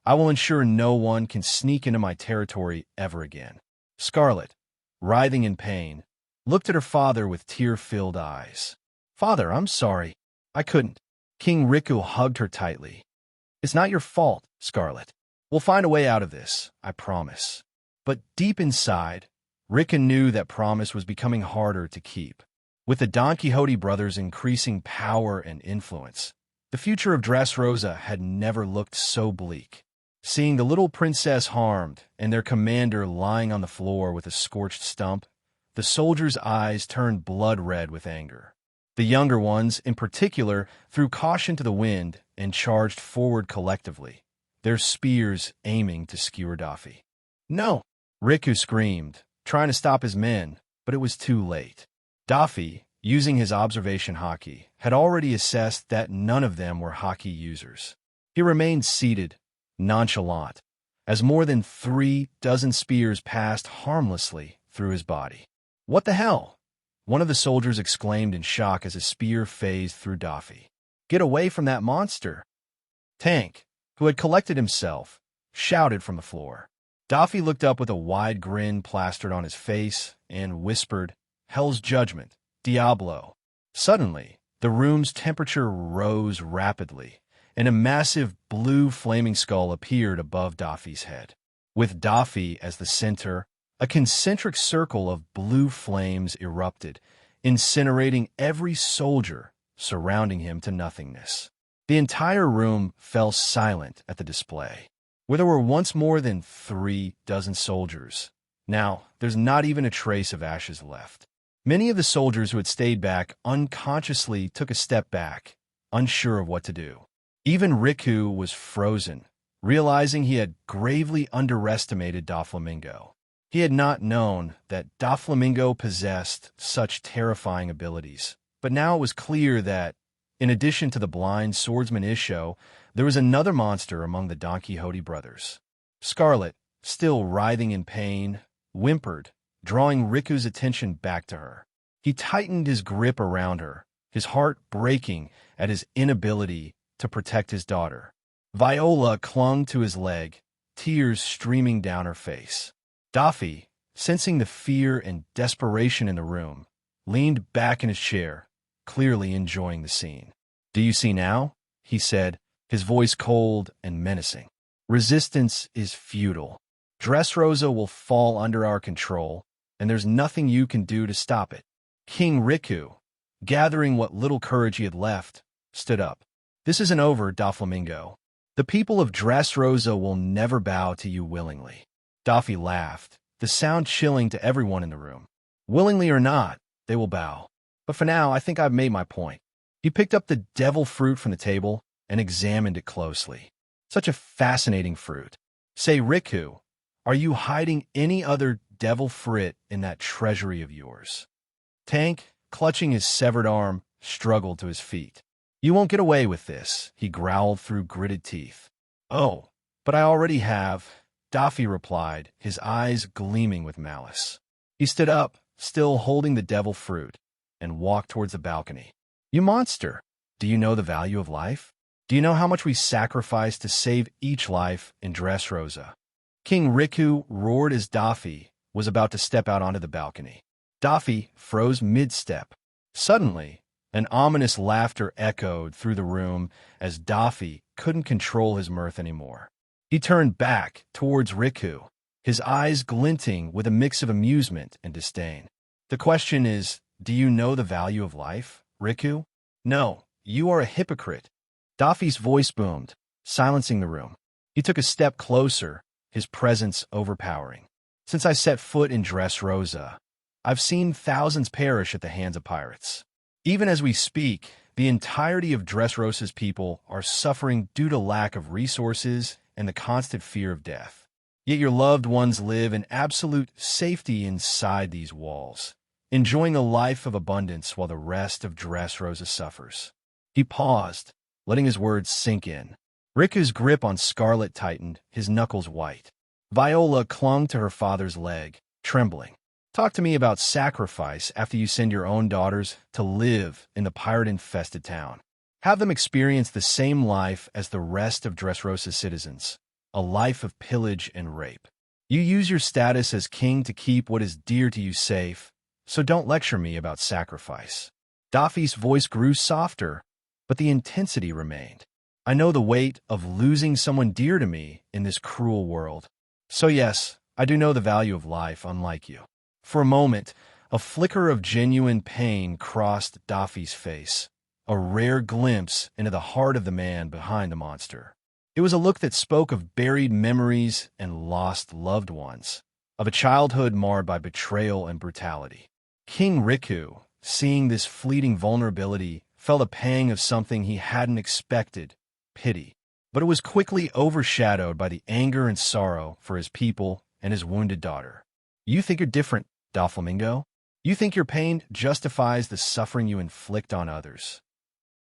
I will ensure no one can sneak into my territory ever again." Scarlet, writhing in pain, looked at her father with tear-filled eyes. "Father, I'm sorry. I couldn't." King Riku hugged her tightly. "It's not your fault, Scarlet. We'll find a way out of this, I promise." But deep inside, Riku knew that promise was becoming harder to keep. With the Don Quixote brothers' increasing power and influence, the future of Dressrosa had never looked so bleak. Seeing the little princess harmed and their commander lying on the floor with a scorched stump, the soldiers' eyes turned blood-red with anger. The younger ones, in particular, threw caution to the wind and charged forward collectively, their spears aiming to skewer Daffy. "No!" Riku screamed, trying to stop his men, but it was too late. Daffy, using his observation haki, had already assessed that none of them were haki users. He remained seated, nonchalant, as more than 36 spears passed harmlessly through his body. "What the hell?" one of the soldiers exclaimed in shock as a spear phased through Daffy. "Get away from that monster!" Tank, who had collected himself, shouted from the floor. Daffy looked up with a wide grin plastered on his face and whispered, "Hell's judgment, Diablo." Suddenly, the room's temperature rose rapidly, and a massive blue flaming skull appeared above Daffy's head. With Daffy as the center, a concentric circle of blue flames erupted, incinerating every soldier surrounding him to nothingness. The entire room fell silent at the display. Where there were once more than 36 soldiers, now there's not even a trace of ashes left. Many of the soldiers who had stayed back unconsciously took a step back, unsure of what to do. Even Riku was frozen, realizing he had gravely underestimated Doflamingo. He had not known that Doflamingo possessed such terrifying abilities, but now it was clear that, in addition to the blind swordsman Isho, there was another monster among the Don Quixote brothers. Scarlet, still writhing in pain, whimpered, drawing Riku's attention back to her. He tightened his grip around her, his heart breaking at his inability to protect his daughter. Viola clung to his leg, tears streaming down her face. Daffy, sensing the fear and desperation in the room, leaned back in his chair, clearly enjoying the scene. "Do you see now?" he said, his voice cold and menacing. "Resistance is futile. Dressrosa will fall under our control, and there's nothing you can do to stop it." King Riku, gathering what little courage he had left, stood up. "This isn't over, Doflamingo. The people of Dressrosa will never bow to you willingly." Daffy laughed, the sound chilling to everyone in the room. "Willingly or not, they will bow. But for now, I think I've made my point." He picked up the devil fruit from the table and examined it closely. Such a fascinating fruit. "Say, Riku, are you hiding any other devil fruit in that treasury of yours?" Tank, clutching his severed arm, struggled to his feet. "You won't get away with this," he growled through gritted teeth. "Oh, but I already have," Daffy replied, his eyes gleaming with malice. He stood up, still holding the devil fruit, and walked towards the balcony. "You monster! Do you know the value of life? Do you know how much we sacrifice to save each life in Dressrosa?" King Riku roared as Daffy was about to step out onto the balcony. Daffy froze mid-step. Suddenly, an ominous laughter echoed through the room as Daffy couldn't control his mirth anymore. He turned back towards Riku, his eyes glinting with a mix of amusement and disdain. "The question is, do you know the value of life, Riku? No, you are a hypocrite." Daffy's voice boomed, silencing the room. He took a step closer, his presence overpowering. "Since I set foot in Dressrosa, I've seen thousands perish at the hands of pirates. Even as we speak, the entirety of Dressrosa's people are suffering due to lack of resources and the constant fear of death. Yet your loved ones live in absolute safety inside these walls, enjoying a life of abundance while the rest of Dressrosa suffers." He paused, letting his words sink in. Riku's grip on Scarlet tightened, his knuckles white. Viola clung to her father's leg, trembling. "Talk to me about sacrifice after you send your own daughters to live in the pirate-infested town. Have them experience the same life as the rest of Dressrosa's citizens, a life of pillage and rape. You use your status as king to keep what is dear to you safe, so don't lecture me about sacrifice." Daffy's voice grew softer, but the intensity remained. "I know the weight of losing someone dear to me in this cruel world. So yes, I do know the value of life, unlike you." For a moment, a flicker of genuine pain crossed Daffy's face, a rare glimpse into the heart of the man behind the monster. It was a look that spoke of buried memories and lost loved ones, of a childhood marred by betrayal and brutality. King Riku, seeing this fleeting vulnerability, felt a pang of something he hadn't expected, pity. But it was quickly overshadowed by the anger and sorrow for his people and his wounded daughter. "You think you're different, Doflamingo? You think your pain justifies the suffering you inflict on others?"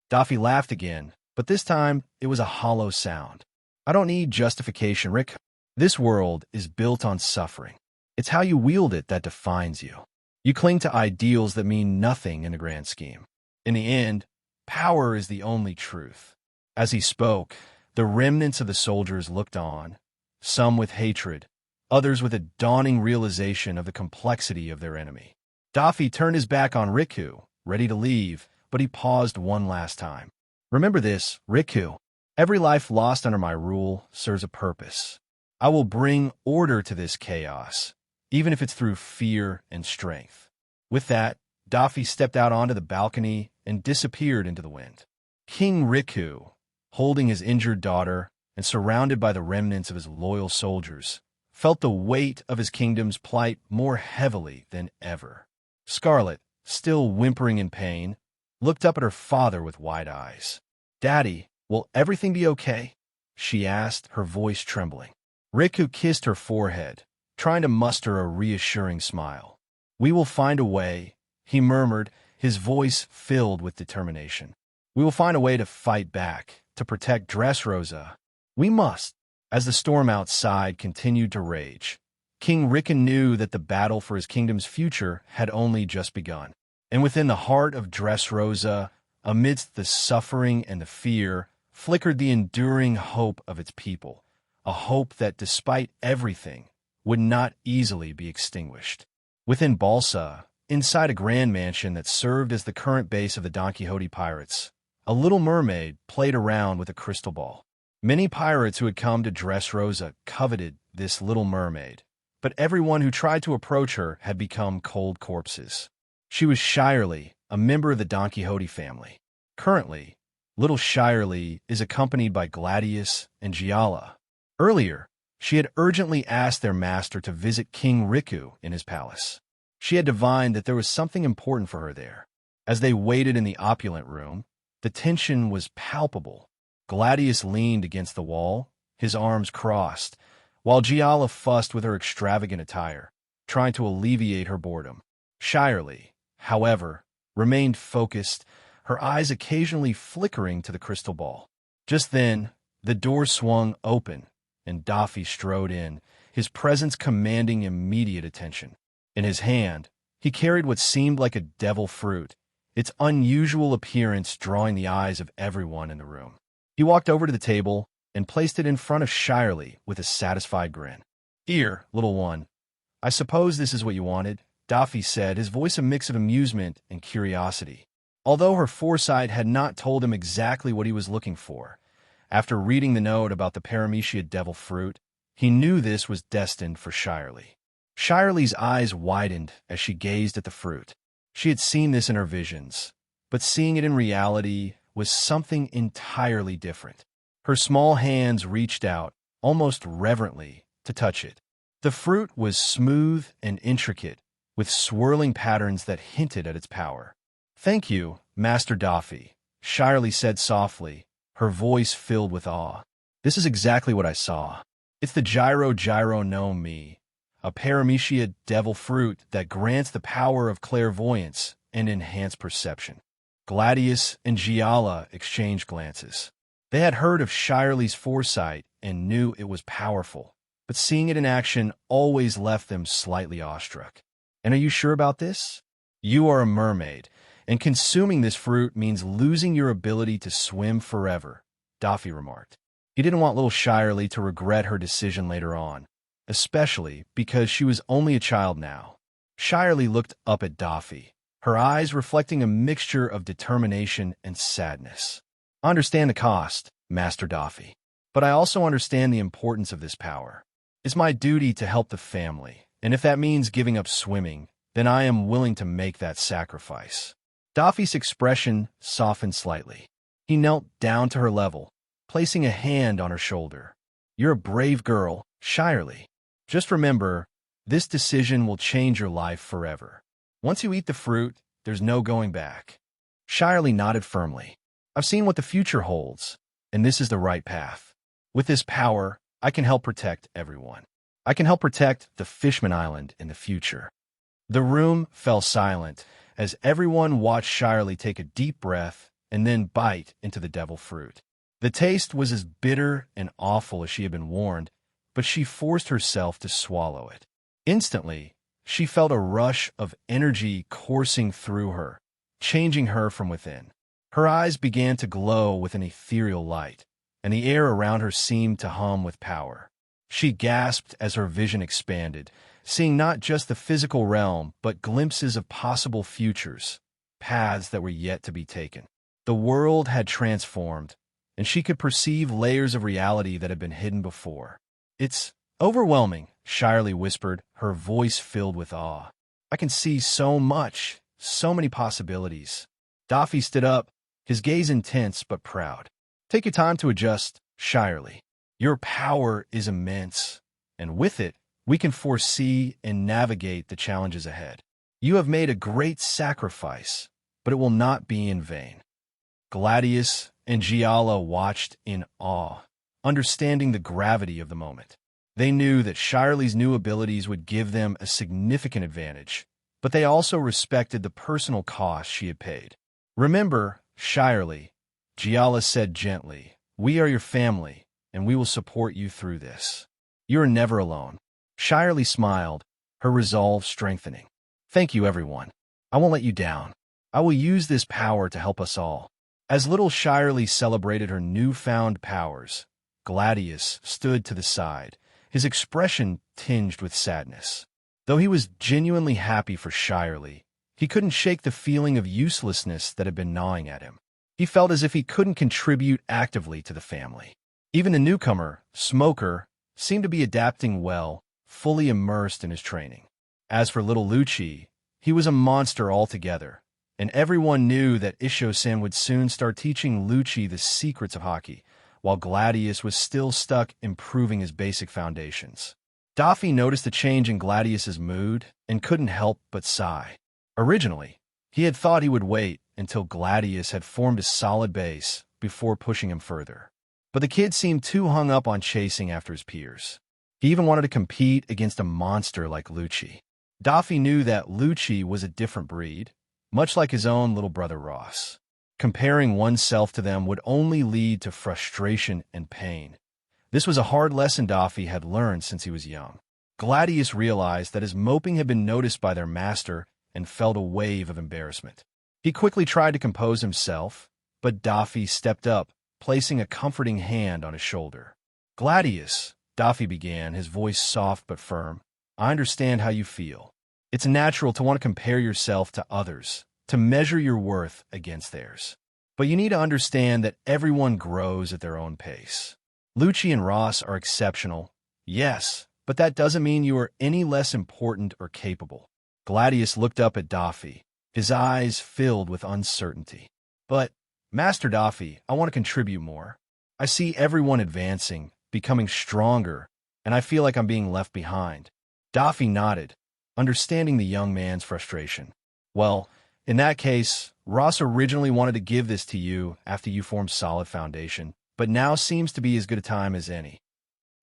Daffy laughed again, but this time it was a hollow sound. "I don't need justification, Rick. This world is built on suffering. It's how you wield it that defines you. You cling to ideals that mean nothing in the grand scheme. In the end, power is the only truth." As he spoke, the remnants of the soldiers looked on, some with hatred, others with a dawning realization of the complexity of their enemy. Daffy turned his back on Riku, ready to leave, but he paused one last time. "Remember this, Riku. Every life lost under my rule serves a purpose. I will bring order to this chaos, even if it's through fear and strength." With that, Daffy stepped out onto the balcony and disappeared into the wind. King Riku, holding his injured daughter and surrounded by the remnants of his loyal soldiers, felt the weight of his kingdom's plight more heavily than ever. Scarlet, still whimpering in pain, looked up at her father with wide eyes. "Daddy, will everything be okay?" she asked, her voice trembling. Riku kissed her forehead, trying to muster a reassuring smile. "We will find a way," he murmured, his voice filled with determination. "We will find a way to fight back, to protect Dressrosa. We must." As the storm outside continued to rage, King Rickon knew that the battle for his kingdom's future had only just begun. And within the heart of Dressrosa, amidst the suffering and the fear, flickered the enduring hope of its people, a hope that, despite everything, would not easily be extinguished. Within Balsa, inside a grand mansion that served as the current base of the Don Quixote pirates, a little mermaid played around with a crystal ball. Many pirates who had come to Dressrosa coveted this little mermaid, but everyone who tried to approach her had become cold corpses. She was Shirley, a member of the Don Quixote family. Currently, little Shirley is accompanied by Gladius and Giala. Earlier, she had urgently asked their master to visit King Riku in his palace. She had divined that there was something important for her there. As they waited in the opulent room, the tension was palpable. Gladius leaned against the wall, his arms crossed, while Giala fussed with her extravagant attire, trying to alleviate her boredom. Shirley, however, remained focused, her eyes occasionally flickering to the crystal ball. Just then, the door swung open, and Daffy strode in, his presence commanding immediate attention. In his hand, he carried what seemed like a devil fruit, its unusual appearance drawing the eyes of everyone in the room. He walked over to the table and placed it in front of Shirley with a satisfied grin. "Here, little one, I suppose this is what you wanted," Daffy said, his voice a mix of amusement and curiosity. Although her foresight had not told him exactly what he was looking for, after reading the note about the paramecia devil fruit, he knew this was destined for Shirley. Shirley's eyes widened as she gazed at the fruit. She had seen this in her visions, but seeing it in reality was something entirely different. Her small hands reached out, almost reverently, to touch it. The fruit was smooth and intricate, with swirling patterns that hinted at its power. "Thank you, Master Daffy," Shirley said softly, her voice filled with awe. "This is exactly what I saw. It's the Gyro no Mi, a paramecia devil fruit that grants the power of clairvoyance and enhanced perception." Gladius and Giala exchanged glances. They had heard of Shirley's foresight and knew it was powerful, but seeing it in action always left them slightly awestruck. "And are you sure about this? You are a mermaid, and consuming this fruit means losing your ability to swim forever," Daffy remarked. He didn't want little Shirley to regret her decision later on, especially because she was only a child now. Shirley looked up at Daffy, her eyes reflecting a mixture of determination and sadness. "I understand the cost, Master Daffy, but I also understand the importance of this power. It's my duty to help the family, and if that means giving up swimming, then I am willing to make that sacrifice." Daffy's expression softened slightly. He knelt down to her level, placing a hand on her shoulder. "You're a brave girl, Shirley. Just remember, this decision will change your life forever. Once you eat the fruit, there's no going back." Shirley nodded firmly. "I've seen what the future holds, and this is the right path. With this power, I can help protect everyone. I can help protect the Fishman Island in the future." The room fell silent as everyone watched Shirley take a deep breath and then bite into the devil fruit. The taste was as bitter and awful as she had been warned, but she forced herself to swallow it. Instantly, she felt a rush of energy coursing through her, changing her from within. Her eyes began to glow with an ethereal light, and the air around her seemed to hum with power. She gasped as her vision expanded, seeing not just the physical realm, but glimpses of possible futures, paths that were yet to be taken. The world had transformed, and she could perceive layers of reality that had been hidden before. "It's overwhelming," Shirley whispered, her voice filled with awe. "I can see so much, so many possibilities." Daffy stood up, his gaze intense but proud. "Take your time to adjust, Shirley. Your power is immense, and with it, we can foresee and navigate the challenges ahead. You have made a great sacrifice, but it will not be in vain." Gladius and Giala watched in awe, understanding the gravity of the moment. They knew that Shirley's new abilities would give them a significant advantage, but they also respected the personal cost she had paid. "Remember, Shirley," Giala said gently, "we are your family, and we will support you through this. You are never alone." Shirley smiled, her resolve strengthening. "Thank you, everyone. I won't let you down. I will use this power to help us all." As little Shirley celebrated her newfound powers, Gladius stood to the side, his expression tinged with sadness. Though he was genuinely happy for Shirley, He couldn't shake the feeling of uselessness that had been gnawing at him. He felt as if he couldn't contribute actively to the family. Even the newcomer, Smoker, seemed to be adapting well, fully immersed in his training. As for little Lucci, he was a monster altogether, and everyone knew that Isho-san would soon start teaching Lucci the secrets of hockey, while Gladius was still stuck improving his basic foundations. Daffy noticed a change in Gladius's mood and couldn't help but sigh. Originally, he had thought he would wait until Gladius had formed a solid base before pushing him further. But the kid seemed too hung up on chasing after his peers. He even wanted to compete against a monster like Lucci. Daffy knew that Lucci was a different breed, much like his own little brother Ross. Comparing oneself to them would only lead to frustration and pain. This was a hard lesson Daffy had learned since he was young. Gladius realized that his moping had been noticed by their master and felt a wave of embarrassment. He quickly tried to compose himself, but Daffy stepped up, placing a comforting hand on his shoulder. "Gladius," Daffy began, his voice soft but firm, "I understand how you feel. It's natural to want to compare yourself to others, to measure your worth against theirs. But you need to understand that everyone grows at their own pace. Lucci and Ross are exceptional, yes, but that doesn't mean you are any less important or capable." Gladius looked up at Daffy, his eyes filled with uncertainty. "But, Master Daffy, I want to contribute more. I see everyone advancing, becoming stronger, and I feel like I'm being left behind." Daffy nodded, understanding the young man's frustration. "Well, in that case, Ross originally wanted to give this to you after you formed solid foundation, but now seems to be as good a time as any."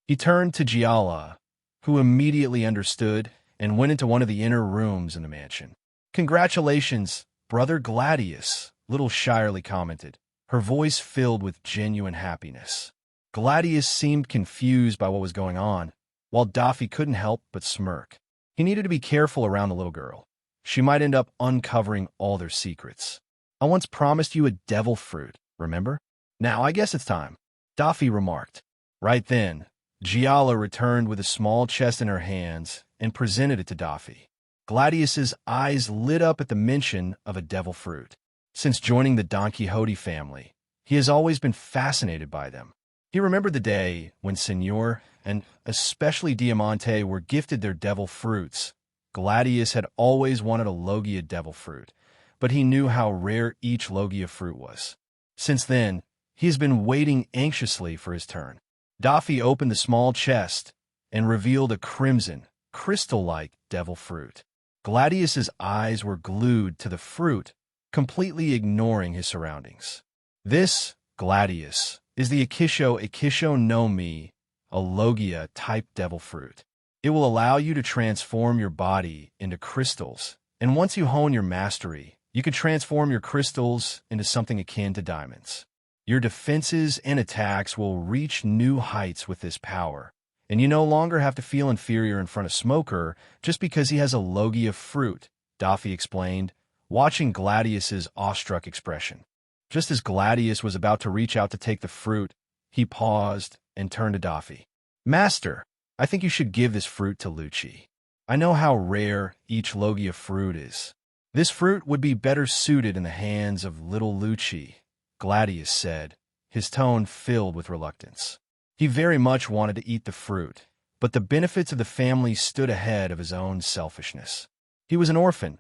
He turned to Giala, who immediately understood and went into one of the inner rooms in the mansion. "Congratulations, Brother Gladius," little Shirley commented, her voice filled with genuine happiness. Gladius seemed confused by what was going on, while Daffy couldn't help but smirk. He needed to be careful around the little girl. She might end up uncovering all their secrets. "I once promised you a devil fruit, remember? Now I guess it's time," Daffy remarked. Right then, Giala returned with a small chest in her hands and presented it to Daffy. Gladius's eyes lit up at the mention of a devil fruit. Since joining the Don Quixote family, he has always been fascinated by them. He remembered the day when Senor and especially Diamante were gifted their devil fruits. Gladius had always wanted a Logia devil fruit, but he knew how rare each Logia fruit was. Since then, he has been waiting anxiously for his turn. Daffy opened the small chest and revealed a crimson, crystal-like devil fruit. Gladius's eyes were glued to the fruit, completely ignoring his surroundings. "This, Gladius, is the Akisho no Mi, a Logia-type devil fruit. It will allow you to transform your body into crystals, and once you hone your mastery, you can transform your crystals into something akin to diamonds. Your defenses and attacks will reach new heights with this power, and you no longer have to feel inferior in front of Smoker just because he has a Logia fruit," Daffy explained, watching Gladius's awestruck expression. Just as Gladius was about to reach out to take the fruit, he paused and turned to Daffy. "Master, I think you should give this fruit to Lucci. I know how rare each Logia fruit is. This fruit would be better suited in the hands of little Lucci," Gladius said, his tone filled with reluctance. He very much wanted to eat the fruit, but the benefits of the family stood ahead of his own selfishness. He was an orphan.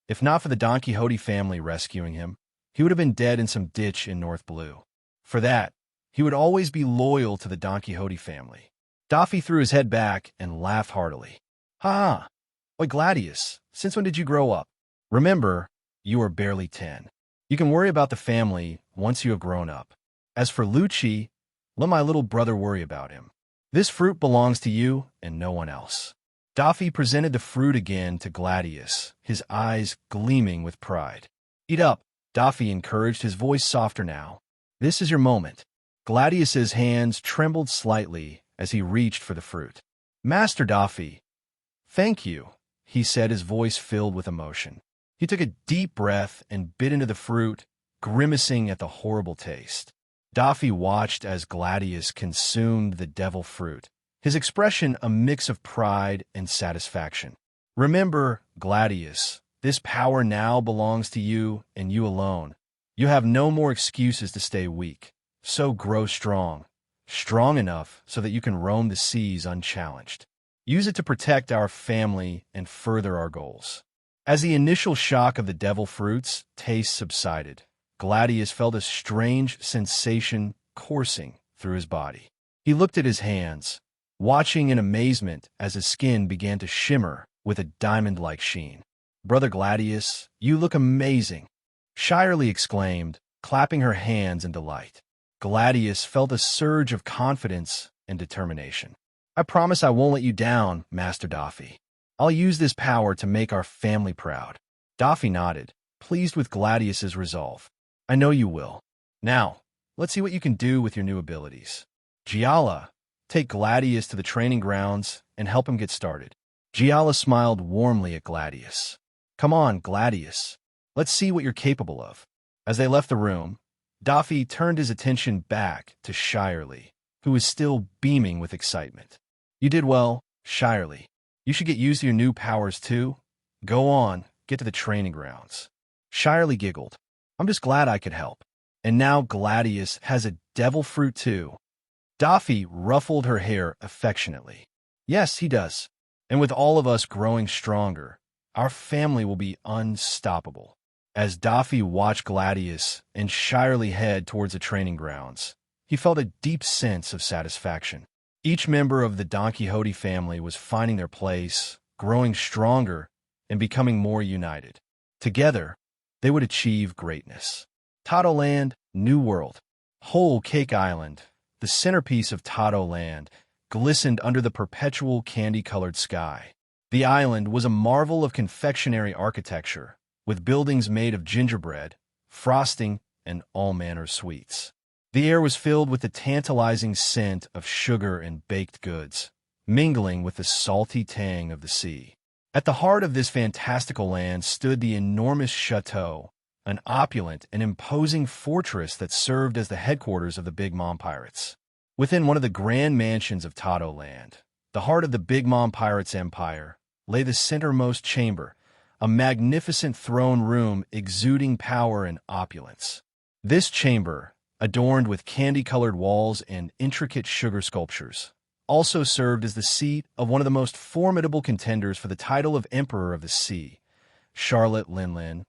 If not for the Don Quixote family rescuing him, he would have been dead in some ditch in North Blue. For that, he would always be loyal to the Don Quixote family. Daffy threw his head back and laughed heartily. "Ha! Why, Gladius, since when did you grow up? Remember, you are barely 10. You can worry about the family once you have grown up. As for Lucci, let my little brother worry about him. This fruit belongs to you and no one else." Daffy presented the fruit again to Gladius, his eyes gleaming with pride. "Eat up," Daffy encouraged, his voice softer now. "This is your moment." Gladius's hands trembled slightly as he reached for the fruit. "Master Daffy, thank you," he said, his voice filled with emotion. He took a deep breath and bit into the fruit, grimacing at the horrible taste. Daffy watched as Gladius consumed the devil fruit, his expression a mix of pride and satisfaction. "Remember, Gladius, This power now belongs to you and you alone. You have no more excuses to stay weak. So grow strong. Strong enough so that you can roam the seas unchallenged. Use it to protect our family and further our goals. As the initial shock of the devil fruit's taste subsided, Gladius felt a strange sensation coursing through his body. He looked at his hands, watching in amazement as his skin began to shimmer with a diamond-like sheen. "Brother Gladius, you look amazing," Shirley exclaimed, clapping her hands in delight. Gladius felt a surge of confidence and determination. "I promise I won't let you down, Master Daffy. I'll use this power to make our family proud." Daffy nodded, pleased with Gladius's resolve. "I know you will. Now, let's see what you can do with your new abilities. Giala, take Gladius to the training grounds and help him get started." Giala smiled warmly at Gladius. "Come on, Gladius. Let's see what you're capable of." As they left the room, Daffy turned his attention back to Shirley, who was still beaming with excitement. "You did well, Shirley. You should get used to your new powers too. Go on, get to the training grounds." Shirley giggled. "I'm just glad I could help. And now Gladius has a devil fruit too." Daffy ruffled her hair affectionately. "Yes, he does. And with all of us growing stronger, our family will be unstoppable." As Daffy watched Gladius and Shirley head towards the training grounds, he felt a deep sense of satisfaction. Each member of the Don Quixote family was finding their place, growing stronger, and becoming more united. Together, they would achieve greatness. Tato Land, New World. Whole Cake Island, the centerpiece of Tato Land, glistened under the perpetual candy-colored sky. The island was a marvel of confectionery architecture, with buildings made of gingerbread, frosting, and all manner of sweets. The air was filled with the tantalizing scent of sugar and baked goods, mingling with the salty tang of the sea. At the heart of this fantastical land stood the enormous chateau, an opulent and imposing fortress that served as the headquarters of the Big Mom Pirates. Within one of the grand mansions of Tato Land, the heart of the Big Mom Pirates' empire, lay the centermost chamber, a magnificent throne room exuding power and opulence. This chamber, adorned with candy-colored walls and intricate sugar sculptures, also served as the seat of one of the most formidable contenders for the title of Emperor of the Sea, Charlotte Linlin,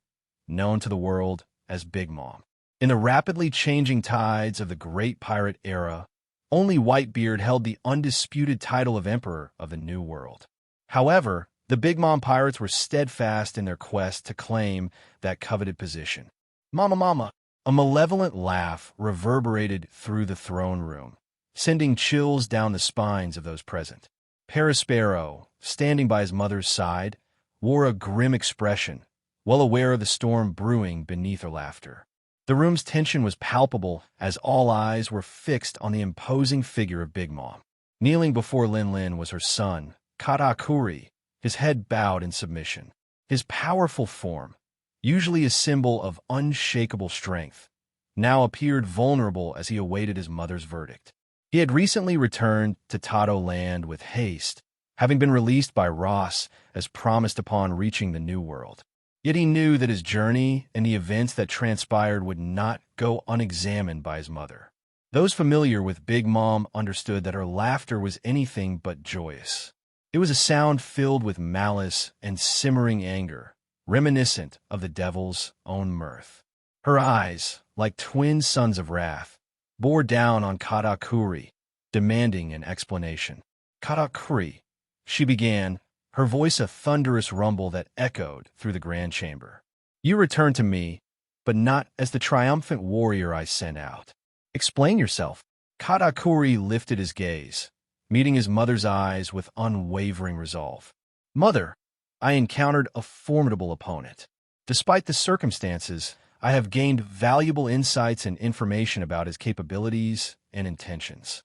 known to the world as Big Mom. In the rapidly changing tides of the Great Pirate era, only Whitebeard held the undisputed title of Emperor of the New World. However, the Big Mom Pirates were steadfast in their quest to claim that coveted position. "Mama, mama!" A malevolent laugh reverberated through the throne room, sending chills down the spines of those present. Perispero, standing by his mother's side, wore a grim expression, well aware of the storm brewing beneath her laughter. The room's tension was palpable as all eyes were fixed on the imposing figure of Big Mom. Kneeling before Lin was her son, Katakuri, his head bowed in submission. His powerful form, usually a symbol of unshakable strength, now appeared vulnerable as he awaited his mother's verdict. He had recently returned to Tato Land with haste, having been released by Ross as promised upon reaching the New World. Yet he knew that his journey and the events that transpired would not go unexamined by his mother. Those familiar with Big Mom understood that her laughter was anything but joyous. It was a sound filled with malice and simmering anger, reminiscent of the devil's own mirth. Her eyes, like twin suns of wrath, bore down on Katakuri, demanding an explanation. "Katakuri," she began, her voice a thunderous rumble that echoed through the grand chamber. "You returned to me, but not as the triumphant warrior I sent out. Explain yourself." Katakuri lifted his gaze, meeting his mother's eyes with unwavering resolve. "Mother, I encountered a formidable opponent. Despite the circumstances, I have gained valuable insights and information about his capabilities and intentions."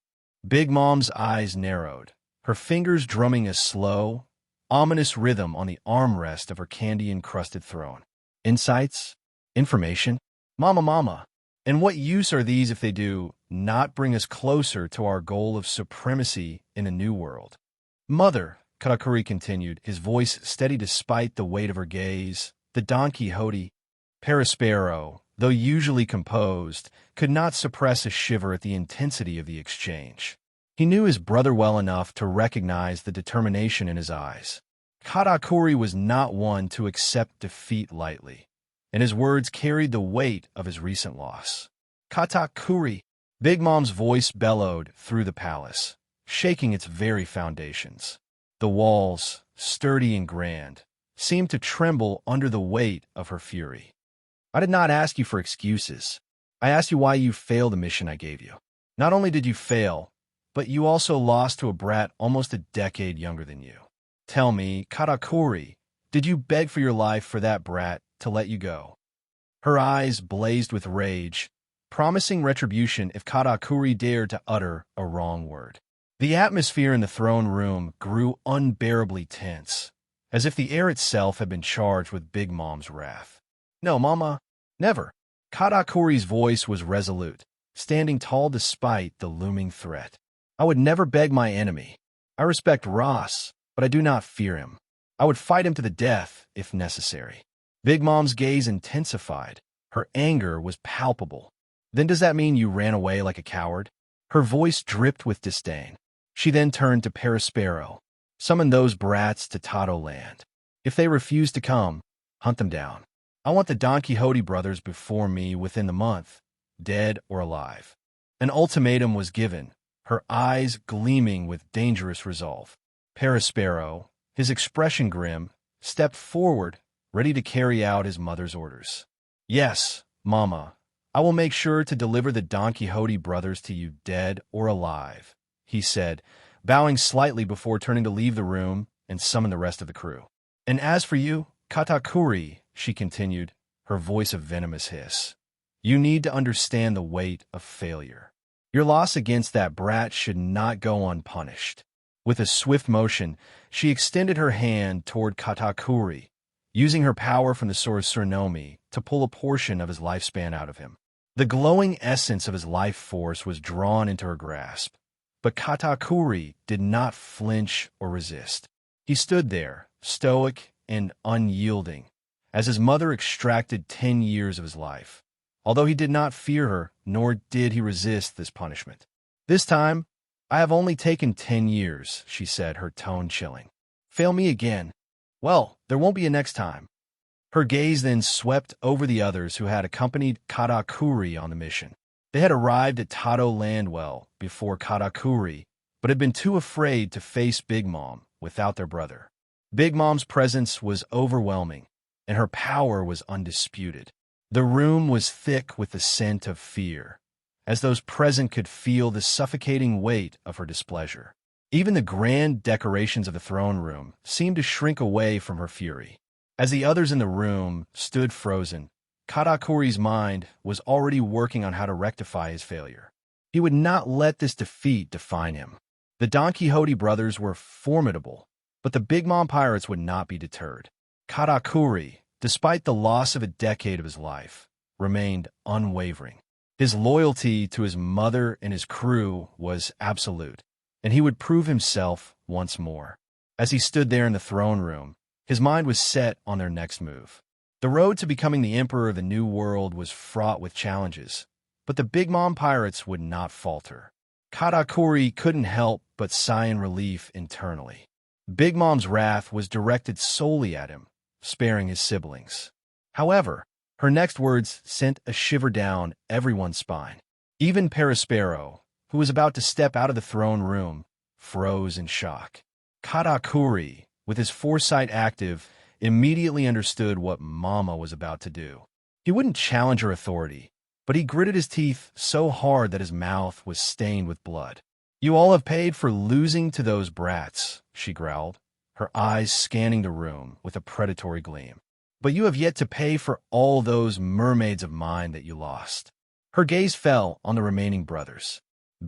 Big Mom's eyes narrowed, her fingers drumming a slow, ominous rhythm on the armrest of her candy-encrusted throne. "Insights? Information? Mama. And what use are these if they do not bring us closer to our goal of supremacy in a new world?" "Mother," Katakuri continued, his voice steady despite the weight of her gaze, The Don Quixote, Perispero, though usually composed, could not suppress a shiver at the intensity of the exchange. He knew his brother well enough to recognize the determination in his eyes. Katakuri was not one to accept defeat lightly, and his words carried the weight of his recent loss. Katakuri, Big Mom's voice bellowed through the palace, shaking its very foundations. The walls, sturdy and grand, seemed to tremble under the weight of her fury. I did not ask you for excuses. I asked you why you failed the mission I gave you. Not only did you fail, but you also lost to a brat almost a decade younger than you. Tell me, Katakuri, did you beg for your life for that brat to let you go? Her eyes blazed with rage, promising retribution if Katakuri dared to utter a wrong word. The atmosphere in the throne room grew unbearably tense, as if the air itself had been charged with Big Mom's wrath. No, Mama, never. Katakuri's voice was resolute, standing tall despite the looming threat. I would never beg my enemy. I respect Ross, but I do not fear him. I would fight him to the death, if necessary. Big Mom's gaze intensified. Her anger was palpable. Then does that mean you ran away like a coward? Her voice dripped with disdain. She then turned to Perispero. Summon those brats to Tato land. If they refuse to come, hunt them down. I want the Don Quixote brothers before me within the month, dead or alive. An ultimatum was given, her eyes gleaming with dangerous resolve. Perispero, his expression grim, stepped forward, ready to carry out his mother's orders. Yes, Mama, I will make sure to deliver the Don Quixote brothers to you dead or alive, he said, bowing slightly before turning to leave the room and summon the rest of the crew. And as for you, Katakuri, she continued, her voice a venomous hiss, you need to understand the weight of failure. Your loss against that brat should not go unpunished. With a swift motion, she extended her hand toward Katakuri, using her power from the sorcerer Nomi to pull a portion of his lifespan out of him. The glowing essence of his life force was drawn into her grasp, but Katakuri did not flinch or resist. He stood there, stoic and unyielding, as his mother extracted 10 years of his life. Although he did not fear her, nor did he resist this punishment. This time, I have only taken 10 years, she said, her tone chilling. Fail me again. Well, there won't be a next time. Her gaze then swept over the others who had accompanied Katakuri on the mission. They had arrived at Tato Landwell before Katakuri, but had been too afraid to face Big Mom without their brother. Big Mom's presence was overwhelming, and her power was undisputed. The room was thick with the scent of fear, as those present could feel the suffocating weight of her displeasure. Even the grand decorations of the throne room seemed to shrink away from her fury. As the others in the room stood frozen, Katakuri's mind was already working on how to rectify his failure. He would not let this defeat define him. The Don Quixote brothers were formidable, but the Big Mom pirates would not be deterred. Katakuri, despite the loss of a decade of his life, remained unwavering. His loyalty to his mother and his crew was absolute, and he would prove himself once more. As he stood there in the throne room, his mind was set on their next move. The road to becoming the emperor of the New World was fraught with challenges, but the Big Mom pirates would not falter. Katakuri couldn't help but sigh in relief internally. Big Mom's wrath was directed solely at him, sparing his siblings. However, her next words sent a shiver down everyone's spine. Even Perispero, who was about to step out of the throne room, froze in shock. Katakuri, with his foresight active, immediately understood what Mama was about to do. He wouldn't challenge her authority, but he gritted his teeth so hard that his mouth was stained with blood. You all have paid for losing to those brats, she growled, her eyes scanning the room with a predatory gleam. But you have yet to pay for all those mermaids of mine that you lost. Her gaze fell on the remaining brothers.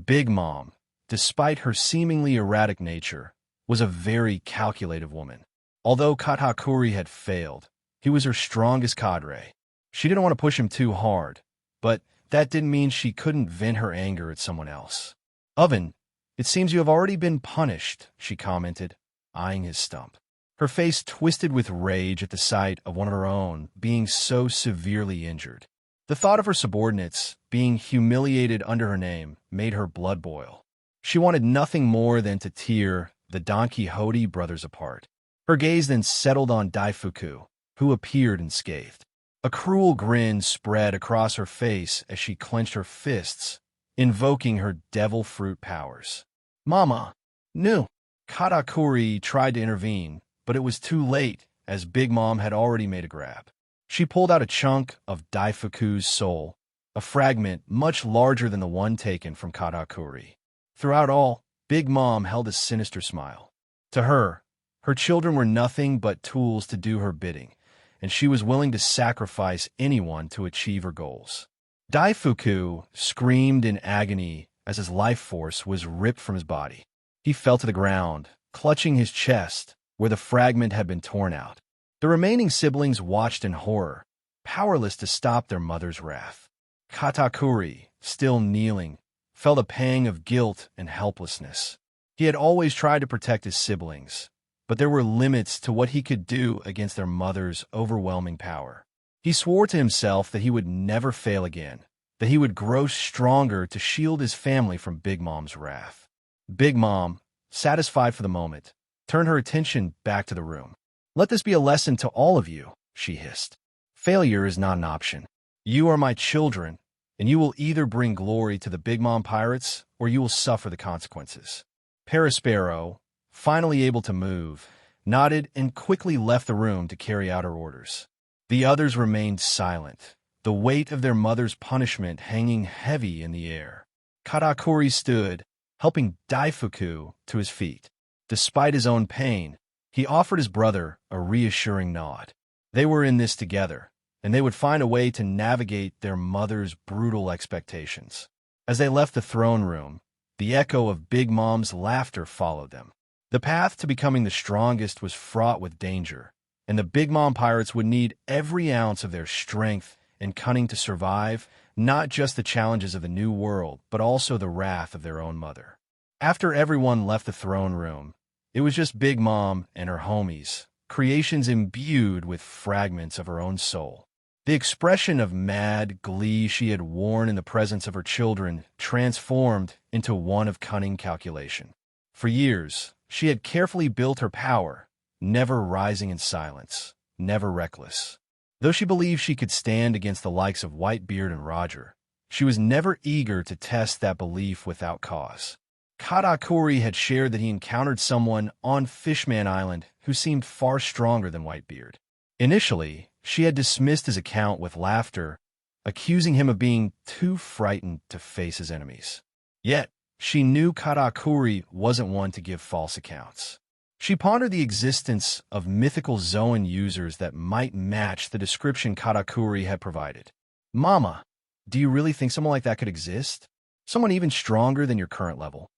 Big Mom, despite her seemingly erratic nature, was a very calculative woman. Although Katakuri had failed, he was her strongest cadre. She didn't want to push him too hard, but that didn't mean she couldn't vent her anger at someone else. Oven, it seems you have already been punished, she commented, eyeing his stump. her face twisted with rage at the sight of one of her own being so severely injured. The thought of her subordinates being humiliated under her name made her blood boil. She wanted nothing more than to tear the Don Quixote brothers apart. Her gaze then settled on Daifuku, who appeared unscathed. A cruel grin spread across her face as she clenched her fists, invoking her devil fruit powers. "Mama!" "No!" Katakuri tried to intervene, but it was too late, as Big Mom had already made a grab. She pulled out a chunk of Daifuku's soul, a fragment much larger than the one taken from Katakuri. Throughout all, Big Mom held a sinister smile. To her, her children were nothing but tools to do her bidding, and she was willing to sacrifice anyone to achieve her goals. Daifuku screamed in agony as his life force was ripped from his body. He fell to the ground, clutching his chest where the fragment had been torn out. The remaining siblings watched in horror, powerless to stop their mother's wrath. Katakuri, still kneeling, felt a pang of guilt and helplessness. He had always tried to protect his siblings, but there were limits to what he could do against their mother's overwhelming power. He swore to himself that he would never fail again, that he would grow stronger to shield his family from Big Mom's wrath. Big Mom, satisfied for the moment, turned her attention back to the room. "Let this be a lesson to all of you," she hissed. "Failure is not an option. You are my children, and you will either bring glory to the Big Mom pirates or you will suffer the consequences." Perispero, finally able to move, nodded and quickly left the room to carry out her orders. The others remained silent, the weight of their mother's punishment hanging heavy in the air. Katakuri stood, helping Daifuku to his feet. Despite his own pain, he offered his brother a reassuring nod. They were in this together, and they would find a way to navigate their mother's brutal expectations. As they left the throne room, the echo of Big Mom's laughter followed them. The path to becoming the strongest was fraught with danger, and the Big Mom pirates would need every ounce of their strength and cunning to survive, not just the challenges of the new world, but also the wrath of their own mother. After everyone left the throne room, it was just Big Mom and her homies, creations imbued with fragments of her own soul. The expression of mad glee she had worn in the presence of her children transformed into one of cunning calculation. For years, she had carefully built her power, never rising in silence, never reckless. Though she believed she could stand against the likes of Whitebeard and Roger, she was never eager to test that belief without cause. Katakuri had shared that he encountered someone on Fishman Island who seemed far stronger than Whitebeard. Initially, she had dismissed his account with laughter, accusing him of being too frightened to face his enemies. Yet, she knew Katakuri wasn't one to give false accounts. She pondered the existence of mythical Zoan users that might match the description Katakuri had provided. "Mama, do you really think someone like that could exist? Someone even stronger than your current level?"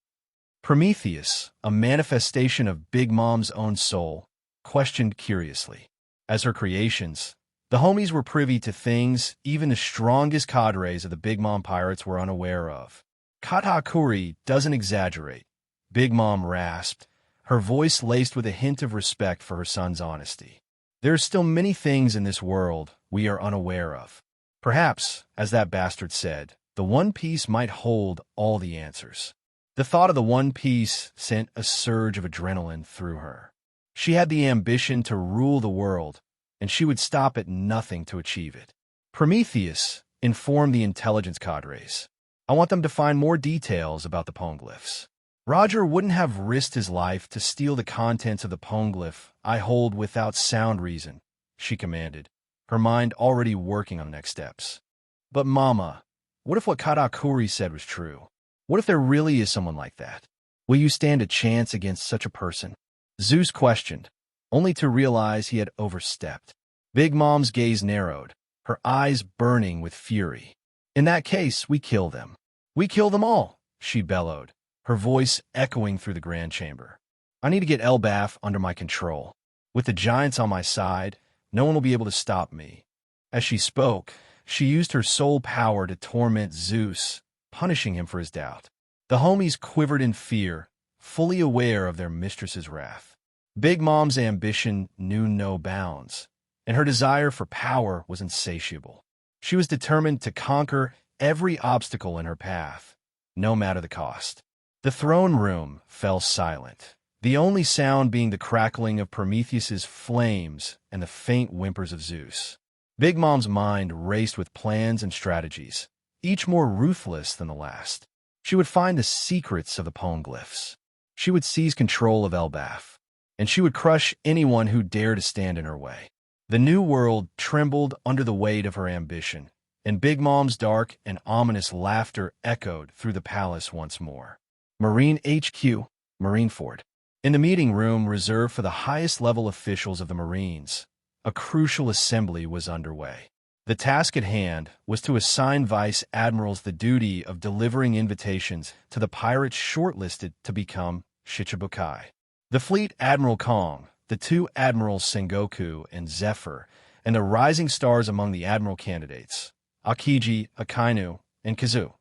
Prometheus, a manifestation of Big Mom's own soul, questioned curiously. As her creations, the homies were privy to things even the strongest cadres of the Big Mom pirates were unaware of. "Katakuri doesn't exaggerate," Big Mom rasped, her voice laced with a hint of respect for her son's honesty. "There are still many things in this world we are unaware of. Perhaps, as that bastard said, the One Piece might hold all the answers." The thought of the One Piece sent a surge of adrenaline through her. She had the ambition to rule the world, and she would stop at nothing to achieve it. Prometheus informed the intelligence cadres. "I want them to find more details about the poneglyphs. Roger wouldn't have risked his life to steal the contents of the poneglyph I hold without sound reason," she commanded, her mind already working on the next steps. "But Mama, what if what Katakuri said was true? What if there really is someone like that? Will you stand a chance against such a person?" Zeus questioned, only to realize he had overstepped. Big Mom's gaze narrowed, her eyes burning with fury. "In that case, we kill them. We kill them all," she bellowed, her voice echoing through the grand chamber. "I need to get Elbaf under my control. With the giants on my side, no one will be able to stop me." As she spoke, she used her soul power to torment Zeus, punishing him for his doubt. The homies quivered in fear, fully aware of their mistress's wrath. Big Mom's ambition knew no bounds, and her desire for power was insatiable. She was determined to conquer every obstacle in her path, no matter the cost. The throne room fell silent, the only sound being the crackling of Prometheus's flames and the faint whimpers of Zeus. Big Mom's mind raced with plans and strategies, each more ruthless than the last. She would find the secrets of the poneglyphs. She would seize control of Elbaf, and she would crush anyone who dared to stand in her way. The new world trembled under the weight of her ambition, and Big Mom's dark and ominous laughter echoed through the palace once more. Marine HQ, Marineford. In the meeting room reserved for the highest-level officials of the Marines, a crucial assembly was underway. The task at hand was to assign vice admirals the duty of delivering invitations to the pirates shortlisted to become Shichibukai. The fleet Admiral Kong, the two admirals Sengoku and Zephyr, and the rising stars among the admiral candidates, Akiji, Akainu, and Kazu,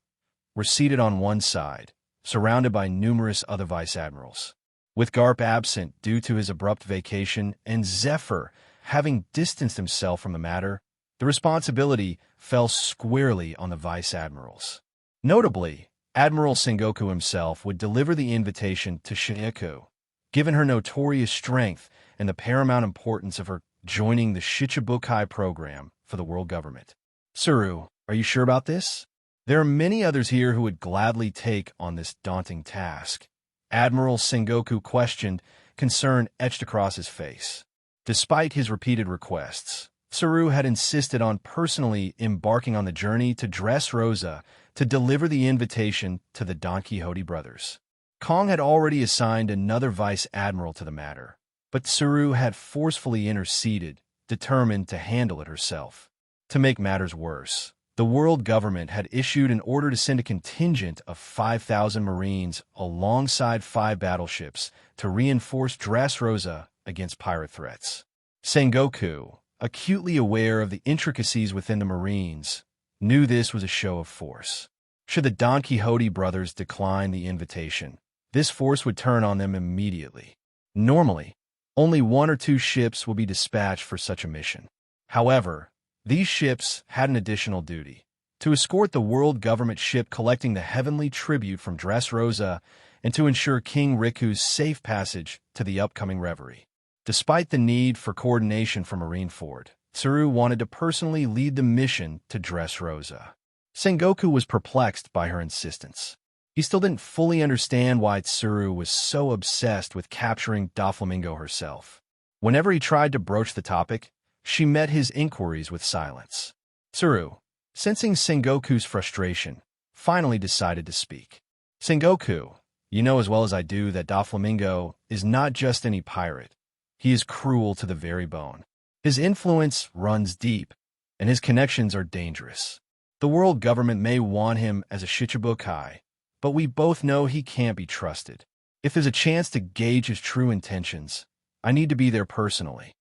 were seated on one side, surrounded by numerous other vice admirals. With Garp absent due to his abrupt vacation and Zephyr having distanced himself from the matter, the responsibility fell squarely on the vice admirals. Notably, Admiral Sengoku himself would deliver the invitation to Shichibukai, given her notorious strength and the paramount importance of her joining the Shichibukai program for the world government. Tsuru, are you sure about this? There are many others here who would gladly take on this daunting task. Admiral Sengoku questioned, concern etched across his face. Despite his repeated requests, Tsuru had insisted on personally embarking on the journey to Dressrosa to deliver the invitation to the Don Quixote brothers. Kong had already assigned another vice admiral to the matter, but Tsuru had forcefully interceded, determined to handle it herself. To make matters worse, the world government had issued an order to send a contingent of 5,000 Marines alongside 5 battleships to reinforce Dressrosa against pirate threats. Sengoku, acutely aware of the intricacies within the Marines, knew this was a show of force. Should the Don Quixote brothers decline the invitation, this force would turn on them immediately. Normally, only 1 or 2 ships will be dispatched for such a mission. However, these ships had an additional duty: to escort the world government ship collecting the heavenly tribute from Dressrosa and to ensure King Riku's safe passage to the upcoming reverie. Despite the need for coordination from Marineford, Tsuru wanted to personally lead the mission to Dressrosa. Sengoku was perplexed by her insistence. He still didn't fully understand why Tsuru was so obsessed with capturing Doflamingo herself. Whenever he tried to broach the topic, she met his inquiries with silence. Tsuru, sensing Sengoku's frustration, finally decided to speak. Sengoku, you know as well as I do that Doflamingo is not just any pirate. He is cruel to the very bone. His influence runs deep, and his connections are dangerous. The world government may want him as a Shichibukai, but we both know he can't be trusted. If there's a chance to gauge his true intentions, I need to be there personally.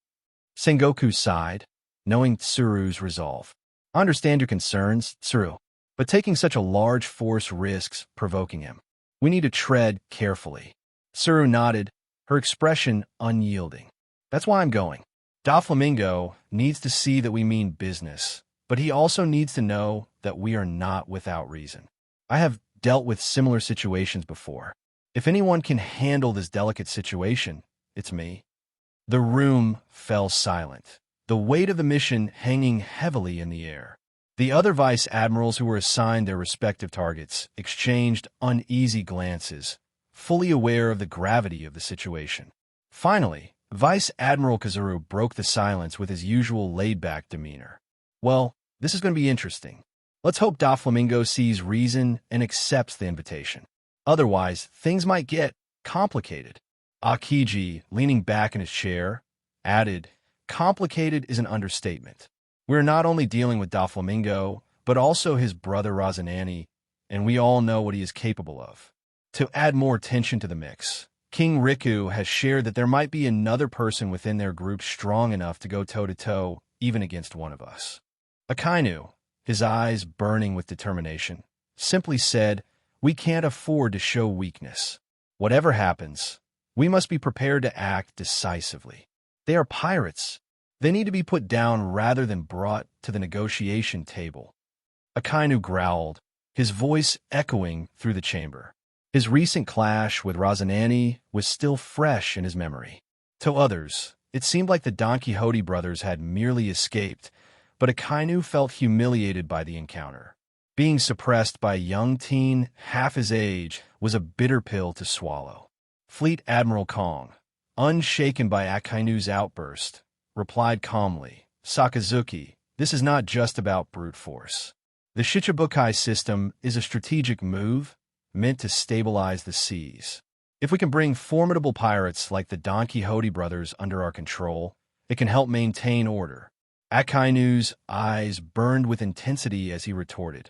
Sengoku sighed, knowing Tsuru's resolve. I understand your concerns, Tsuru, but taking such a large force risks provoking him. We need to tread carefully. Tsuru nodded, her expression unyielding. That's why I'm going. Doflamingo needs to see that we mean business, but he also needs to know that we are not without reason. I have dealt with similar situations before. If anyone can handle this delicate situation, it's me. The room fell silent, the weight of the mission hanging heavily in the air. The other vice admirals who were assigned their respective targets exchanged uneasy glances, fully aware of the gravity of the situation. Finally, Vice Admiral Kazuru broke the silence with his usual laid-back demeanor. Well, this is going to be interesting. Let's hope Doflamingo sees reason and accepts the invitation. Otherwise, things might get complicated. Akiji, leaning back in his chair, added, complicated is an understatement. We're not only dealing with Doflamingo, but also his brother Rosinante, and we all know what he is capable of. To add more tension to the mix, King Riku has shared that there might be another person within their group strong enough to go toe-to-toe even against one of us. Akainu, his eyes burning with determination, simply said, we can't afford to show weakness. Whatever happens, We must be prepared to act decisively. They are pirates. They need to be put down rather than brought to the negotiation table. Akainu growled, his voice echoing through the chamber. His recent clash with Rosinante was still fresh in his memory. To others, it seemed like the Don Quixote brothers had merely escaped, but Akainu felt humiliated by the encounter. Being suppressed by a young teen half his age was a bitter pill to swallow. Fleet Admiral Kong, unshaken by Akainu's outburst, replied calmly, "Sakazuki, this is not just about brute force. The Shichibukai system is a strategic move meant to stabilize the seas. If we can bring formidable pirates like the Don Quixote brothers under our control, it can help maintain order." Akainu's eyes burned with intensity as he retorted,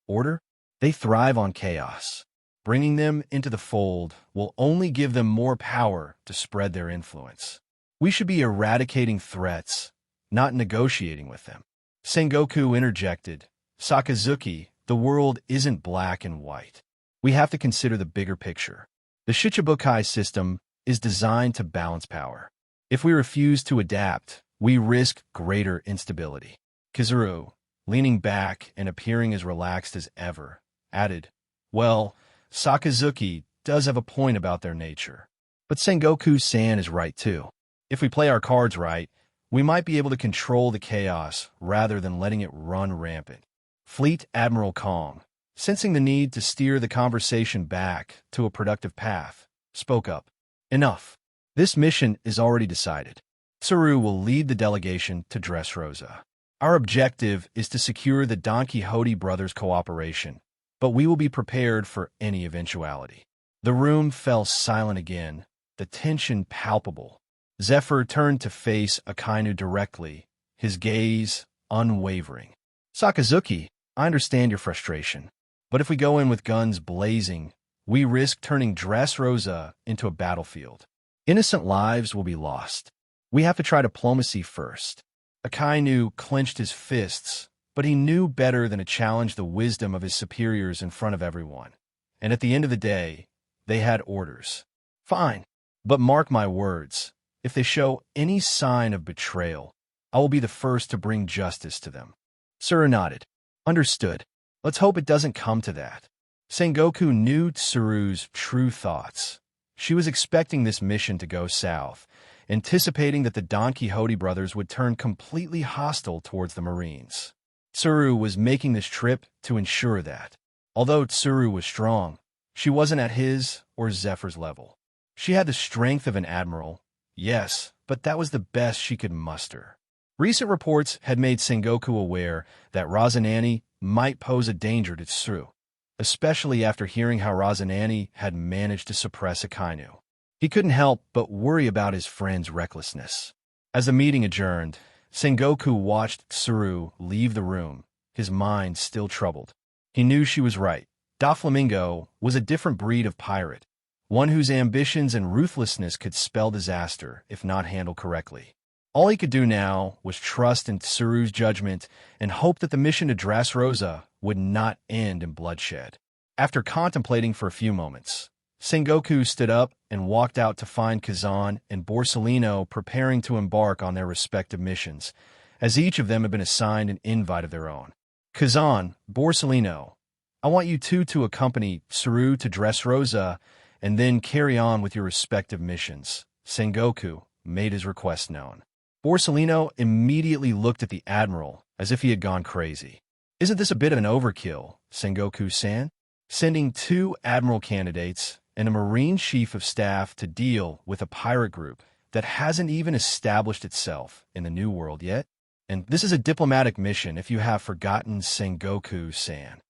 "Order? They thrive on chaos. Bringing them into the fold will only give them more power to spread their influence. We should be eradicating threats, not negotiating with them." Sengoku interjected, "Sakazuki, the world isn't black and white. We have to consider the bigger picture. The Shichibukai system is designed to balance power. If we refuse to adapt, we risk greater instability." Kizaru, leaning back and appearing as relaxed as ever, added, "Well, Sakazuki does have a point about their nature. But Sengoku-san is right too. If we play our cards right, we might be able to control the chaos rather than letting it run rampant." Fleet Admiral Kong, sensing the need to steer the conversation back to a productive path, spoke up, "Enough. This mission is already decided. Tsuru will lead the delegation to Dressrosa. Our objective is to secure the Don Quixote brothers' cooperation, but we will be prepared for any eventuality." The room fell silent again, the tension palpable. Zephyr turned to face Akainu directly, his gaze unwavering. "Sakazuki, I understand your frustration, but if we go in with guns blazing, we risk turning Dressrosa into a battlefield. Innocent lives will be lost. We have to try diplomacy first." Akainu clenched his fists, but he knew better than to challenge the wisdom of his superiors in front of everyone. And at the end of the day, they had orders. "Fine, but mark my words, if they show any sign of betrayal, I will be the first to bring justice to them." Tsuru nodded. "Understood. Let's hope it doesn't come to that." Sengoku knew Tsuru's true thoughts. She was expecting this mission to go south, anticipating that the Don Quixote brothers would turn completely hostile towards the Marines. Tsuru was making this trip to ensure that. Although Tsuru was strong, she wasn't at his or Zephyr's level. She had the strength of an admiral, yes, but that was the best she could muster. Recent reports had made Sengoku aware that Rosinante might pose a danger to Tsuru, especially after hearing how Rosinante had managed to suppress Akainu. He couldn't help but worry about his friend's recklessness. As the meeting adjourned, Sengoku watched Tsuru leave the room, his mind still troubled. He knew she was right. Doflamingo was a different breed of pirate, one whose ambitions and ruthlessness could spell disaster if not handled correctly. All he could do now was trust in Tsuru's judgment and hope that the mission to Dressrosa would not end in bloodshed. After contemplating for a few moments, Sengoku stood up and walked out to find Kazan and Borsellino preparing to embark on their respective missions, as each of them had been assigned an invite of their own. "Kazan, Borsellino, I want you two to accompany Tsuru to Dressrosa and then carry on with your respective missions." Sengoku made his request known. Borsellino immediately looked at the Admiral as if he had gone crazy. "Isn't this a bit of an overkill, Sengoku-san? Sending 2 Admiral candidates and a Marine Chief of Staff to deal with a pirate group that hasn't even established itself in the New World yet? And this is a diplomatic mission if you have forgotten, Sengoku-san."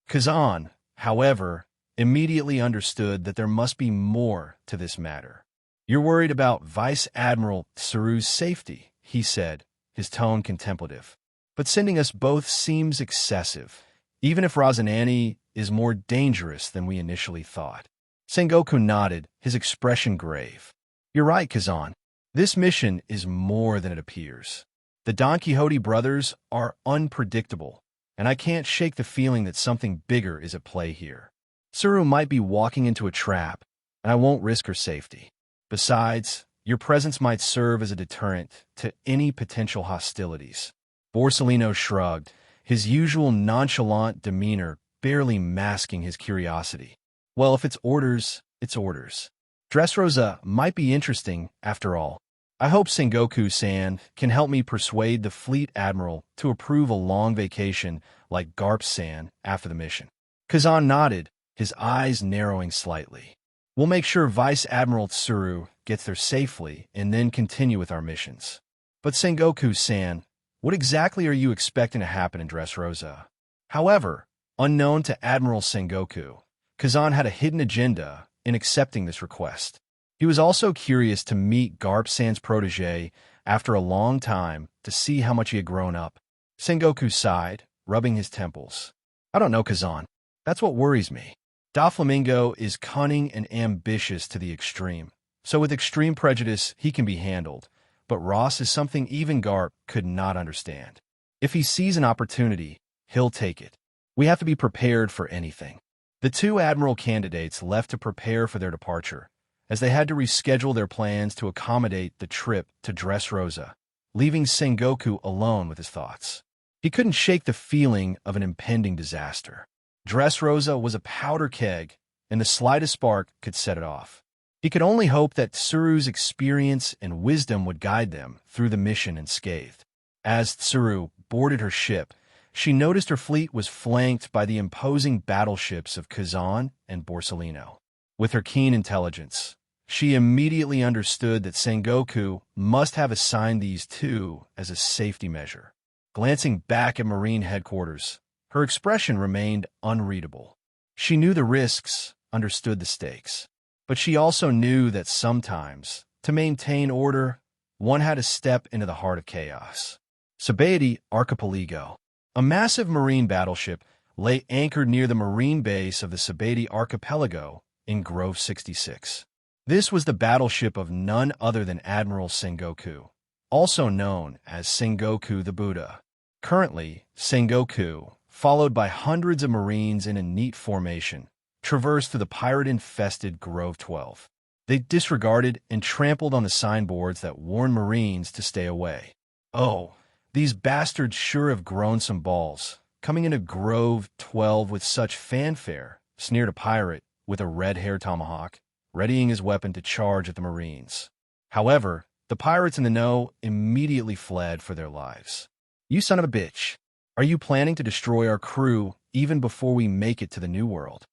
Kazan, however, immediately understood that there must be more to this matter. "You're worried about Vice Admiral Tsuru's safety," he said, his tone contemplative. "But sending us both seems excessive, even if Rosinante is more dangerous than we initially thought." Sengoku nodded, his expression grave. "You're right, Kazan. This mission is more than it appears. The Don Quixote brothers are unpredictable, and I can't shake the feeling that something bigger is at play here. Tsuru might be walking into a trap, and I won't risk her safety." Besides, your presence might serve as a deterrent to any potential hostilities. Borsellino shrugged, his usual nonchalant demeanor barely masking his curiosity. Well, if it's orders, it's orders. Dressrosa might be interesting, after all. I hope Sengoku-san can help me persuade the fleet admiral to approve a long vacation like Garp-san after the mission. Kazan nodded, his eyes narrowing slightly. We'll make sure Vice Admiral Tsuru gets there safely and then continue with our missions. But Sengoku-san, what exactly are you expecting to happen in Dressrosa? However, unknown to Admiral Sengoku, Kazan had a hidden agenda in accepting this request. He was also curious to meet Garp-san's protege after a long time to see how much he had grown up. Sengoku sighed, rubbing his temples. I don't know, Kazan. That's what worries me. Doflamingo is cunning and ambitious to the extreme, so with extreme prejudice he can be handled, but Ross is something even Garp could not understand. If he sees an opportunity, he'll take it. We have to be prepared for anything. The two admiral candidates left to prepare for their departure, as they had to reschedule their plans to accommodate the trip to Dressrosa, leaving Sengoku alone with his thoughts. He couldn't shake the feeling of an impending disaster. Dressrosa was a powder keg, and the slightest spark could set it off. He could only hope that Tsuru's experience and wisdom would guide them through the mission unscathed. As Tsuru boarded her ship, she noticed her fleet was flanked by the imposing battleships of Kazan and Borsellino. With her keen intelligence, she immediately understood that Sengoku must have assigned these two as a safety measure. Glancing back at Marine headquarters, her expression remained unreadable. She knew the risks, understood the stakes, but she also knew that sometimes, to maintain order, one had to step into the heart of chaos. Sabaody Archipelago. A massive marine battleship lay anchored near the marine base of the Sabaody Archipelago in Grove 66. This was the battleship of none other than Admiral Sengoku, also known as Sengoku the Buddha. Currently, Sengoku, followed by hundreds of Marines in a neat formation, traversed through the pirate-infested Grove 12. They disregarded and trampled on the signboards that warned Marines to stay away. Oh, these bastards sure have grown some balls, coming into Grove 12 with such fanfare, sneered a pirate with a red-hair tomahawk, readying his weapon to charge at the Marines. However, the pirates in the know immediately fled for their lives. You son of a bitch, are you planning to destroy our crew even before we make it to the New World?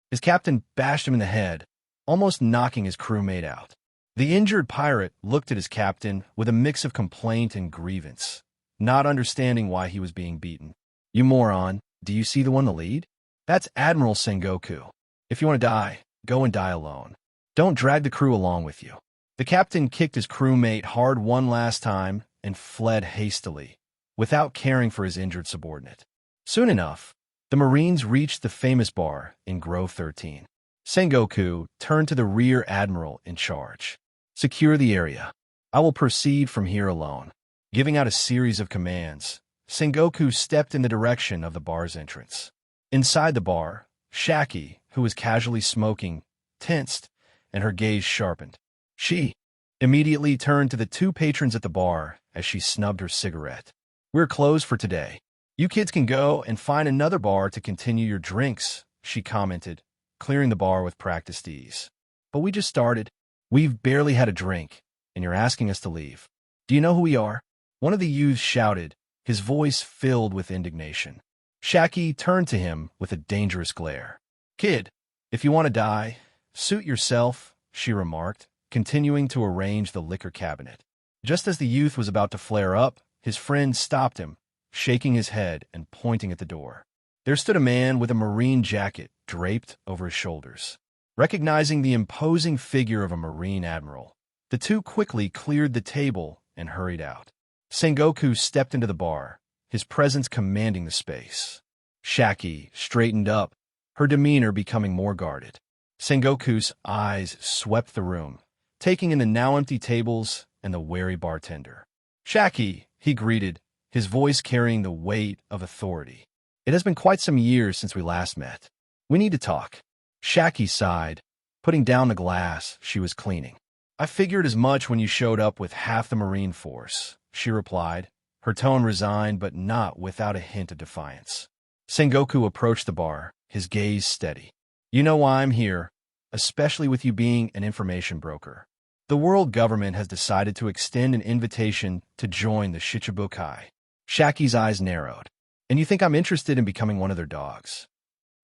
His captain bashed him in the head, almost knocking his crewmate out. The injured pirate looked at his captain with a mix of complaint and grievance, not understanding why he was being beaten. You moron, do you see the one in the lead? That's Admiral Sengoku. If you want to die, go and die alone. Don't drag the crew along with you. The captain kicked his crewmate hard one last time and fled hastily, without caring for his injured subordinate. Soon enough, the Marines reached the famous bar in Grove 13. Sengoku turned to the rear admiral in charge. Secure the area. I will proceed from here alone. Giving out a series of commands, Sengoku stepped in the direction of the bar's entrance. Inside the bar, Shaki, who was casually smoking, tensed, and her gaze sharpened. She immediately turned to the two patrons at the bar as she snubbed her cigarette. We're closed for today. You kids can go and find another bar to continue your drinks, she commented, clearing the bar with practiced ease. But we just started. We've barely had a drink, and you're asking us to leave. Do you know who we are? One of the youths shouted, his voice filled with indignation. Shaki turned to him with a dangerous glare. Kid, if you want to die, suit yourself, she remarked, continuing to arrange the liquor cabinet. Just as the youth was about to flare up, his friend stopped him, shaking his head and pointing at the door. There stood a man with a marine jacket draped over his shoulders. Recognizing the imposing figure of a marine admiral, the two quickly cleared the table and hurried out. Sengoku stepped into the bar, his presence commanding the space. Shaki straightened up, her demeanor becoming more guarded. Sengoku's eyes swept the room, taking in the now empty tables and the wary bartender. Shaki, he greeted, his voice carrying the weight of authority. It has been quite some years since we last met. We need to talk. Shaki sighed, putting down the glass she was cleaning. I figured as much when you showed up with half the Marine force, she replied, her tone resigned but not without a hint of defiance. Sengoku approached the bar, his gaze steady. You know why I'm here, especially with you being an information broker. The world government has decided to extend an invitation to join the Shichibukai. Shaki's eyes narrowed. And you think I'm interested in becoming one of their dogs?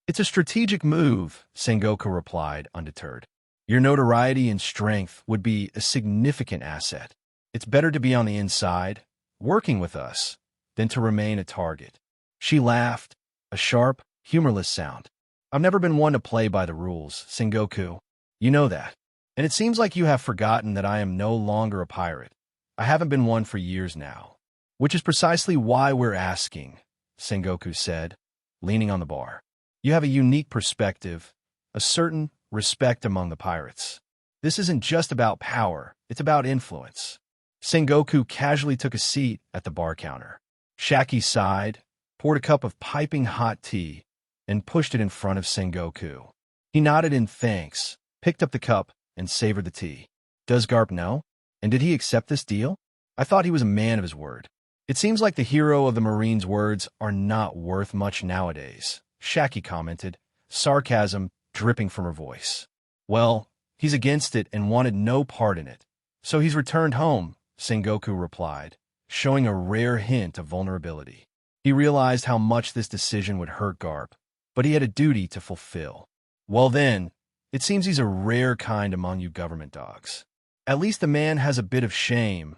It's a strategic move, Sengoku replied, undeterred. Your notoriety and strength would be a significant asset. It's better to be on the inside, working with us, than to remain a target. She laughed, a sharp, humorless sound. I've never been one to play by the rules, Sengoku. You know that. And it seems like you have forgotten that I am no longer a pirate. I haven't been one for years now. Which is precisely why we're asking, Sengoku said, leaning on the bar. You have a unique perspective, a certain respect among the pirates. This isn't just about power, it's about influence. Sengoku casually took a seat at the bar counter. Shaki sighed, poured a cup of piping hot tea, and pushed it in front of Sengoku. He nodded in thanks, picked up the cup, and savored the tea. Does Garp know? And did he accept this deal? I thought he was a man of his word. It seems like the hero of the Marine's words are not worth much nowadays, Shaki commented, sarcasm dripping from her voice. Well, he's against it and wanted no part in it. So he's returned home, Sengoku replied, showing a rare hint of vulnerability. He realized how much this decision would hurt Garp, but he had a duty to fulfill. Well then, it seems he's a rare kind among you government dogs. At least the man has a bit of shame,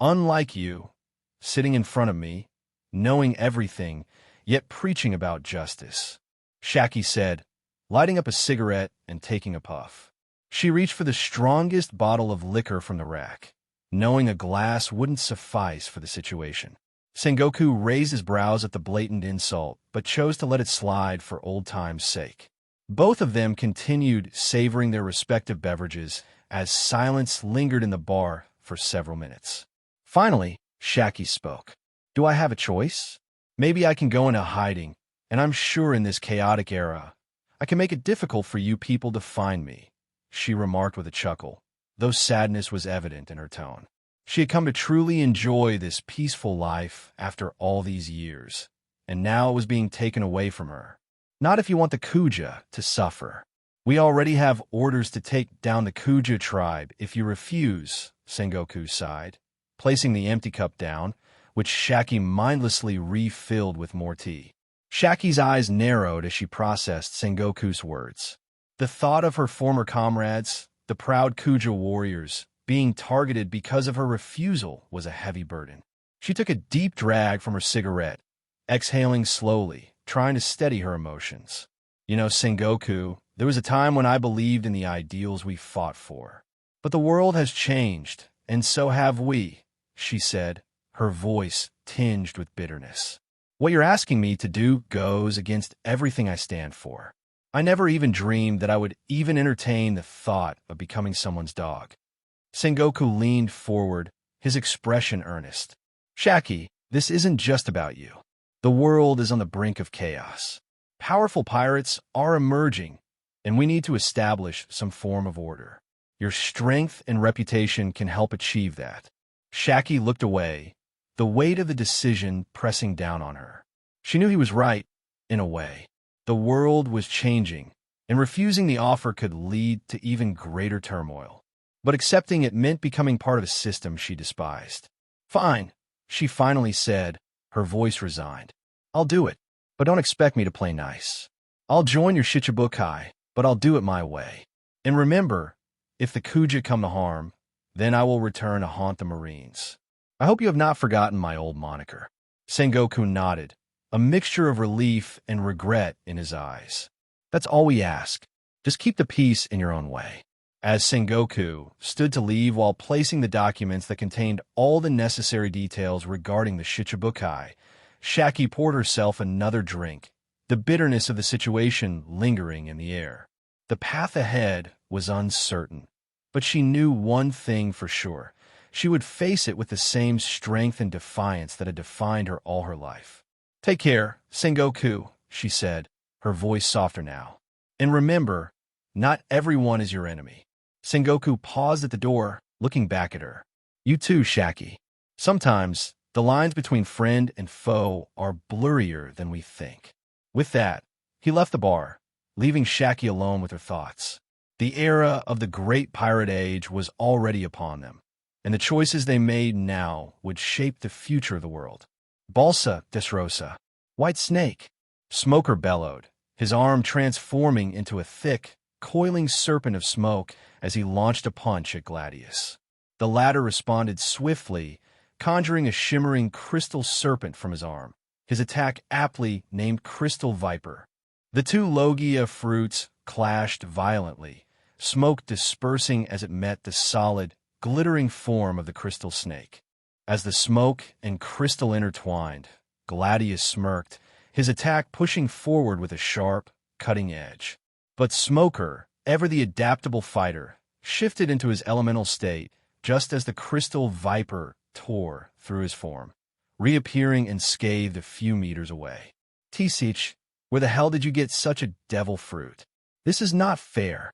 unlike you, sitting in front of me, knowing everything, yet preaching about justice. Shaki said, lighting up a cigarette and taking a puff. She reached for the strongest bottle of liquor from the rack, knowing a glass wouldn't suffice for the situation. Sengoku raised his brows at the blatant insult, but chose to let it slide for old time's sake. Both of them continued savoring their respective beverages as silence lingered in the bar for several minutes. Finally, Shaki spoke. Do I have a choice? Maybe I can go into hiding, and I'm sure in this chaotic era, I can make it difficult for you people to find me, she remarked with a chuckle, though sadness was evident in her tone. She had come to truly enjoy this peaceful life after all these years, and now it was being taken away from her. Not if you want the Kuja to suffer. We already have orders to take down the Kuja tribe if you refuse, Sengoku sighed, placing the empty cup down, which Shaki mindlessly refilled with more tea. Shaki's eyes narrowed as she processed Sengoku's words. The thought of her former comrades, the proud Kuja warriors, being targeted because of her refusal was a heavy burden. She took a deep drag from her cigarette, exhaling slowly, trying to steady her emotions. You know, Sengoku, there was a time when I believed in the ideals we fought for. But the world has changed, and so have we, she said, her voice tinged with bitterness. What you're asking me to do goes against everything I stand for. I never even dreamed that I would even entertain the thought of becoming someone's dog. Sengoku leaned forward, his expression earnest. Shaki, this isn't just about you. The world is on the brink of chaos. Powerful pirates are emerging, and we need to establish some form of order. Your strength and reputation can help achieve that. Shaki looked away, the weight of the decision pressing down on her. She knew he was right, in a way. The world was changing, and refusing the offer could lead to even greater turmoil. But accepting it meant becoming part of a system she despised. Fine, she finally said, her voice resigned. I'll do it, but don't expect me to play nice. I'll join your Shichibukai, but I'll do it my way. And remember, if the Kuja come to harm, then I will return to haunt the Marines. I hope you have not forgotten my old moniker. Sengoku nodded, a mixture of relief and regret in his eyes. That's all we ask. Just keep the peace in your own way. As Sengoku stood to leave while placing the documents that contained all the necessary details regarding the Shichibukai, Shaki poured herself another drink, the bitterness of the situation lingering in the air. The path ahead was uncertain, but she knew one thing for sure. She would face it with the same strength and defiance that had defined her all her life. Take care, Sengoku, she said, her voice softer now. And remember, not everyone is your enemy. Sengoku paused at the door, looking back at her. You too, Shaki. Sometimes, the lines between friend and foe are blurrier than we think. With that, he left the bar, leaving Shaki alone with her thoughts. The era of the Great Pirate Age was already upon them, and the choices they made now would shape the future of the world. Balsa Desrosa. White Snake. Smoker bellowed, his arm transforming into a thick, coiling serpent of smoke as he launched a punch at Gladius. The latter responded swiftly, conjuring a shimmering crystal serpent from his arm, his attack aptly named Crystal Viper. The two Logia fruits clashed violently, smoke dispersing as it met the solid, glittering form of the crystal snake. As the smoke and crystal intertwined, Gladius smirked, his attack pushing forward with a sharp, cutting edge. But Smoker, ever the adaptable fighter, shifted into his elemental state just as the crystal viper tore through his form, reappearing unscathed a few meters away. Tisich, where the hell did you get such a devil fruit? This is not fair.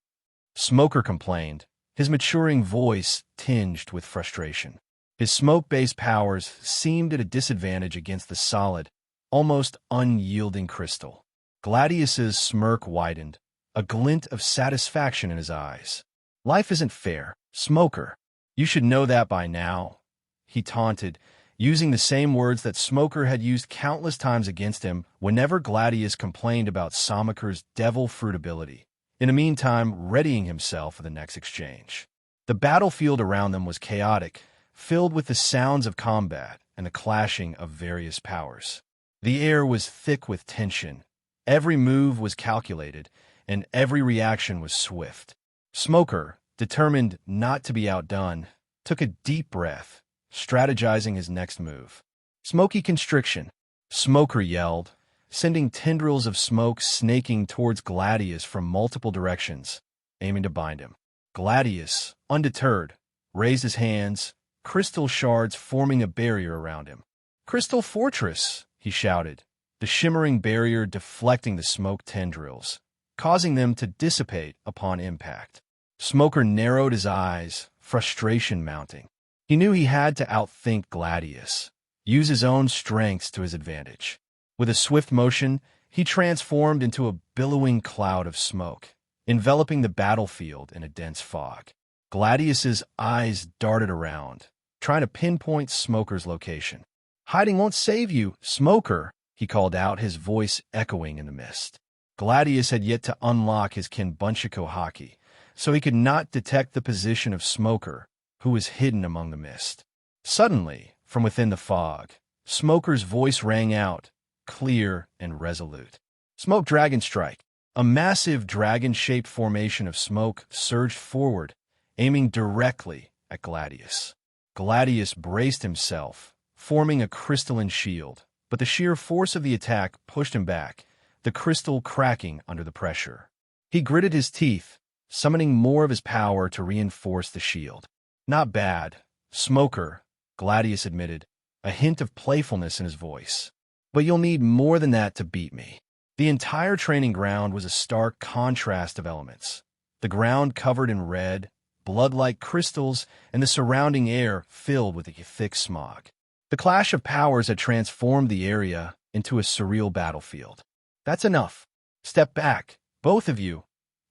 Smoker complained, his maturing voice tinged with frustration. His smoke-based powers seemed at a disadvantage against the solid, almost unyielding crystal. Gladius's smirk widened, a glint of satisfaction in his eyes. Life isn't fair, Smoker. You should know that by now, he taunted, using the same words that Smoker had used countless times against him whenever Gladius complained about Samaker's devil fruit ability, in the meantime readying himself for the next exchange. The battlefield around them was chaotic, filled with the sounds of combat and the clashing of various powers. The air was thick with tension. Every move was calculated, and every reaction was swift. Smoker, determined not to be outdone, took a deep breath, strategizing his next move. Smoky Constriction, Smoker yelled, sending tendrils of smoke snaking towards Gladius from multiple directions, aiming to bind him. Gladius, undeterred, raised his hands, crystal shards forming a barrier around him. Crystal Fortress, he shouted, the shimmering barrier deflecting the smoke tendrils, causing them to dissipate upon impact. Smoker narrowed his eyes, frustration mounting. He knew he had to outthink Gladius, use his own strengths to his advantage. With a swift motion, he transformed into a billowing cloud of smoke, enveloping the battlefield in a dense fog. Gladius's eyes darted around, trying to pinpoint Smoker's location. Hiding won't save you, Smoker, he called out, his voice echoing in the mist. Gladius had yet to unlock his Kenbunshiko haki, so he could not detect the position of Smoker, who was hidden among the mist. Suddenly, from within the fog, Smoker's voice rang out, clear and resolute. Smoke Dragon Strike. A massive dragon-shaped formation of smoke surged forward, aiming directly at Gladius. Gladius braced himself, forming a crystalline shield, but the sheer force of the attack pushed him back, the crystal cracking under the pressure. He gritted his teeth, summoning more of his power to reinforce the shield. Not bad, Smoker, Gladius admitted, a hint of playfulness in his voice. But you'll need more than that to beat me. The entire training ground was a stark contrast of elements. The ground covered in red, blood-like crystals, and the surrounding air filled with a thick smog. The clash of powers had transformed the area into a surreal battlefield. That's enough. Step back, both of you,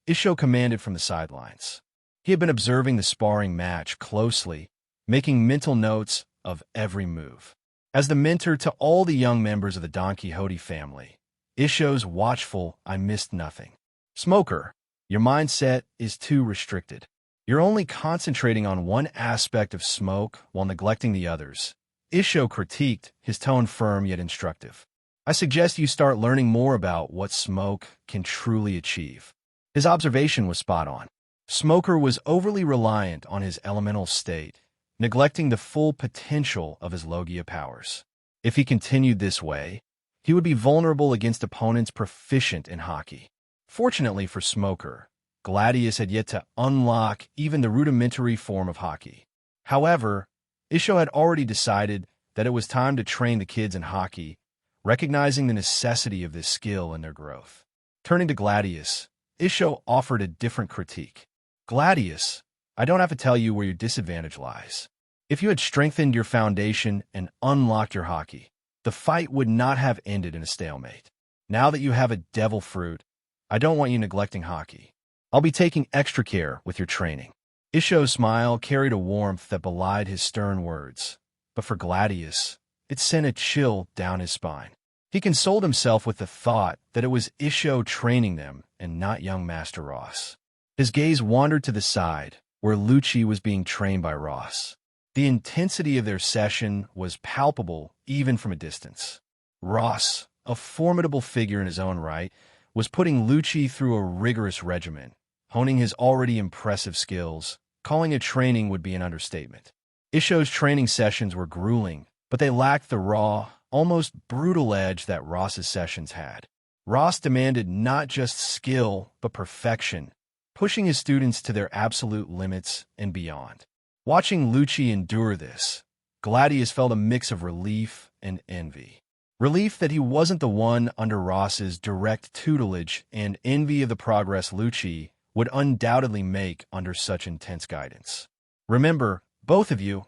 Isho commanded from the sidelines. He had been observing the sparring match closely, making mental notes of every move. As the mentor to all the young members of the Don Quixote family, Isho's watchful, I missed nothing. Smoker, your mindset is too restricted. You're only concentrating on one aspect of smoke while neglecting the others. Isho critiqued, his tone firm yet instructive. I suggest you start learning more about what smoke can truly achieve. His observation was spot on. Smoker was overly reliant on his elemental state, neglecting the full potential of his Logia powers. If he continued this way, he would be vulnerable against opponents proficient in haki. Fortunately for Smoker, Gladius had yet to unlock even the rudimentary form of haki. However, Isho had already decided that it was time to train the kids in haki, recognizing the necessity of this skill in their growth. Turning to Gladius, Isho offered a different critique. Gladius, I don't have to tell you where your disadvantage lies. If you had strengthened your foundation and unlocked your hockey, the fight would not have ended in a stalemate. Now that you have a devil fruit, I don't want you neglecting hockey. I'll be taking extra care with your training. Isho's smile carried a warmth that belied his stern words, but for Gladius, it sent a chill down his spine. He consoled himself with the thought that it was Isho training them and not young Master Ross. His gaze wandered to the side, where Lucci was being trained by Ross. The intensity of their session was palpable even from a distance. Ross, a formidable figure in his own right, was putting Lucci through a rigorous regimen, honing his already impressive skills. Calling it training would be an understatement. Isho's training sessions were grueling, but they lacked the raw, almost brutal edge that Ross's sessions had. Ross demanded not just skill, but perfection, pushing his students to their absolute limits and beyond. Watching Lucci endure this, Gladius felt a mix of relief and envy. Relief that he wasn't the one under Ross's direct tutelage, and envy of the progress Lucci would undoubtedly make under such intense guidance. Remember, both of you,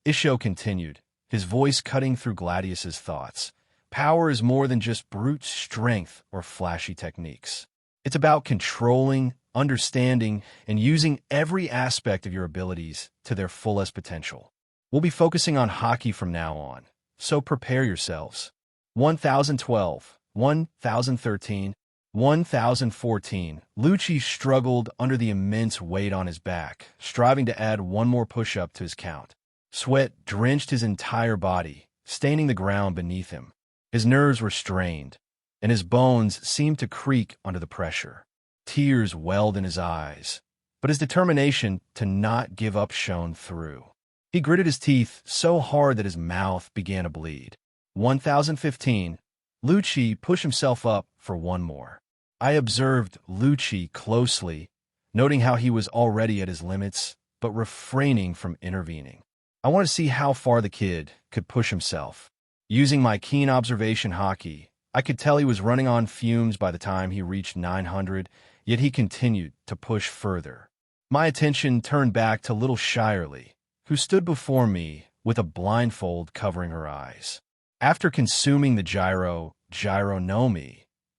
Isho continued, his voice cutting through Gladius's thoughts. Power is more than just brute strength or flashy techniques. It's about controlling, understanding, and using every aspect of your abilities to their fullest potential. We'll be focusing on hockey from now on, so prepare yourselves. 1012, 1013, 1014. Lucci struggled under the immense weight on his back, striving to add one more push-up to his count. Sweat drenched his entire body, staining the ground beneath him. His nerves were strained, and his bones seemed to creak under the pressure. Tears welled in his eyes, but his determination to not give up shone through. He gritted his teeth so hard that his mouth began to bleed. 1015. Lucci pushed himself up for one more. I observed Lucci closely, noting how he was already at his limits, but refraining from intervening. I wanted to see how far the kid could push himself. Using my keen observation hockey, I could tell he was running on fumes by the time he reached 900, yet he continued to push further. My attention turned back to little Shirley, who stood before me with a blindfold covering her eyes. After consuming the gyronomi,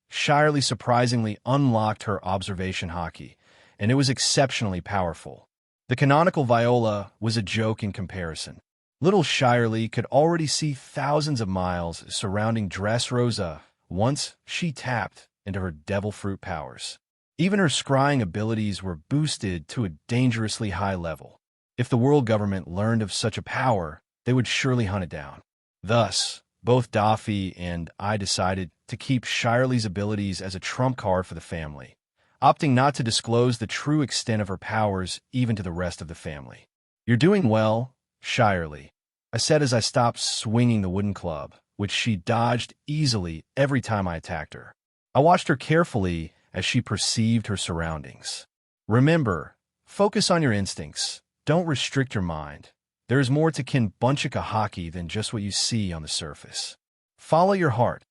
Shirley surprisingly unlocked her observation hockey, and it was exceptionally powerful. The canonical viola was a joke in comparison. Little Shirley could already see thousands of miles surrounding Dressrosa once she tapped into her devil fruit powers. Even her scrying abilities were boosted to a dangerously high level. If the world government learned of such a power, they would surely hunt it down. Thus, both Daffy and I decided to keep Shirley's abilities as a trump card for the family, opting not to disclose the true extent of her powers even to the rest of the family. "You're doing well, Shirley," I said as I stopped swinging the wooden club, which she dodged easily every time I attacked her. I watched her carefully as she perceived her surroundings. "Remember, focus on your instincts. Don't restrict your mind. There is more to Kinbunchika hockey than just what you see on the surface. Follow your heart.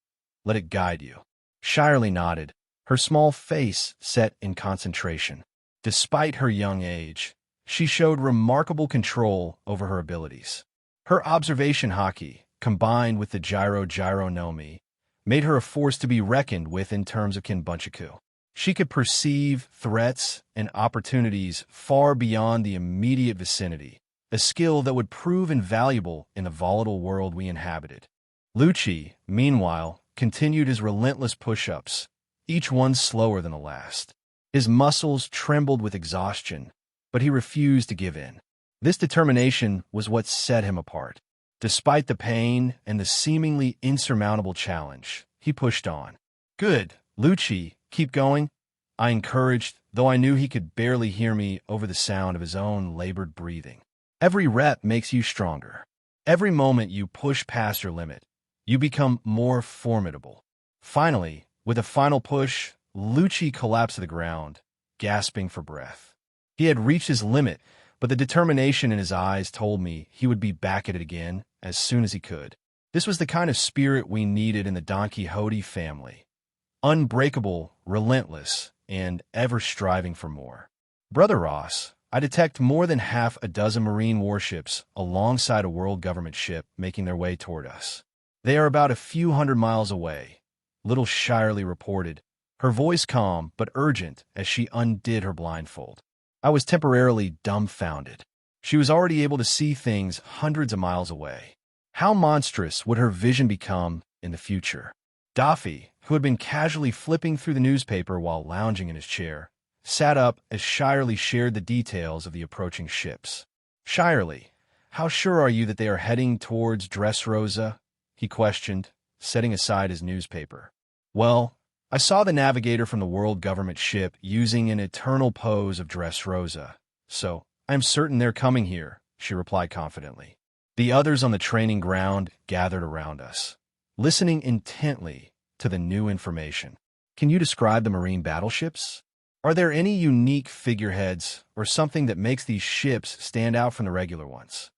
Let it guide you." Shirley nodded, her small face set in concentration. Despite her young age, she showed remarkable control over her abilities. Her observation hockey, combined with the gyronomi, made her a force to be reckoned with in terms of Kinbunchiku. She could perceive threats and opportunities far beyond the immediate vicinity, a skill that would prove invaluable in the volatile world we inhabited. Lucci, meanwhile, continued his relentless push-ups, each one slower than the last. His muscles trembled with exhaustion, but he refused to give in. This determination was what set him apart. Despite the pain and the seemingly insurmountable challenge, he pushed on. "Good, Lucci, keep going," I encouraged, though I knew he could barely hear me over the sound of his own labored breathing. "Every rep makes you stronger. Every moment you push past your limit, you become more formidable." Finally, with a final push, Lucci collapsed to the ground, gasping for breath. He had reached his limit, but the determination in his eyes told me he would be back at it again as soon as he could. This was the kind of spirit we needed in the Don Quixote family. Unbreakable, relentless, and ever striving for more. "Brother Ross," I detect more than half a dozen Marine warships alongside a world government ship making their way toward us. They are about a few hundred miles away, little Shirley reported, her voice calm but urgent as she undid her blindfold. I was temporarily dumbfounded. She was already able to see things hundreds of miles away. How monstrous would her vision become in the future? Daffy, who had been casually flipping through the newspaper while lounging in his chair, sat up as Shirley shared the details of the approaching ships. "Shirley, how sure are you that they are heading towards Dressrosa?" he questioned, setting aside his newspaper. "Well, I saw the navigator from the world government ship using an eternal pose of Dressrosa, so I am certain they're coming here," she replied confidently. The others on the training ground gathered around us, listening intently to the new information. "Can you describe the Marine battleships? Are there any unique figureheads or something that makes these ships stand out from the regular ones?"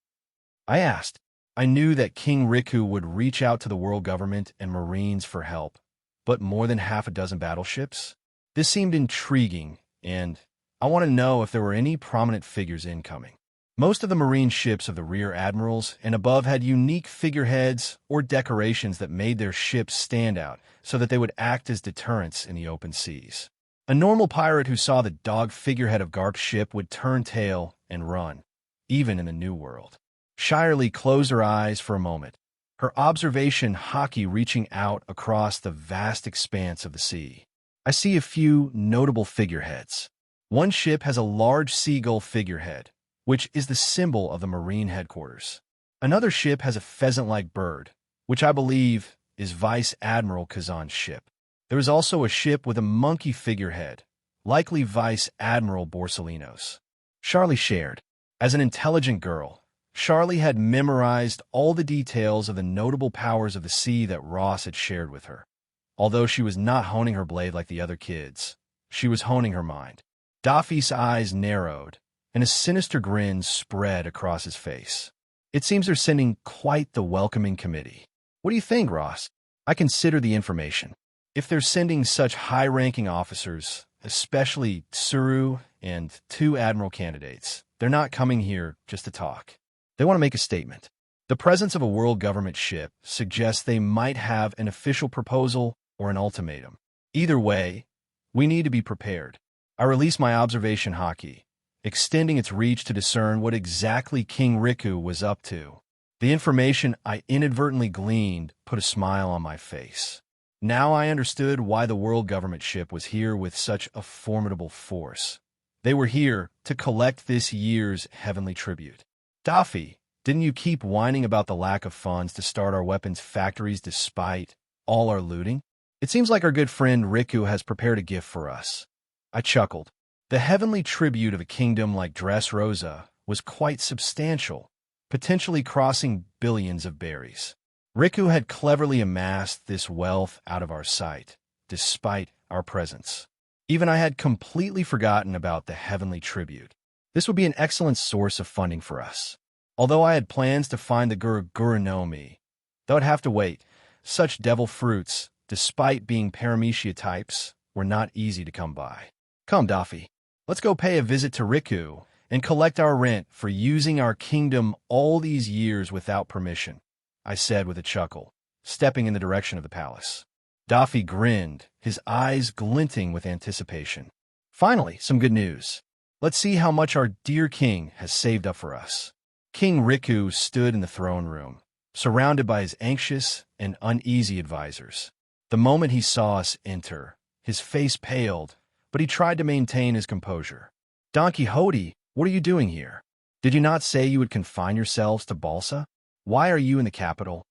I asked. I knew that King Riku would reach out to the world government and Marines for help, but more than half a dozen battleships? This seemed intriguing, and I want to know if there were any prominent figures incoming. Most of the Marine ships of the rear admirals and above had unique figureheads or decorations that made their ships stand out so that they would act as deterrents in the open seas. A normal pirate who saw the dog figurehead of Garp's ship would turn tail and run, even in the New World. Shirley closed her eyes for a moment, her observation hockey reaching out across the vast expanse of the sea. "I see a few notable figureheads. One ship has a large seagull figurehead, which is the symbol of the Marine headquarters. Another ship has a pheasant-like bird, which I believe is Vice Admiral Kazan's ship. There is also a ship with a monkey figurehead, likely Vice Admiral Borsellino's." Charlie shared. As an intelligent girl, Charlie had memorized all the details of the notable powers of the sea that Ross had shared with her. Although she was not honing her blade like the other kids, she was honing her mind. Daffy's eyes narrowed, and a sinister grin spread across his face. "It seems they're sending quite the welcoming committee. What do you think, Ross?" "I consider the information. If they're sending such high-ranking officers, especially Tsuru and 2 admiral candidates, they're not coming here just to talk. They want to make a statement. The presence of a world government ship suggests they might have an official proposal or an ultimatum. Either way, we need to be prepared." I released my observation hockey, extending its reach to discern what exactly King Riku was up to. The information I inadvertently gleaned put a smile on my face. Now I understood why the world government ship was here with such a formidable force. They were here to collect this year's heavenly tribute. "Daffy, didn't you keep whining about the lack of funds to start our weapons factories despite all our looting? It seems like our good friend Riku has prepared a gift for us." I chuckled. The heavenly tribute of a kingdom like Dressrosa was quite substantial, potentially crossing billions of berries. Riku had cleverly amassed this wealth out of our sight, despite our presence. Even I had completely forgotten about the heavenly tribute. This would be an excellent source of funding for us. Although I had plans to find the Guru no Mi, though I'd have to wait. Such devil fruits, despite being paramecia types, were not easy to come by. "Come, Daffy, let's go pay a visit to Riku and collect our rent for using our kingdom all these years without permission," I said with a chuckle, stepping in the direction of the palace. Daffy grinned, his eyes glinting with anticipation. "Finally, some good news. Let's see how much our dear king has saved up for us." King Riku stood in the throne room, surrounded by his anxious and uneasy advisors. The moment he saw us enter, his face paled, but he tried to maintain his composure. "Don Quixote, what are you doing here? Did you not say you would confine yourselves to Balsa? Why are you in the capital?"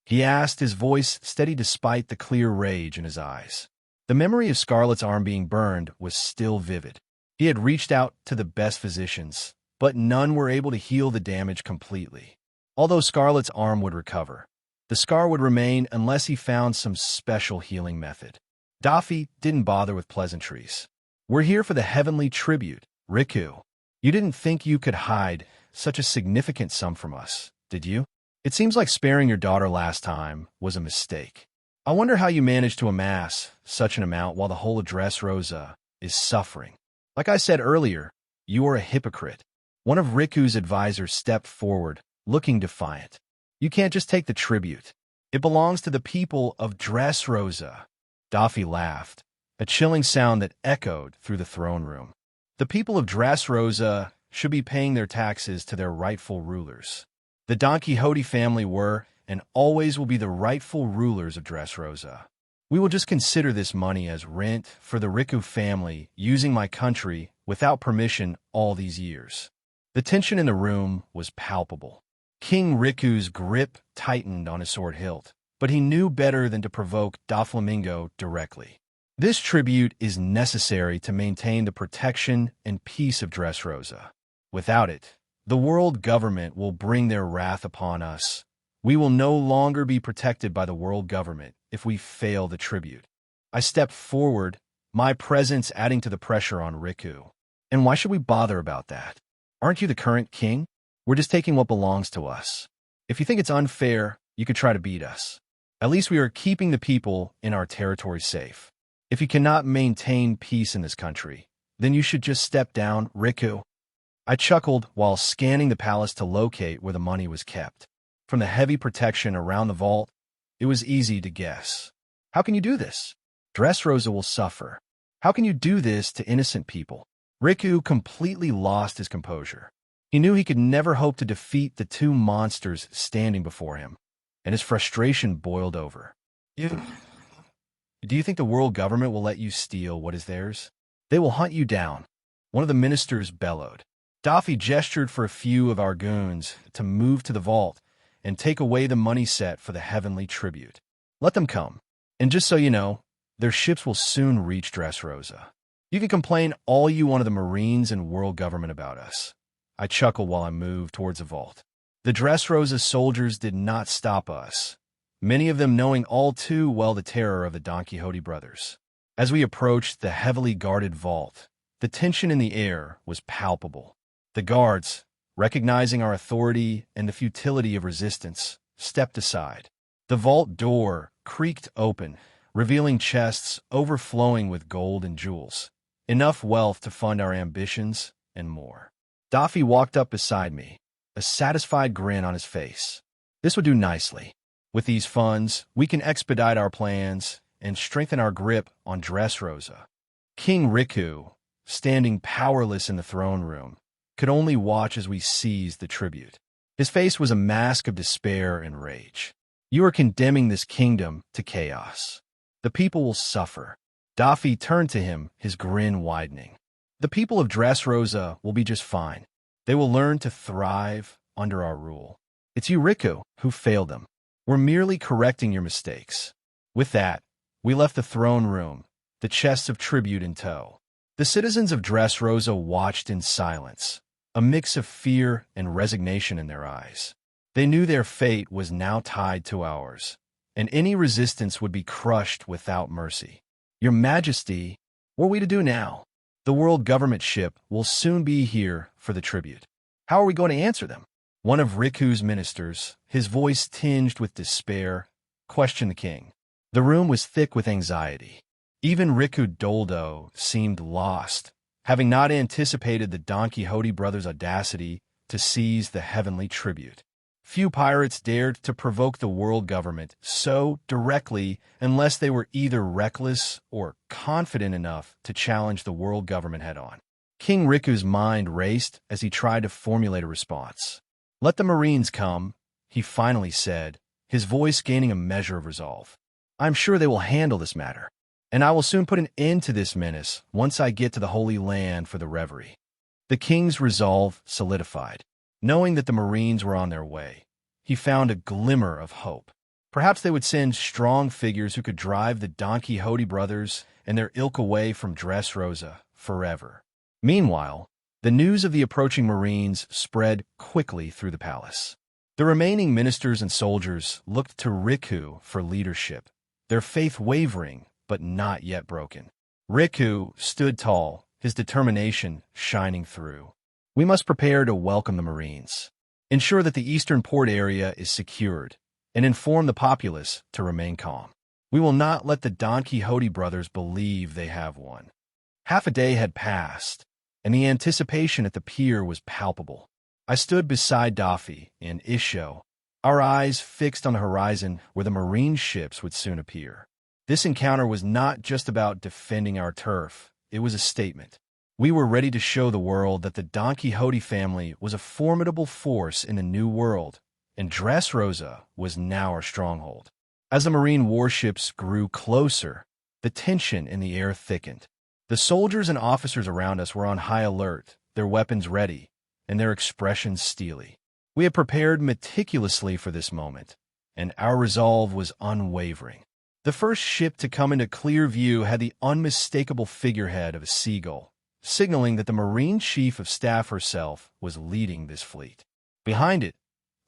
he asked, his voice steady despite the clear rage in his eyes. The memory of Scarlet's arm being burned was still vivid. He had reached out to the best physicians, but none were able to heal the damage completely. Although Scarlet's arm would recover, the scar would remain unless he found some special healing method. Daffy didn't bother with pleasantries. "We're here for the heavenly tribute, Riku. You didn't think you could hide such a significant sum from us, did you? It seems like sparing your daughter last time was a mistake. I wonder how you managed to amass such an amount while the whole of Dressrosa is suffering. Like I said earlier, You are a hypocrite. One of Riku's advisors stepped forward, looking defiant. You can't just take the tribute. It belongs to the people of Dressrosa. Daffy laughed, a chilling sound that echoed through the throne room. The people of Dressrosa should be paying their taxes to their rightful rulers. The Don Quixote family were and always will be the rightful rulers of Dressrosa. We will just consider this money as rent for the Riku family using my country without permission all these years. The tension in the room was palpable. King Riku's grip tightened on his sword hilt, but he knew better than to provoke Doflamingo directly. This tribute is necessary to maintain the protection and peace of Dressrosa. Without it, the world government will bring their wrath upon us. We will no longer be protected by the world government if we fail the tribute. I stepped forward, my presence adding to the pressure on Riku. And why should we bother about that? Aren't you the current king? We're just taking what belongs to us. If you think it's unfair, you could try to beat us. At least we are keeping the people in our territory safe. If you cannot maintain peace in this country, then you should just step down, Riku. I chuckled while scanning the palace to locate where the money was kept. From the heavy protection around the vault, it was easy to guess. How can you do this? Dressrosa will suffer. How can you do this to innocent people? Riku completely lost his composure. He knew he could never hope to defeat the two monsters standing before him, and his frustration boiled over. Do you think the world government will let you steal what is theirs? They will hunt you down. One of the ministers bellowed. Daffy gestured for a few of our goons to move to the vault and take away the money set for the heavenly tribute. Let them come. And just so you know, their ships will soon reach Dressrosa. You can complain all you want to the Marines and world government about us. I chuckled while I moved towards the vault. The Dressrosa soldiers did not stop us, many of them knowing all too well the terror of the Don Quixote brothers. As we approached the heavily guarded vault, the tension in the air was palpable. The guards, recognizing our authority and the futility of resistance, stepped aside. The vault door creaked open, revealing chests overflowing with gold and jewels, enough wealth to fund our ambitions and more. Daffy walked up beside me, a satisfied grin on his face. This would do nicely. With these funds, we can expedite our plans and strengthen our grip on Dressrosa. King Riku, standing powerless in the throne room, could only watch as we seized the tribute. His face was a mask of despair and rage. You are condemning this kingdom to chaos. The people will suffer. Daffy turned to him, his grin widening. The people of Dressrosa will be just fine. They will learn to thrive under our rule. It's you, Riku, who failed them. We're merely correcting your mistakes. With that, we left the throne room, the chests of tribute in tow. The citizens of Dressrosa watched in silence, a mix of fear and resignation in their eyes. They knew their fate was now tied to ours, and any resistance would be crushed without mercy. Your Majesty, what are we to do now? The world government ship will soon be here for the tribute. How are we going to answer them? One of Riku's ministers, his voice tinged with despair, questioned the king. The room was thick with anxiety. Even Riku Doldo seemed lost, having not anticipated the Don Quixote brothers' audacity to seize the heavenly tribute. Few pirates dared to provoke the world government so directly unless they were either reckless or confident enough to challenge the world government head-on. King Riku's mind raced as he tried to formulate a response. "Let the Marines come," he finally said, his voice gaining a measure of resolve. "I'm sure they will handle this matter, and I will soon put an end to this menace once I get to the Holy Land for the reverie." The king's resolve solidified. Knowing that the Marines were on their way, he found a glimmer of hope. Perhaps they would send strong figures who could drive the Don Quixote brothers and their ilk away from Dressrosa forever. Meanwhile, the news of the approaching Marines spread quickly through the palace. The remaining ministers and soldiers looked to Riku for leadership, their faith wavering but not yet broken. Riku stood tall, his determination shining through. "We must prepare to welcome the Marines, ensure that the eastern port area is secured, and inform the populace to remain calm. We will not let the Don Quixote brothers believe they have won." Half a day had passed, and the anticipation at the pier was palpable. I stood beside Daffy and Isho, our eyes fixed on the horizon where the marine ships would soon appear. This encounter was not just about defending our turf, it was a statement. We were ready to show the world that the Don Quixote family was a formidable force in the New World, and Dressrosa was now our stronghold. As the marine warships grew closer, the tension in the air thickened. The soldiers and officers around us were on high alert, their weapons ready, and their expressions steely. We had prepared meticulously for this moment, and our resolve was unwavering. The first ship to come into clear view had the unmistakable figurehead of a seagull, signaling that the Marine Chief of Staff herself was leading this fleet. Behind it,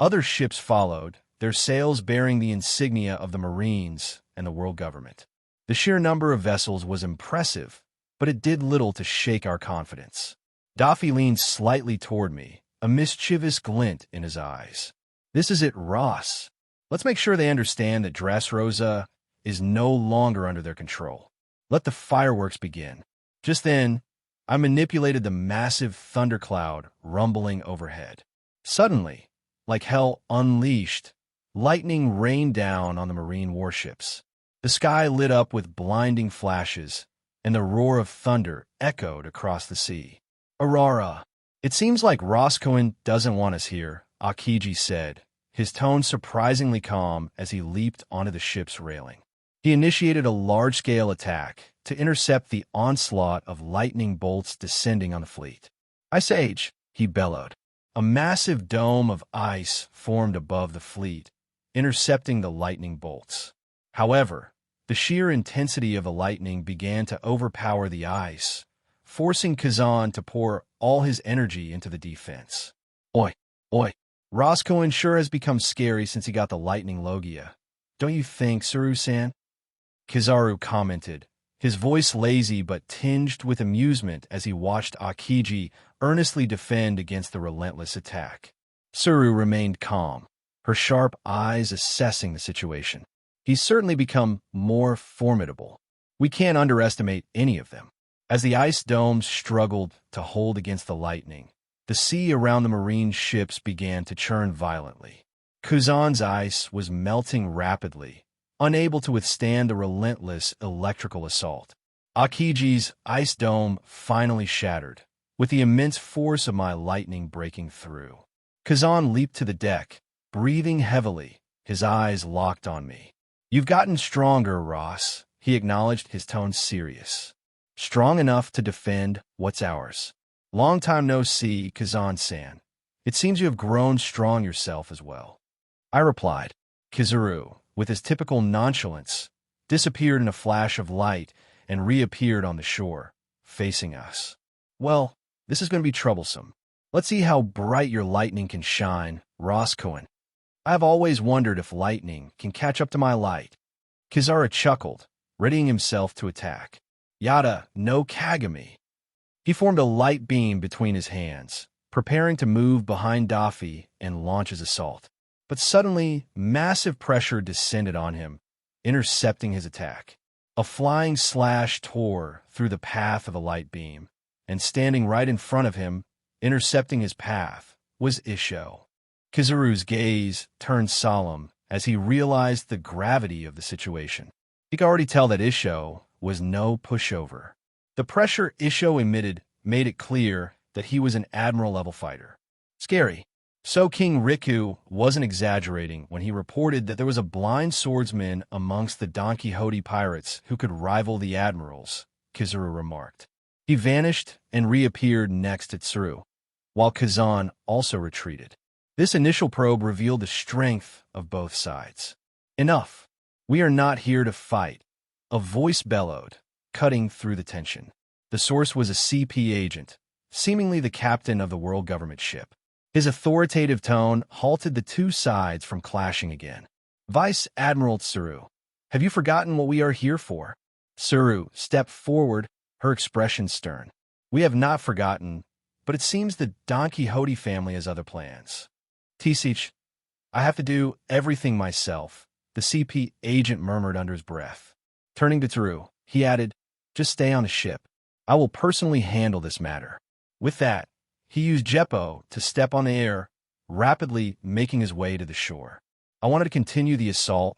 other ships followed, their sails bearing the insignia of the Marines and the world government. The sheer number of vessels was impressive, but it did little to shake our confidence. Daffy leaned slightly toward me, a mischievous glint in his eyes. "This is it, Ross. Let's make sure they understand that Dressrosa is no longer under their control. Let the fireworks begin." Just then, I manipulated the massive thundercloud rumbling overhead. Suddenly, like hell unleashed, lightning rained down on the marine warships. The sky lit up with blinding flashes, and the roar of thunder echoed across the sea. "Aurora, it seems like Roscoe doesn't want us here," Akiji said, his tone surprisingly calm as he leaped onto the ship's railing. He initiated a large-scale attack to intercept the onslaught of lightning bolts descending on the fleet. "Ice Age," he bellowed. A massive dome of ice formed above the fleet, intercepting the lightning bolts. However, the sheer intensity of the lightning began to overpower the ice, forcing Kazan to pour all his energy into the defense. Oi, oi, Roscoe sure has become scary since he got the lightning logia. Don't you think, Suru-san? Kizaru commented, his voice lazy but tinged with amusement as he watched Akiji earnestly defend against the relentless attack. Suru remained calm, her sharp eyes assessing the situation. He's certainly become more formidable. We can't underestimate any of them. As the ice domes struggled to hold against the lightning, the sea around the marine ships began to churn violently. Kuzan's ice was melting rapidly, unable to withstand the relentless electrical assault. Akiji's ice dome finally shattered, with the immense force of my lightning breaking through. Kazan leaped to the deck, breathing heavily, his eyes locked on me. "You've gotten stronger, Ross," he acknowledged, his tone serious. "Strong enough to defend what's ours." "Long time no see, Kazan-san. It seems you have grown strong yourself as well," I replied. Kizaru, with his typical nonchalance, disappeared in a flash of light and reappeared on the shore, facing us. "Well, this is going to be troublesome. Let's see how bright your lightning can shine, Roscoe. I've always wondered if lightning can catch up to my light." Kizaru chuckled, readying himself to attack. "Yada no Kagami." He formed a light beam between his hands, preparing to move behind Daffy and launch his assault. But suddenly, massive pressure descended on him, intercepting his attack. A flying slash tore through the path of the light beam, and standing right in front of him, intercepting his path, was Isho. Kizaru's gaze turned solemn as he realized the gravity of the situation. He could already tell that Isho was no pushover. The pressure Isho emitted made it clear that he was an admiral-level fighter. Scary. So King Riku wasn't exaggerating when he reported that there was a blind swordsman amongst the Don Quixote pirates who could rival the admirals, Kizaru remarked. He vanished and reappeared next to Tsuru, while Kazan also retreated. This initial probe revealed the strength of both sides. "Enough. We are not here to fight," a voice bellowed, cutting through the tension. The source was a CP agent, seemingly the captain of the world government ship. His authoritative tone halted the two sides from clashing again. "Vice Admiral Tsuru, have you forgotten what we are here for?" Tsuru stepped forward, her expression stern. "We have not forgotten, but it seems the Don Quixote family has other plans." "Tisich, I have to do everything myself," the CP agent murmured under his breath. Turning to Tsuru, he added, "Just stay on the ship. I will personally handle this matter." With that, he used Jeppo to step on the air, rapidly making his way to the shore. I wanted to continue the assault,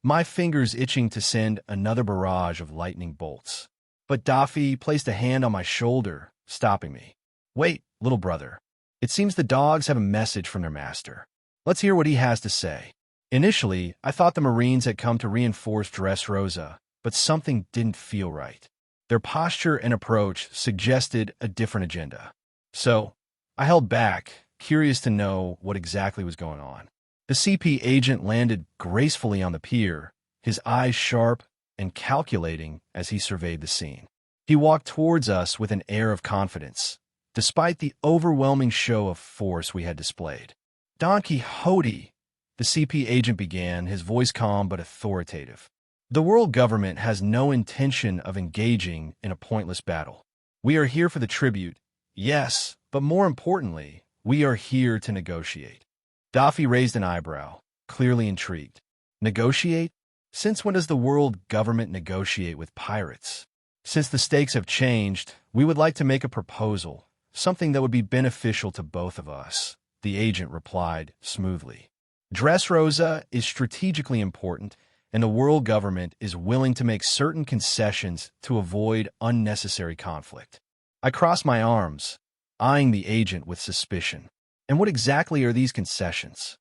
my fingers itching to send another barrage of lightning bolts. But Daffy placed a hand on my shoulder, stopping me. "Wait, little brother. It seems the dogs have a message from their master. Let's hear what he has to say." Initially, I thought the Marines had come to reinforce Dressrosa, but something didn't feel right. Their posture and approach suggested a different agenda. So, I held back, curious to know what exactly was going on. The CP agent landed gracefully on the pier, his eyes sharp and calculating as he surveyed the scene. He walked towards us with an air of confidence, despite the overwhelming show of force we had displayed. "Don Quixote," the CP agent began, his voice calm but authoritative. "The world government has no intention of engaging in a pointless battle. We are here for the tribute, yes, but more importantly, we are here to negotiate." Daffy raised an eyebrow, clearly intrigued. "Negotiate? Since when does the world government negotiate with pirates?" "Since the stakes have changed, we would like to make a proposal, something that would be beneficial to both of us," the agent replied smoothly. "Dressrosa is strategically important, and the world government is willing to make certain concessions to avoid unnecessary conflict." I crossed my arms, eyeing the agent with suspicion. "And what exactly are these concessions?"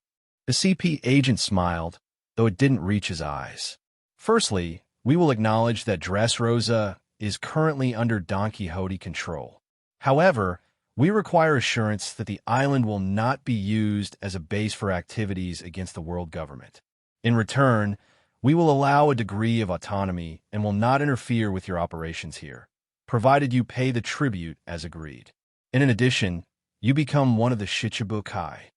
The CP agent smiled, though it didn't reach his eyes. "Firstly, we will acknowledge that Dressrosa is currently under Don Quixote control. However, we require assurance that the island will not be used as a base for activities against the world government. In return, we will allow a degree of autonomy and will not interfere with your operations here, provided you pay the tribute as agreed. And in addition, you become one of the Shichibukai."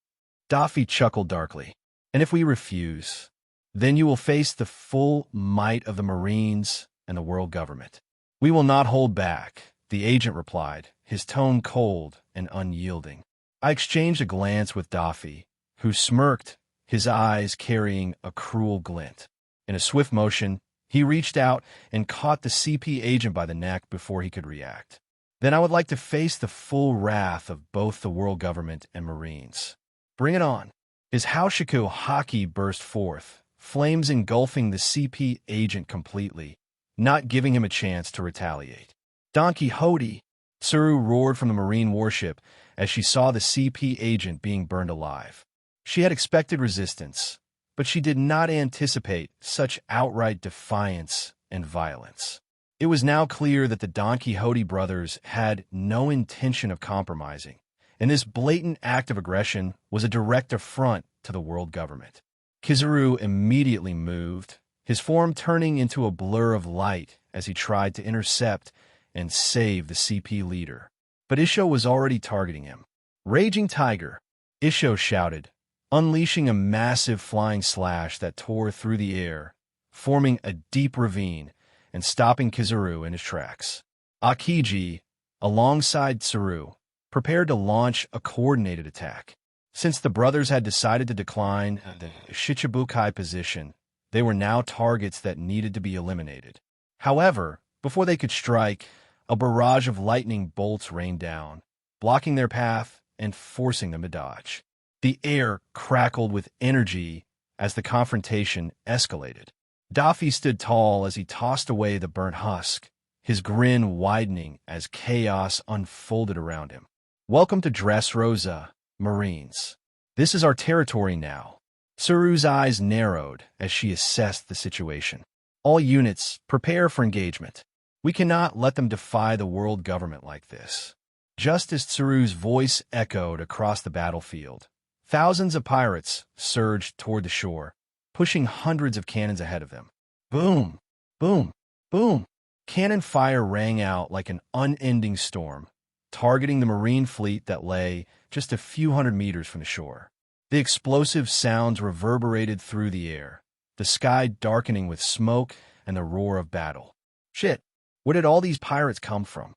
Daffy chuckled darkly. "And if we refuse, then you will face the full might of the Marines and the world government." "We will not hold back," the agent replied, his tone cold and unyielding. I exchanged a glance with Daffy, who smirked, his eyes carrying a cruel glint. In a swift motion, he reached out and caught the CP agent by the neck before he could react. "Then I would like to face the full wrath of both the world government and Marines. Bring it on." His Haushiku haki burst forth, flames engulfing the CP agent completely, not giving him a chance to retaliate. "Don Quixote!" Tsuru roared from the Marine warship as she saw the CP agent being burned alive. She had expected resistance, but she did not anticipate such outright defiance and violence. It was now clear that the Don Quixote brothers had no intention of compromising, and this blatant act of aggression was a direct affront to the world government. Kizaru immediately moved, his form turning into a blur of light as he tried to intercept and save the CP leader. But Isho was already targeting him. "Raging Tiger!" Isho shouted, unleashing a massive flying slash that tore through the air, forming a deep ravine and stopping Kizaru in his tracks. Akiji, alongside Tsuru, prepared to launch a coordinated attack. Since the brothers had decided to decline the Shichibukai position, they were now targets that needed to be eliminated. However, before they could strike, a barrage of lightning bolts rained down, blocking their path and forcing them to dodge. The air crackled with energy as the confrontation escalated. Daffy stood tall as he tossed away the burnt husk, his grin widening as chaos unfolded around him. "Welcome to Dressrosa, Marines. This is our territory now." Tsuru's eyes narrowed as she assessed the situation. "All units, prepare for engagement. We cannot let them defy the world government like this." Just as Tsuru's voice echoed across the battlefield, thousands of pirates surged toward the shore, pushing hundreds of cannons ahead of them. Boom! Boom! Boom! Cannon fire rang out like an unending storm, targeting the Marine fleet that lay just a few hundred meters from the shore. The explosive sounds reverberated through the air, the sky darkening with smoke and the roar of battle. "Shit, where did all these pirates come from?"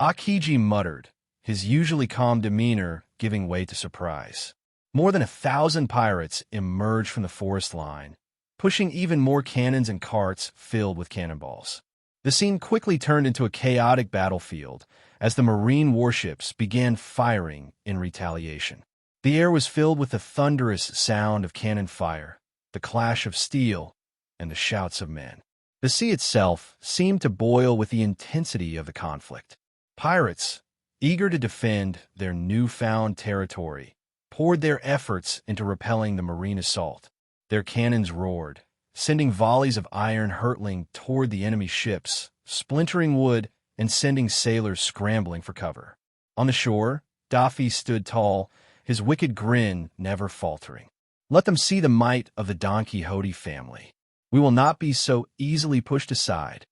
Akiji muttered, his usually calm demeanor giving way to surprise. More than 1,000 pirates emerged from the forest line, pushing even more cannons and carts filled with cannonballs. The scene quickly turned into a chaotic battlefield as the Marine warships began firing in retaliation. The air was filled with the thunderous sound of cannon fire, the clash of steel, and the shouts of men. The sea itself seemed to boil with the intensity of the conflict. Pirates, eager to defend their newfound territory, poured their efforts into repelling the Marine assault. Their cannons roared, sending volleys of iron hurtling toward the enemy ships, splintering wood and sending sailors scrambling for cover. On the shore, Daffy stood tall, his wicked grin never faltering. Let them see the might of the Don Quixote family. We will not be so easily pushed aside.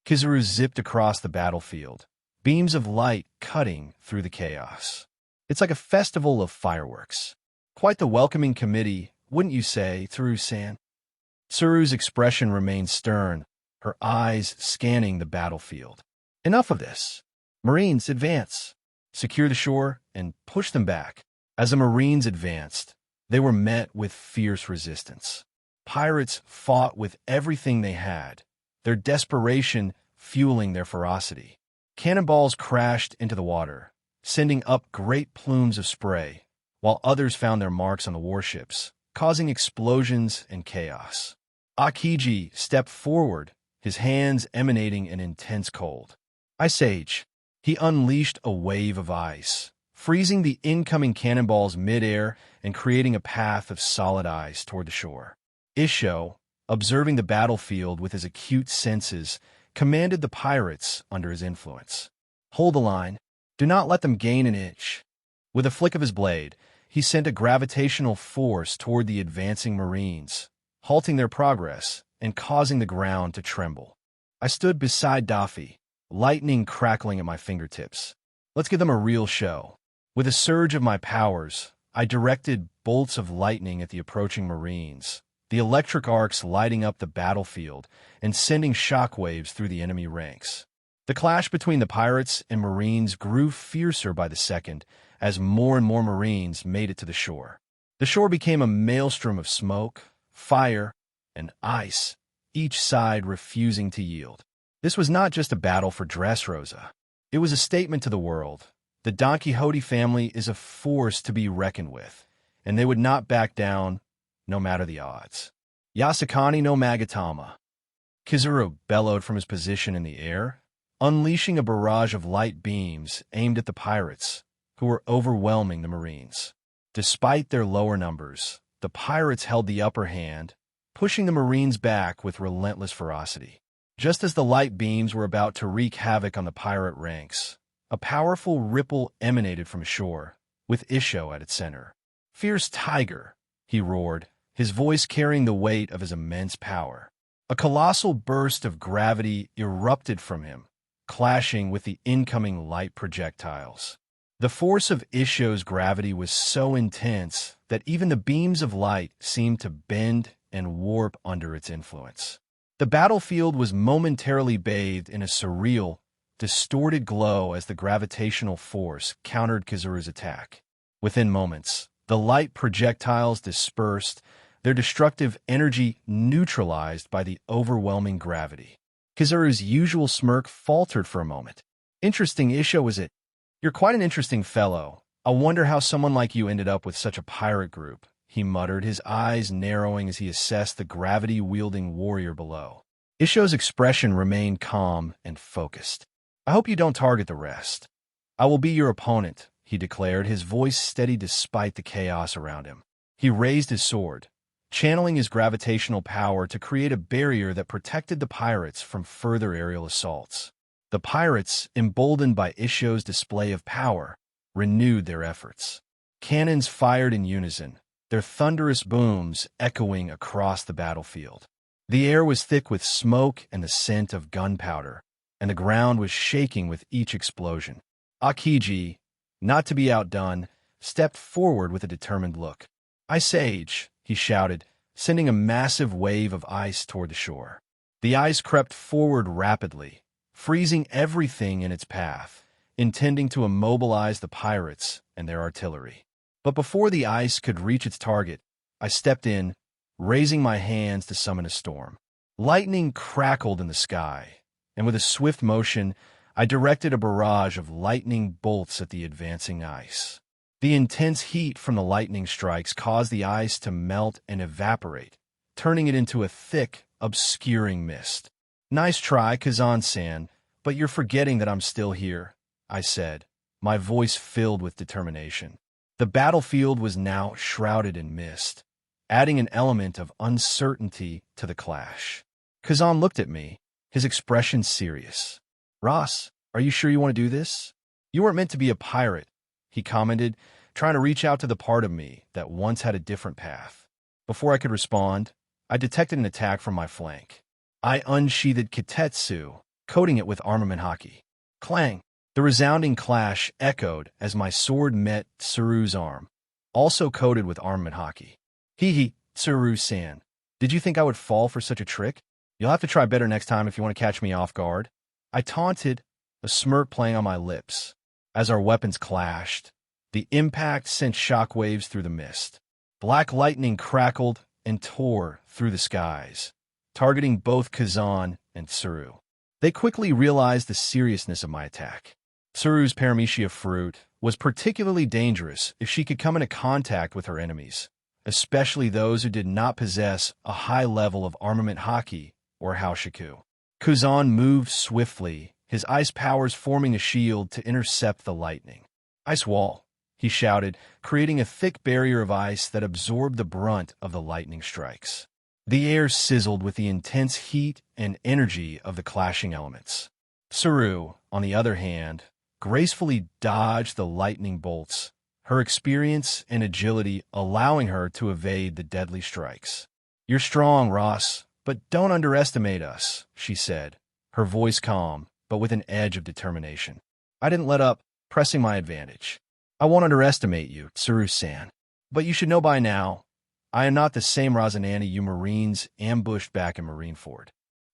Kizaru zipped across the battlefield, beams of light cutting through the chaos. It's like a festival of fireworks. Quite the welcoming committee, wouldn't you say, Tsuru-san? Tsuru's expression remained stern, her eyes scanning the battlefield. Enough of this. Marines, advance. Secure the shore and push them back. As the Marines advanced, they were met with fierce resistance. Pirates fought with everything they had, their desperation fueling their ferocity. Cannonballs crashed into the water, sending up great plumes of spray, while others found their marks on the warships, causing explosions and chaos. Akiji stepped forward, his hands emanating an intense cold. Ice Age. He unleashed a wave of ice, freezing the incoming cannonballs mid-air and creating a path of solid ice toward the shore. Isho, observing the battlefield with his acute senses, commanded the pirates under his influence. Hold the line. Do not let them gain an inch. With a flick of his blade, he sent a gravitational force toward the advancing Marines, halting their progress and causing the ground to tremble. I stood beside Daffy, lightning crackling at my fingertips. Let's give them a real show. With a surge of my powers, I directed bolts of lightning at the approaching Marines, the electric arcs lighting up the battlefield and sending shockwaves through the enemy ranks. The clash between the pirates and Marines grew fiercer by the second as more and more Marines made it to the shore. The shore became a maelstrom of smoke, fire, and ice, each side refusing to yield. This was not just a battle for Dressrosa. It was a statement to the world. The Don Quixote family is a force to be reckoned with, and they would not back down no matter the odds. Yasukani no Magatama. Kizaru bellowed from his position in the air, unleashing a barrage of light beams aimed at the pirates, who were overwhelming the Marines. Despite their lower numbers, the pirates held the upper hand, pushing the Marines back with relentless ferocity. Just as the light beams were about to wreak havoc on the pirate ranks, a powerful ripple emanated from shore, with Isho at its center. "Fierce tiger," he roared, his voice carrying the weight of his immense power. A colossal burst of gravity erupted from him, clashing with the incoming light projectiles. The force of Isho's gravity was so intense that even the beams of light seemed to bend and warp under its influence. The battlefield was momentarily bathed in a surreal, distorted glow as the gravitational force countered Kizaru's attack. Within moments, the light projectiles dispersed, their destructive energy neutralized by the overwhelming gravity. Kizaru's usual smirk faltered for a moment. "Interesting, Isho, is it? You're quite an interesting fellow. I wonder how someone like you ended up with such a pirate group," he muttered, his eyes narrowing as he assessed the gravity-wielding warrior below. Isho's expression remained calm and focused. "I hope you don't target the rest. I will be your opponent," he declared, his voice steady despite the chaos around him. He raised his sword, channeling his gravitational power to create a barrier that protected the pirates from further aerial assaults. The pirates, emboldened by Isho's display of power, renewed their efforts. Cannons fired in unison, their thunderous booms echoing across the battlefield. The air was thick with smoke and the scent of gunpowder, and the ground was shaking with each explosion. Akiji, not to be outdone, stepped forward with a determined look. "Ice Age," he shouted, sending a massive wave of ice toward the shore. The ice crept forward rapidly, freezing everything in its path, intending to immobilize the pirates and their artillery. But before the ice could reach its target, I stepped in, raising my hands to summon a storm. Lightning crackled in the sky, and with a swift motion, I directed a barrage of lightning bolts at the advancing ice. The intense heat from the lightning strikes caused the ice to melt and evaporate, turning it into a thick, obscuring mist. "Nice try, Kazan-san, but you're forgetting that I'm still here," I said, my voice filled with determination. The battlefield was now shrouded in mist, adding an element of uncertainty to the clash. Kazan looked at me, his expression serious. "Ross, are you sure you want to do this? You weren't meant to be a pirate," he commented, trying to reach out to the part of me that once had a different path. Before I could respond, I detected an attack from my flank. I unsheathed Kitetsu, coating it with armament hockey. Clang! The resounding clash echoed as my sword met Tsuru's arm, also coated with armament hockey. "Hee, Tsuru-san. Did you think I would fall for such a trick? You'll have to try better next time if you want to catch me off guard," I taunted, a smirk playing on my lips. As our weapons clashed, the impact sent shockwaves through the mist. Black lightning crackled and tore through the skies, targeting both Kazan and Tsuru. They quickly realized the seriousness of my attack. Tsuru's paramecia fruit was particularly dangerous if she could come into contact with her enemies, especially those who did not possess a high level of armament hockey or haoshiku. Kazan moved swiftly, his ice powers forming a shield to intercept the lightning. "Ice wall," he shouted, creating a thick barrier of ice that absorbed the brunt of the lightning strikes. The air sizzled with the intense heat and energy of the clashing elements. Tsuru, on the other hand, gracefully dodged the lightning bolts, her experience and agility allowing her to evade the deadly strikes. "You're strong, Ross, but don't underestimate us," she said, her voice calm, but with an edge of determination. I didn't let up, pressing my advantage. "I won't underestimate you, Tsuru-san. But you should know by now, I am not the same Rosinante you Marines ambushed back in Marineford."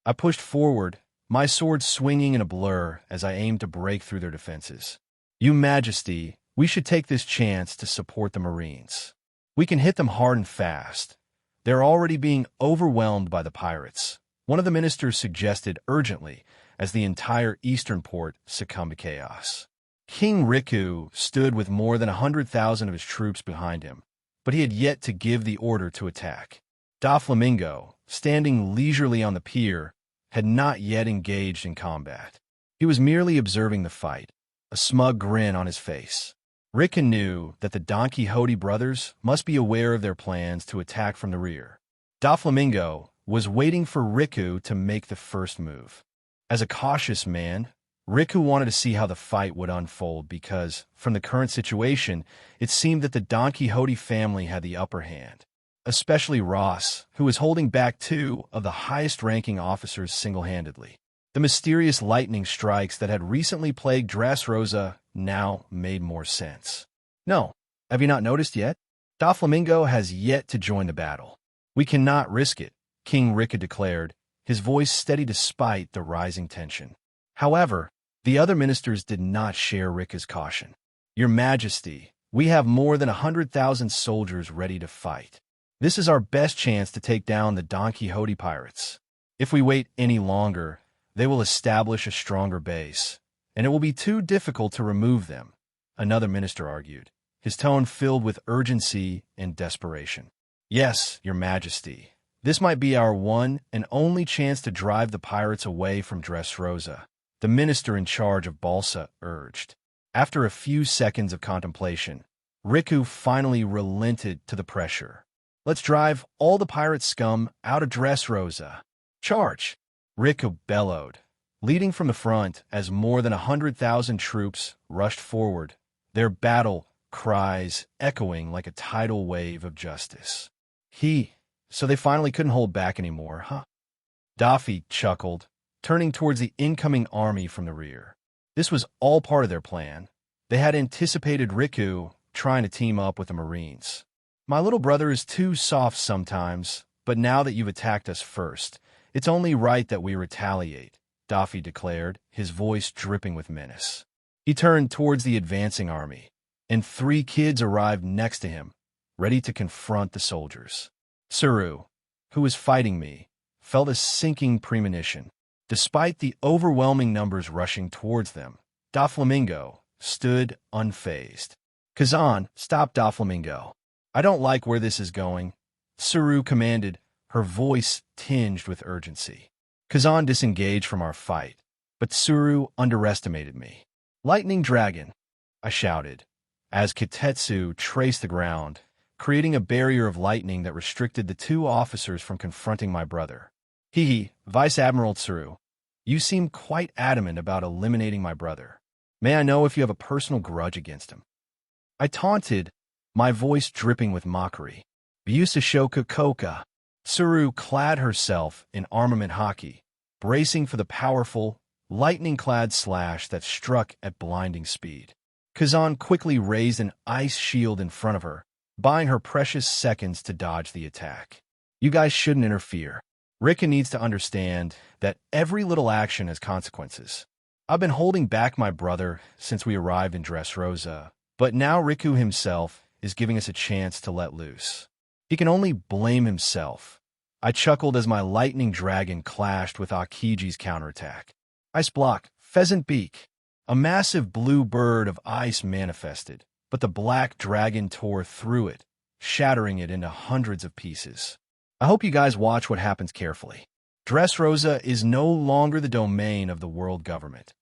I pushed forward, my sword swinging in a blur as I aimed to break through their defenses. "You Majesty, we should take this chance to support the Marines. We can hit them hard and fast. They're already being overwhelmed by the pirates," one of the ministers suggested urgently as the entire eastern port succumbed to chaos. King Riku stood with more than 100,000 of his troops behind him, but he had yet to give the order to attack. Doflamingo, standing leisurely on the pier, had not yet engaged in combat. He was merely observing the fight, a smug grin on his face. Riku knew that the Don Quixote brothers must be aware of their plans to attack from the rear. Doflamingo was waiting for Riku to make the first move. As a cautious man, Riku wanted to see how the fight would unfold because, from the current situation, it seemed that the Don Quixote family had the upper hand, especially Ross, who was holding back two of the highest-ranking officers single-handedly. The mysterious lightning strikes that had recently plagued Dressrosa now made more sense. "No, have you not noticed yet? Doflamingo has yet to join the battle. We cannot risk it," King Riku declared, his voice steady despite the rising tension. However, the other ministers did not share Riku's caution. "Your Majesty, we have more than 100,000 soldiers ready to fight. This is our best chance to take down the Don Quixote pirates. If we wait any longer, they will establish a stronger base, and it will be too difficult to remove them," another minister argued, his tone filled with urgency and desperation. "Yes, Your Majesty. This might be our one and only chance to drive the pirates away from Dressrosa," the minister in charge of Balsa urged. After a few seconds of contemplation, Riku finally relented to the pressure. "Let's drive all the pirate scum out of Dressrosa. Charge!" Riku bellowed, leading from the front as more than 100,000 troops rushed forward, their battle cries echoing like a tidal wave of justice. So they finally couldn't hold back anymore, huh? Daffy chuckled, turning towards the incoming army from the rear. This was all part of their plan. They had anticipated Riku trying to team up with the Marines. "My little brother is too soft sometimes, but now that you've attacked us first, it's only right that we retaliate," Daffy declared, his voice dripping with menace. He turned towards the advancing army, and 3 kids arrived next to him, ready to confront the soldiers. Tsuru, who was fighting me, felt a sinking premonition. Despite the overwhelming numbers rushing towards them, Doflamingo stood unfazed. Kazan, stop Doflamingo. I don't like where this is going, Tsuru commanded, her voice tinged with urgency. Kazan disengaged from our fight, but Tsuru underestimated me. Lightning Dragon, I shouted, as Kitetsu traced the ground, creating a barrier of lightning that restricted the two officers from confronting my brother. Vice Admiral Tsuru, you seem quite adamant about eliminating my brother. May I know if you have a personal grudge against him? I taunted, my voice dripping with mockery. Byusashoka Koka. Tsuru clad herself in armament haki, bracing for the powerful, lightning-clad slash that struck at blinding speed. Kazan quickly raised an ice shield in front of her, buying her precious seconds to dodge the attack. You guys shouldn't interfere. Rika needs to understand that every little action has consequences. I've been holding back my brother since we arrived in Dressrosa, but now Riku himself is giving us a chance to let loose. He can only blame himself. I chuckled as my lightning dragon clashed with Akiji's counterattack. Ice block, pheasant beak. A massive blue bird of ice manifested, but the black dragon tore through it, shattering it into hundreds of pieces. I hope you guys watch what happens carefully. Dressrosa is no longer the domain of the world government,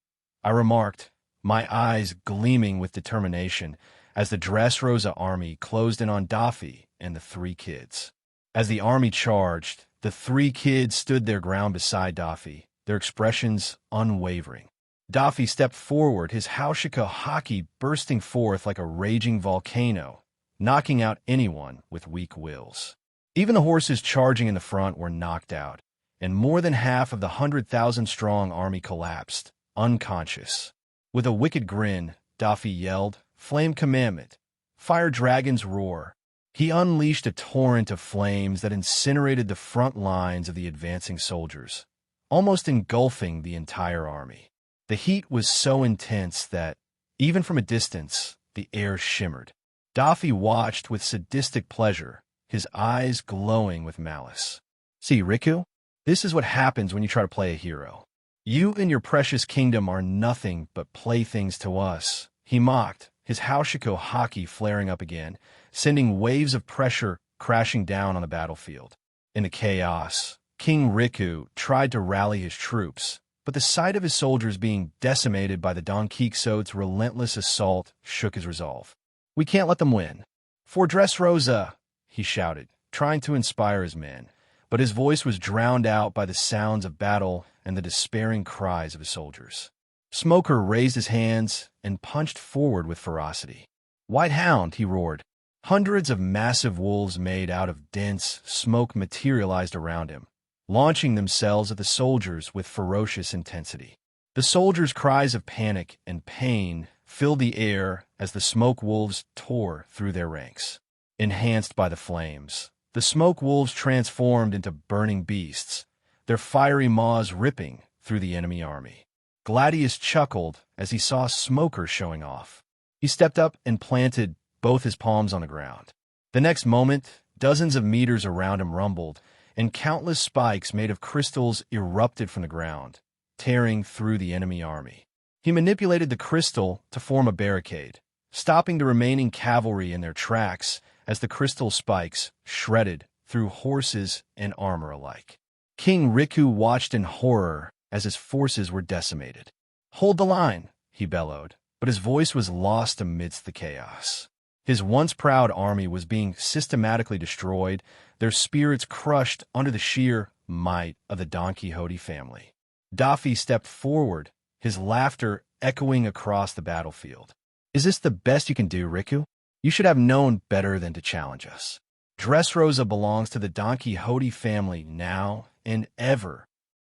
I remarked, my eyes gleaming with determination as the Dressrosa army closed in on Daffy and the three kids. As the army charged, the three kids stood their ground beside Daffy, their expressions unwavering. Daffy stepped forward, his Haushika haki bursting forth like a raging volcano, knocking out anyone with weak wills. Even the horses charging in the front were knocked out, and more than half of the 100,000-strong army collapsed, unconscious. With a wicked grin, Daffy yelled, Flame Commandment, Fire Dragon's Roar. He unleashed a torrent of flames that incinerated the front lines of the advancing soldiers, almost engulfing the entire army. The heat was so intense that, even from a distance, the air shimmered. Daffy watched with sadistic pleasure, his eyes glowing with malice. See, Riku? This is what happens when you try to play a hero. You and your precious kingdom are nothing but playthings to us, he mocked, his Haushiko haki flaring up again, sending waves of pressure crashing down on the battlefield. In the chaos, King Riku tried to rally his troops, but the sight of his soldiers being decimated by the Don Quixote's relentless assault shook his resolve. We can't let them win. For Dressrosa, he shouted, trying to inspire his men, but his voice was drowned out by the sounds of battle and the despairing cries of his soldiers. Smoker raised his hands and punched forward with ferocity. White Hound, he roared. Hundreds of massive wolves made out of dense smoke materialized around him, launching themselves at the soldiers with ferocious intensity. The soldiers' cries of panic and pain filled the air as the smoke wolves tore through their ranks. Enhanced by the flames, the smoke wolves transformed into burning beasts, their fiery maws ripping through the enemy army. Gladius chuckled as he saw Smoker showing off. He stepped up and planted both his palms on the ground. The next moment, dozens of meters around him rumbled, and countless spikes made of crystals erupted from the ground, tearing through the enemy army. He manipulated the crystal to form a barricade, stopping the remaining cavalry in their tracks as the crystal spikes shredded through horses and armor alike. King Riku watched in horror as his forces were decimated. Hold the line, he bellowed, but his voice was lost amidst the chaos. His once proud army was being systematically destroyed, their spirits crushed under the sheer might of the Don Quixote family. Daffy stepped forward, his laughter echoing across the battlefield. Is this the best you can do, Riku? You should have known better than to challenge us. Dressrosa belongs to the Don Quixote family now and ever.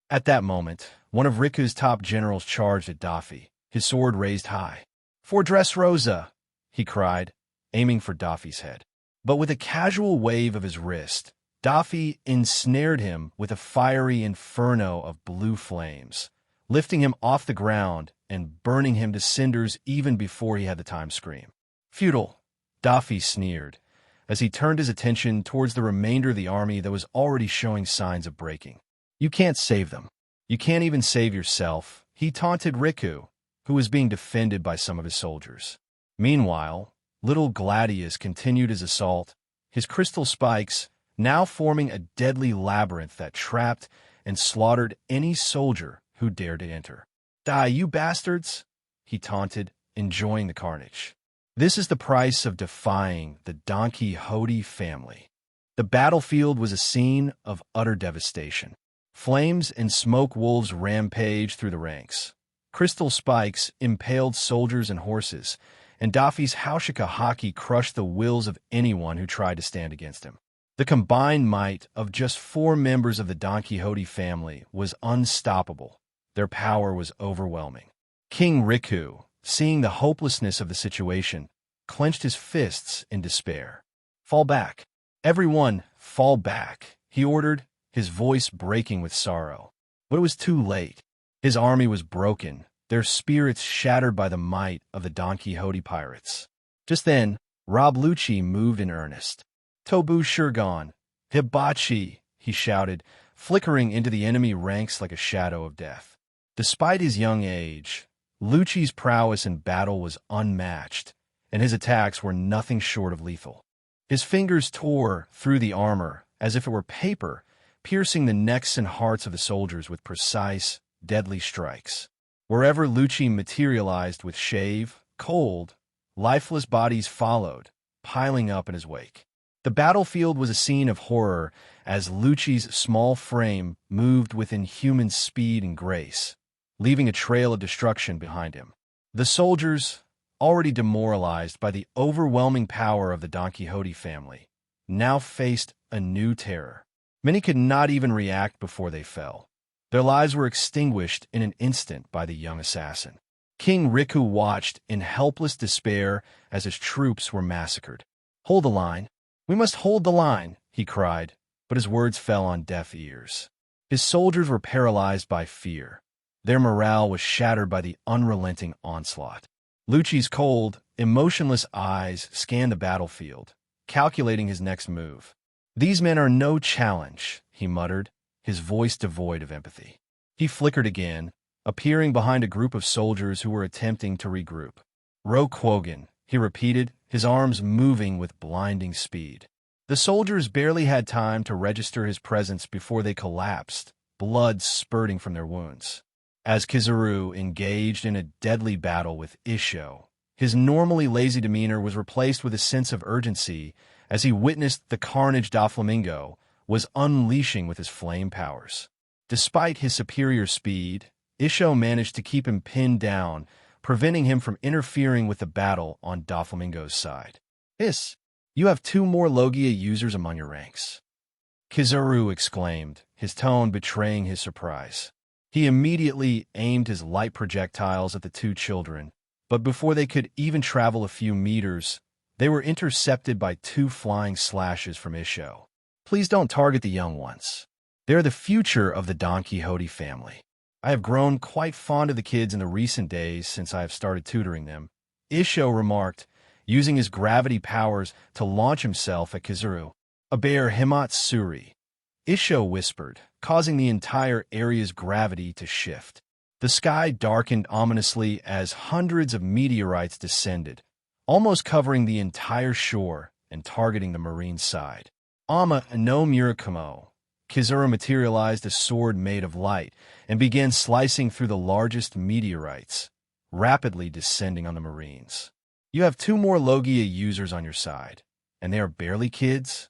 At that moment, one of Riku's top generals charged at Daffy, his sword raised high. For Dressrosa, he cried, aiming for Daffy's head. But with a casual wave of his wrist, Daffy ensnared him with a fiery inferno of blue flames, lifting him off the ground and burning him to cinders even before he had the time to scream. Futile, Daffy sneered, as he turned his attention towards the remainder of the army that was already showing signs of breaking. You can't save them. You can't even save yourself, he taunted Riku, who was being defended by some of his soldiers. Meanwhile, little Gladius continued his assault, his crystal spikes now forming a deadly labyrinth that trapped and slaughtered any soldier who dared to enter. Die, you bastards! He taunted, enjoying the carnage. This is the price of defying the Don Quixote family. The battlefield was a scene of utter devastation. Flames and smoke wolves rampaged through the ranks. Crystal spikes impaled soldiers and horses, and Daffy's Haushika Haki crushed the wills of anyone who tried to stand against him. The combined might of just 4 members of the Don Quixote family was unstoppable. Their power was overwhelming. King Riku, seeing the hopelessness of the situation, clenched his fists in despair. Fall back. Everyone, fall back, he ordered, his voice breaking with sorrow. But it was too late. His army was broken, their spirits shattered by the might of the Don Quixote pirates. Just then, Rob Lucci moved in earnest. Tobu Shurgon, Hibachi, he shouted, flickering into the enemy ranks like a shadow of death. Despite his young age, Lucci's prowess in battle was unmatched, and his attacks were nothing short of lethal. His fingers tore through the armor as if it were paper, piercing the necks and hearts of the soldiers with precise, deadly strikes. Wherever Lucci materialized with shave, cold, lifeless bodies followed, piling up in his wake. The battlefield was a scene of horror as Lucci's small frame moved with inhuman speed and grace, leaving a trail of destruction behind him. The soldiers, already demoralized by the overwhelming power of the Don Quixote family, now faced a new terror. Many could not even react before they fell. Their lives were extinguished in an instant by the young assassin. King Riku watched in helpless despair as his troops were massacred. "Hold the line. We must hold the line," he cried, but his words fell on deaf ears. His soldiers were paralyzed by fear. Their morale was shattered by the unrelenting onslaught. Lucci's cold, emotionless eyes scanned the battlefield, calculating his next move. "These men are no challenge," he muttered, his voice devoid of empathy. He flickered again, appearing behind a group of soldiers who were attempting to regroup. "Ro Quogan," he repeated, his arms moving with blinding speed. The soldiers barely had time to register his presence before they collapsed, blood spurting from their wounds. As Kizaru engaged in a deadly battle with Isho, his normally lazy demeanor was replaced with a sense of urgency as he witnessed the carnage Doflamingo was unleashing with his flame powers. Despite his superior speed, Isho managed to keep him pinned down, preventing him from interfering with the battle on Doflamingo's side. You have 2 more Logia users among your ranks," Kizaru exclaimed, his tone betraying his surprise. He immediately aimed his light projectiles at the 2 children, but before they could even travel a few meters, they were intercepted by 2 flying slashes from Isho. "Please don't target the young ones. They're the future of the Don Quixote family. I have grown quite fond of the kids in the recent days since I have started tutoring them," Isho remarked, using his gravity powers to launch himself at Kizaru. "A bear Himatsuri," Isho whispered, causing the entire area's gravity to shift. The sky darkened ominously as hundreds of meteorites descended, almost covering the entire shore and targeting the marine side. "Ama no Murakumo," Kizaru materialized a sword made of light and began slicing through the largest meteorites, rapidly descending on the Marines. "You have 2 more Logia users on your side, and they are barely kids?"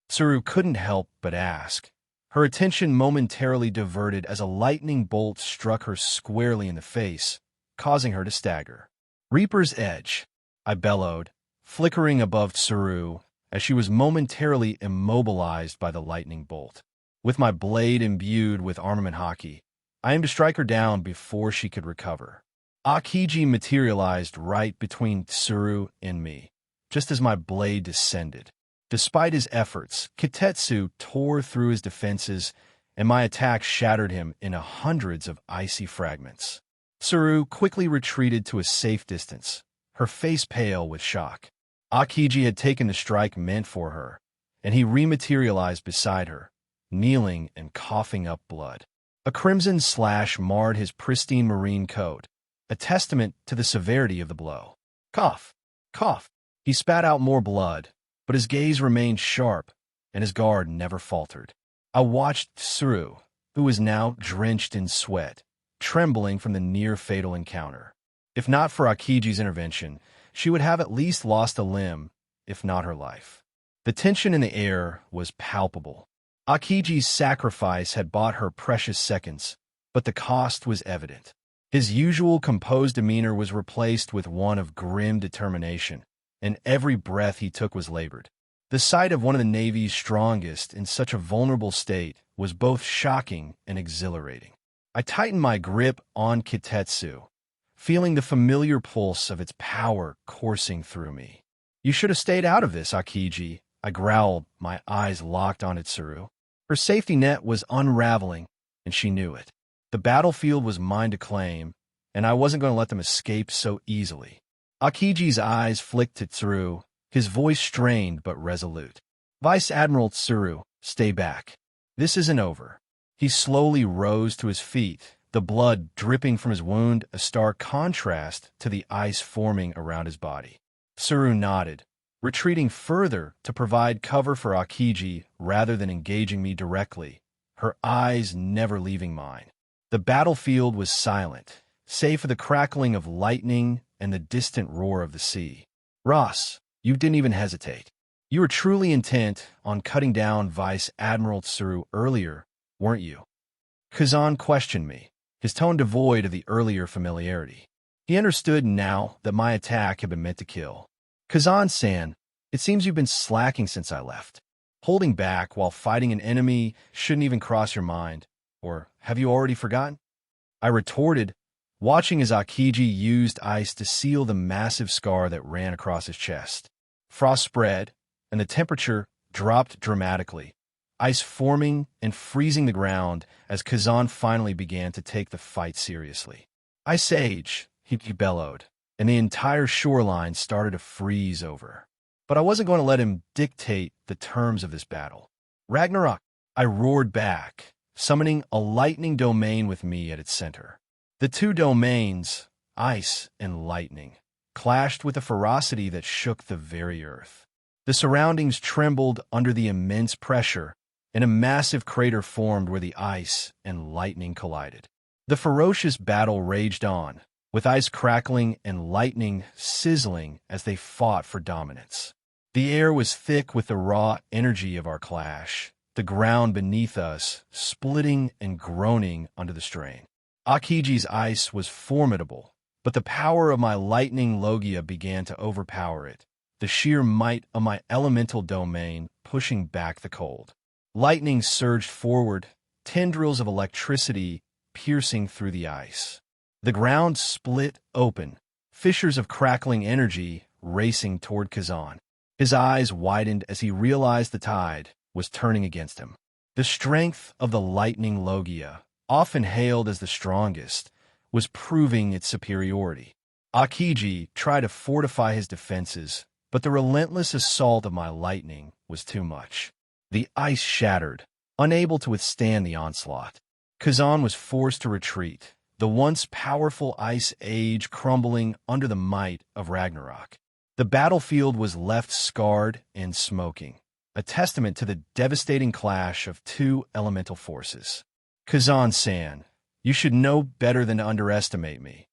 Tsuru couldn't help but ask. Her attention momentarily diverted as a lightning bolt struck her squarely in the face, causing her to stagger. "Reaper's Edge," I bellowed, flickering above Tsuru as she was momentarily immobilized by the lightning bolt. With my blade imbued with armament haki, I aimed to strike her down before she could recover. Akiji materialized right between Tsuru and me, just as my blade descended. Despite his efforts, Kitetsu tore through his defenses, and my attack shattered him into hundreds of icy fragments. Tsuru quickly retreated to a safe distance, her face pale with shock. Akiji had taken the strike meant for her, and he rematerialized beside her, kneeling and coughing up blood. A crimson slash marred his pristine marine coat, a testament to the severity of the blow. Cough, cough. He spat out more blood, but his gaze remained sharp, and his guard never faltered. I watched Tsuru, who was now drenched in sweat, trembling from the near-fatal encounter. If not for Akiji's intervention, she would have at least lost a limb, if not her life. The tension in the air was palpable. Akiji's sacrifice had bought her precious seconds, but the cost was evident. His usual composed demeanor was replaced with one of grim determination, and every breath he took was labored. The sight of one of the Navy's strongest in such a vulnerable state was both shocking and exhilarating. I tightened my grip on Kitetsu, feeling the familiar pulse of its power coursing through me. "You should have stayed out of this, Akiji," I growled, my eyes locked on Tsuru. Her safety net was unraveling, and she knew it. The battlefield was mine to claim, and I wasn't going to let them escape so easily. Akiji's eyes flicked to Tsuru, his voice strained but resolute. "Vice Admiral Tsuru, stay back. This isn't over." He slowly rose to his feet, the blood dripping from his wound, a stark contrast to the ice forming around his body. Tsuru nodded, retreating further to provide cover for Akiji rather than engaging me directly, her eyes never leaving mine. The battlefield was silent, save for the crackling of lightning and the distant roar of the sea. "Ross, you didn't even hesitate. You were truly intent on cutting down Vice Admiral Tsuru earlier, weren't you?" Kazan questioned me, his tone devoid of the earlier familiarity. He understood now that my attack had been meant to kill. "Kazan-san, it seems you've been slacking since I left. Holding back while fighting an enemy shouldn't even cross your mind. Or have you already forgotten?" I retorted, watching as Akiji used ice to seal the massive scar that ran across his chest. Frost spread, and the temperature dropped dramatically, ice forming and freezing the ground as Kazan finally began to take the fight seriously. "Ice Age," he bellowed, and the entire shoreline started to freeze over. But I wasn't going to let him dictate the terms of this battle. "Ragnarok," I roared back, summoning a lightning domain with me at its center. The two domains, ice and lightning, clashed with a ferocity that shook the very earth. The surroundings trembled under the immense pressure, and a massive crater formed where the ice and lightning collided. The ferocious battle raged on, with ice crackling and lightning sizzling as they fought for dominance. The air was thick with the raw energy of our clash, the ground beneath us splitting and groaning under the strain. Akiji's ice was formidable, but the power of my lightning logia began to overpower it, the sheer might of my elemental domain pushing back the cold. Lightning surged forward, tendrils of electricity piercing through the ice. The ground split open, fissures of crackling energy racing toward Kazan. His eyes widened as he realized the tide was turning against him. The strength of the lightning logia, often hailed as the strongest, was proving its superiority. Akiji tried to fortify his defenses, but the relentless assault of my lightning was too much. The ice shattered, unable to withstand the onslaught. Kazan was forced to retreat, the once powerful Ice Age crumbling under the might of Ragnarok. The battlefield was left scarred and smoking, a testament to the devastating clash of two elemental forces. "Kazan-san, you should know better than to underestimate me.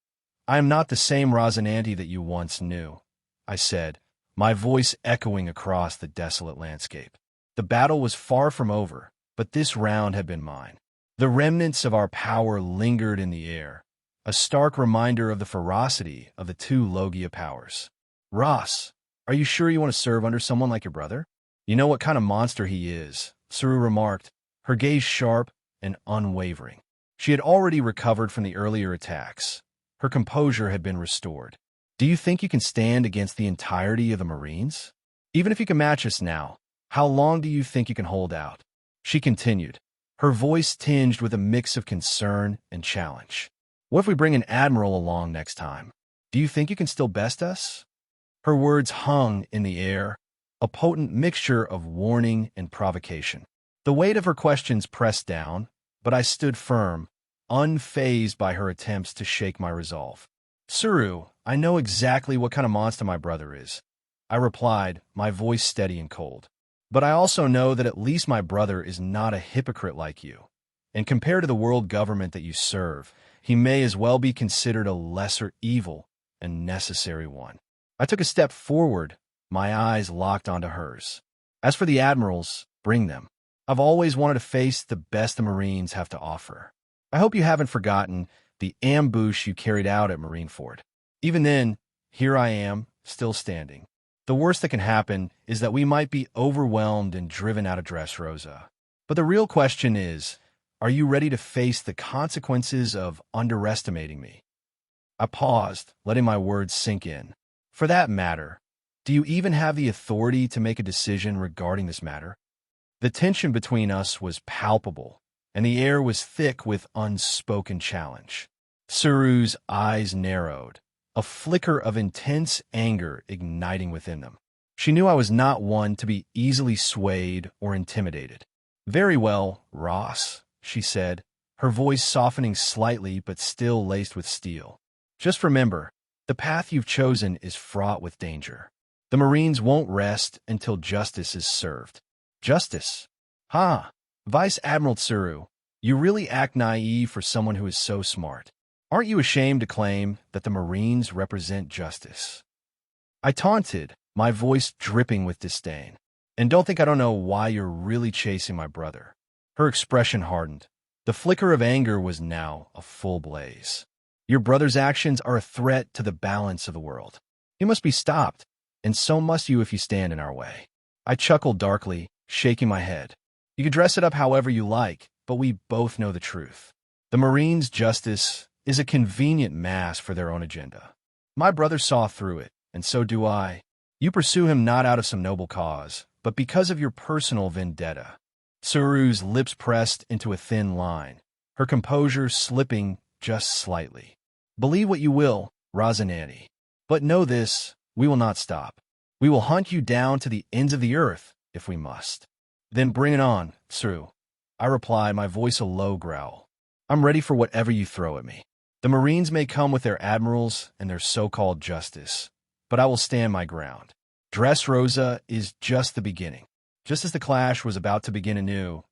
I am not the same Rosinante that you once knew," I said, my voice echoing across the desolate landscape. The battle was far from over, but this round had been mine. The remnants of our power lingered in the air, a stark reminder of the ferocity of the two Logia powers. "Ross, are you sure you want to serve under someone like your brother? You know what kind of monster he is," Tsuru remarked, her gaze sharp and unwavering. She had already recovered from the earlier attacks. Her composure had been restored. "Do you think you can stand against the entirety of the Marines? Even if you can match us now, how long do you think you can hold out?" She continued, her voice tinged with a mix of concern and challenge. "What if we bring an admiral along next time? Do you think you can still best us?" Her words hung in the air, a potent mixture of warning and provocation. The weight of her questions pressed down, but I stood firm, unfazed by her attempts to shake my resolve. "Tsuru, I know exactly what kind of monster my brother is," I replied, my voice steady and cold. "But I also know that at least my brother is not a hypocrite like you. And compared to the world government that you serve, he may as well be considered a lesser evil and necessary one." I took a step forward, my eyes locked onto hers. "As for the admirals, bring them. I've always wanted to face the best the Marines have to offer. I hope you haven't forgotten the ambush you carried out at Marineford. Even then, here I am, still standing. The worst that can happen is that we might be overwhelmed and driven out of Dressrosa. But the real question is, are you ready to face the consequences of underestimating me?" I paused, letting my words sink in. "For that matter, do you even have the authority to make a decision regarding this matter?" The tension between us was palpable, and the air was thick with unspoken challenge. Tsuru's eyes narrowed, a flicker of intense anger igniting within them. She knew I was not one to be easily swayed or intimidated. "Very well, Ross," she said, her voice softening slightly but still laced with steel. "Just remember, the path you've chosen is fraught with danger. The Marines won't rest until justice is served." "Justice? Ha! Vice Admiral Tsuru, you really act naive for someone who is so smart. Aren't you ashamed to claim that the Marines represent justice?" I taunted, my voice dripping with disdain. "And don't think I don't know why you're really chasing my brother." Her expression hardened. The flicker of anger was now a full blaze. "Your brother's actions are a threat to the balance of the world. He must be stopped, and so must you if you stand in our way." I chuckled darkly, shaking my head. "You can dress it up however you like, but we both know the truth. The Marines' justice is a convenient mask for their own agenda. My brother saw through it, and so do I. You pursue him not out of some noble cause, but because of your personal vendetta." Tsuru's lips pressed into a thin line, her composure slipping just slightly. "Believe what you will, Rosinante, but know this, we will not stop. We will hunt you down to the ends of the earth, if we must." "Then bring it on, Tsuru," I replied, my voice a low growl. "I'm ready for whatever you throw at me. The Marines may come with their admirals and their so-called justice, but I will stand my ground. Dressrosa is just the beginning." Just as the clash was about to begin anew,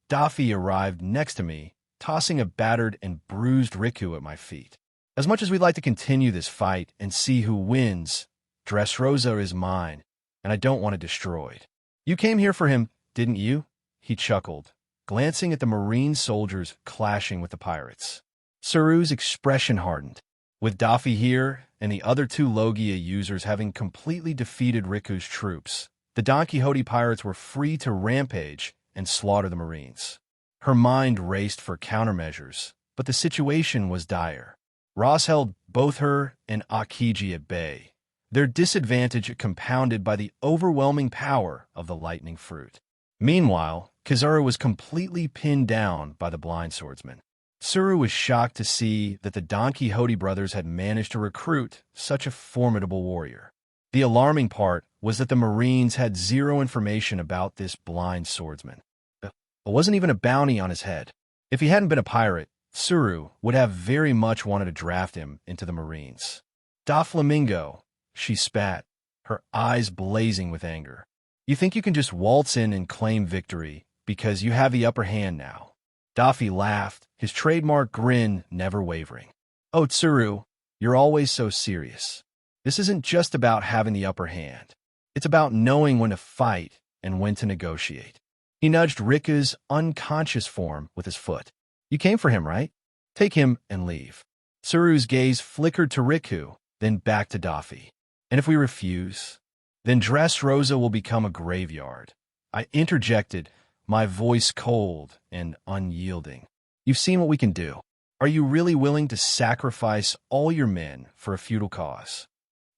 Daffy arrived next to me, tossing a battered and bruised Riku at my feet. "As much as we'd like to continue this fight and see who wins, Dressrosa is mine, and I don't want it destroyed. You came here for him, didn't you?" He chuckled, glancing at the Marine soldiers clashing with the pirates. Tsuru's expression hardened. With Daffy here and the other two Logia users having completely defeated Riku's troops, the Don Quixote pirates were free to rampage and slaughter the Marines. Her mind raced for countermeasures, but the situation was dire. Ross held both her and Akiji at bay, their disadvantage compounded by the overwhelming power of the lightning fruit. Meanwhile, Kizaru was completely pinned down by the blind swordsman. Tsuru was shocked to see that the Don Quixote brothers had managed to recruit such a formidable warrior. The alarming part was that the Marines had zero information about this blind swordsman. There wasn't even a bounty on his head. If he hadn't been a pirate, Tsuru would have very much wanted to draft him into the Marines. "Doflamingo," she spat, her eyes blazing with anger. "You think you can just waltz in and claim victory because you have the upper hand now?" Daffy laughed, his trademark grin never wavering. "Oh, Tsuru, you're always so serious. This isn't just about having the upper hand. It's about knowing when to fight and when to negotiate." He nudged Riku's unconscious form with his foot. "You came for him, right? Take him and leave." Tsuru's gaze flickered to Riku, then back to Daffy. "And if we refuse, then Dressrosa will become a graveyard." I interjected, my voice cold and unyielding. "You've seen what we can do. Are you really willing to sacrifice all your men for a futile cause?"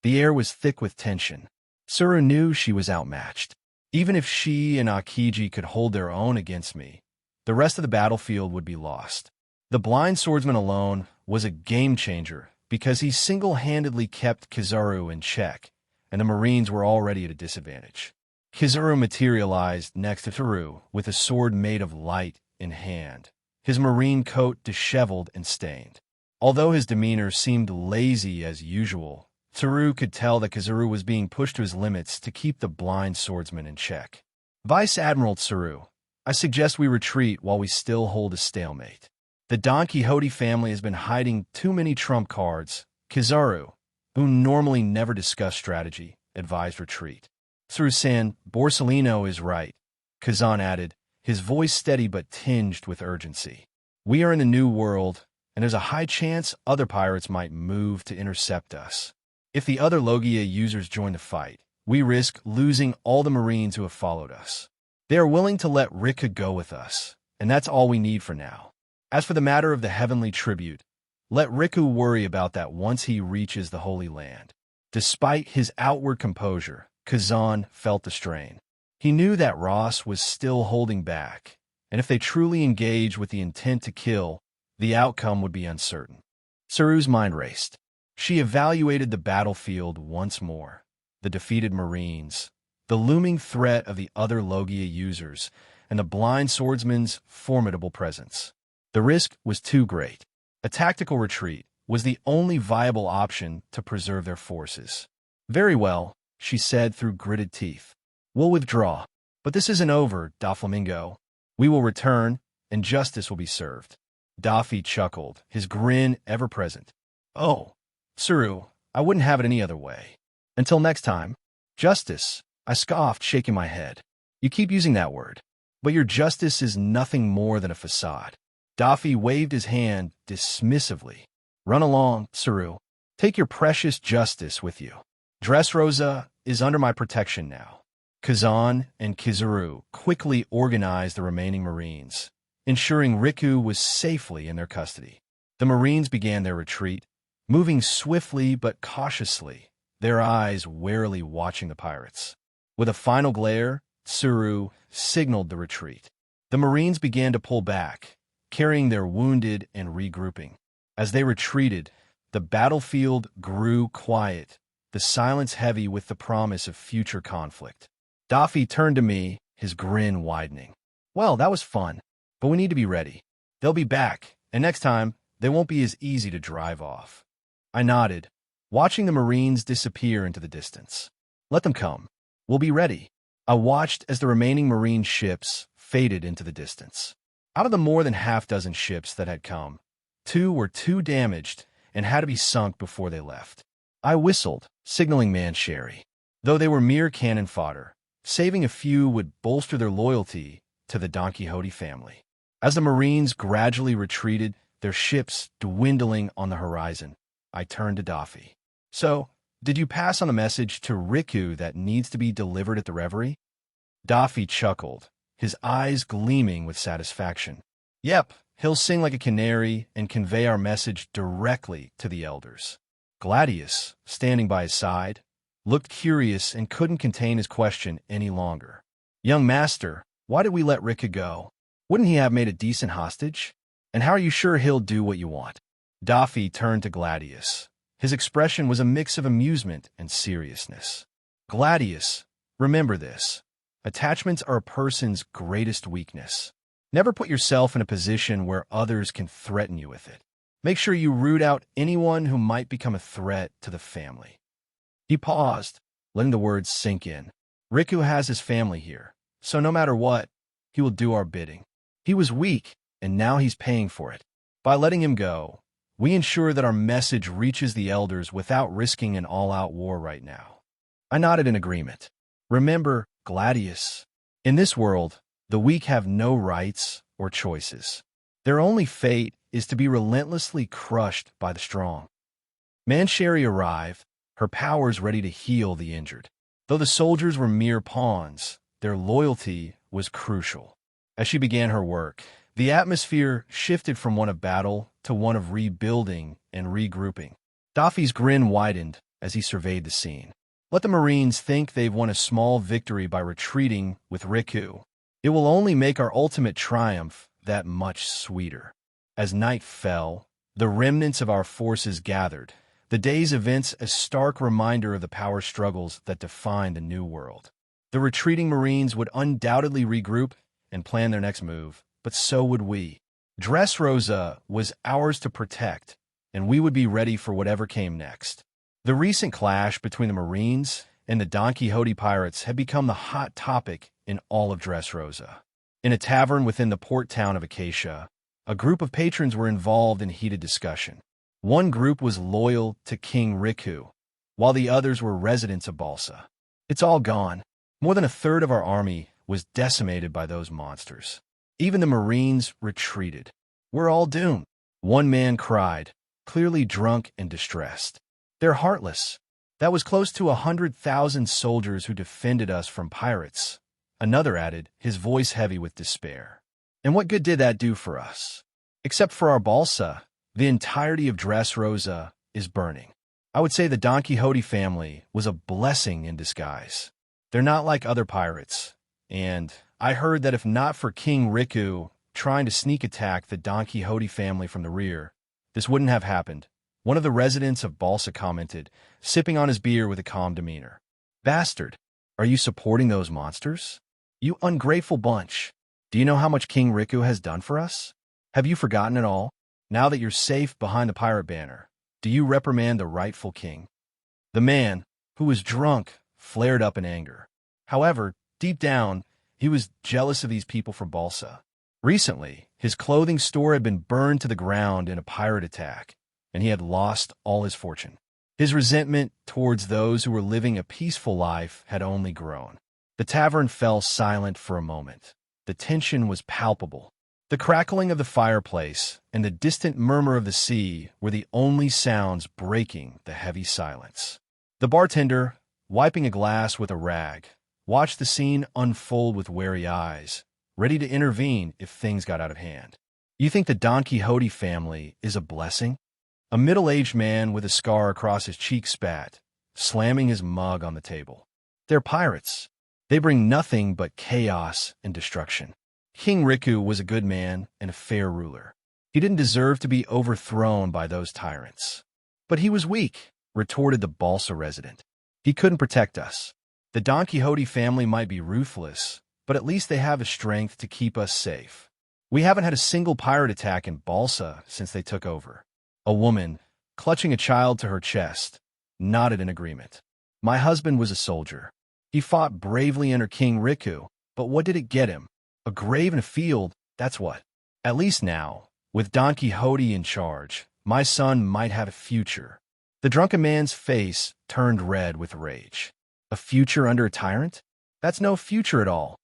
The air was thick with tension. Tsuru knew she was outmatched. Even if she and Akiji could hold their own against me, the rest of the battlefield would be lost. The blind swordsman alone was a game-changer because he single-handedly kept Kizaru in check, and the Marines were already at a disadvantage. Kizaru materialized next to Tsuru with a sword made of light in hand, his marine coat disheveled and stained. Although his demeanor seemed lazy as usual, Tsaru could tell that Kizaru was being pushed to his limits to keep the blind swordsman in check. Vice Admiral Tsaru, I suggest we retreat while we still hold a stalemate. The Don Quixote family has been hiding too many trump cards. Kizaru, who normally never discussed strategy, advised retreat. Tsaru-san, Borsellino is right, Kazan added, his voice steady but tinged with urgency. We are in a new world, and there's a high chance other pirates might move to intercept us. If the other Logia users join the fight, we risk losing all the Marines who have followed us. They are willing to let Rika go with us, and that's all we need for now. As for the matter of the heavenly tribute, let Riku worry about that once he reaches the Holy Land. Despite his outward composure, Kazan felt the strain. He knew that Ross was still holding back, and if they truly engaged with the intent to kill, the outcome would be uncertain. Tsaru's mind raced. She evaluated the battlefield once more. The defeated Marines, the looming threat of the other Logia users, and the blind swordsman's formidable presence. The risk was too great. A tactical retreat was the only viable option to preserve their forces. Very well, she said through gritted teeth. We'll withdraw. But this isn't over, Doflamingo. We will return, and justice will be served. Daffy chuckled, his grin ever present. Oh, Tsaru, I wouldn't have it any other way. Until next time. Justice, I scoffed, shaking my head. You keep using that word. But your justice is nothing more than a facade. Daffy waved his hand dismissively. Run along, Tsaru. Take your precious justice with you. Dressrosa is under my protection now. Kazan and Kizaru quickly organized the remaining Marines, ensuring Riku was safely in their custody. The Marines began their retreat, moving swiftly but cautiously, their eyes warily watching the pirates. With a final glare, Tsaru signaled the retreat. The Marines began to pull back, carrying their wounded and regrouping. As they retreated, the battlefield grew quiet, the silence heavy with the promise of future conflict. Daffy turned to me, his grin widening. Well, that was fun, but we need to be ready. They'll be back, and next time, they won't be as easy to drive off. I nodded, watching the Marines disappear into the distance. Let them come. We'll be ready. I watched as the remaining Marine ships faded into the distance. Out of the more than half-dozen ships that had come, 2 were too damaged and had to be sunk before they left. I whistled, signaling Mancheri. Though they were mere cannon fodder, saving a few would bolster their loyalty to the Don Quixote family. As the Marines gradually retreated, their ships dwindling on the horizon, I turned to Daffy. So, did you pass on the message to Riku that needs to be delivered at the Reverie? Daffy chuckled, his eyes gleaming with satisfaction. Yep, he'll sing like a canary and convey our message directly to the elders. Gladius, standing by his side, looked curious and couldn't contain his question any longer. Young master, why did we let Riku go? Wouldn't he have made a decent hostage? And how are you sure he'll do what you want? Daffy turned to Gladius. His expression was a mix of amusement and seriousness. Gladius, remember this. Attachments are a person's greatest weakness. Never put yourself in a position where others can threaten you with it. Make sure you root out anyone who might become a threat to the family. He paused, letting the words sink in. Riku has his family here, so no matter what, he will do our bidding. He was weak, and now he's paying for it. By letting him go, we ensure that our message reaches the elders without risking an all-out war right now. I nodded in agreement. Remember, Gladius, in this world, the weak have no rights or choices. Their only fate is to be relentlessly crushed by the strong. Mancheri arrived, her powers ready to heal the injured. Though the soldiers were mere pawns, their loyalty was crucial. As she began her work, the atmosphere shifted from one of battle to one of rebuilding and regrouping. Daffy's grin widened as he surveyed the scene. Let the Marines think they've won a small victory by retreating with Riku. It will only make our ultimate triumph that much sweeter. As night fell, the remnants of our forces gathered, the day's events a stark reminder of the power struggles that define the New World. The retreating Marines would undoubtedly regroup and plan their next move, but so would we. Dressrosa was ours to protect, and we would be ready for whatever came next. The recent clash between the Marines and the Don Quixote pirates had become the hot topic in all of Dressrosa. In a tavern within the port town of Acacia, a group of patrons were involved in heated discussion. One group was loyal to King Riku, while the others were residents of Balsa. It's all gone. More than a third of our army was decimated by those monsters. Even the Marines retreated. We're all doomed. One man cried, clearly drunk and distressed. They're heartless. That was close to 100,000 soldiers who defended us from pirates. Another added, his voice heavy with despair. And what good did that do for us? Except for our balsa, the entirety of Dressrosa is burning. I would say the Don Quixote family was a blessing in disguise. They're not like other pirates. And I heard that if not for King Riku trying to sneak attack the Don Quixote family from the rear, this wouldn't have happened. One of the residents of Balsa commented, sipping on his beer with a calm demeanor. Bastard, are you supporting those monsters? You ungrateful bunch. Do you know how much King Riku has done for us? Have you forgotten it all? Now that you're safe behind the pirate banner, do you reprimand the rightful king? The man, who was drunk, flared up in anger. However, deep down, he was jealous of these people from Balsa. Recently, his clothing store had been burned to the ground in a pirate attack, and he had lost all his fortune. His resentment towards those who were living a peaceful life had only grown. The tavern fell silent for a moment. The tension was palpable. The crackling of the fireplace and the distant murmur of the sea were the only sounds breaking the heavy silence. The bartender, wiping a glass with a rag, watched the scene unfold with wary eyes, ready to intervene if things got out of hand. You think the Don Quixote family is a blessing? A middle-aged man with a scar across his cheek spat, slamming his mug on the table. They're pirates. They bring nothing but chaos and destruction. King Riku was a good man and a fair ruler. He didn't deserve to be overthrown by those tyrants. But he was weak, retorted the Balsa resident. He couldn't protect us. The Don Quixote family might be ruthless, but at least they have the strength to keep us safe. We haven't had a single pirate attack in Balsa since they took over. A woman, clutching a child to her chest, nodded in agreement. My husband was a soldier. He fought bravely under King Riku, but what did it get him? A grave in a field, that's what. At least now, with Don Quixote in charge, my son might have a future. The drunken man's face turned red with rage. A future under a tyrant? That's no future at all.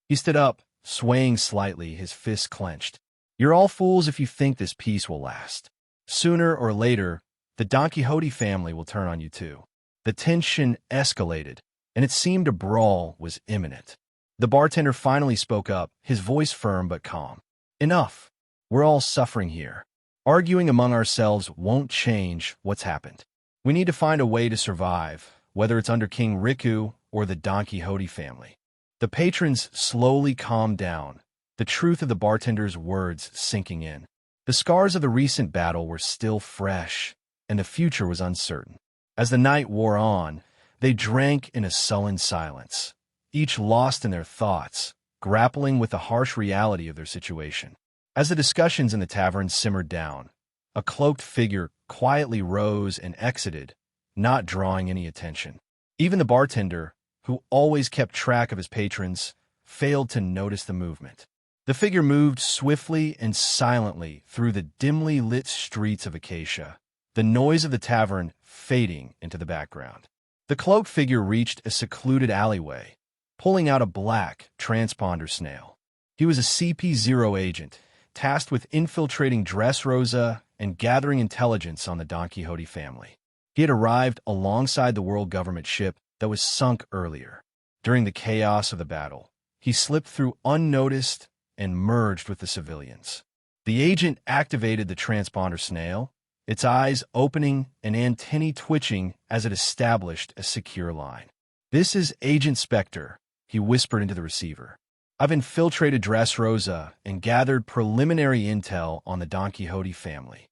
He stood up, swaying slightly, his fists clenched. You're all fools if you think this peace will last. Sooner or later, the Don Quixote family will turn on you too. The tension escalated, and it seemed a brawl was imminent. The bartender finally spoke up, his voice firm but calm. Enough. We're all suffering here. Arguing among ourselves won't change what's happened. We need to find a way to survive, whether it's under King Riku or the Don Quixote family. The patrons slowly calmed down, the truth of the bartender's words sinking in. The scars of the recent battle were still fresh, and the future was uncertain. As the night wore on, they drank in a sullen silence, each lost in their thoughts, grappling with the harsh reality of their situation. As the discussions in the tavern simmered down, a cloaked figure quietly rose and exited, not drawing any attention. Even the bartender, who always kept track of his patrons, failed to notice the movement. The figure moved swiftly and silently through the dimly lit streets of Acacia, the noise of the tavern fading into the background. The cloaked figure reached a secluded alleyway, pulling out a black transponder snail. He was a CP0 agent, tasked with infiltrating Dressrosa and gathering intelligence on the Don Quixote family. He had arrived alongside the world government ship that was sunk earlier. During the chaos of the battle, he slipped through unnoticed and merged with the civilians. The agent activated the transponder snail, its eyes opening and antennae twitching as it established a secure line. This is Agent Spectre, he whispered into the receiver. I've infiltrated Dressrosa and gathered preliminary intel on the Don Quixote family.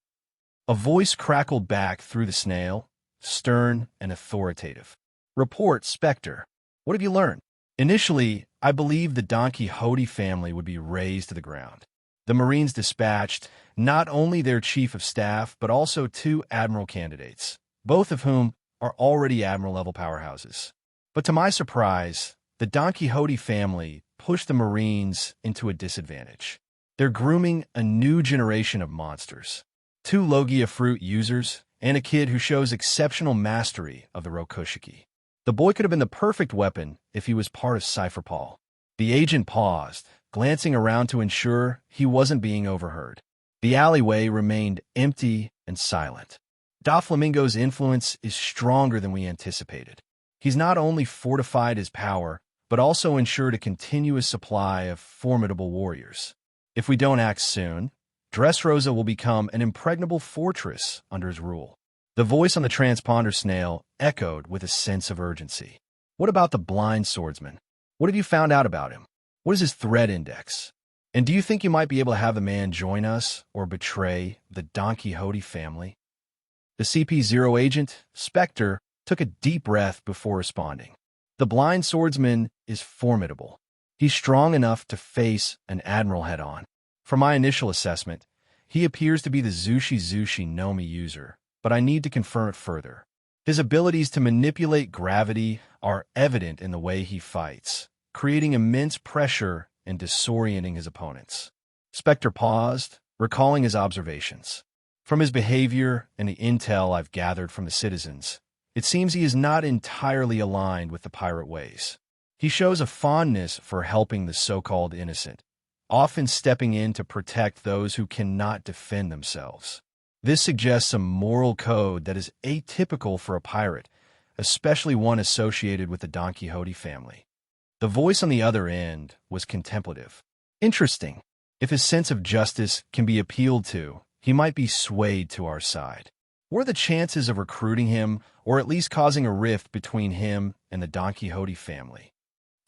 A voice crackled back through the snail, stern and authoritative. Report, Spectre. What have you learned? Initially, I believed the Don Quixote family would be razed to the ground. The Marines dispatched not only their chief of staff, but also two admiral candidates, both of whom are already admiral-level powerhouses. But to my surprise, the Don Quixote family pushed the Marines into a disadvantage. They're grooming a new generation of monsters. Two Logia fruit users and a kid who shows exceptional mastery of the Rokushiki. The boy could have been the perfect weapon if he was part of Cypher Paul. The agent paused, glancing around to ensure he wasn't being overheard. The alleyway remained empty and silent. Doflamingo's influence is stronger than we anticipated. He's not only fortified his power, but also ensured a continuous supply of formidable warriors. If we don't act soon, Dressrosa will become an impregnable fortress under his rule. The voice on the transponder snail echoed with a sense of urgency. What about the blind swordsman? What have you found out about him? What is his threat index? And do you think you might be able to have the man join us or betray the Don Quixote family? The CP0 agent, Spectre, took a deep breath before responding. The blind swordsman is formidable. He's strong enough to face an admiral head-on. From my initial assessment, he appears to be the Zushi Nomi user, but I need to confirm it further. His abilities to manipulate gravity are evident in the way he fights, creating immense pressure and disorienting his opponents. Spectre paused, recalling his observations. From his behavior and the intel I've gathered from the citizens, it seems he is not entirely aligned with the pirate ways. He shows a fondness for helping the so-called innocent, often stepping in to protect those who cannot defend themselves. This suggests a moral code that is atypical for a pirate, especially one associated with the Don Quixote family. The voice on the other end was contemplative. Interesting. If his sense of justice can be appealed to, he might be swayed to our side. What are the chances of recruiting him, or at least causing a rift between him and the Don Quixote family?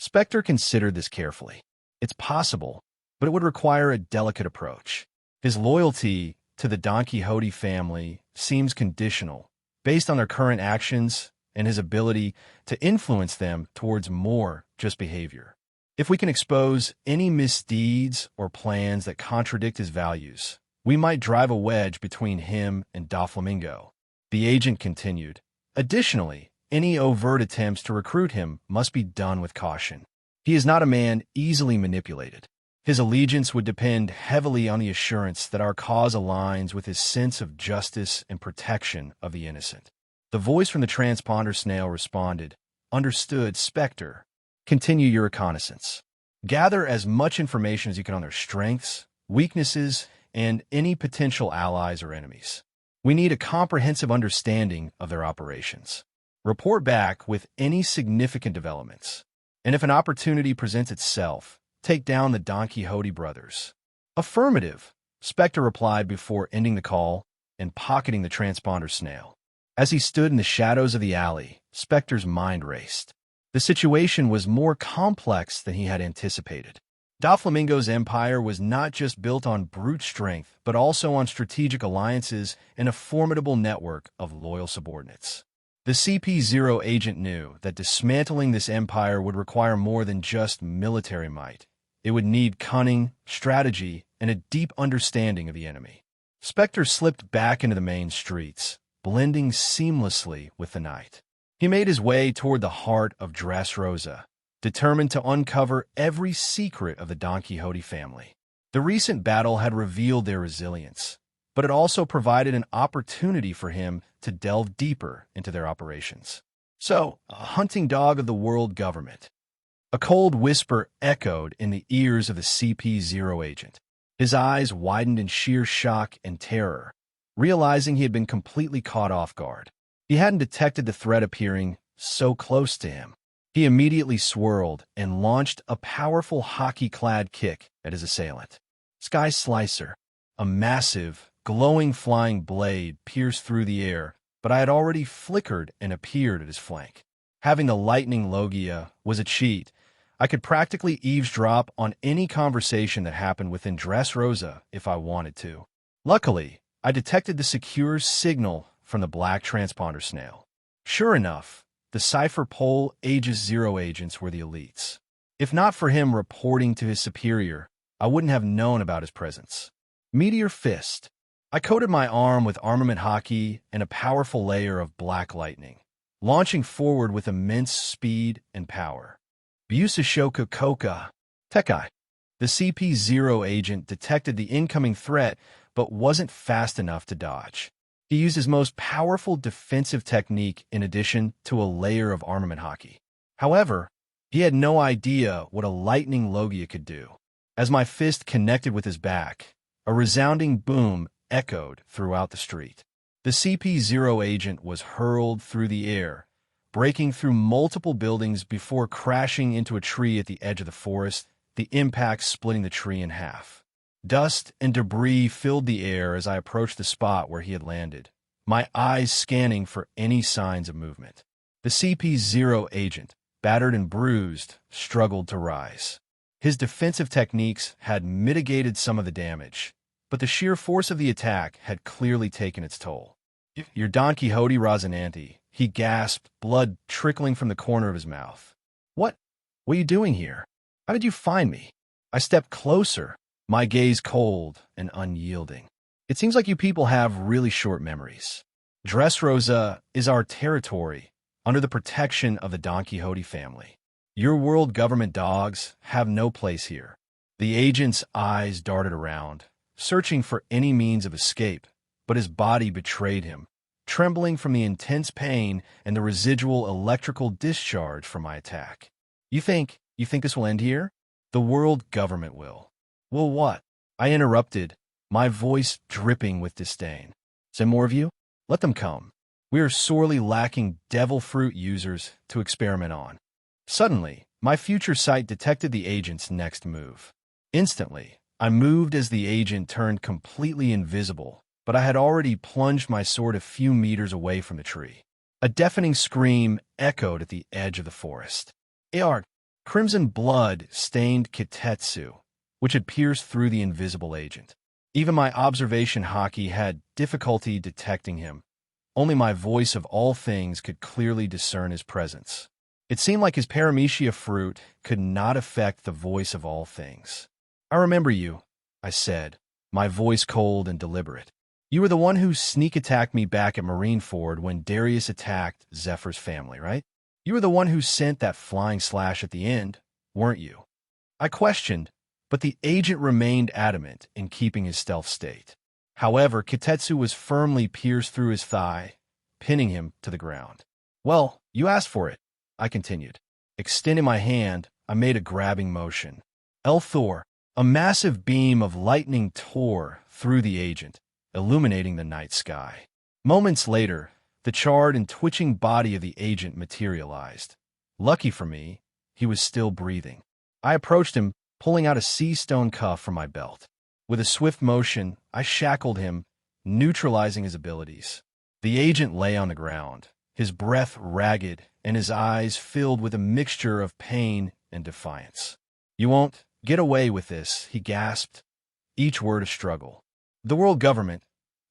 Spectre considered this carefully. It's possible, but it would require a delicate approach. His loyalty to the Don Quixote family seems conditional, based on their current actions and his ability to influence them towards more just behavior. If we can expose any misdeeds or plans that contradict his values, we might drive a wedge between him and Doflamingo. The agent continued. Additionally, any overt attempts to recruit him must be done with caution. He is not a man easily manipulated. His allegiance would depend heavily on the assurance that our cause aligns with his sense of justice and protection of the innocent. The voice from the transponder snail responded, "Understood, Spectre. Continue your reconnaissance. Gather as much information as you can on their strengths, weaknesses, and any potential allies or enemies. We need a comprehensive understanding of their operations. Report back with any significant developments. And if an opportunity presents itself, take down the Don Quixote brothers." "Affirmative," Spectre replied before ending the call and pocketing the transponder snail. As he stood in the shadows of the alley, Spectre's mind raced. The situation was more complex than he had anticipated. Doflamingo's empire was not just built on brute strength, but also on strategic alliances and a formidable network of loyal subordinates. The CP0 agent knew that dismantling this empire would require more than just military might. It would need cunning, strategy, and a deep understanding of the enemy. Spectre slipped back into the main streets, blending seamlessly with the night. He made his way toward the heart of Dressrosa, determined to uncover every secret of the Don Quixote family. The recent battle had revealed their resilience, but it also provided an opportunity for him to delve deeper into their operations. So, a hunting dog of the world government. A cold whisper echoed in the ears of the CP0 agent. His eyes widened in sheer shock and terror, realizing he had been completely caught off guard. He hadn't detected the threat appearing so close to him. He immediately swirled and launched a powerful hockey-clad kick at his assailant. Sky Slicer, a massive, glowing flying blade pierced through the air, but I had already flickered and appeared at his flank. Having the lightning Logia was a cheat. I could practically eavesdrop on any conversation that happened within Dressrosa if I wanted to. Luckily, I detected the secure signal from the black transponder snail. Sure enough, the Cypher Pole Aegis Zero agents were the elites. If not for him reporting to his superior, I wouldn't have known about his presence. Meteor Fist. I coated my arm with armament hockey and a powerful layer of black lightning, launching forward with immense speed and power. Busashoka Koka. Tekai. The CP0 agent detected the incoming threat but wasn't fast enough to dodge. He used his most powerful defensive technique in addition to a layer of armament hockey. However, he had no idea what a lightning logia could do. As my fist connected with his back, a resounding boom echoed throughout the street. The CP0 agent was hurled through the air, breaking through multiple buildings before crashing into a tree at the edge of the forest, the impact splitting the tree in half. Dust and debris filled the air as I approached the spot where he had landed, my eyes scanning for any signs of movement. The CP0 agent, battered and bruised, struggled to rise. His defensive techniques had mitigated some of the damage, but the sheer force of the attack had clearly taken its toll. "You're Don Quixote Rosinante," he gasped, blood trickling from the corner of his mouth. What are you doing here? How did you find me?" I stepped closer, my gaze cold and unyielding. "It seems like you people have really short memories. Dressrosa is our territory, under the protection of the Don Quixote family. Your world government dogs have no place here." The agent's eyes darted around, searching for any means of escape, but his body betrayed him, trembling from the intense pain and the residual electrical discharge from my attack. You think this will end here? The world government will." "Will what?" I interrupted, my voice dripping with disdain. "Send more of you? Let them come. We are sorely lacking devil fruit users to experiment on." Suddenly, my future sight detected the agent's next move. Instantly, I moved as the agent turned completely invisible, but I had already plunged my sword a few meters away from the tree. A deafening scream echoed at the edge of the forest. Art, crimson blood stained Kitetsu, which had pierced through the invisible agent. Even my observation hockey had difficulty detecting him. Only my voice of all things could clearly discern his presence. It seemed like his paramecia fruit could not affect the voice of all things. "I remember you," I said, my voice cold and deliberate. "You were the one who sneak-attacked me back at Marineford when Darius attacked Zephyr's family, right? You were the one who sent that flying slash at the end, weren't you?" I questioned, but the agent remained adamant in keeping his stealth state. However, Kitetsu was firmly pierced through his thigh, pinning him to the ground. "Well, you asked for it," I continued. Extending my hand, I made a grabbing motion. Thor, a massive beam of lightning tore through the agent, illuminating the night sky. Moments later, the charred and twitching body of the agent materialized. Lucky for me, he was still breathing. I approached him, pulling out a sea stone cuff from my belt. With a swift motion, I shackled him, neutralizing his abilities. The agent lay on the ground, his breath ragged and his eyes filled with a mixture of pain and defiance. "You won't get away with this," he gasped, each word a struggle. "The world government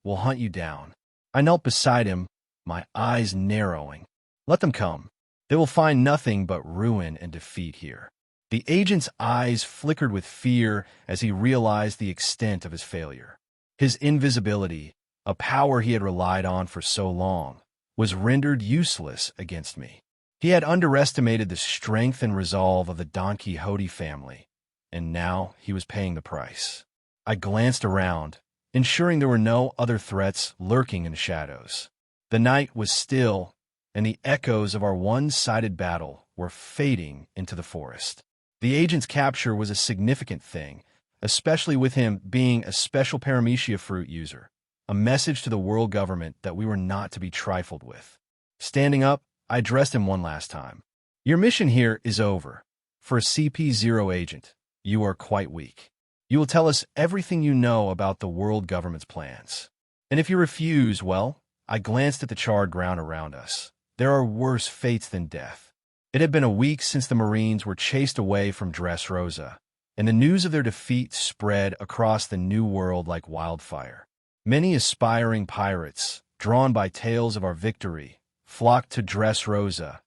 will hunt you down." I knelt beside him, my eyes narrowing. "Let them come. They will find nothing but ruin and defeat here." The agent's eyes flickered with fear as he realized the extent of his failure. His invisibility, a power he had relied on for so long, was rendered useless against me. He had underestimated the strength and resolve of the Don Quixote family, and now he was paying the price. I glanced around, ensuring there were no other threats lurking in the shadows. The night was still, and the echoes of our one-sided battle were fading into the forest. The agent's capture was a significant thing, especially with him being a special paramecia fruit user, a message to the world government that we were not to be trifled with. Standing up, I addressed him one last time. "Your mission here is over. For a CP0 agent, you are quite weak. You will tell us everything you know about the world government's plans. And if you refuse, well," I glanced at the charred ground around us. "There are worse fates than death." It had been a week since the Marines were chased away from Dressrosa, and the news of their defeat spread across the New World like wildfire. Many aspiring pirates, drawn by tales of our victory, flocked to Dressrosa,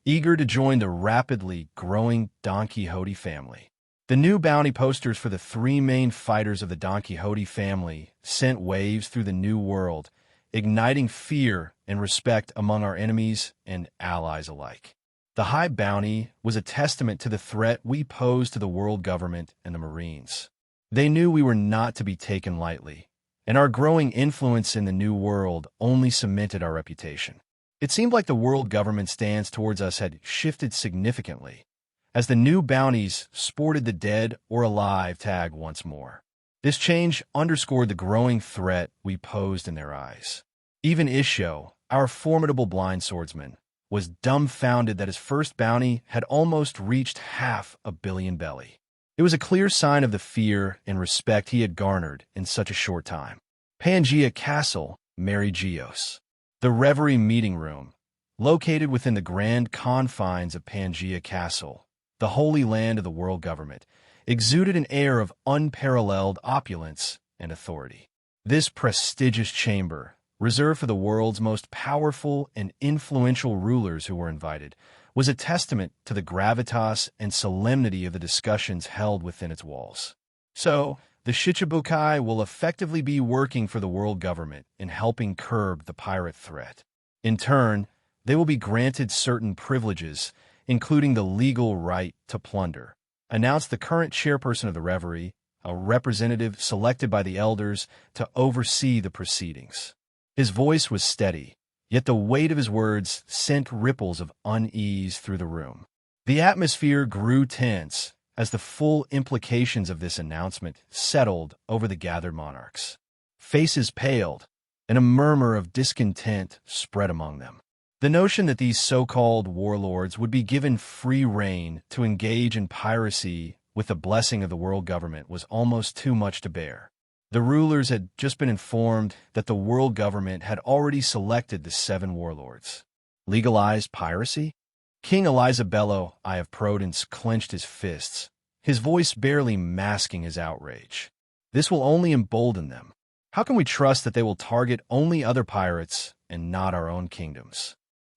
eager to join the rapidly growing Don Quixote family. The new bounty posters for the three main fighters of the Don Quixote family sent waves through the new world, igniting fear and respect among our enemies and allies alike. The high bounty was a testament to the threat we posed to the world government and the Marines. They knew we were not to be taken lightly, and our growing influence in the new world only cemented our reputation. It seemed like the world government's stance towards us had shifted significantly, as the new bounties sported the dead or alive tag once more. This change underscored the growing threat we posed in their eyes. Even Isho, our formidable blind swordsman, was dumbfounded that his first bounty had almost reached 500 million belly. It was a clear sign of the fear and respect he had garnered in such a short time. Pangea Castle, Mary Geos. The Reverie Meeting Room, located within the grand confines of Pangea Castle, the holy land of the world government, exuded an air of unparalleled opulence and authority. This prestigious chamber, reserved for the world's most powerful and influential rulers who were invited, was a testament to the gravitas and solemnity of the discussions held within its walls. So, the Shichibukai will effectively be working for the world government in helping curb the pirate threat. In turn, they will be granted certain privileges, including the legal right to plunder, announced the current chairperson of the Reverie, a representative selected by the elders to oversee the proceedings. His voice was steady, yet the weight of his words sent ripples of unease through the room. The atmosphere grew tense as the full implications of this announcement settled over the gathered monarchs. Faces paled, and a murmur of discontent spread among them. The notion that these so-called warlords would be given free rein to engage in piracy with the blessing of the world government was almost too much to bear. The rulers had just been informed that the world government had already selected the 7 warlords. Legalized piracy? King Elizabello I of Prudence clenched his fists, his voice barely masking his outrage. This will only embolden them. How can we trust that they will target only other pirates and not our own kingdoms?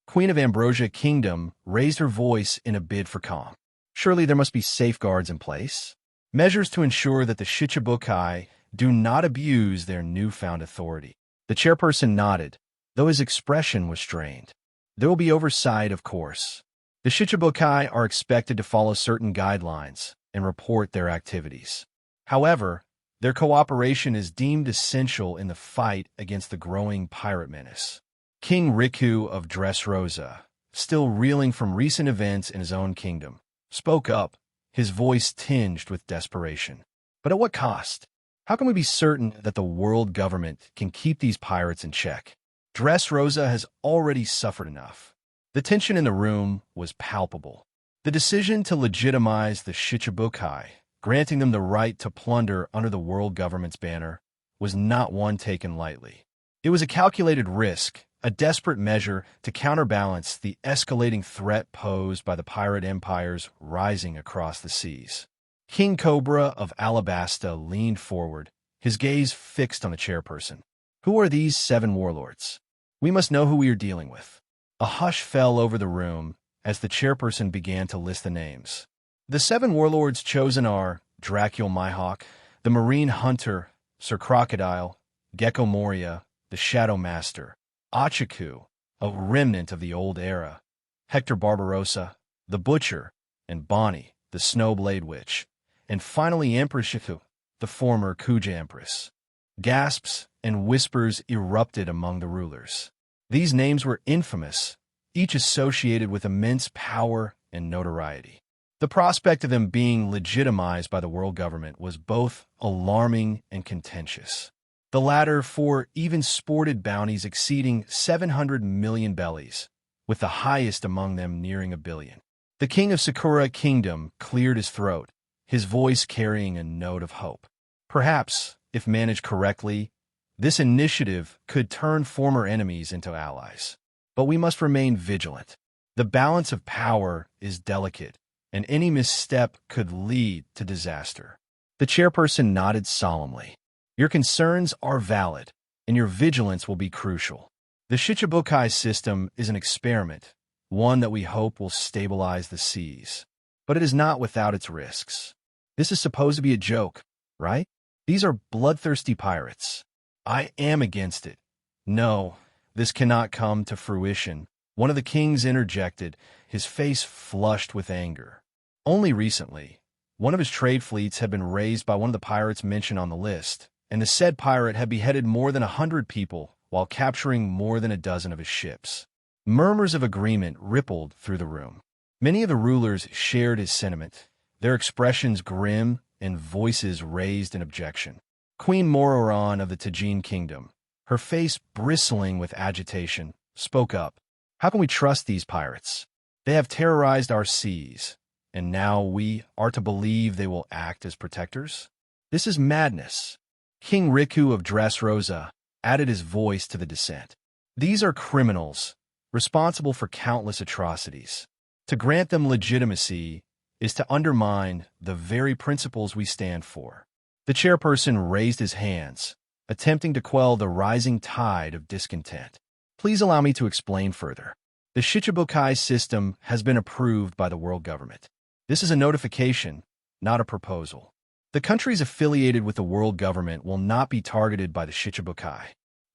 Queen of Ambrosia Kingdom raised her voice in a bid for calm. Surely there must be safeguards in place, measures to ensure that the Shichibukai do not abuse their newfound authority. The chairperson nodded, though his expression was strained. There will be oversight, of course. The Shichibukai are expected to follow certain guidelines and report their activities. However, their cooperation is deemed essential in the fight against the growing pirate menace. King Riku of Dressrosa, still reeling from recent events in his own kingdom, spoke up, his voice tinged with desperation. But at what cost? How can we be certain that the world government can keep these pirates in check? Dressrosa has already suffered enough. The tension in the room was palpable. The decision to legitimize the Shichibukai, granting them the right to plunder under the world government's banner, was not one taken lightly. It was a calculated risk, a desperate measure to counterbalance the escalating threat posed by the pirate empires rising across the seas. King Cobra of Alabasta leaned forward, his gaze fixed on the chairperson. Who are these 7 warlords? We must know who we are dealing with. A hush fell over the room as the chairperson began to list the names. The 7 warlords chosen are Dracul Myhawk, the Marine Hunter, Sir Crocodile, Gecko Moria, the Shadow Master, Achaku, a remnant of the old era, Hector Barbarossa, the Butcher, and Bonnie, the Snowblade Witch, and finally Empress Shifu, the former Kuja Empress. Gasps and whispers erupted among the rulers. These names were infamous, each associated with immense power and notoriety. The prospect of them being legitimized by the world government was both alarming and contentious. The latter for even sported bounties exceeding 700 million bellies, with the highest among them nearing 1 billion. The king of Sakura Kingdom cleared his throat, his voice carrying a note of hope. Perhaps, if managed correctly, this initiative could turn former enemies into allies. But we must remain vigilant. The balance of power is delicate, and any misstep could lead to disaster. The chairperson nodded solemnly. Your concerns are valid, and your vigilance will be crucial. The Shichibukai system is an experiment, one that we hope will stabilize the seas. But it is not without its risks. This is supposed to be a joke, right? These are bloodthirsty pirates. I am against it. No, this cannot come to fruition. One of the kings interjected, his face flushed with anger. Only recently, one of his trade fleets had been raised by one of the pirates mentioned on the list, and the said pirate had beheaded more than 100 people while capturing more than a dozen of his ships. Murmurs of agreement rippled through the room. Many of the rulers shared his sentiment, their expressions grim and voices raised in objection. Queen Mororan of the Tajin Kingdom, her face bristling with agitation, spoke up. How can we trust these pirates? They have terrorized our seas, and now we are to believe they will act as protectors? This is madness. King Riku of Dressrosa added his voice to the dissent. These are criminals, responsible for countless atrocities. To grant them legitimacy is to undermine the very principles we stand for. The chairperson raised his hands, attempting to quell the rising tide of discontent. Please allow me to explain further. The Shichibukai system has been approved by the world government. This is a notification, not a proposal. The countries affiliated with the world government will not be targeted by the Shichibukai.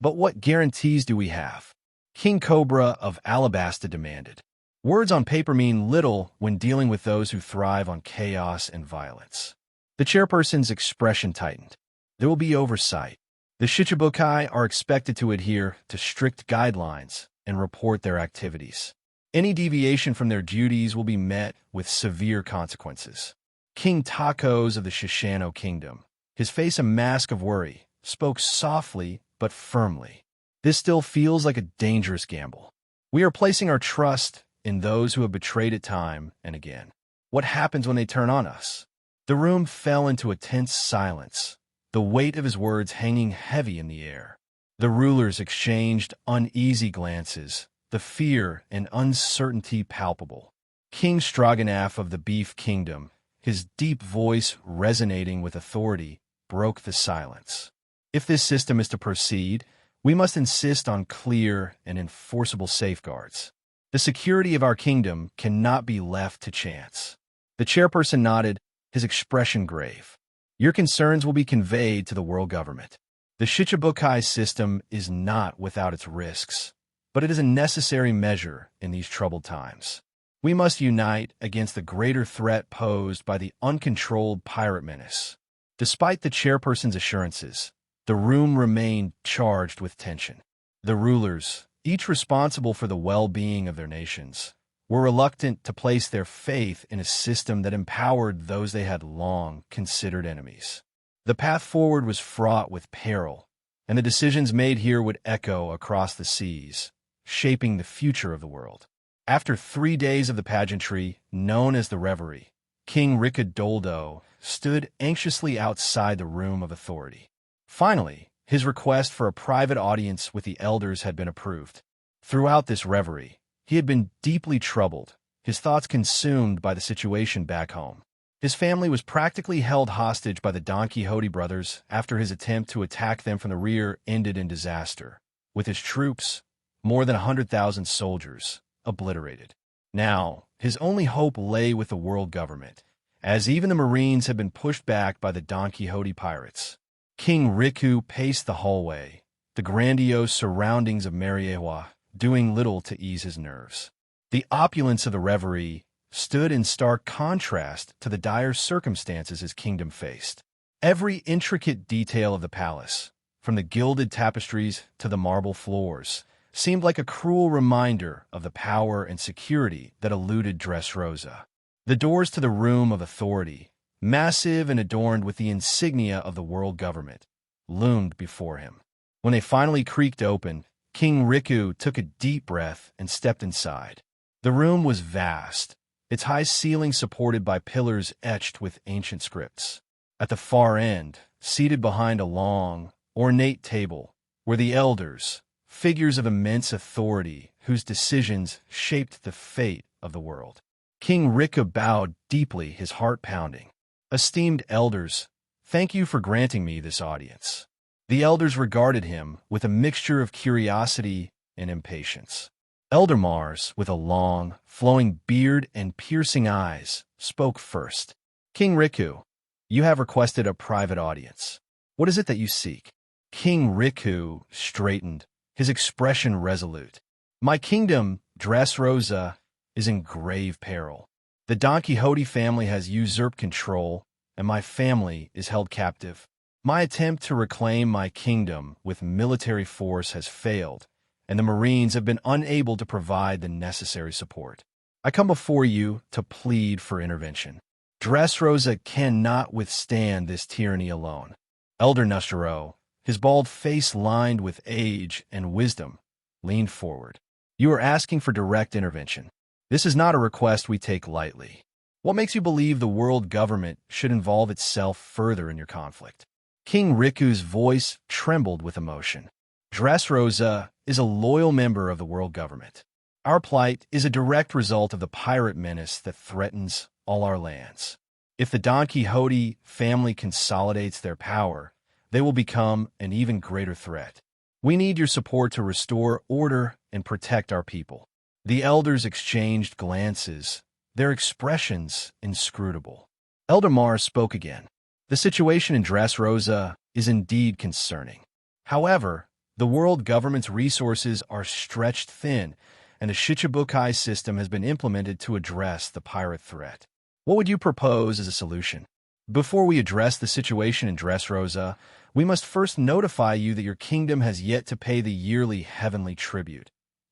But what guarantees do we have? King Cobra of Alabasta demanded. Words on paper mean little when dealing with those who thrive on chaos and violence. The chairperson's expression tightened. There will be oversight. The Shichibukai are expected to adhere to strict guidelines and report their activities. Any deviation from their duties will be met with severe consequences. King Takos of the Shishano Kingdom, his face a mask of worry, spoke softly but firmly. This still feels like a dangerous gamble. We are placing our trust in those who have betrayed it time and again. What happens when they turn on us? The room fell into a tense silence, the weight of his words hanging heavy in the air. The rulers exchanged uneasy glances, the fear and uncertainty palpable. King Stroganoff of the Beef Kingdom, his deep voice resonating with authority, broke the silence. If this system is to proceed, we must insist on clear and enforceable safeguards. The security of our kingdom cannot be left to chance. The chairperson nodded, his expression grave. Your concerns will be conveyed to the world government. The Shichibukai system is not without its risks, but it is a necessary measure in these troubled times. We must unite against the greater threat posed by the uncontrolled pirate menace. Despite the chairperson's assurances, the room remained charged with tension. The rulers, each responsible for the well-being of their nations, were reluctant to place their faith in a system that empowered those they had long considered enemies. The path forward was fraught with peril, and the decisions made here would echo across the seas, shaping the future of the world. After 3 days of the pageantry, known as the Reverie, King Ricadoldo stood anxiously outside the room of authority. Finally, his request for a private audience with the elders had been approved. Throughout this reverie, he had been deeply troubled, his thoughts consumed by the situation back home. His family was practically held hostage by the Don Quixote brothers after his attempt to attack them from the rear ended in disaster, with his troops, more than 100,000 soldiers, obliterated. Now, his only hope lay with the world government, as even the Marines had been pushed back by the Don Quixote pirates. King Riku paced the hallway, the grandiose surroundings of Mariewa doing little to ease his nerves. The opulence of the reverie stood in stark contrast to the dire circumstances his kingdom faced. Every intricate detail of the palace, from the gilded tapestries to the marble floors, seemed like a cruel reminder of the power and security that eluded Dressrosa. The doors to the room of authority, massive and adorned with the insignia of the world government, loomed before him. When they finally creaked open, King Riku took a deep breath and stepped inside. The room was vast, its high ceiling supported by pillars etched with ancient scripts. At the far end, seated behind a long, ornate table, were the elders, figures of immense authority whose decisions shaped the fate of the world. King Riku bowed deeply, his heart pounding. Esteemed elders, thank you for granting me this audience. The elders regarded him with a mixture of curiosity and impatience. Elder Mars, with a long, flowing beard and piercing eyes, spoke first. King Riku, You have requested a private audience. What is it that you seek? King Riku straightened, his expression resolute. My kingdom, Dressrosa, is in grave peril. The Don Quixote family has usurped control, and my family is held captive. My attempt to reclaim my kingdom with military force has failed, and the Marines have been unable to provide the necessary support. I come before you to plead for intervention. Dressrosa cannot withstand this tyranny alone. Elder Nustero, his bald face lined with age and wisdom, leaned forward. You are asking for direct intervention. This is not a request we take lightly. What makes you believe the world government should involve itself further in your conflict? King Riku's voice trembled with emotion. Dressrosa is a loyal member of the world government. Our plight is a direct result of the pirate menace that threatens all our lands. If the Don Quixote family consolidates their power, they will become an even greater threat. We need your support to restore order and protect our people. The elders exchanged glances, their expressions inscrutable. Elder Mars spoke again. The situation in Dressrosa is indeed concerning. However, the world government's resources are stretched thin, and the Shichibukai system has been implemented to address the pirate threat. What would you propose as a solution? Before we address the situation in Dressrosa, we must first notify you that your kingdom has yet to pay the yearly heavenly tribute,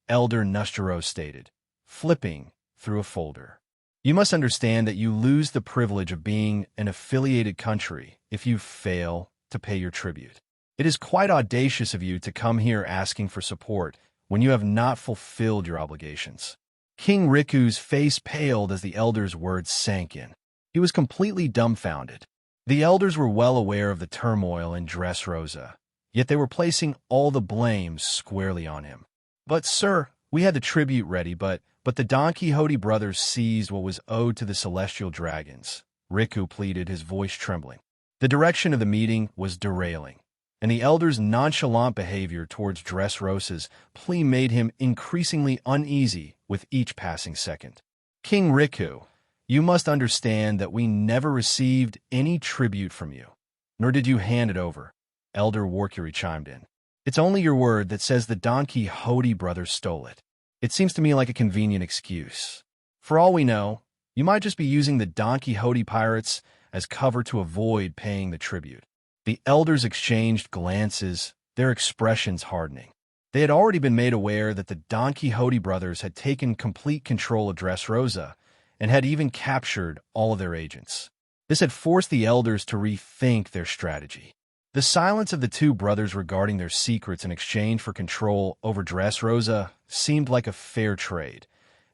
Elder Nustero stated, flipping through a folder. You must understand that you lose the privilege of being an affiliated country if you fail to pay your tribute. It is quite audacious of you to come here asking for support when you have not fulfilled your obligations. King Riku's face paled as the elder's words sank in. He was completely dumbfounded. The elders were well aware of the turmoil in Dressrosa, yet they were placing all the blame squarely on him. But, sir, we had the tribute ready, but the Don Quixote brothers seized what was owed to the celestial dragons, Riku pleaded, his voice trembling. The direction of the meeting was derailing, and the elders' nonchalant behavior towards Dressrosa's plea made him increasingly uneasy with each passing second. King Riku, you must understand that we never received any tribute from you, nor did you hand it over, Elder Warkuri chimed in. It's only your word that says the Don Quixote brothers stole it. It seems to me like a convenient excuse. For all we know, you might just be using the Don Quixote pirates as cover to avoid paying the tribute. The elders exchanged glances, their expressions hardening. They had already been made aware that the Don Quixote brothers had taken complete control of Dressrosa and had even captured all of their agents. This had forced the elders to rethink their strategy. The silence of the two brothers regarding their secrets in exchange for control over Dressrosa seemed like a fair trade,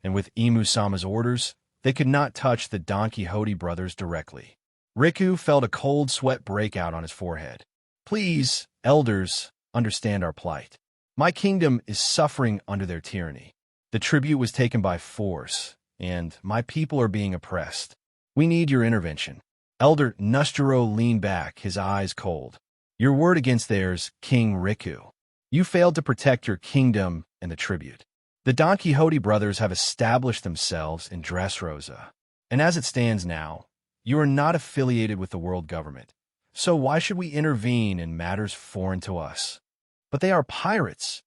and with Imu-sama's orders, they could not touch the Don Quixote brothers directly. Riku felt a cold sweat break out on his forehead. Please, elders, understand our plight. My kingdom is suffering under their tyranny. The tribute was taken by force, and my people are being oppressed. We need your intervention. Elder Nustero leaned back, his eyes cold. Your word against theirs, King Riku. You failed to protect your kingdom and the tribute. The Don Quixote brothers have established themselves in Dressrosa, and as it stands now, you are not affiliated with the world government. So why should we intervene in matters foreign to us? But they are pirates,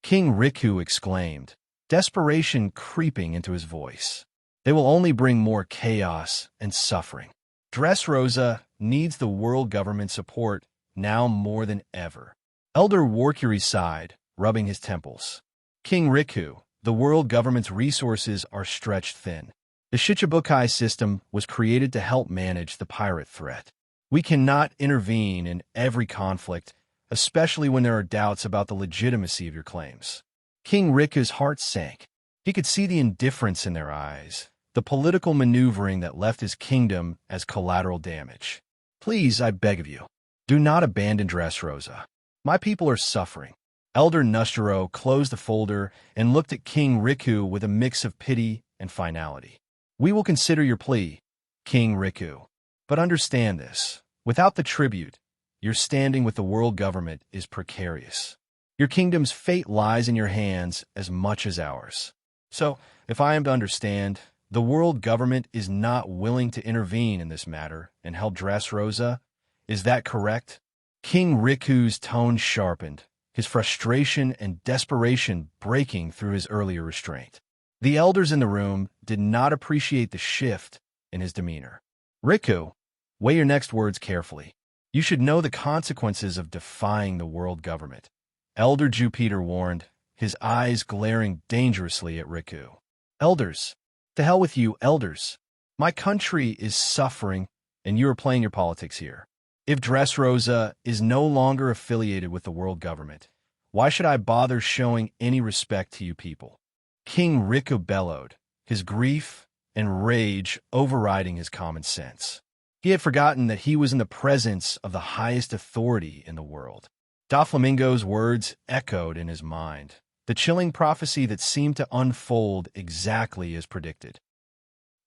King Riku exclaimed, desperation creeping into his voice. They will only bring more chaos and suffering. Dressrosa needs the world government support now more than ever. Elder Warkuri sighed, rubbing his temples. King Riku, the world government's resources are stretched thin. The Shichibukai system was created to help manage the pirate threat. We cannot intervene in every conflict, especially when there are doubts about the legitimacy of your claims. King Riku's heart sank. He could see the indifference in their eyes, the political maneuvering that left his kingdom as collateral damage. Please, I beg of you, do not abandon Dressrosa. My people are suffering. Elder Nustero closed the folder and looked at King Riku with a mix of pity and finality. We will consider your plea, King Riku. But understand this, without the tribute, your standing with the world government is precarious. Your kingdom's fate lies in your hands as much as ours. So, if I am to understand, The world government is not willing to intervene in this matter and help Dressrosa. Is that correct? King Riku's tone sharpened, his frustration and desperation breaking through his earlier restraint. The elders in the room did not appreciate the shift in his demeanor. Riku, weigh your next words carefully. You should know the consequences of defying the world government. Elder Jupiter warned, his eyes glaring dangerously at Riku. Elders, to hell with you, elders. My country is suffering, and you are playing your politics here. If Dressrosa is no longer affiliated with the world government, why should I bother showing any respect to you people? King Riku bellowed, his grief and rage overriding his common sense. He had forgotten that he was in the presence of the highest authority in the world. Doflamingo's words echoed in his mind, the chilling prophecy that seemed to unfold exactly as predicted.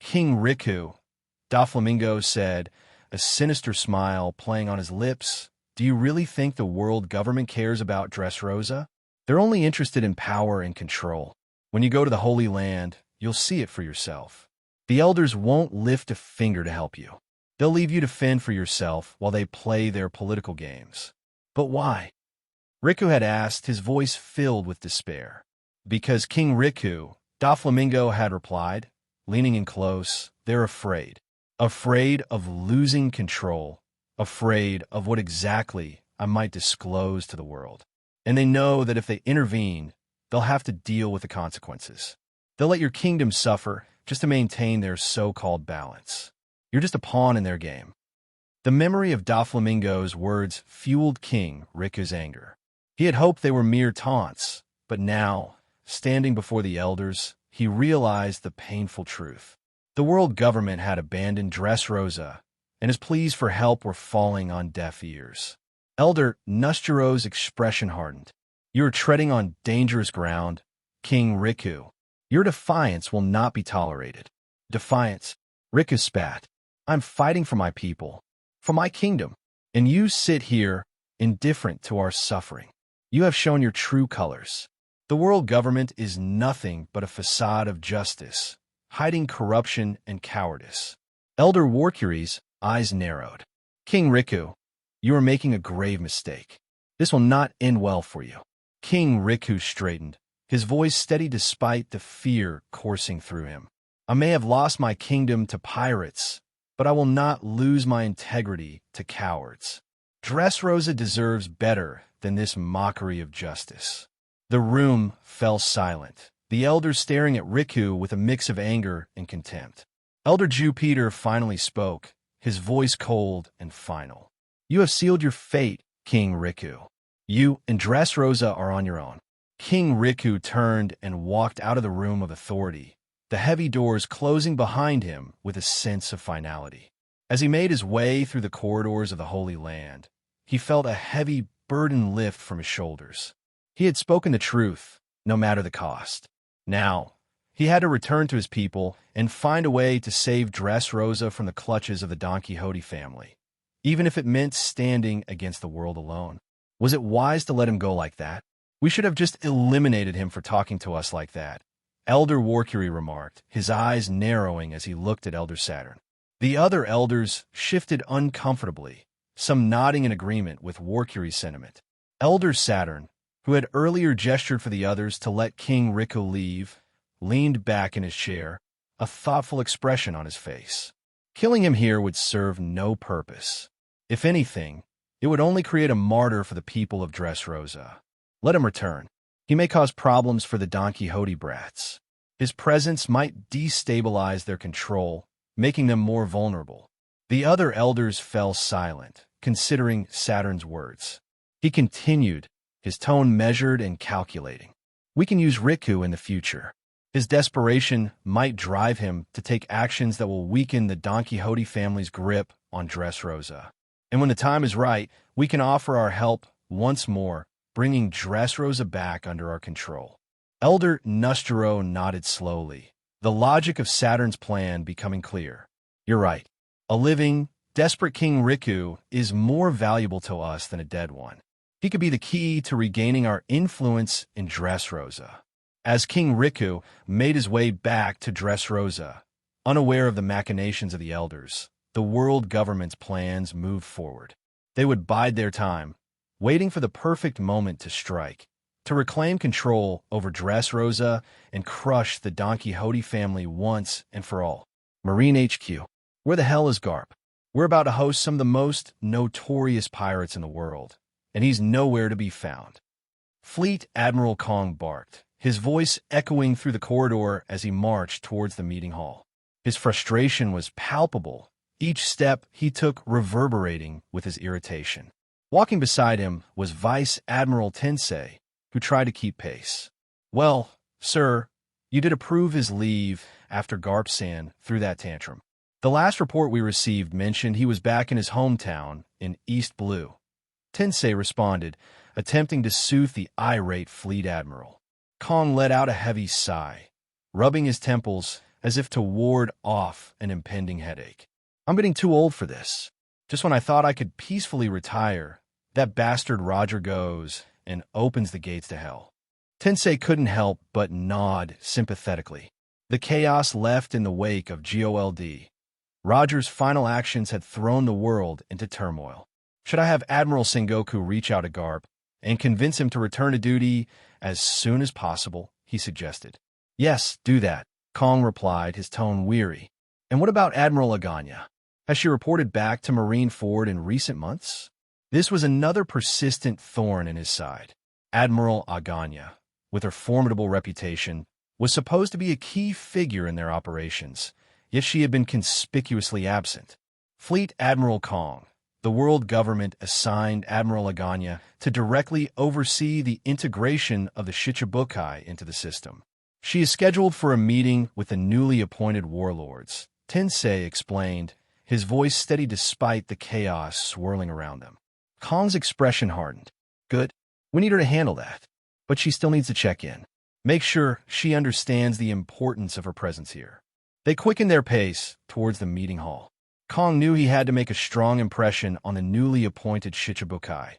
King Riku, Doflamingo said, a sinister smile playing on his lips, do you really think the world government cares about Dressrosa? They're only interested in power and control. When you go to the Holy Land, you'll see it for yourself. The elders won't lift a finger to help you. They'll leave you to fend for yourself while they play their political games. But why? Riku had asked, his voice filled with despair. Because King Riku, Doflamingo had replied, leaning in close, they're afraid. Afraid of losing control. Afraid of what exactly I might disclose to the world. And they know that if they intervene, they'll have to deal with the consequences. They'll let your kingdom suffer just to maintain their so-called balance. You're just a pawn in their game. The memory of Doflamingo's words fueled King Riku's anger. He had hoped they were mere taunts, but now, standing before the elders, he realized the painful truth. The world government had abandoned Dressrosa, and his pleas for help were falling on deaf ears. Elder Nusturo's expression hardened. You are treading on dangerous ground, King Riku. Your defiance will not be tolerated. Defiance, Riku spat. I'm fighting for my people, for my kingdom, and you sit here, indifferent to our suffering. You have shown your true colors. The world government is nothing but a facade of justice, hiding corruption and cowardice. Elder Warcury's eyes narrowed. King Riku, you are making a grave mistake. This will not end well for you. King Riku straightened, his voice steady despite the fear coursing through him. I may have lost my kingdom to pirates, but I will not lose my integrity to cowards. Dressrosa deserves better than this mockery of justice. The room fell silent, the elders staring at Riku with a mix of anger and contempt. Elder Jupiter finally spoke, his voice cold and final. You have sealed your fate, King Riku. You and Dressrosa are on your own. King Riku turned and walked out of the room of authority, the heavy doors closing behind him with a sense of finality. As he made his way through the corridors of the Holy Land, he felt a heavy burden lift from his shoulders. He had spoken the truth, no matter the cost. Now, he had to return to his people and find a way to save Dressrosa from the clutches of the Don Quixote family, even if it meant standing against the world alone. Was it wise to let him go like that? We should have just eliminated him for talking to us like that, Elder Warcury remarked, his eyes narrowing as he looked at Elder Saturn. The other elders shifted uncomfortably, some nodding in agreement with Warcury's sentiment. Elder Saturn, who had earlier gestured for the others to let King Riku leave, leaned back in his chair, a thoughtful expression on his face. Killing him here would serve no purpose. If anything, it would only create a martyr for the people of Dressrosa. Let him return. He may cause problems for the Don Quixote brats. His presence might destabilize their control, making them more vulnerable. The other elders fell silent, considering Saturn's words. He continued, his tone measured and calculating. We can use Riku in the future. His desperation might drive him to take actions that will weaken the Don Quixote family's grip on Dressrosa. And when the time is right, we can offer our help once more, bringing Dressrosa back under our control. Elder Nusturo nodded slowly, the logic of Saturn's plan becoming clear. You're right. A living, desperate King Riku is more valuable to us than a dead one. He could be the key to regaining our influence in Dressrosa. As King Riku made his way back to Dressrosa, Unaware of the machinations of the elders, the world government's plans moved forward. They would bide their time, waiting for the perfect moment to strike, to reclaim control over Dressrosa and crush the Don Quixote family once and for all. Marine HQ. Where the hell is Garp? We're about to host some of the most notorious pirates in the world, and he's nowhere to be found. Fleet Admiral Kong barked, his voice echoing through the corridor as he marched towards the meeting hall. His frustration was palpable, each step he took reverberating with his irritation. Walking beside him was Vice Admiral Tensei, who tried to keep pace. Well, sir, you did approve his leave after Garp-san threw that tantrum. The last report we received mentioned he was back in his hometown in East Blue. Tensei responded, attempting to soothe the irate Fleet Admiral. Kong let out a heavy sigh, rubbing his temples as if to ward off an impending headache. I'm getting too old for this. Just when I thought I could peacefully retire, that bastard Roger goes and opens the gates to hell. Tensei couldn't help but nod sympathetically. The chaos left in the wake of GOLD. Roger's final actions had thrown the world into turmoil. Should I have Admiral Sengoku reach out to Garp and convince him to return to duty as soon as possible? He suggested. Yes, do that, Kong replied, his tone weary. And what about Admiral Aganya? Has she reported back to Marine Ford in recent months? This was another persistent thorn in his side. Admiral Aganya, with her formidable reputation, was supposed to be a key figure in their operations, yet she had been conspicuously absent. Fleet Admiral Kong, the world government assigned Admiral Aganya to directly oversee the integration of the Shichibukai into the system. She is scheduled for a meeting with the newly appointed warlords, Tensei explained, his voice steady despite the chaos swirling around them. Kong's expression hardened. Good. We need her to handle that. But she still needs to check in. Make sure she understands the importance of her presence here. They quickened their pace towards the meeting hall. Kong knew he had to make a strong impression on the newly appointed Shichibukai,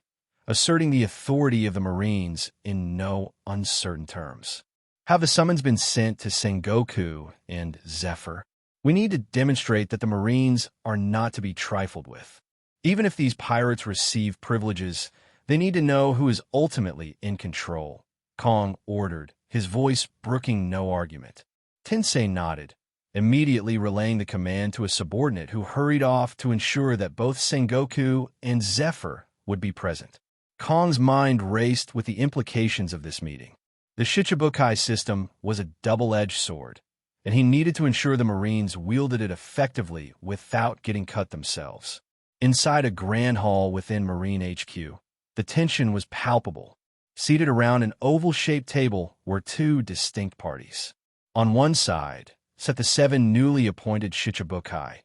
asserting the authority of the Marines in no uncertain terms. Have the summons been sent to Sengoku and Zephyr? We need to demonstrate that the Marines are not to be trifled with. Even if these pirates receive privileges, they need to know who is ultimately in control, Kong ordered, his voice brooking no argument. Tensei nodded, immediately relaying the command to a subordinate who hurried off to ensure that both Sengoku and Zephyr would be present. Kong's mind raced with the implications of this meeting. The Shichibukai system was a double-edged sword, and he needed to ensure the Marines wielded it effectively without getting cut themselves. Inside a grand hall within Marine HQ, the tension was palpable. Seated around an oval-shaped table were two distinct parties. On one side sat the 7 newly appointed Shichibukai,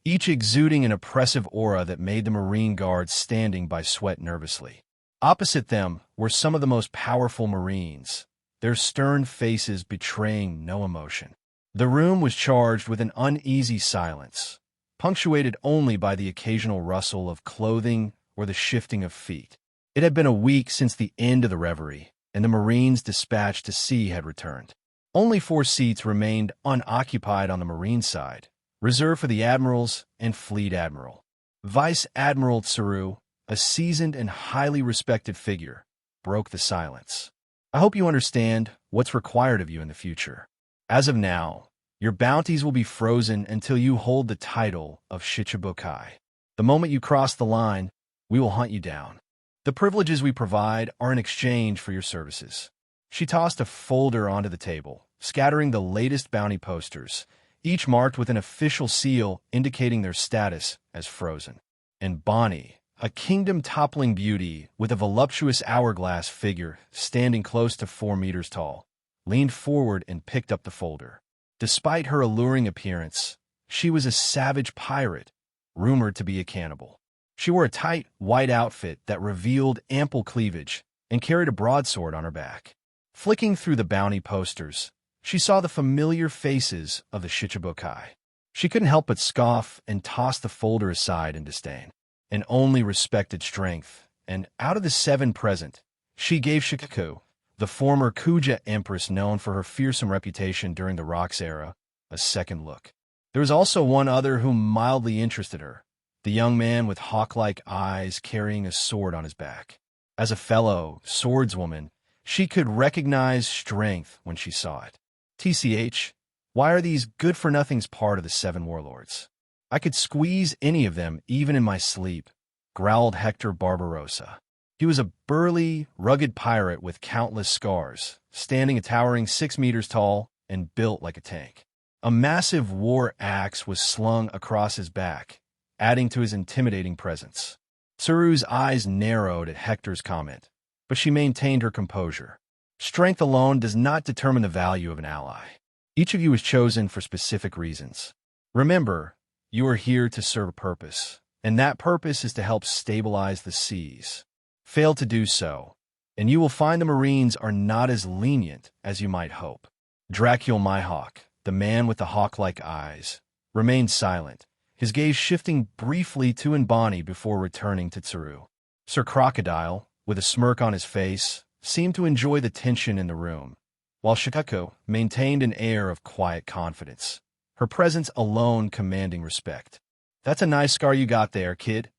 each exuding an oppressive aura that made the Marine guards standing by sweat nervously. Opposite them were some of the most powerful Marines, their stern faces betraying no emotion. The room was charged with an uneasy silence, punctuated only by the occasional rustle of clothing or the shifting of feet. It had been a week since the end of the reverie, and the Marines dispatched to sea had returned. Only 4 seats remained unoccupied on the Marine side, reserved for the admirals and fleet admiral. Vice Admiral Tsuru, a seasoned and highly respected figure, broke the silence. I hope you understand what's required of you in the future. As of now, your bounties will be frozen until you hold the title of Shichibukai. The moment you cross the line, we will hunt you down. The privileges we provide are in exchange for your services. She tossed a folder onto the table, scattering the latest bounty posters, each marked with an official seal indicating their status as frozen. And Bonnie, a kingdom-toppling beauty with a voluptuous hourglass figure standing close to 4 meters tall, leaned forward and picked up the folder. Despite her alluring appearance, she was a savage pirate, rumored to be a cannibal. She wore a tight, white outfit that revealed ample cleavage and carried a broadsword on her back. Flicking through the bounty posters, she saw the familiar faces of the Shichibukai. She couldn't help but scoff and toss the folder aside in disdain. An only respected strength, and out of the 7 present, she gave Shikaku, the former Kuja Empress known for her fearsome reputation during the Rocks era, a second look. There was also one other who mildly interested her, the young man with hawk-like eyes carrying a sword on his back. As a fellow swordswoman, she could recognize strength when she saw it. TCH, why are these good-for-nothings part of the Seven Warlords? I could squeeze any of them even in my sleep, growled Hector Barbarossa. He was a burly, rugged pirate with countless scars, standing a towering 6 meters tall and built like a tank. A massive war axe was slung across his back, adding to his intimidating presence. Tsuru's eyes narrowed at Hector's comment, but she maintained her composure. Strength alone does not determine the value of an ally. Each of you is chosen for specific reasons. Remember, you are here to serve a purpose, and that purpose is to help stabilize the seas. Fail to do so, and you will find the Marines are not as lenient as you might hope. Dracul Myhawk, the man with the hawk-like eyes, remained silent, his gaze shifting briefly to Bonnie before returning to Tsuru. Sir Crocodile, with a smirk on his face, seemed to enjoy the tension in the room, while Shikako maintained an air of quiet confidence, her presence alone commanding respect. "That's a nice scar you got there, kid,"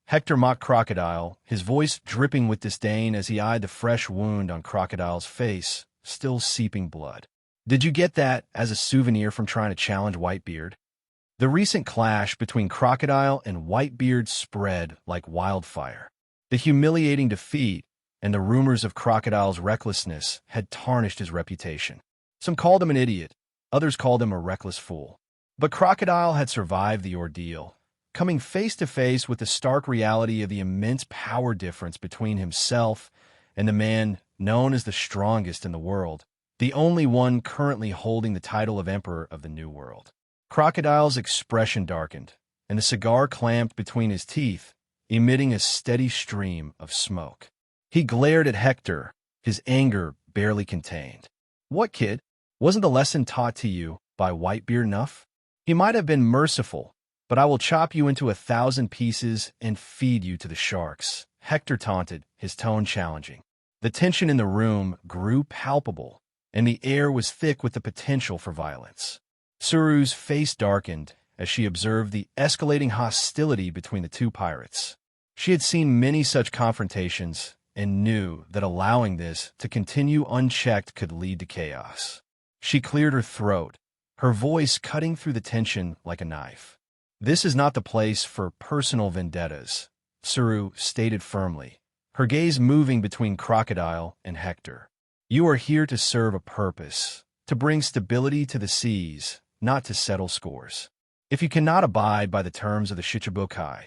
Hector mocked Crocodile, his voice dripping with disdain as he eyed the fresh wound on Crocodile's face, still seeping blood. "Did you get that as a souvenir from trying to challenge Whitebeard?" The recent clash between Crocodile and Whitebeard spread like wildfire. The humiliating defeat and the rumors of Crocodile's recklessness had tarnished his reputation. Some called him an idiot, others called him a reckless fool. But Crocodile had survived the ordeal, coming face to face with the stark reality of the immense power difference between himself and the man known as the strongest in the world, the only one currently holding the title of Emperor of the New World. Crocodile's expression darkened, and the cigar clamped between his teeth, emitting a steady stream of smoke. He glared at Hector, his anger barely contained. "What, kid? Wasn't the lesson taught to you by Whitebeard enough? He might have been merciful, but I will chop you into 1,000 pieces and feed you to the sharks," Hector taunted, his tone challenging. The tension in the room grew palpable, and the air was thick with the potential for violence. Tsuru's face darkened as she observed the escalating hostility between the two pirates. She had seen many such confrontations and knew that allowing this to continue unchecked could lead to chaos. She cleared her throat, her voice cutting through the tension like a knife. "This is not the place for personal vendettas," Tsuru stated firmly, her gaze moving between Crocodile and Hector. "You are here to serve a purpose, to bring stability to the seas, not to settle scores. If you cannot abide by the terms of the Shichibukai,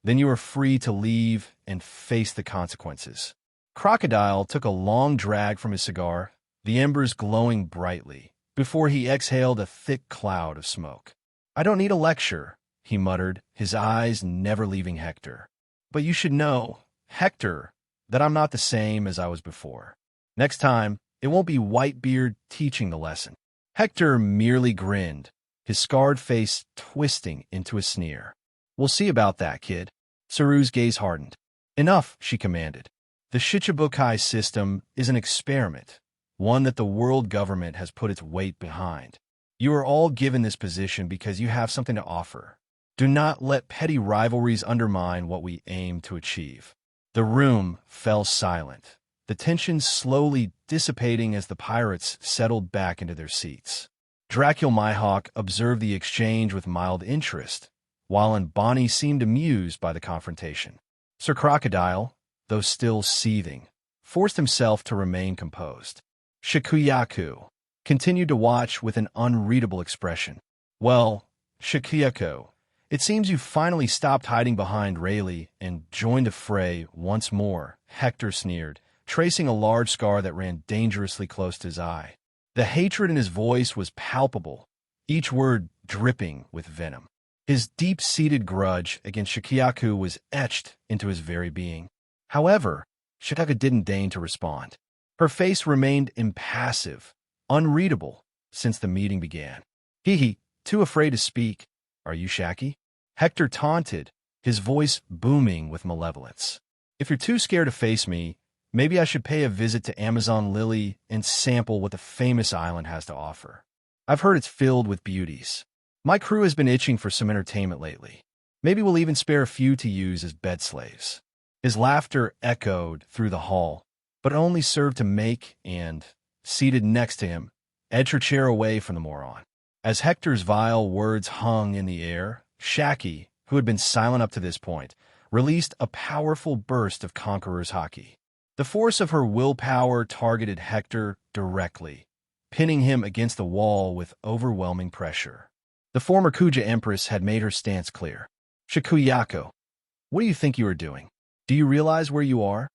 then you are free to leave and face the consequences." Crocodile took a long drag from his cigar, the embers glowing brightly, before he exhaled a thick cloud of smoke. "I don't need a lecture," he muttered, his eyes never leaving Hector. "But you should know, Hector, that I'm not the same as I was before. Next time, it won't be Whitebeard teaching the lesson." Hector merely grinned, his scarred face twisting into a sneer. "We'll see about that, kid." Tsuru's gaze hardened. "Enough," she commanded. "The Shichibukai system is an experiment, one that the world government has put its weight behind. You are all given this position because you have something to offer. Do not let petty rivalries undermine what we aim to achieve." The room fell silent, the tension slowly dissipating as the pirates settled back into their seats. Dracul Myhawk observed the exchange with mild interest, while Bonnie seemed amused by the confrontation. Sir Crocodile, though still seething, forced himself to remain composed. Shikuyaku continued to watch with an unreadable expression. "Well, Shikuyaku, it seems you finally stopped hiding behind Rayleigh and joined the fray once more," Hector sneered, tracing a large scar that ran dangerously close to his eye. The hatred in his voice was palpable, each word dripping with venom. His deep-seated grudge against Shikuyaku was etched into his very being. However, Shikuyaku didn't deign to respond. Her face remained impassive, unreadable, since the meeting began. "Hee, too afraid to speak. Are you, Shaki?" Hector taunted, his voice booming with malevolence. "If you're too scared to face me, maybe I should pay a visit to Amazon Lily and sample what the famous island has to offer. I've heard it's filled with beauties." My crew has been itching for some entertainment lately. Maybe we'll even spare a few to use as bed slaves. His laughter echoed through the hall, but it only served to make and, seated next to him, edge her chair away from the moron. As Hector's vile words hung in the air, Shacky, who had been silent up to this point, released a powerful burst of conqueror's hockey. The force of her willpower targeted Hector directly, pinning him against the wall with overwhelming pressure. The former Kuja Empress had made her stance clear. Shikuyako, what do you think you are doing? Do you realize where you are?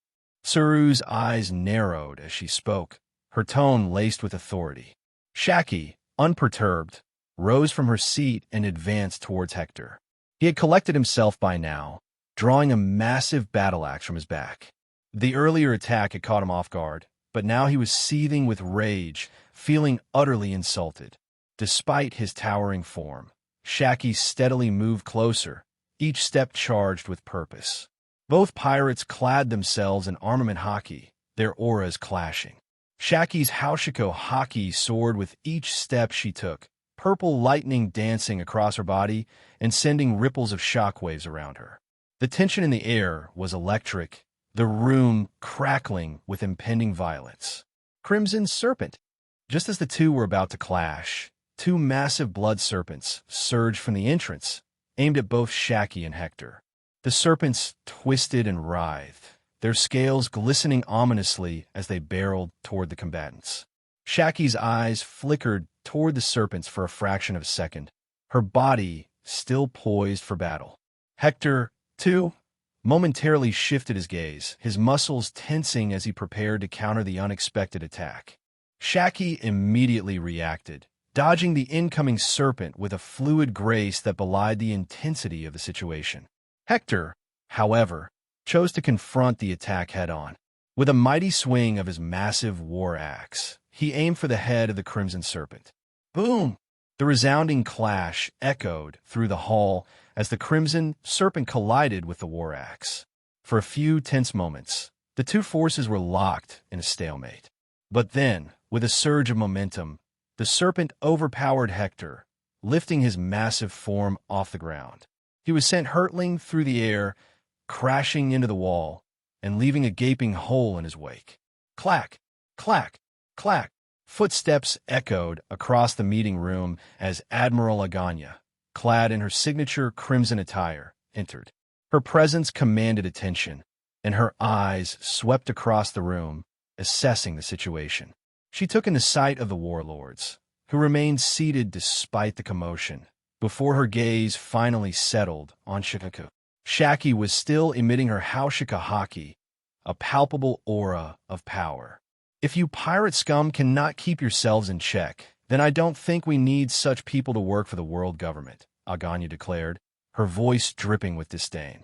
Tsuru's eyes narrowed as she spoke, her tone laced with authority. Shacky, unperturbed, rose from her seat and advanced towards Hector. He had collected himself by now, drawing a massive battle axe from his back. The earlier attack had caught him off guard, but now he was seething with rage, feeling utterly insulted. Despite his towering form, Shacky steadily moved closer, each step charged with purpose. Both pirates clad themselves in armament hockey, their auras clashing. Shacky's Haushiko hockey soared with each step she took, purple lightning dancing across her body and sending ripples of shockwaves around her. The tension in the air was electric, the room crackling with impending violence. Crimson Serpent. Just as the two were about to clash, two massive blood serpents surged from the entrance, aimed at both Shacky and Hector. The serpents twisted and writhed, their scales glistening ominously as they barreled toward the combatants. Shacky's eyes flickered toward the serpents for a fraction of a second, her body still poised for battle. Hector, too, momentarily shifted his gaze, his muscles tensing as he prepared to counter the unexpected attack. Shacky immediately reacted, dodging the incoming serpent with a fluid grace that belied the intensity of the situation. Hector, however, chose to confront the attack head-on. With a mighty swing of his massive war axe, he aimed for the head of the Crimson Serpent. Boom! The resounding clash echoed through the hall as the Crimson Serpent collided with the war axe. For a few tense moments, the two forces were locked in a stalemate. But then, with a surge of momentum, the serpent overpowered Hector, lifting his massive form off the ground. He was sent hurtling through the air, crashing into the wall, and leaving a gaping hole in his wake. Clack! Clack! Clack! Footsteps echoed across the meeting room as Admiral Aganya, clad in her signature crimson attire, entered. Her presence commanded attention, and her eyes swept across the room, assessing the situation. She took in the sight of the warlords, who remained seated despite the commotion, before her gaze finally settled on Shikaku. Shacky was still emitting her Haushika hockey, a palpable aura of power. If you pirate scum cannot keep yourselves in check, then I don't think we need such people to work for the world government, Aganya declared, her voice dripping with disdain.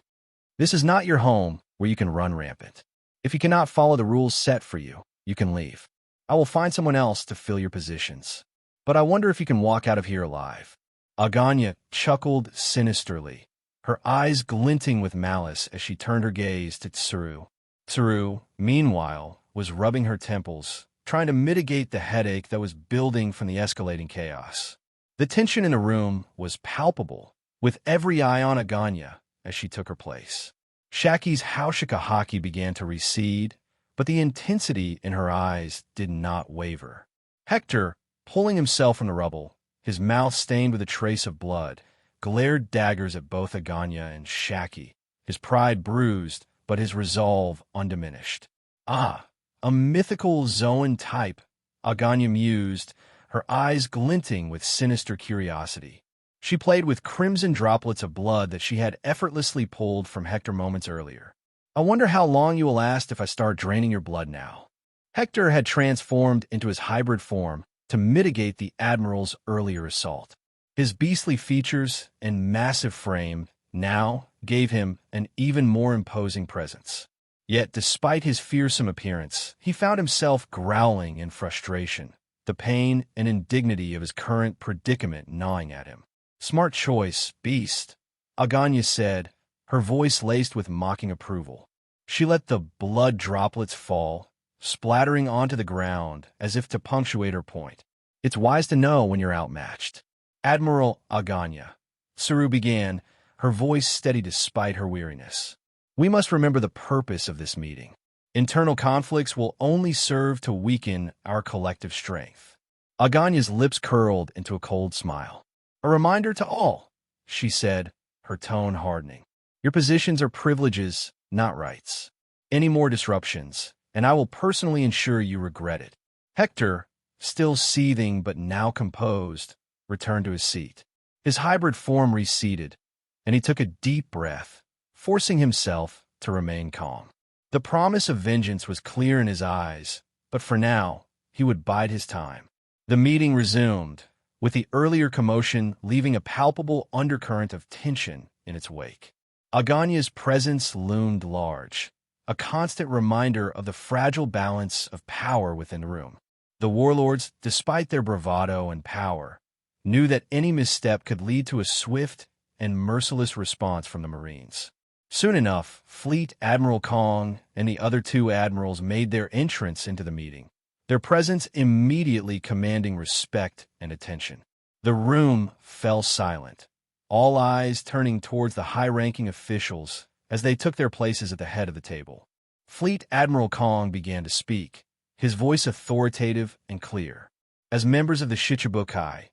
This is not your home where you can run rampant. If you cannot follow the rules set for you, you can leave. I will find someone else to fill your positions. But I wonder if you can walk out of here alive. Aganya chuckled sinisterly, her eyes glinting with malice as she turned her gaze to Tsuru. Tsuru, meanwhile, was rubbing her temples, trying to mitigate the headache that was building from the escalating chaos. The tension in the room was palpable, with every eye on Aganya as she took her place. Shacky's Haushika hockey began to recede, but the intensity in her eyes did not waver. Hector, pulling himself from the rubble, his mouth stained with a trace of blood, glared daggers at both Aganya and Shacky, his pride bruised, but his resolve undiminished. Ah, a mythical Zoan type, Aganya mused, her eyes glinting with sinister curiosity. She played with crimson droplets of blood that she had effortlessly pulled from Hector moments earlier. I wonder how long you will last if I start draining your blood now. Hector had transformed into his hybrid form to mitigate the Admiral's earlier assault. His beastly features and massive frame now gave him an even more imposing presence. Yet, despite his fearsome appearance, he found himself growling in frustration, the pain and indignity of his current predicament gnawing at him. Smart choice, beast, Aganya said, her voice laced with mocking approval. She let the blood droplets fall, splattering onto the ground as if to punctuate her point. It's wise to know when you're outmatched. Admiral Aganya, Saru began, her voice steady despite her weariness. We must remember the purpose of this meeting. Internal conflicts will only serve to weaken our collective strength. Aganya's lips curled into a cold smile. A reminder to all, she said, her tone hardening. Your positions are privileges, not rights. Any more disruptions, and I will personally ensure you regret it. Hector, still seething but now composed, returned to his seat. His hybrid form receded, and he took a deep breath, forcing himself to remain calm. The promise of vengeance was clear in his eyes, but for now, he would bide his time. The meeting resumed, with the earlier commotion leaving a palpable undercurrent of tension in its wake. Aganya's presence loomed large, a constant reminder of the fragile balance of power within the room. The warlords, despite their bravado and power, knew that any misstep could lead to a swift and merciless response from the Marines. Soon enough, Fleet Admiral Kong and the other two admirals made their entrance into the meeting, their presence immediately commanding respect and attention. The room fell silent, all eyes turning towards the high-ranking officials as they took their places at the head of the table. Fleet Admiral Kong began to speak, his voice authoritative and clear. As members of the Shichibukai,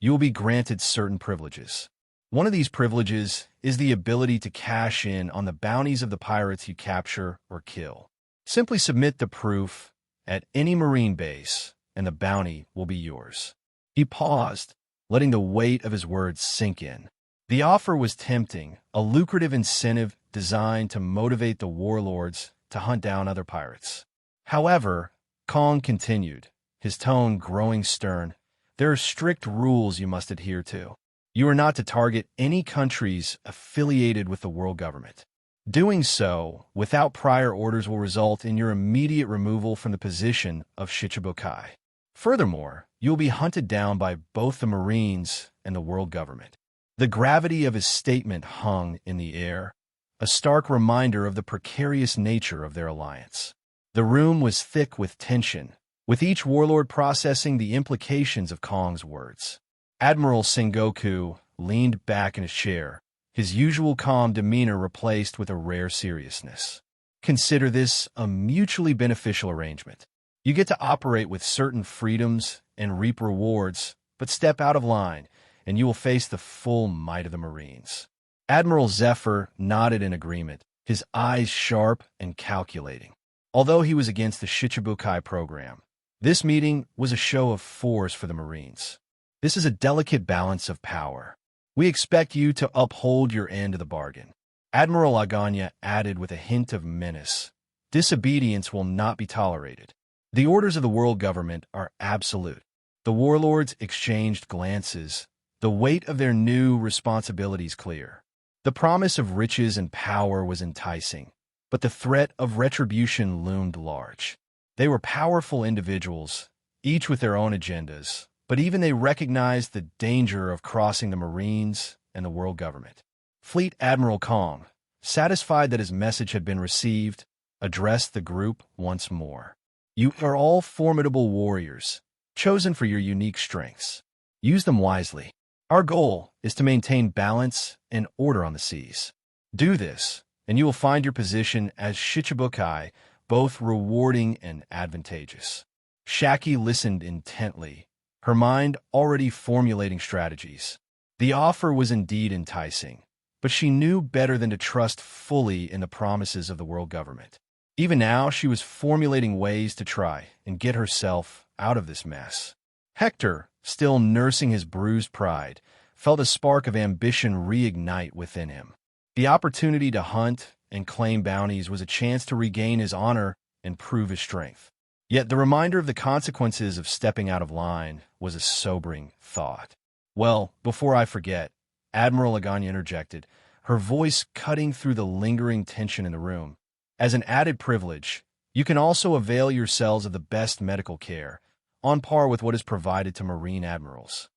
you will be granted certain privileges. One of these privileges is the ability to cash in on the bounties of the pirates you capture or kill. Simply submit the proof at any Marine base, and the bounty will be yours. He paused, letting the weight of his words sink in. The offer was tempting, a lucrative incentive designed to motivate the warlords to hunt down other pirates. However, Kong continued, his tone growing stern, there are strict rules you must adhere to. You are not to target any countries affiliated with the world government. Doing so without prior orders will result in your immediate removal from the position of Shichibukai. Furthermore, you will be hunted down by both the Marines and the world government. The gravity of his statement hung in the air, a stark reminder of the precarious nature of their alliance. The room was thick with tension, with each warlord processing the implications of Kong's words. Admiral Sengoku leaned back in his chair, his usual calm demeanor replaced with a rare seriousness. Consider this a mutually beneficial arrangement. You get to operate with certain freedoms and reap rewards, but step out of line, and you will face the full might of the Marines. Admiral Zephyr nodded in agreement, his eyes sharp and calculating. Although he was against the Shichibukai program, this meeting was a show of force for the Marines. This is a delicate balance of power. We expect you to uphold your end of the bargain. Admiral Aganya added with a hint of menace. Disobedience will not be tolerated. The orders of the world government are absolute. The warlords exchanged glances, the weight of their new responsibilities clear. The promise of riches and power was enticing, but the threat of retribution loomed large. They were powerful individuals, each with their own agendas, but even they recognized the danger of crossing the Marines and the world government. Fleet Admiral Kong, satisfied that his message had been received, addressed the group once more. You are all formidable warriors, chosen for your unique strengths. Use them wisely. Our goal is to maintain balance and order on the seas. Do this, and you will find your position as Shichibukai both rewarding and advantageous. Shaki listened intently, her mind already formulating strategies. The offer was indeed enticing, but she knew better than to trust fully in the promises of the world government. Even now, she was formulating ways to try and get herself out of this mess. Hector, still nursing his bruised pride, felt a spark of ambition reignite within him. The opportunity to hunt and claim bounties was a chance to regain his honor and prove his strength. Yet the reminder of the consequences of stepping out of line was a sobering thought. Well, before I forget, Admiral Aganya interjected, her voice cutting through the lingering tension in the room. As an added privilege, you can also avail yourselves of the best medical care, on par with what is provided to Marine admirals.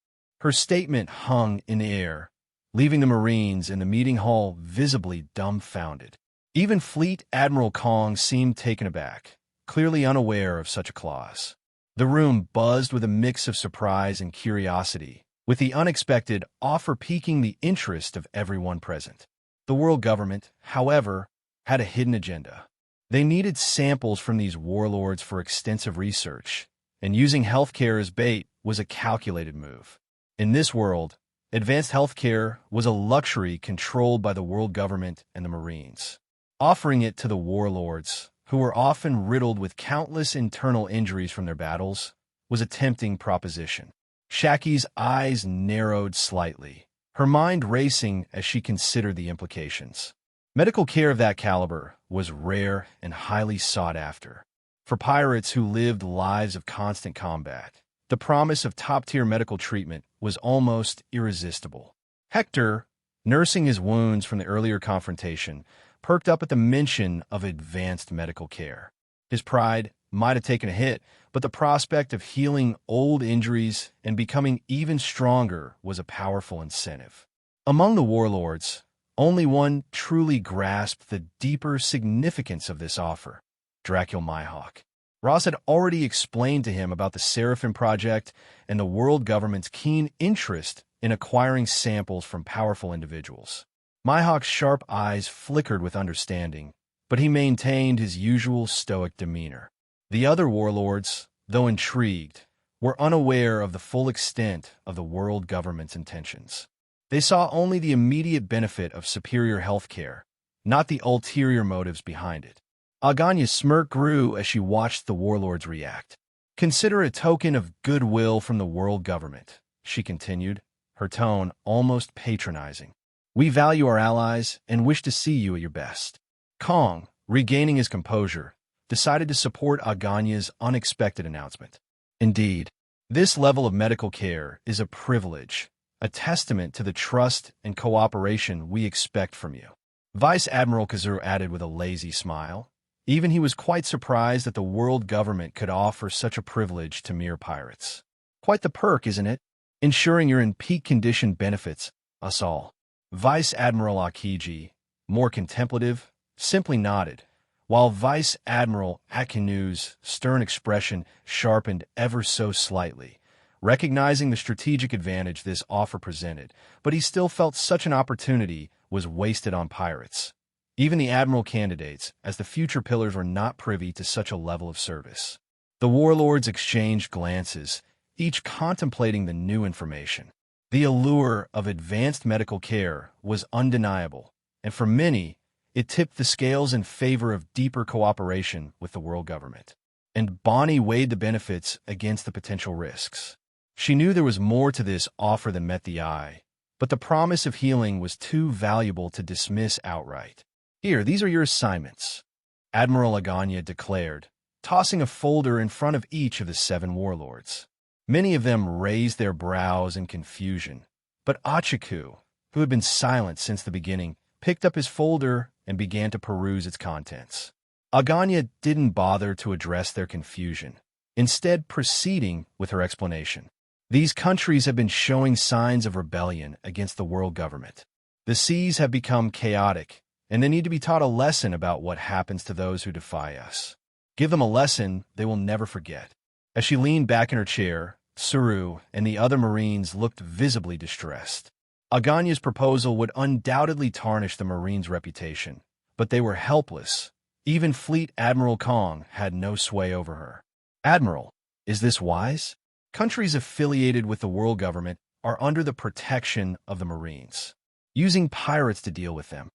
Her statement hung in the air, leaving the Marines in the meeting hall visibly dumbfounded. Even Fleet Admiral Kong seemed taken aback, clearly unaware of such a clause. The room buzzed with a mix of surprise and curiosity, with the unexpected offer piquing the interest of everyone present. The world government, however, had a hidden agenda. They needed samples from these warlords for extensive research, and using healthcare as bait was a calculated move. In this world, advanced healthcare was a luxury controlled by the world government and the Marines. Offering it to the warlords, who were often riddled with countless internal injuries from their battles, was a tempting proposition. Shaki's eyes narrowed slightly, her mind racing as she considered the implications. Medical care of that caliber was rare and highly sought after. For pirates who lived lives of constant combat, the promise of top-tier medical treatment was almost irresistible. Hector, nursing his wounds from the earlier confrontation, perked up at the mention of advanced medical care. His pride might have taken a hit, but the prospect of healing old injuries and becoming even stronger was a powerful incentive. Among the warlords, only one truly grasped the deeper significance of this offer: Dracul Myhawk. Ross had already explained to him about the Seraphim Project and the world government's keen interest in acquiring samples from powerful individuals. Myhawk's sharp eyes flickered with understanding, but he maintained his usual stoic demeanor. The other warlords, though intrigued, were unaware of the full extent of the world government's intentions. They saw only the immediate benefit of superior health care, not the ulterior motives behind it. Aganya's smirk grew as she watched the warlords react. "Consider a token of goodwill from the world government," she continued, her tone almost patronizing. "We value our allies and wish to see you at your best." Kong, regaining his composure, decided to support Aganya's unexpected announcement. "Indeed, this level of medical care is a privilege, a testament to the trust and cooperation we expect from you." Vice Admiral Kazuru added with a lazy smile. Even he was quite surprised that the world government could offer such a privilege to mere pirates. "Quite the perk, isn't it? Ensuring you're in peak condition benefits us all." Vice Admiral Akiji, more contemplative, simply nodded, while Vice Admiral Akinu's stern expression sharpened ever so slightly, recognizing the strategic advantage this offer presented, but he still felt such an opportunity was wasted on pirates. Even the admiral candidates, as the future pillars, were not privy to such a level of service. The warlords exchanged glances, each contemplating the new information. The allure of advanced medical care was undeniable, and for many, it tipped the scales in favor of deeper cooperation with the world government. And Bonnie weighed the benefits against the potential risks. She knew there was more to this offer than met the eye, but the promise of healing was too valuable to dismiss outright. "Here, these are your assignments," Admiral Aganya declared, tossing a folder in front of each of the 7 warlords. Many of them raised their brows in confusion, but Achiku, who had been silent since the beginning, picked up his folder and began to peruse its contents. Aganya didn't bother to address their confusion, instead proceeding with her explanation. "These countries have been showing signs of rebellion against the world government. The seas have become chaotic, and they need to be taught a lesson about what happens to those who defy us. Give them a lesson they will never forget." As she leaned back in her chair, Suru and the other Marines looked visibly distressed. Aganya's proposal would undoubtedly tarnish the Marines' reputation, but they were helpless. Even Fleet Admiral Kong had no sway over her. "Admiral, is this wise? Countries affiliated with the world government are under the protection of the Marines, using pirates to deal with them."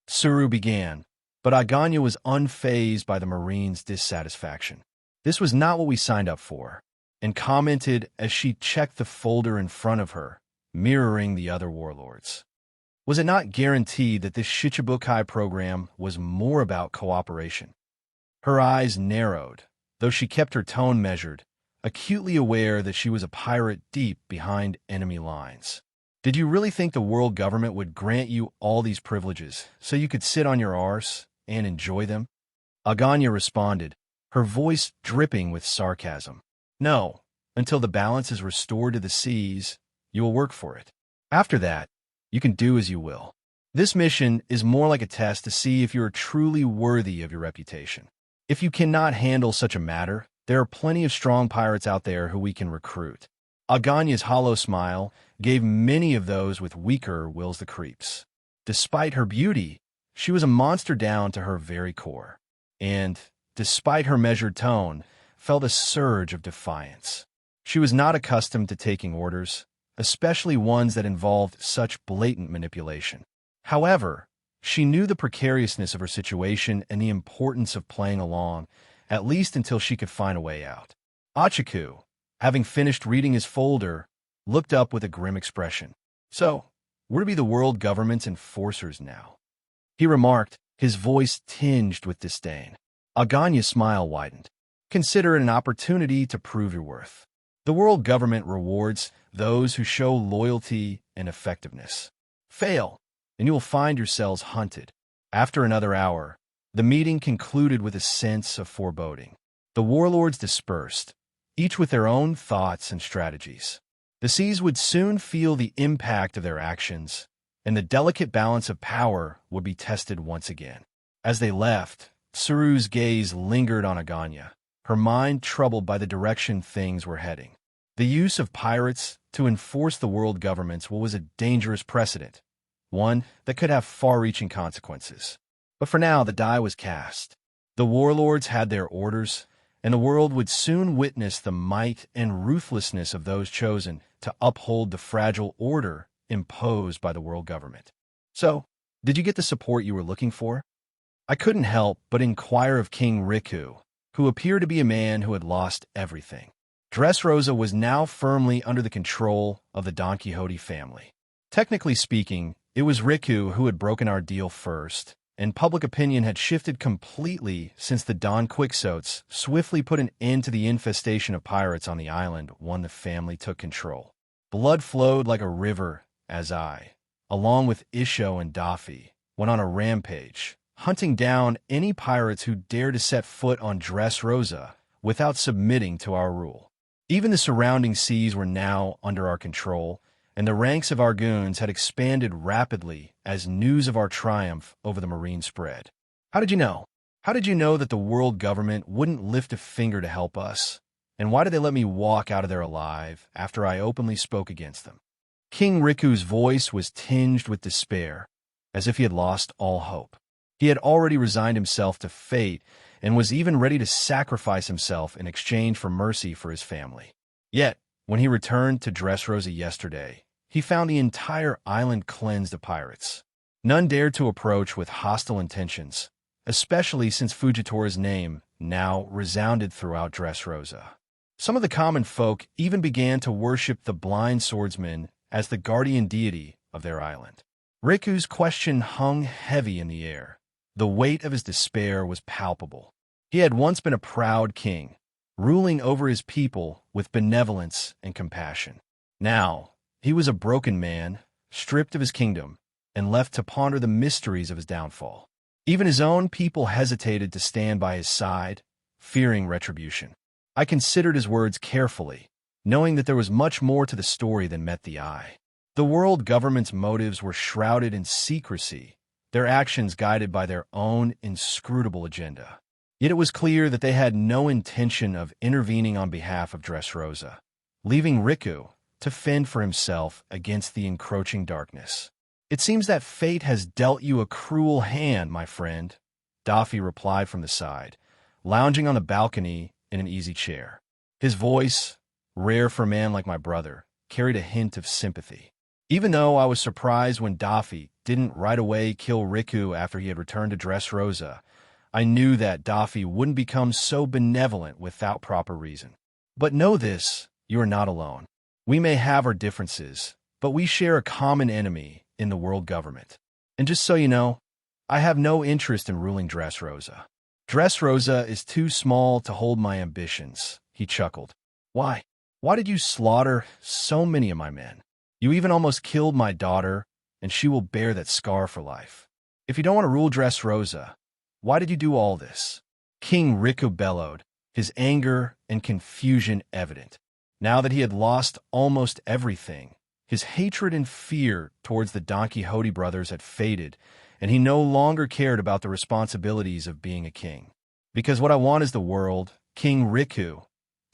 Suru began, but Aganya was unfazed by the Marines' dissatisfaction. "This was not what we signed up for," and commented as she checked the folder in front of her, mirroring the other warlords. Was it not guaranteed that this Shichibukai program was more about cooperation? Her eyes narrowed, though she kept her tone measured, acutely aware that she was a pirate deep behind enemy lines. "Did you really think the world government would grant you all these privileges so you could sit on your arse and enjoy them?" Aganya responded, her voice dripping with sarcasm. "No, until the balance is restored to the seas, you will work for it. After that, you can do as you will. This mission is more like a test to see if you are truly worthy of your reputation. If you cannot handle such a matter, there are plenty of strong pirates out there who we can recruit." Aganya's hollow smile gave many of those with weaker wills the creeps. Despite her beauty, she was a monster down to her very core. And, despite her measured tone, felt a surge of defiance. She was not accustomed to taking orders, especially ones that involved such blatant manipulation. However, she knew the precariousness of her situation and the importance of playing along, at least until she could find a way out. Achiku, having finished reading his folder, looked up with a grim expression. "So, we're to be the world government's enforcers now," he remarked, his voice tinged with disdain. Aganya's smile widened. "Consider it an opportunity to prove your worth. The world government rewards those who show loyalty and effectiveness. Fail, and you will find yourselves hunted." After another hour, the meeting concluded with a sense of foreboding. The warlords dispersed, each with their own thoughts and strategies. The seas would soon feel the impact of their actions, and the delicate balance of power would be tested once again. As they left, Tsuru's gaze lingered on Aganya, her mind troubled by the direction things were heading. The use of pirates to enforce the world governments was a dangerous precedent, one that could have far-reaching consequences. But for now, the die was cast. The warlords had their orders, and the world would soon witness the might and ruthlessness of those chosen to uphold the fragile order imposed by the world government. "So, did you get the support you were looking for?" I couldn't help but inquire of King Riku, who appeared to be a man who had lost everything. Dressrosa was now firmly under the control of the Don Quixote family. Technically speaking, it was Riku who had broken our deal first, and public opinion had shifted completely since the Don Quixotes swiftly put an end to the infestation of pirates on the island when the family took control. Blood flowed like a river as I, along with Isho and Daffy, went on a rampage, hunting down any pirates who dared to set foot on Dressrosa without submitting to our rule. Even the surrounding seas were now under our control, and the ranks of our goons had expanded rapidly as news of our triumph over the marine spread. "How did you know? How did you know that the world government wouldn't lift a finger to help us? And why did they let me walk out of there alive after I openly spoke against them?" King Riku's voice was tinged with despair, as if he had lost all hope. He had already resigned himself to fate and was even ready to sacrifice himself in exchange for mercy for his family. Yet, when he returned to Dressrosa yesterday, he found the entire island cleansed of pirates. None dared to approach with hostile intentions, especially since Fujitora's name now resounded throughout Dressrosa. Some of the common folk even began to worship the blind swordsman as the guardian deity of their island. Riku's question hung heavy in the air. The weight of his despair was palpable. He had once been a proud king, ruling over his people with benevolence and compassion. Now, he was a broken man, stripped of his kingdom, and left to ponder the mysteries of his downfall. Even his own people hesitated to stand by his side, fearing retribution. I considered his words carefully, knowing that there was much more to the story than met the eye. The world government's motives were shrouded in secrecy, their actions guided by their own inscrutable agenda. Yet it was clear that they had no intention of intervening on behalf of Dressrosa, leaving Riku to fend for himself against the encroaching darkness. "It seems that fate has dealt you a cruel hand, my friend," Daffy replied from the side, lounging on the balcony in an easy chair. His voice, rare for a man like my brother, carried a hint of sympathy. Even though I was surprised when Daffy didn't right away kill Riku after he had returned to Dressrosa, I knew that Daffy wouldn't become so benevolent without proper reason. "But know this, you are not alone. We may have our differences, but we share a common enemy in the world government. And just so you know, I have no interest in ruling Dressrosa. Dressrosa is too small to hold my ambitions," he chuckled. "Why? Why did you slaughter so many of my men? You even almost killed my daughter, and she will bear that scar for life. If you don't want to rule Dressrosa, why did you do all this?" King Riku bellowed, his anger and confusion evident. Now that he had lost almost everything, his hatred and fear towards the Don Quixote brothers had faded, and he no longer cared about the responsibilities of being a king. "Because what I want is the world, King Riku,"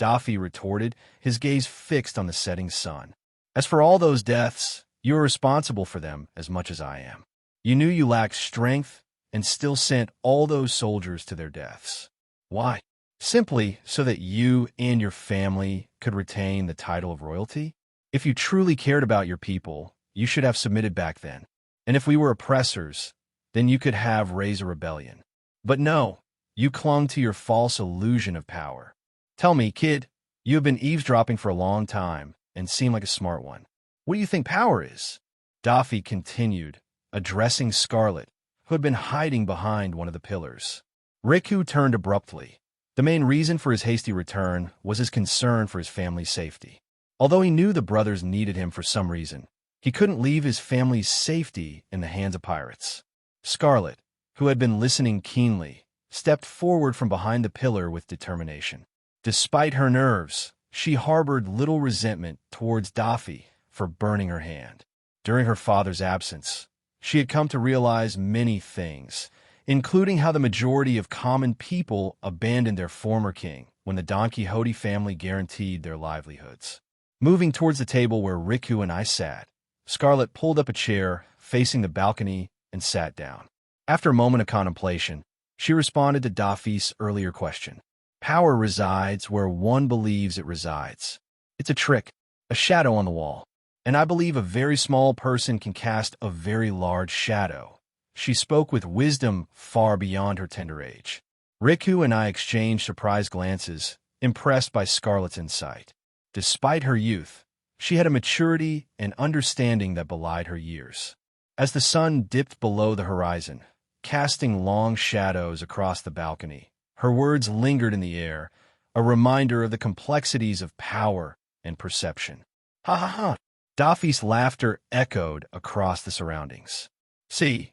Daffy retorted, his gaze fixed on the setting sun. As for all those deaths, you are responsible for them as much as I am. You knew you lacked strength and still sent all those soldiers to their deaths. Why? Simply so that you and your family could retain the title of royalty? If you truly cared about your people, you should have submitted back then. And if we were oppressors, then you could have raised a rebellion. But no, you clung to your false illusion of power. Tell me, kid, you have been eavesdropping for a long time and seem like a smart one. What do you think power is? Daffy continued, addressing Scarlet, who had been hiding behind one of the pillars. Riku turned abruptly. The main reason for his hasty return was his concern for his family's safety. Although he knew the brothers needed him for some reason, he couldn't leave his family's safety in the hands of pirates. Scarlet, who had been listening keenly, stepped forward from behind the pillar with determination. Despite her nerves, she harbored little resentment towards Daffy for burning her hand. During her father's absence, she had come to realize many things, including how the majority of common people abandoned their former king when the Don Quixote family guaranteed their livelihoods. Moving towards the table where Riku and I sat, Scarlet pulled up a chair facing the balcony and sat down. After a moment of contemplation, she responded to Daffy's earlier question. Power resides where one believes it resides. It's a trick, a shadow on the wall. And I believe a very small person can cast a very large shadow. She spoke with wisdom far beyond her tender age. Riku and I exchanged surprised glances, impressed by Scarlet's insight. Despite her youth, she had a maturity and understanding that belied her years. As the sun dipped below the horizon, casting long shadows across the balcony, her words lingered in the air, a reminder of the complexities of power and perception. Ha ha ha! Daffy's laughter echoed across the surroundings. See,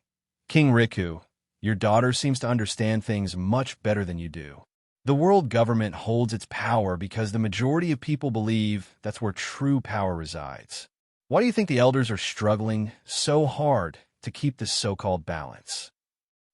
King Riku, your daughter seems to understand things much better than you do. The world government holds its power because the majority of people believe that's where true power resides. Why do you think the elders are struggling so hard to keep this so-called balance?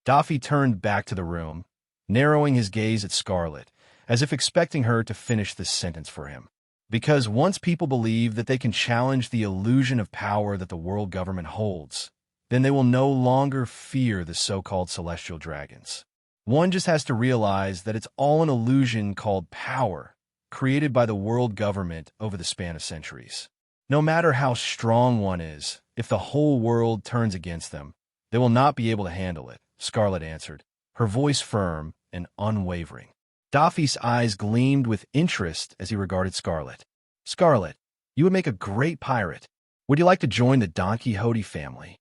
Daffy turned back to the room, narrowing his gaze at Scarlet, as if expecting her to finish this sentence for him. Because once people believe that they can challenge the illusion of power that the world government holds, then they will no longer fear the so-called celestial dragons. One just has to realize that it's all an illusion called power, created by the world government over the span of centuries. No matter how strong one is, if the whole world turns against them, they will not be able to handle it, Scarlet answered, her voice firm and unwavering. Daffy's eyes gleamed with interest as he regarded Scarlet. Scarlet, you would make a great pirate. Would you like to join the Don Quixote family?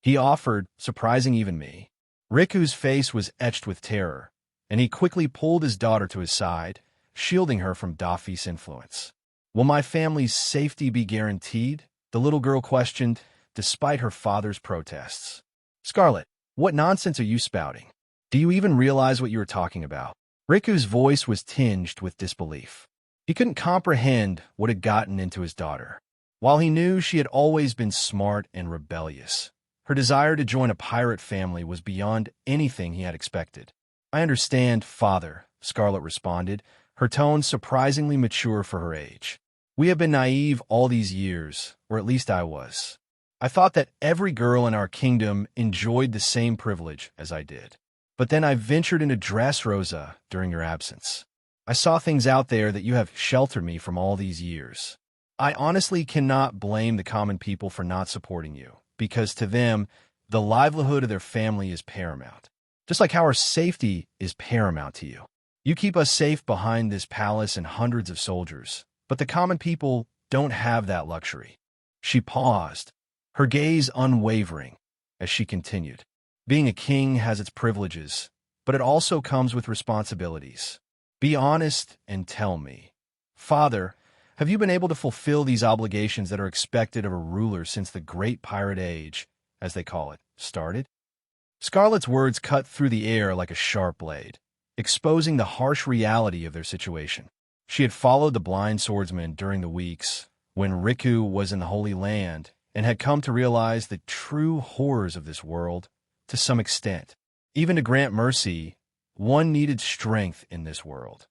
He offered, surprising even me. Riku's face was etched with terror, and he quickly pulled his daughter to his side, shielding her from Daffy's influence. Will my family's safety be guaranteed? The little girl questioned, despite her father's protests. Scarlet, what nonsense are you spouting? Do you even realize what you are talking about? Riku's voice was tinged with disbelief. He couldn't comprehend what had gotten into his daughter. While he knew she had always been smart and rebellious, her desire to join a pirate family was beyond anything he had expected. I understand, father, Scarlet responded, her tone surprisingly mature for her age. We have been naive all these years, or at least I was. I thought that every girl in our kingdom enjoyed the same privilege as I did. But then I ventured into Dressrosa during your absence. I saw things out there that you have sheltered me from all these years. I honestly cannot blame the common people for not supporting you, because to them, the livelihood of their family is paramount. Just like how our safety is paramount to you. You keep us safe behind this palace and hundreds of soldiers, but the common people don't have that luxury. She paused, her gaze unwavering, as she continued. Being a king has its privileges, but it also comes with responsibilities. Be honest and tell me, Father, have you been able to fulfill these obligations that are expected of a ruler since the Great Pirate Age, as they call it, started? Scarlet's words cut through the air like a sharp blade, exposing the harsh reality of their situation. She had followed the blind swordsman during the weeks when Riku was in the Holy Land and had come to realize the true horrors of this world to some extent. Even to grant mercy, one needed strength in this world.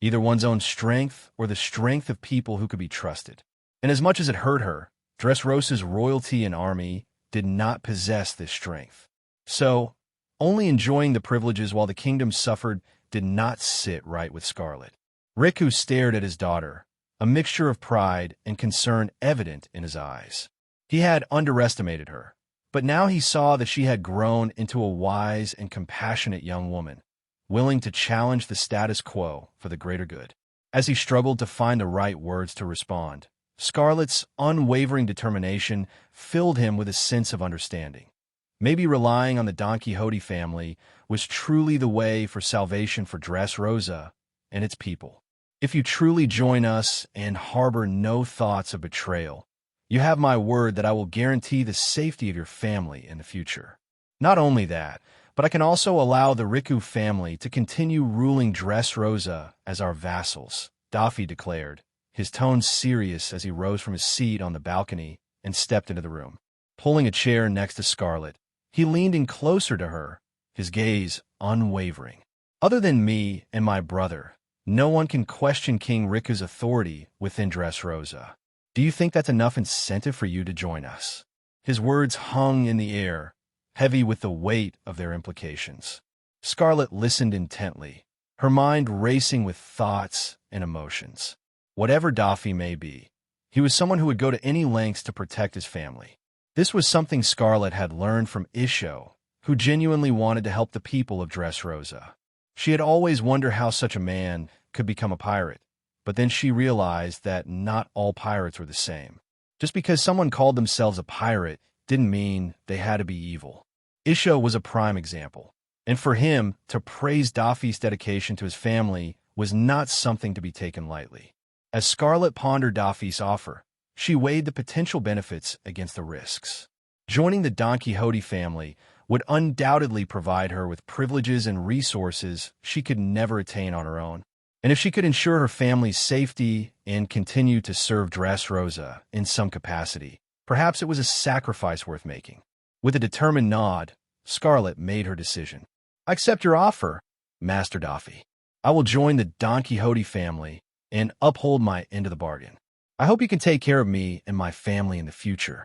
either one's own strength or the strength of people who could be trusted. And as much as it hurt her, Dressrosa's royalty and army did not possess this strength. So, only enjoying the privileges while the kingdom suffered did not sit right with Scarlet. Riku stared at his daughter, a mixture of pride and concern evident in his eyes. He had underestimated her, but now he saw that she had grown into a wise and compassionate young woman, willing to challenge the status quo for the greater good. As he struggled to find the right words to respond, Scarlet's unwavering determination filled him with a sense of understanding. Maybe relying on the Don Quixote family was truly the way for salvation for Dressrosa and its people. If you truly join us and harbor no thoughts of betrayal, you have my word that I will guarantee the safety of your family in the future. Not only that, but I can also allow the Riku family to continue ruling Dressrosa as our vassals, Daffy declared, his tone serious as he rose from his seat on the balcony and stepped into the room. Pulling a chair next to Scarlet, he leaned in closer to her, his gaze unwavering. Other than me and my brother, no one can question King Riku's authority within Dressrosa. Do you think that's enough incentive for you to join us? His words hung in the air, heavy with the weight of their implications. Scarlet listened intently, her mind racing with thoughts and emotions. Whatever Daffy may be, he was someone who would go to any lengths to protect his family. This was something Scarlet had learned from Isho, who genuinely wanted to help the people of Dressrosa. She had always wondered how such a man could become a pirate, but then she realized that not all pirates were the same. Just because someone called themselves a pirate didn't mean they had to be evil. Isho was a prime example, and for him to praise Daffy's dedication to his family was not something to be taken lightly. As Scarlet pondered Daffy's offer, she weighed the potential benefits against the risks. Joining the Don Quixote family would undoubtedly provide her with privileges and resources she could never attain on her own. And if she could ensure her family's safety and continue to serve Dressrosa in some capacity, perhaps it was a sacrifice worth making. With a determined nod, Scarlet made her decision. I accept your offer, Master Daffy. I will join the Don Quixote family and uphold my end of the bargain. I hope you can take care of me and my family in the future.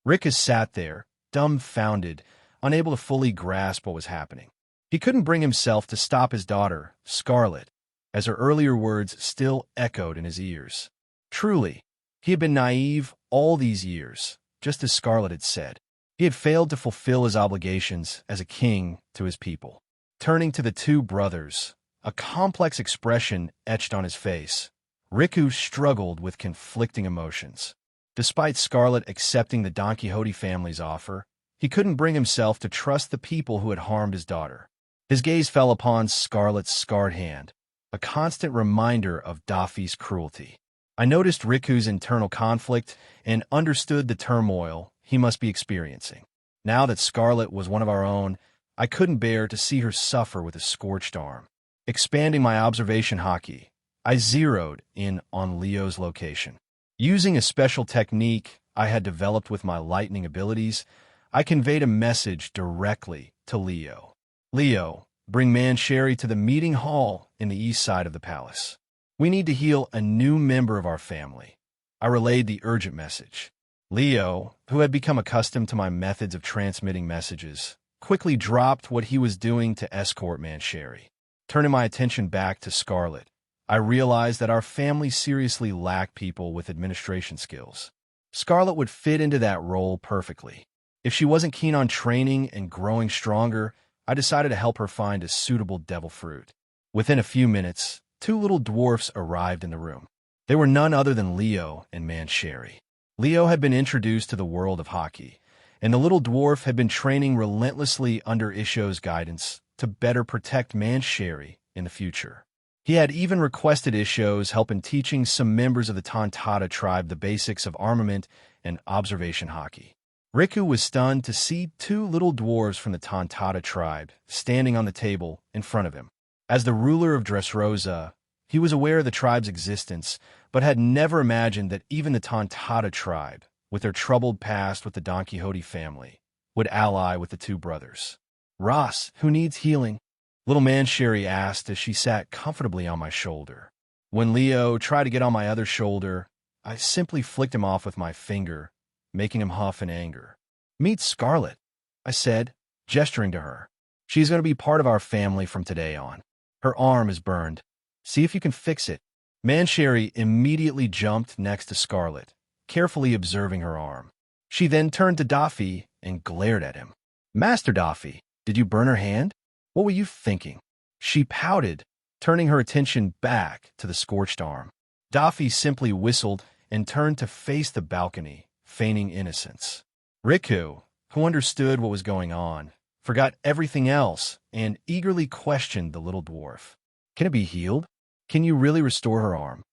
Riku sat there, dumbfounded, unable to fully grasp what was happening. He couldn't bring himself to stop his daughter, Scarlet, as her earlier words still echoed in his ears. Truly, he had been naive all these years, just as Scarlet had said. He had failed to fulfill his obligations as a king to his people. Turning to the two brothers, a complex expression etched on his face, Riku struggled with conflicting emotions. Despite Scarlet accepting the Don Quixote family's offer, he couldn't bring himself to trust the people who had harmed his daughter. His gaze fell upon Scarlet's scarred hand, a constant reminder of Daffy's cruelty. I noticed Riku's internal conflict and understood the turmoil he must be experiencing. Now that Scarlet was one of our own, I couldn't bear to see her suffer with a scorched arm. Expanding my observation haki, I zeroed in on Leo's location. Using a special technique I had developed with my lightning abilities, I conveyed a message directly to Leo. Leo, bring Mancherry to the meeting hall in the east side of the palace. We need to heal a new member of our family. I relayed the urgent message. Leo, who had become accustomed to my methods of transmitting messages, quickly dropped what he was doing to escort Mancherry. Turning my attention back to Scarlet, I realized that our family seriously lacked people with administration skills. Scarlet would fit into that role perfectly. If she wasn't keen on training and growing stronger, I decided to help her find a suitable devil fruit. Within a few minutes, two little dwarfs arrived in the room. They were none other than Leo and Mancherry. Leo had been introduced to the world of hockey, and the little dwarf had been training relentlessly under Isho's guidance to better protect Mancherry in the future. He had even requested Isho's help in teaching some members of the Tontata tribe the basics of armament and observation hockey. Riku was stunned to see two little dwarves from the Tontata tribe standing on the table in front of him. As the ruler of Dressrosa, he was aware of the tribe's existence, but had never imagined that even the Tontata tribe, with their troubled past with the Don Quixote family, would ally with the two brothers. Ross, who needs healing? Little man Sherry asked as she sat comfortably on my shoulder. When Leo tried to get on my other shoulder, I simply flicked him off with my finger, making him huff in anger. Meet Scarlet, I said, gesturing to her. She's going to be part of our family from today on. Her arm is burned. See if you can fix it. Mancherry immediately jumped next to Scarlet, carefully observing her arm. She then turned to Daffy and glared at him. Master Daffy, did you burn her hand? What were you thinking? She pouted, turning her attention back to the scorched arm. Daffy simply whistled and turned to face the balcony, feigning innocence. Riku, who understood what was going on, forgot everything else and eagerly questioned the little dwarf. Can it be healed? Can you really restore her arm?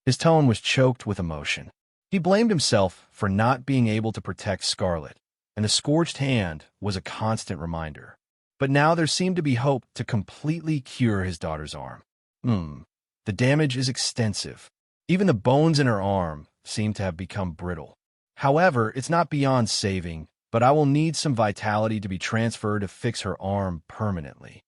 His tone was choked with emotion. He blamed himself for not being able to protect Scarlet, and the scorched hand was a constant reminder. But now there seemed to be hope to completely cure his daughter's arm. The damage is extensive. Even the bones in her arm seem to have become brittle. However, it's not beyond saving, but I will need some vitality to be transferred to fix her arm permanently.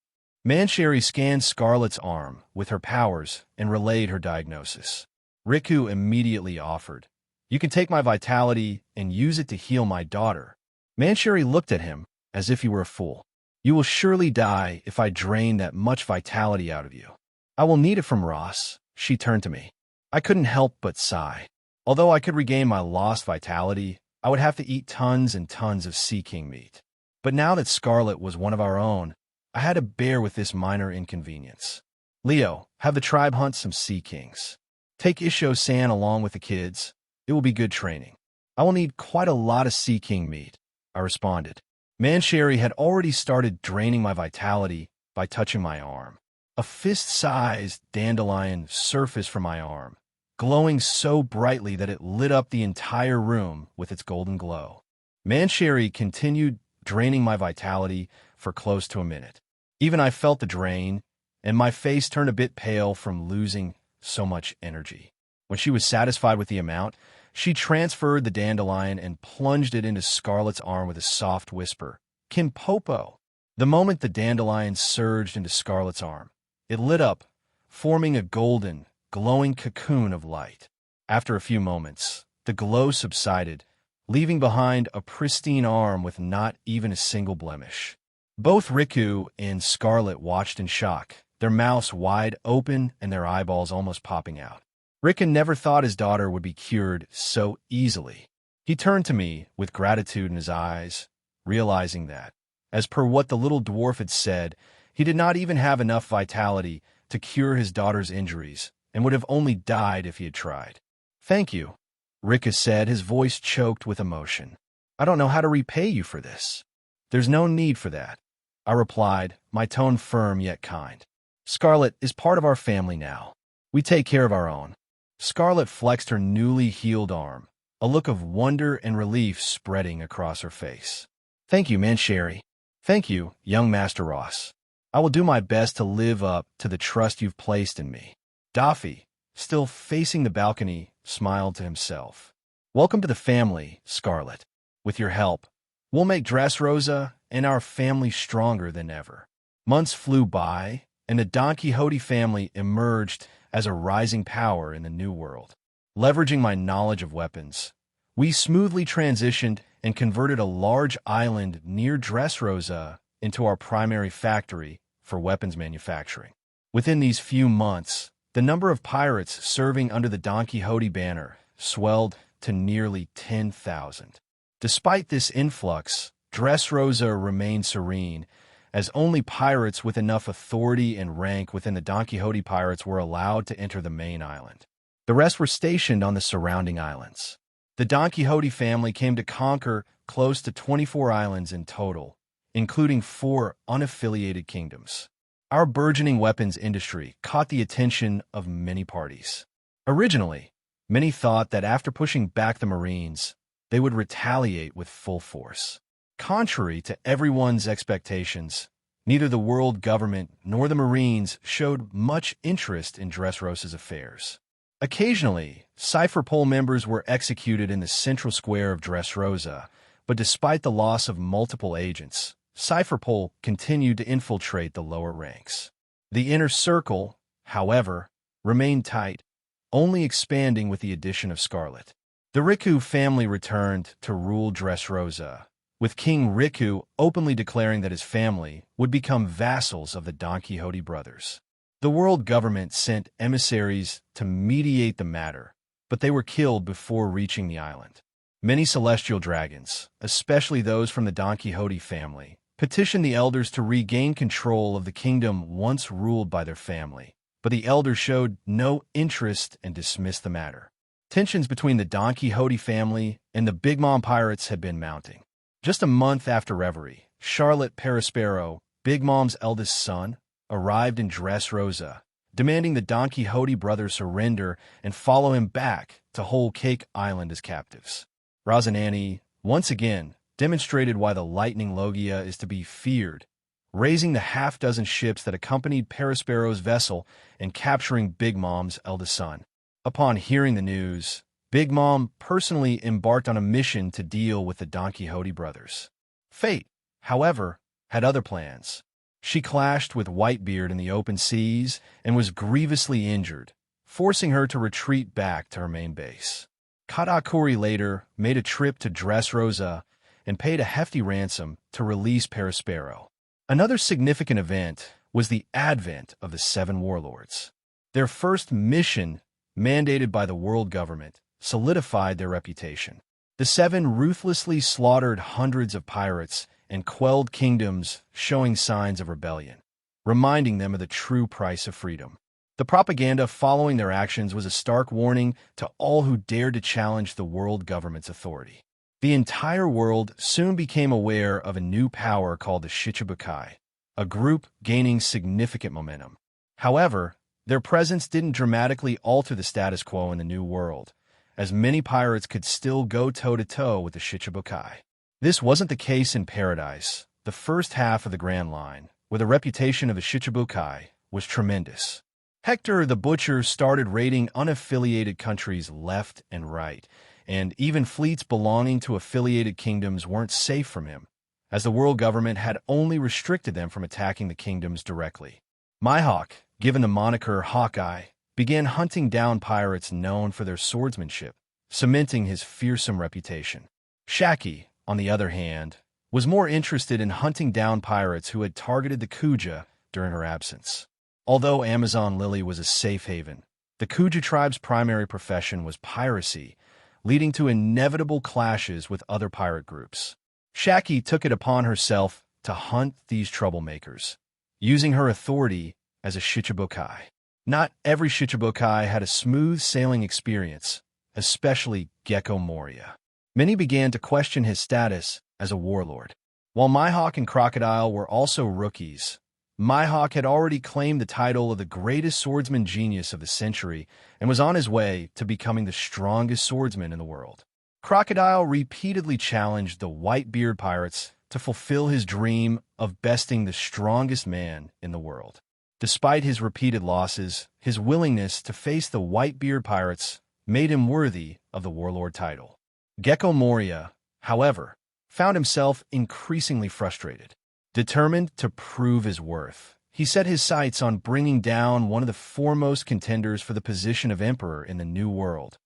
Mancherry scanned Scarlet's arm with her powers and relayed her diagnosis. Riku immediately offered, You can take my vitality and use it to heal my daughter. Mancherry looked at him as if he were a fool. You will surely die if I drain that much vitality out of you. I will need it from Ross. She turned to me. I couldn't help but sigh. Although I could regain my lost vitality, I would have to eat tons and tons of Sea King meat. But now that Scarlet was one of our own, I had to bear with this minor inconvenience. Leo, have the tribe hunt some Sea Kings. Take Isho-san along with the kids. It will be good training. I will need quite a lot of Sea King meat, I responded. Mancherry had already started draining my vitality by touching my arm. A fist-sized dandelion surfaced from my arm, glowing so brightly that it lit up the entire room with its golden glow. Mancherry continued draining my vitality for close to a minute. Even I felt the drain, and my face turned a bit pale from losing so much energy. When she was satisfied with the amount, she transferred the dandelion and plunged it into Scarlet's arm with a soft whisper, Kimpopo. The moment the dandelion surged into Scarlet's arm, it lit up, forming a golden, glowing cocoon of light. After a few moments, the glow subsided, leaving behind a pristine arm with not even a single blemish. Both Riku and Scarlet watched in shock, their mouths wide open and their eyeballs almost popping out. Riku never thought his daughter would be cured so easily. He turned to me with gratitude in his eyes, realizing that, as per what the little dwarf had said, he did not even have enough vitality to cure his daughter's injuries and would have only died if he had tried. Thank you, Riku said, his voice choked with emotion. I don't know how to repay you for this. There's no need for that, I replied, my tone firm yet kind. Scarlet is part of our family now. We take care of our own. Scarlet flexed her newly healed arm, a look of wonder and relief spreading across her face. Thank you, Mancherry. Thank you, young Master Ross. I will do my best to live up to the trust you've placed in me. Daffy, still facing the balcony, smiled to himself. Welcome to the family, Scarlet. With your help, we'll make Dressrosa and our family stronger than ever. Months flew by, and the Don Quixote family emerged as a rising power in the New World. Leveraging my knowledge of weapons, we smoothly transitioned and converted a large island near Dressrosa into our primary factory for weapons manufacturing. Within these few months, the number of pirates serving under the Don Quixote banner swelled to nearly 10,000. Despite this influx, Dressrosa remained serene, as only pirates with enough authority and rank within the Don Quixote pirates were allowed to enter the main island. The rest were stationed on the surrounding islands. The Don Quixote family came to conquer close to 24 islands in total, including 4 unaffiliated kingdoms. Our burgeoning weapons industry caught the attention of many parties. Originally, many thought that after pushing back the Marines, they would retaliate with full force. Contrary to everyone's expectations, neither the world government nor the Marines showed much interest in Dressrosa's affairs. Occasionally, Cypher Pole members were executed in the central square of Dressrosa, but despite the loss of multiple agents, Cypherpole continued to infiltrate the lower ranks. The inner circle, however, remained tight, only expanding with the addition of Scarlet. The Riku family returned to rule Dressrosa, with King Riku openly declaring that his family would become vassals of the Don Quixote brothers. The world government sent emissaries to mediate the matter, but they were killed before reaching the island. Many celestial dragons, especially those from the Don Quixote family, petitioned the elders to regain control of the kingdom once ruled by their family, but the elders showed no interest and dismissed the matter. Tensions between the Don Quixote family and the Big Mom pirates had been mounting. Just a month after Reverie, Charlotte Perispero, Big Mom's eldest son, arrived in Dressrosa, demanding the Don Quixote brothers surrender and follow him back to Whole Cake Island as captives. Rosinante, once again, demonstrated why the Lightning Logia is to be feared, raising the half-dozen ships that accompanied Perispero's vessel and capturing Big Mom's eldest son. Upon hearing the news, Big Mom personally embarked on a mission to deal with the Don Quixote brothers. Fate, however, had other plans. She clashed with Whitebeard in the open seas and was grievously injured, forcing her to retreat back to her main base. Katakuri later made a trip to Dressrosa and paid a hefty ransom to release Perispero. Another significant event was the advent of the Seven Warlords. Their first mission, mandated by the world government, solidified their reputation. The Seven ruthlessly slaughtered hundreds of pirates and quelled kingdoms showing signs of rebellion, reminding them of the true price of freedom. The propaganda following their actions was a stark warning to all who dared to challenge the world government's authority. The entire world soon became aware of a new power called the Shichibukai, a group gaining significant momentum. However, their presence didn't dramatically alter the status quo in the new world, as many pirates could still go toe-to-toe with the Shichibukai. This wasn't the case in Paradise. The first half of the Grand Line, where the reputation of the Shichibukai was tremendous. Hector the Butcher started raiding unaffiliated countries left and right, and even fleets belonging to affiliated kingdoms weren't safe from him, as the world government had only restricted them from attacking the kingdoms directly. Mihawk, given the moniker Hawkeye, began hunting down pirates known for their swordsmanship, cementing his fearsome reputation. Shaki, on the other hand, was more interested in hunting down pirates who had targeted the Kuja during her absence. Although Amazon Lily was a safe haven, the Kuja tribe's primary profession was piracy, leading to inevitable clashes with other pirate groups. Shaki took it upon herself to hunt these troublemakers, using her authority as a Shichibukai. Not every Shichibukai had a smooth sailing experience, especially Gecko Moria. Many began to question his status as a warlord. While Mihawk and Crocodile were also rookies, Mihawk had already claimed the title of the greatest swordsman genius of the century and was on his way to becoming the strongest swordsman in the world. Crocodile repeatedly challenged the Whitebeard pirates to fulfill his dream of besting the strongest man in the world. Despite his repeated losses, his willingness to face the Whitebeard pirates made him worthy of the warlord title. Gecko Moria, however, found himself increasingly frustrated. Determined to prove his worth, he set his sights on bringing down one of the foremost contenders for the position of emperor in the New World,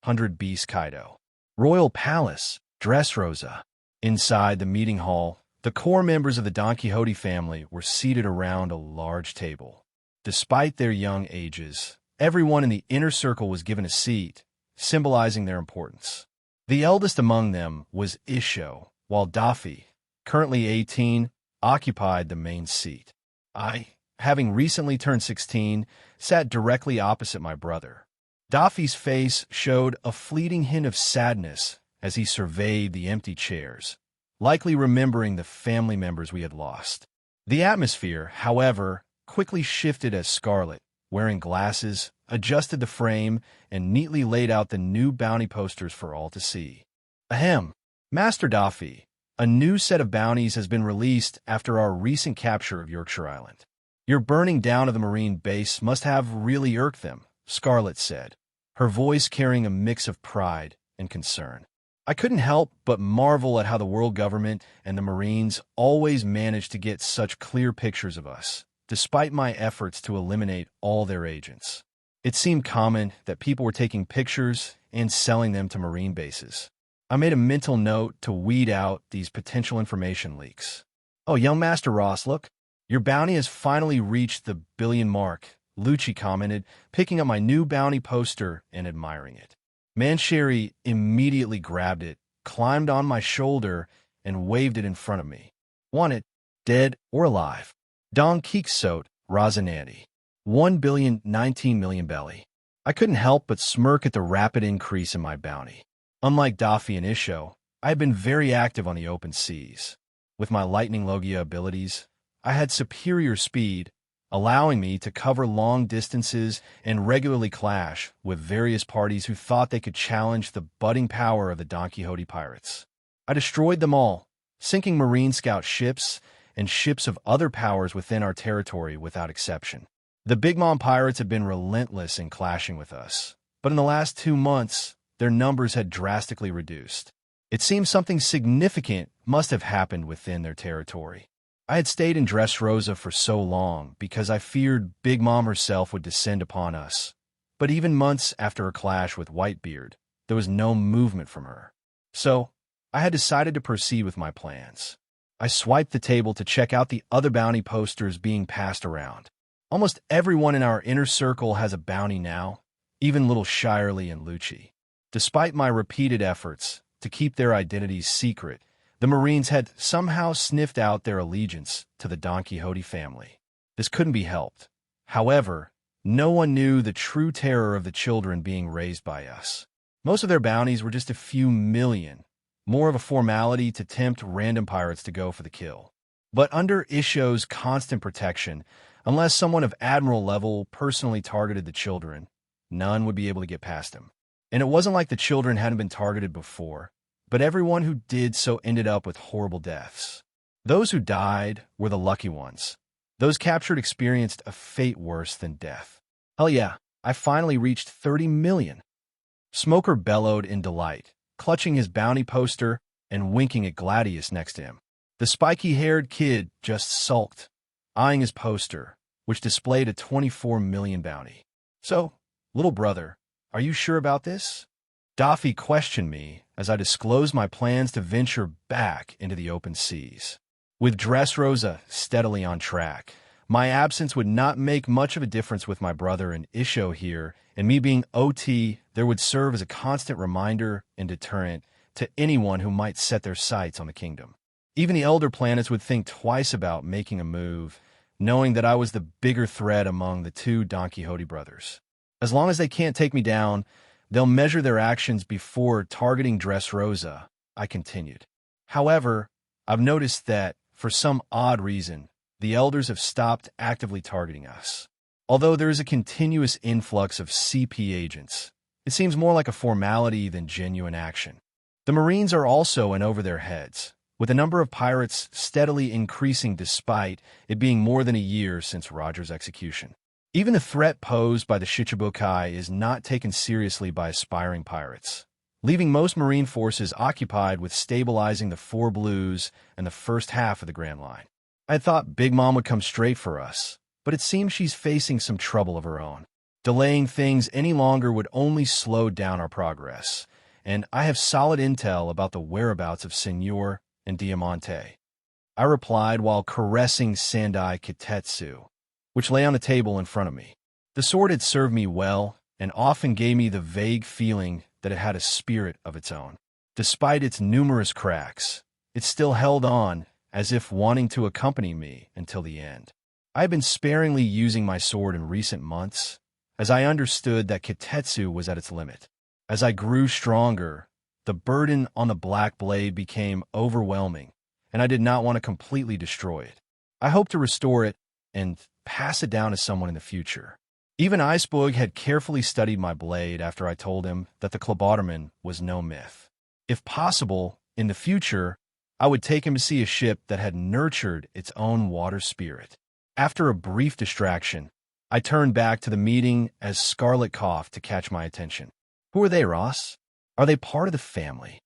100 Beast Kaido. Royal Palace, Dressrosa. Inside the meeting hall, the core members of the Don Quixote family were seated around a large table. Despite their young ages, everyone in the inner circle was given a seat, symbolizing their importance. The eldest among them was Isho, while Daffy, currently 18, occupied the main seat. I, having recently turned 16, sat directly opposite my brother. Daffy's face showed a fleeting hint of sadness as he surveyed the empty chairs, likely remembering the family members we had lost. The atmosphere, however, quickly shifted as Scarlet, wearing glasses, adjusted the frame and neatly laid out the new bounty posters for all to see. Ahem, Master Daffy, a new set of bounties has been released after our recent capture of Yorkshire Island. Your burning down of the Marine base must have really irked them, Scarlet said, her voice carrying a mix of pride and concern. I couldn't help but marvel at how the world government and the Marines always managed to get such clear pictures of us, despite my efforts to eliminate all their agents. It seemed common that people were taking pictures and selling them to Marine bases. I made a mental note to weed out these potential information leaks. "Oh, young Master Ross, look. Your bounty has finally reached the billion mark," Lucci commented, picking up my new bounty poster and admiring it. Mancheri immediately grabbed it, climbed on my shoulder, and waved it in front of me. "Want it, dead or alive. Don Quixote, Rosinante. 1,019,000,000 belly." I couldn't help but smirk at the rapid increase in my bounty. Unlike Daffy and Isho, I had been very active on the open seas. With my lightning logia abilities, I had superior speed, allowing me to cover long distances and regularly clash with various parties who thought they could challenge the budding power of the Don Quixote pirates. I destroyed them all, sinking Marine Scout ships and ships of other powers within our territory without exception. The Big Mom pirates had been relentless in clashing with us, but in the last 2 months, their numbers had drastically reduced. It seemed something significant must have happened within their territory. I had stayed in Dressrosa for so long because I feared Big Mom herself would descend upon us. But even months after her clash with Whitebeard, there was no movement from her. So, I had decided to proceed with my plans. I swiped the table to check out the other bounty posters being passed around. Almost everyone in our inner circle has a bounty now, even little Shirley and Lucci. Despite my repeated efforts to keep their identities secret, the Marines had somehow sniffed out their allegiance to the Don Quixote family. This couldn't be helped. However, no one knew the true terror of the children being raised by us. Most of their bounties were just a few million, more of a formality to tempt random pirates to go for the kill. But under Isho's constant protection, unless someone of admiral level personally targeted the children, none would be able to get past him. And it wasn't like the children hadn't been targeted before, but everyone who did so ended up with horrible deaths. Those who died were the lucky ones. Those captured experienced a fate worse than death. "Hell yeah, I finally reached 30 million. Smoker bellowed in delight, clutching his bounty poster and winking at Gladius next to him. The spiky-haired kid just sulked, eyeing his poster, which displayed a 24 million bounty. "So, little brother, are you sure about this?" Daffy questioned me as I disclosed my plans to venture back into the open seas. With Dressrosa steadily on track, my absence would not make much of a difference with my brother and Isho here, and me being OT there would serve as a constant reminder and deterrent to anyone who might set their sights on the kingdom. Even the elder planets would think twice about making a move, knowing that I was the bigger threat among the two Don Quixote brothers. As long as they can't take me down, they'll measure their actions before targeting Dressrosa, I continued. However, I've noticed that, for some odd reason, the elders have stopped actively targeting us. Although there is a continuous influx of CP agents, it seems more like a formality than genuine action. The Marines are also in over their heads, with the number of pirates steadily increasing despite it being more than a year since Roger's execution. Even the threat posed by the Shichibukai is not taken seriously by aspiring pirates, leaving most Marine forces occupied with stabilizing the Four Blues and the first half of the Grand Line. I had thought Big Mom would come straight for us, but it seems she's facing some trouble of her own. Delaying things any longer would only slow down our progress, and I have solid intel about the whereabouts of Senor and Diamante. I replied while caressing Sandai Kitetsu, which lay on the table in front of me. The sword had served me well and often gave me the vague feeling that it had a spirit of its own. Despite its numerous cracks, it still held on as if wanting to accompany me until the end. I had been sparingly using my sword in recent months, as I understood that Kitetsu was at its limit. As I grew stronger, the burden on the black blade became overwhelming, and I did not want to completely destroy it. I hoped to restore it and pass it down to someone in the future. Even Icebug had carefully studied my blade after I told him that the Cloboterman was no myth. If possible, in the future, I would take him to see a ship that had nurtured its own water spirit. After a brief distraction, I turned back to the meeting as Scarlet coughed to catch my attention. "Who are they, Ross? Are they part of the family?"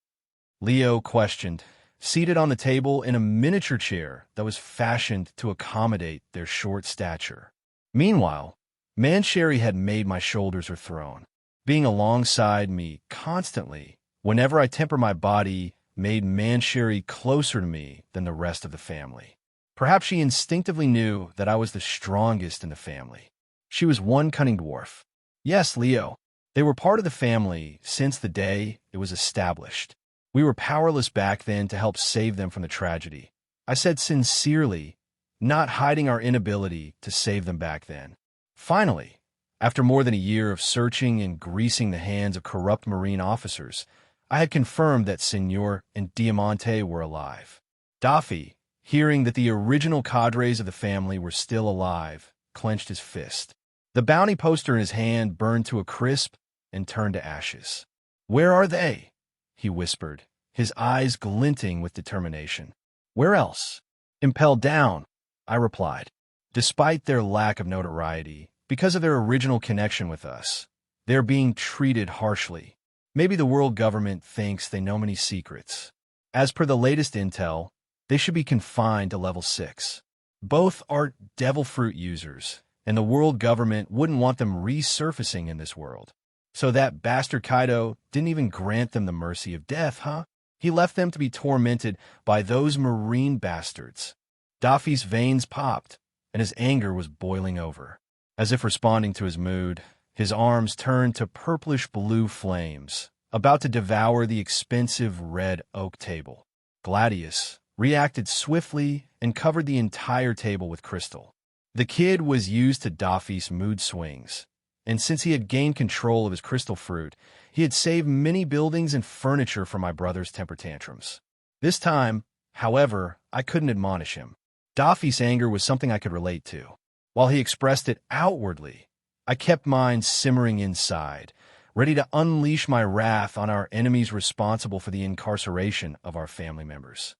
Leo questioned, seated on the table in a miniature chair that was fashioned to accommodate their short stature. Meanwhile, Mancherry had made my shoulders her throne. Being alongside me constantly, whenever I temper my body, made Mancherry closer to me than the rest of the family. Perhaps she instinctively knew that I was the strongest in the family. She was one cunning dwarf. Yes, Leo. They were part of the family since the day it was established. We were powerless back then to help save them from the tragedy. I said sincerely, not hiding our inability to save them back then. Finally, after more than a year of searching and greasing the hands of corrupt Marine officers, I had confirmed that Senor and Diamante were alive. Daffy, hearing that the original cadres of the family were still alive, clenched his fist. The bounty poster in his hand burned to a crisp and turned to ashes. "Where are they?" he whispered, his eyes glinting with determination. "Where else?" "Impelled down," I replied. Despite their lack of notoriety, because of their original connection with us, they're being treated harshly. Maybe the world government thinks they know many secrets. As per the latest intel, they should be confined to level 6. Both are devil fruit users, and the world government wouldn't want them resurfacing in this world. So that bastard Kaido didn't even grant them the mercy of death, huh? He left them to be tormented by those marine bastards. Daffy's veins popped, and his anger was boiling over. As if responding to his mood, his arms turned to purplish-blue flames, about to devour the expensive red oak table. Gladius reacted swiftly and covered the entire table with crystal. The kid was used to Daffy's mood swings, and since he had gained control of his crystal fruit, he had saved many buildings and furniture from my brother's temper tantrums. This time, however, I couldn't admonish him. Daffy's anger was something I could relate to. While he expressed it outwardly, I kept mine simmering inside, ready to unleash my wrath on our enemies responsible for the incarceration of our family members.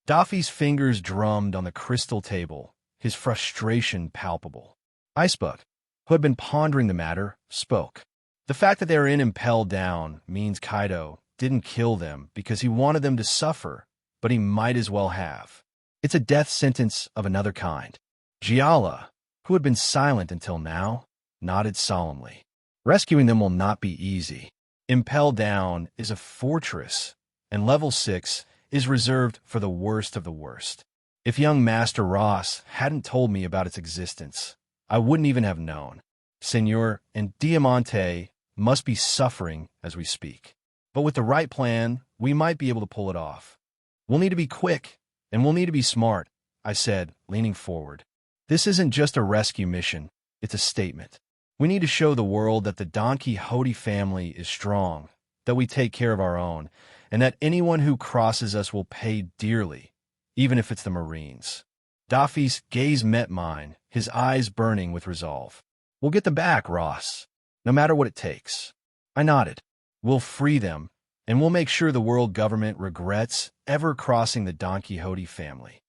Daffy's fingers drummed on the crystal table, his frustration palpable. Icebug, who had been pondering the matter, spoke. The fact that they are in Impelled Down means Kaido didn't kill them because he wanted them to suffer, but he might as well have. It's a death sentence of another kind. Giala, who had been silent until now, nodded solemnly. Rescuing them will not be easy. Impelled Down is a fortress, and level 6 is reserved for the worst of the worst. If young Master Ross hadn't told me about its existence, I wouldn't even have known. Senor and Diamante must be suffering as we speak. But with the right plan, we might be able to pull it off. We'll need to be quick, and we'll need to be smart, I said, leaning forward. This isn't just a rescue mission, it's a statement. We need to show the world that the Don Quixote family is strong, that we take care of our own, and that anyone who crosses us will pay dearly, even if it's the Marines. Daffy's gaze met mine, his eyes burning with resolve. We'll get them back, Ross, no matter what it takes. I nodded. We'll free them, and we'll make sure the world government regrets ever crossing the Don Quixote family.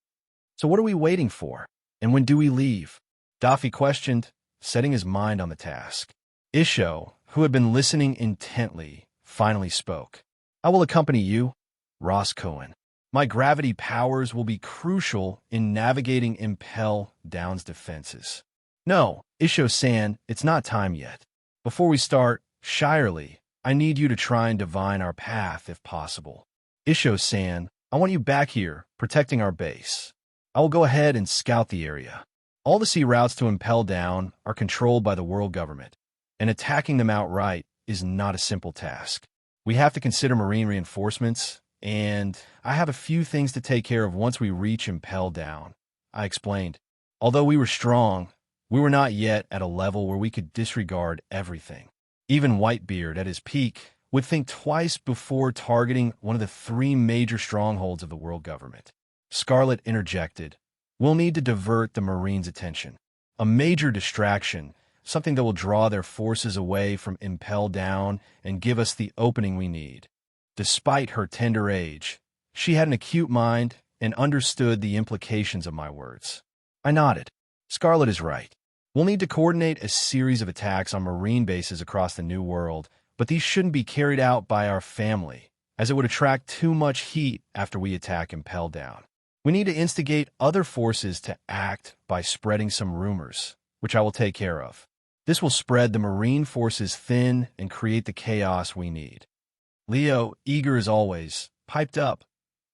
So what are we waiting for? And when do we leave? Daffy questioned, setting his mind on the task. Isho, who had been listening intently, finally spoke. I will accompany you, Ross Cohen. My gravity powers will be crucial in navigating Impel Down's defenses. No, Isho-san, it's not time yet. Before we start, Shirley, I need you to try and divine our path if possible. Isho-san, I want you back here, protecting our base. I will go ahead and scout the area. All the sea routes to Impel Down are controlled by the world government, and attacking them outright is not a simple task. We have to consider marine reinforcements, and I have a few things to take care of once we reach Impel Down, I explained. Although we were strong, we were not yet at a level where we could disregard everything. Even Whitebeard, at his peak, would think twice before targeting one of the 3 major strongholds of the world government. Scarlet interjected, We'll need to divert the Marines' attention. A major distraction, something that will draw their forces away from Impel Down and give us the opening we need. Despite her tender age, she had an acute mind and understood the implications of my words. I nodded. Scarlet is right. We'll need to coordinate a series of attacks on Marine bases across the New World, but these shouldn't be carried out by our family, as it would attract too much heat after we attack Impel down. We need to instigate other forces to act by spreading some rumors, which I will take care of. This will spread the Marine forces thin and create the chaos we need. Leo, eager as always, piped up.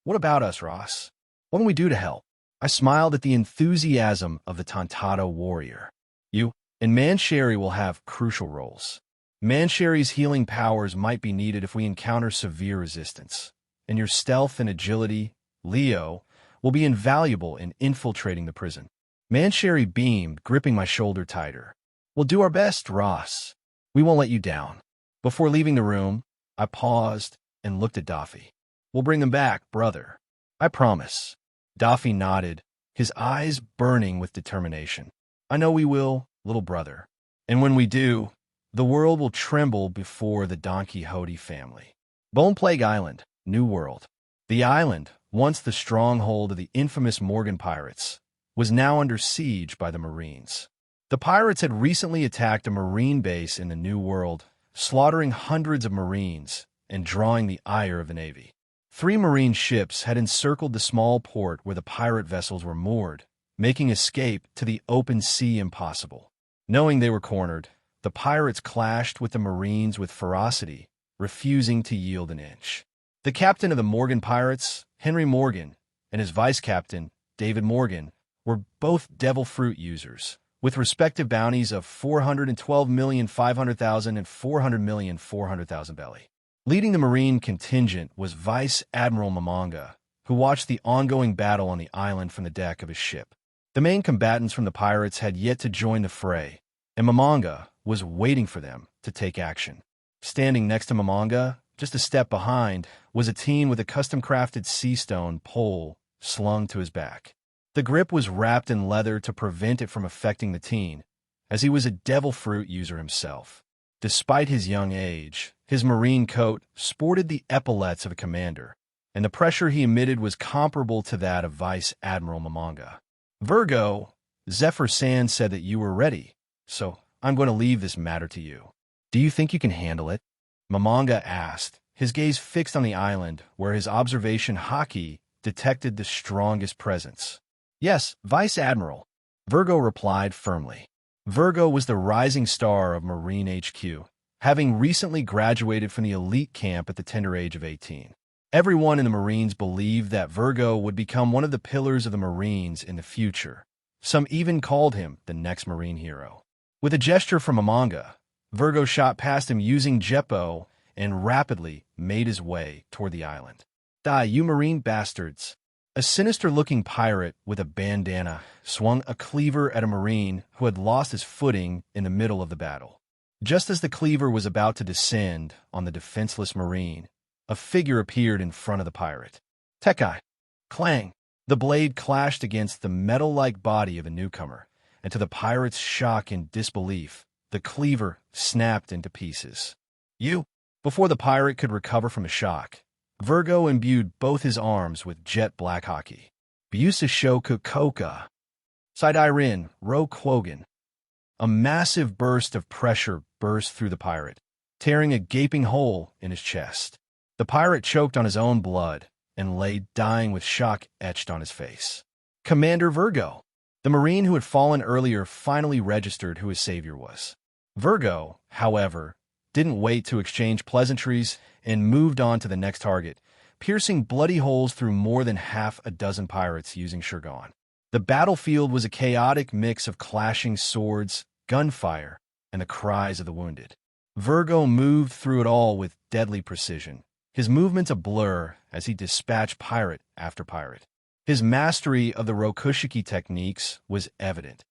What about us, Ross? What can we do to help? I smiled at the enthusiasm of the Tantado warrior. You and Mancherry will have crucial roles. Mancherry's healing powers might be needed if we encounter severe resistance, and your stealth and agility, Leo, will be invaluable in infiltrating the prison. Mancherry beamed, gripping my shoulder tighter. We'll do our best, Ross. We won't let you down. Before leaving the room, I paused and looked at Daffy. We'll bring them back, brother. I promise. Daffy nodded, his eyes burning with determination. I know we will, little brother. And when we do, the world will tremble before the Don Quixote family. Bone Plague Island, New World. The island, once the stronghold of the infamous Morgan pirates, was now under siege by the Marines. The pirates had recently attacked a Marine base in the New World, slaughtering hundreds of Marines and drawing the ire of the Navy. 3 Marine ships had encircled the small port where the pirate vessels were moored, making escape to the open sea impossible. Knowing they were cornered, the pirates clashed with the Marines with ferocity, refusing to yield an inch. The captain of the Morgan pirates, Henry Morgan, and his vice-captain, David Morgan, were both devil fruit users, with respective bounties of 412,500,000 and 400,400,000 belly. Leading the Marine contingent was Vice Admiral Mamanga, who watched the ongoing battle on the island from the deck of his ship. The main combatants from the pirates had yet to join the fray, and Mamanga was waiting for them to take action. Standing next to Mamanga, just a step behind, was a teen with a custom-crafted sea stone pole slung to his back. The grip was wrapped in leather to prevent it from affecting the teen, as he was a devil fruit user himself. Despite his young age, his marine coat sported the epaulets of a commander, and the pressure he emitted was comparable to that of Vice Admiral Mamanga. Virgo, Zephyr Sand said that you were ready, so I'm going to leave this matter to you. Do you think you can handle it? Mamanga asked, his gaze fixed on the island where his observation Haki detected the strongest presence. Yes, Vice Admiral, Virgo replied firmly. Virgo was the rising star of Marine HQ, having recently graduated from the elite camp at the tender age of 18. Everyone in the Marines believed that Virgo would become one of the pillars of the Marines in the future. Some even called him the next Marine hero. With a gesture from Mamanga, Virgo shot past him using Jeppo and rapidly made his way toward the island. Die, you Marine bastards! A sinister-looking pirate with a bandana swung a cleaver at a Marine who had lost his footing in the middle of the battle. Just as the cleaver was about to descend on the defenseless Marine, a figure appeared in front of the pirate. Tekai! Clang! The blade clashed against the metal-like body of a newcomer, and to the pirate's shock and disbelief, the cleaver snapped into pieces. You! Before the pirate could recover from the shock, Virgo imbued both his arms with jet black hockey. Busashoku Koka. Side-Irin, Ro Quogan. A massive burst of pressure burst through the pirate, tearing a gaping hole in his chest. The pirate choked on his own blood and lay dying with shock etched on his face. Commander Virgo. The Marine who had fallen earlier finally registered who his savior was. Virgo, however, didn't wait to exchange pleasantries and moved on to the next target, piercing bloody holes through more than half a dozen pirates using Shurgon. The battlefield was a chaotic mix of clashing swords, gunfire, and the cries of the wounded. Virgo moved through it all with deadly precision, his movements a blur as he dispatched pirate after pirate. His mastery of the Rokushiki techniques was evident.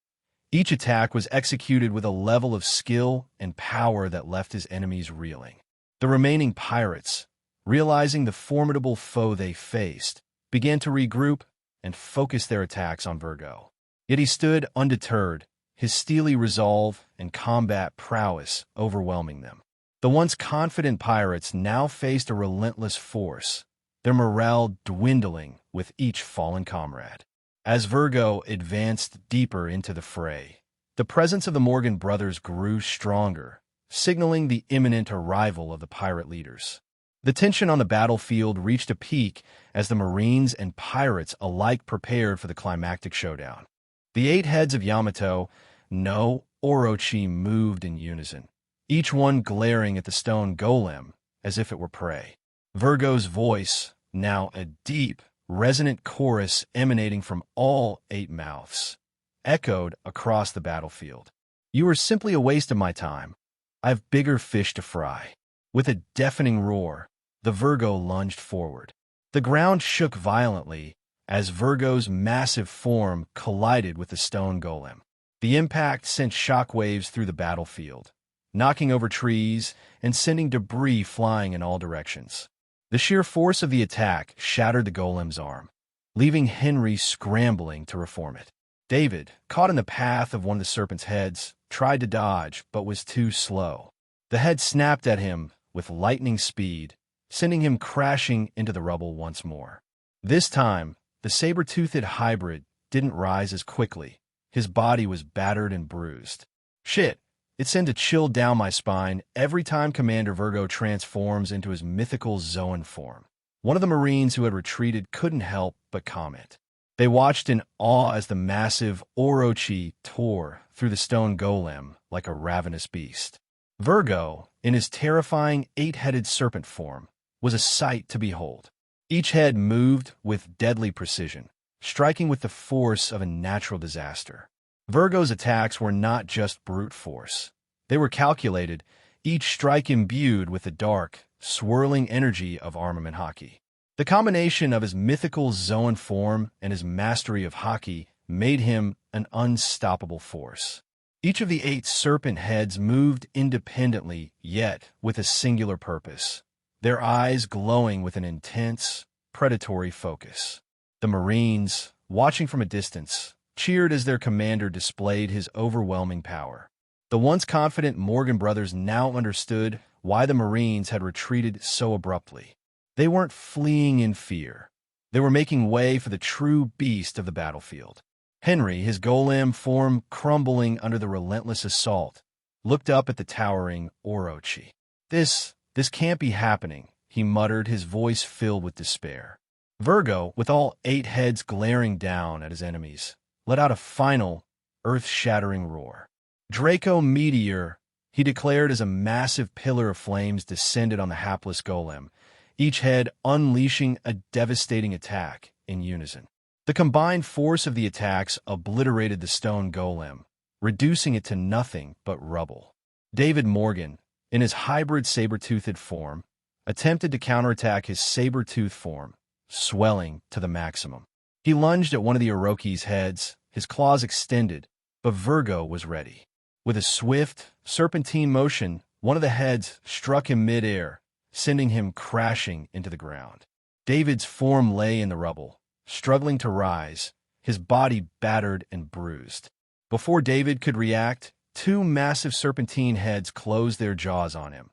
Each attack was executed with a level of skill and power that left his enemies reeling. The remaining pirates, realizing the formidable foe they faced, began to regroup and focus their attacks on Virgo. Yet he stood undeterred, his steely resolve and combat prowess overwhelming them. The once confident pirates now faced a relentless force, their morale dwindling with each fallen comrade. As Virgo advanced deeper into the fray, the presence of the Morgan brothers grew stronger, signaling the imminent arrival of the pirate leaders. The tension on the battlefield reached a peak as the Marines and pirates alike prepared for the climactic showdown. The 8 heads of Yamato, no Orochi, moved in unison, each one glaring at the stone golem as if it were prey. Virgo's voice, now a deep, resonant chorus emanating from all 8 mouths, echoed across the battlefield. "You are simply a waste of my time. I have bigger fish to fry." With a deafening roar, the Virgo lunged forward. The ground shook violently as Virgo's massive form collided with the stone golem. The impact sent shockwaves through the battlefield, knocking over trees and sending debris flying in all directions. The sheer force of the attack shattered the golem's arm, leaving Henry scrambling to reform it. David, caught in the path of one of the serpent's heads, tried to dodge but was too slow. The head snapped at him with lightning speed, sending him crashing into the rubble once more. This time, the saber-toothed hybrid didn't rise as quickly. His body was battered and bruised. Shit, it sent a chill down my spine every time Commander Virgo transforms into his mythical Zoan form. One of the Marines who had retreated couldn't help but comment. They watched in awe as the massive Orochi tore through the stone golem like a ravenous beast. Virgo, in his terrifying 8-headed serpent form, was a sight to behold. Each head moved with deadly precision, striking with the force of a natural disaster. Virgo's attacks were not just brute force. They were calculated, each strike imbued with the dark, swirling energy of armament hockey. The combination of his mythical Zoan form and his mastery of hockey made him an unstoppable force. Each of the 8 serpent heads moved independently, yet with a singular purpose, their eyes glowing with an intense, predatory focus. The Marines, watching from a distance, cheered as their commander displayed his overwhelming power. The once confident Morgan brothers now understood why the Marines had retreated so abruptly. They weren't fleeing in fear. They were making way for the true beast of the battlefield. Henry, his golem form crumbling under the relentless assault, looked up at the towering Orochi. This can't be happening," he muttered, his voice filled with despair. Virgo, with all 8 heads glaring down at his enemies, let out a final, earth-shattering roar. "Draco Meteor," he declared as a massive pillar of flames descended on the hapless golem, each head unleashing a devastating attack in unison. The combined force of the attacks obliterated the stone golem, reducing it to nothing but rubble. David Morgan, in his hybrid saber-toothed form, attempted to counterattack his saber-tooth form, swelling to the maximum. He lunged at one of the Orochi's heads, his claws extended, but Virgo was ready. With a swift, serpentine motion, one of the heads struck him mid-air, sending him crashing into the ground. David's form lay in the rubble, struggling to rise, his body battered and bruised. Before David could react, 2 massive serpentine heads closed their jaws on him,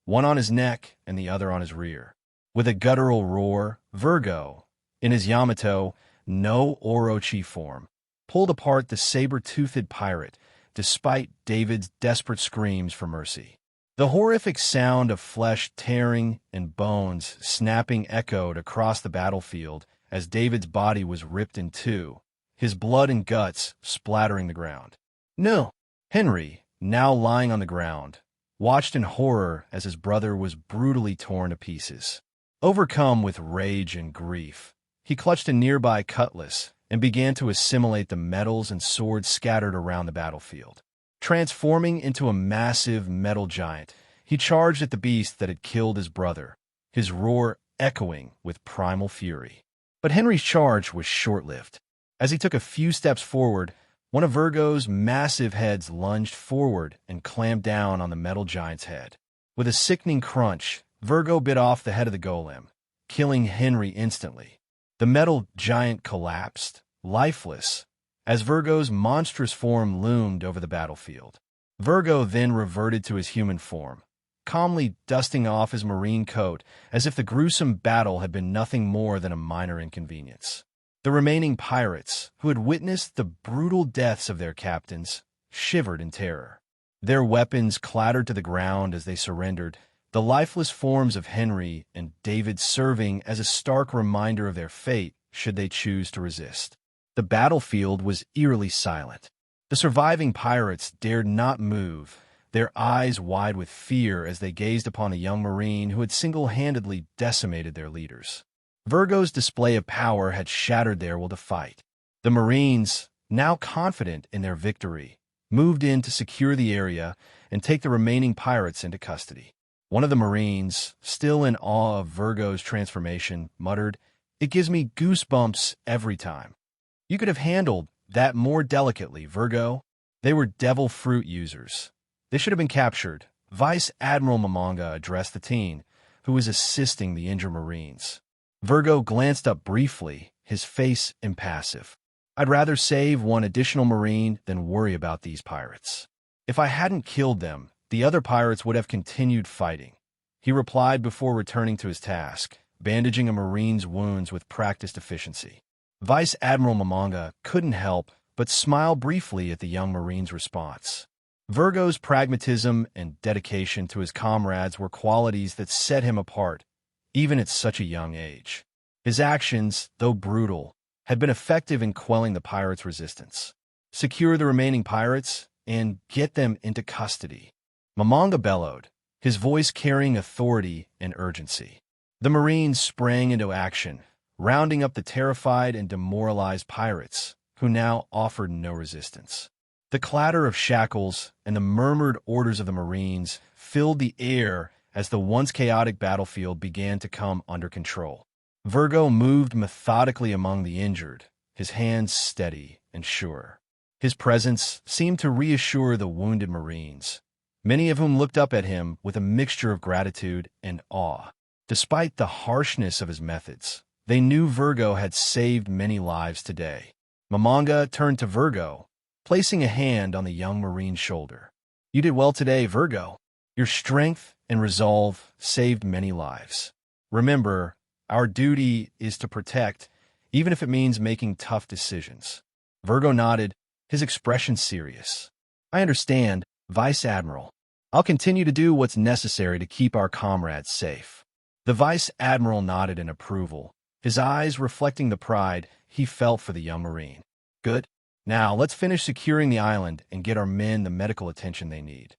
one on his neck and the other on his rear. With a guttural roar, Virgo, in his Yamato, no Orochi form, pulled apart the saber-toothed pirate, despite David's desperate screams for mercy. The horrific sound of flesh tearing and bones snapping echoed across the battlefield as David's body was ripped in 2, his blood and guts splattering the ground. "No!" Henry, now lying on the ground, watched in horror as his brother was brutally torn to pieces. Overcome with rage and grief, he clutched a nearby cutlass and began to assimilate the metals and swords scattered around the battlefield. Transforming into a massive metal giant, he charged at the beast that had killed his brother, his roar echoing with primal fury. But Henry's charge was short-lived. As he took a few steps forward, one of Virgo's massive heads lunged forward and clamped down on the metal giant's head. With a sickening crunch, Virgo bit off the head of the golem, killing Henry instantly. The metal giant collapsed, lifeless, as Virgo's monstrous form loomed over the battlefield. Virgo then reverted to his human form, calmly dusting off his marine coat as if the gruesome battle had been nothing more than a minor inconvenience. The remaining pirates, who had witnessed the brutal deaths of their captains, shivered in terror. Their weapons clattered to the ground as they surrendered, the lifeless forms of Henry and David serving as a stark reminder of their fate should they choose to resist. The battlefield was eerily silent. The surviving pirates dared not move, their eyes wide with fear as they gazed upon a young Marine who had single-handedly decimated their leaders. Virgo's display of power had shattered their will to fight. The Marines, now confident in their victory, moved in to secure the area and take the remaining pirates into custody. One of the Marines, still in awe of Virgo's transformation, muttered, "It gives me goosebumps every time." "You could have handled that more delicately, Virgo." They were devil fruit users. They should have been captured. Vice Admiral Mamanga addressed the teen, who was assisting the injured Marines. Virgo glanced up briefly, his face impassive. "I'd rather save one additional Marine than worry about these pirates. If I hadn't killed them, the other pirates would have continued fighting," he replied before returning to his task, bandaging a Marine's wounds with practiced efficiency. Vice Admiral Mamanga couldn't help but smile briefly at the young Marine's response. Virgo's pragmatism and dedication to his comrades were qualities that set him apart, even at such a young age. His actions, though brutal, had been effective in quelling the pirates' resistance. Secure the remaining pirates and get them into custody, Mamanga bellowed, his voice carrying authority and urgency. The Marines sprang into action, rounding up the terrified and demoralized pirates, who now offered no resistance. The clatter of shackles and the murmured orders of the Marines filled the air as the once chaotic battlefield began to come under control. Virgo moved methodically among the injured, his hands steady and sure. His presence seemed to reassure the wounded Marines, many of whom looked up at him with a mixture of gratitude and awe. Despite the harshness of his methods, they knew Virgo had saved many lives today. Mamanga turned to Virgo, placing a hand on the young Marine's shoulder. "You did well today, Virgo. Your strength and resolve saved many lives. Remember, our duty is to protect, even if it means making tough decisions." Virgo nodded, his expression serious. "I understand, Vice Admiral. I'll continue to do what's necessary to keep our comrades safe." The Vice Admiral nodded in approval, his eyes reflecting the pride he felt for the young Marine. "Good. Now, let's finish securing the island and get our men the medical attention they need."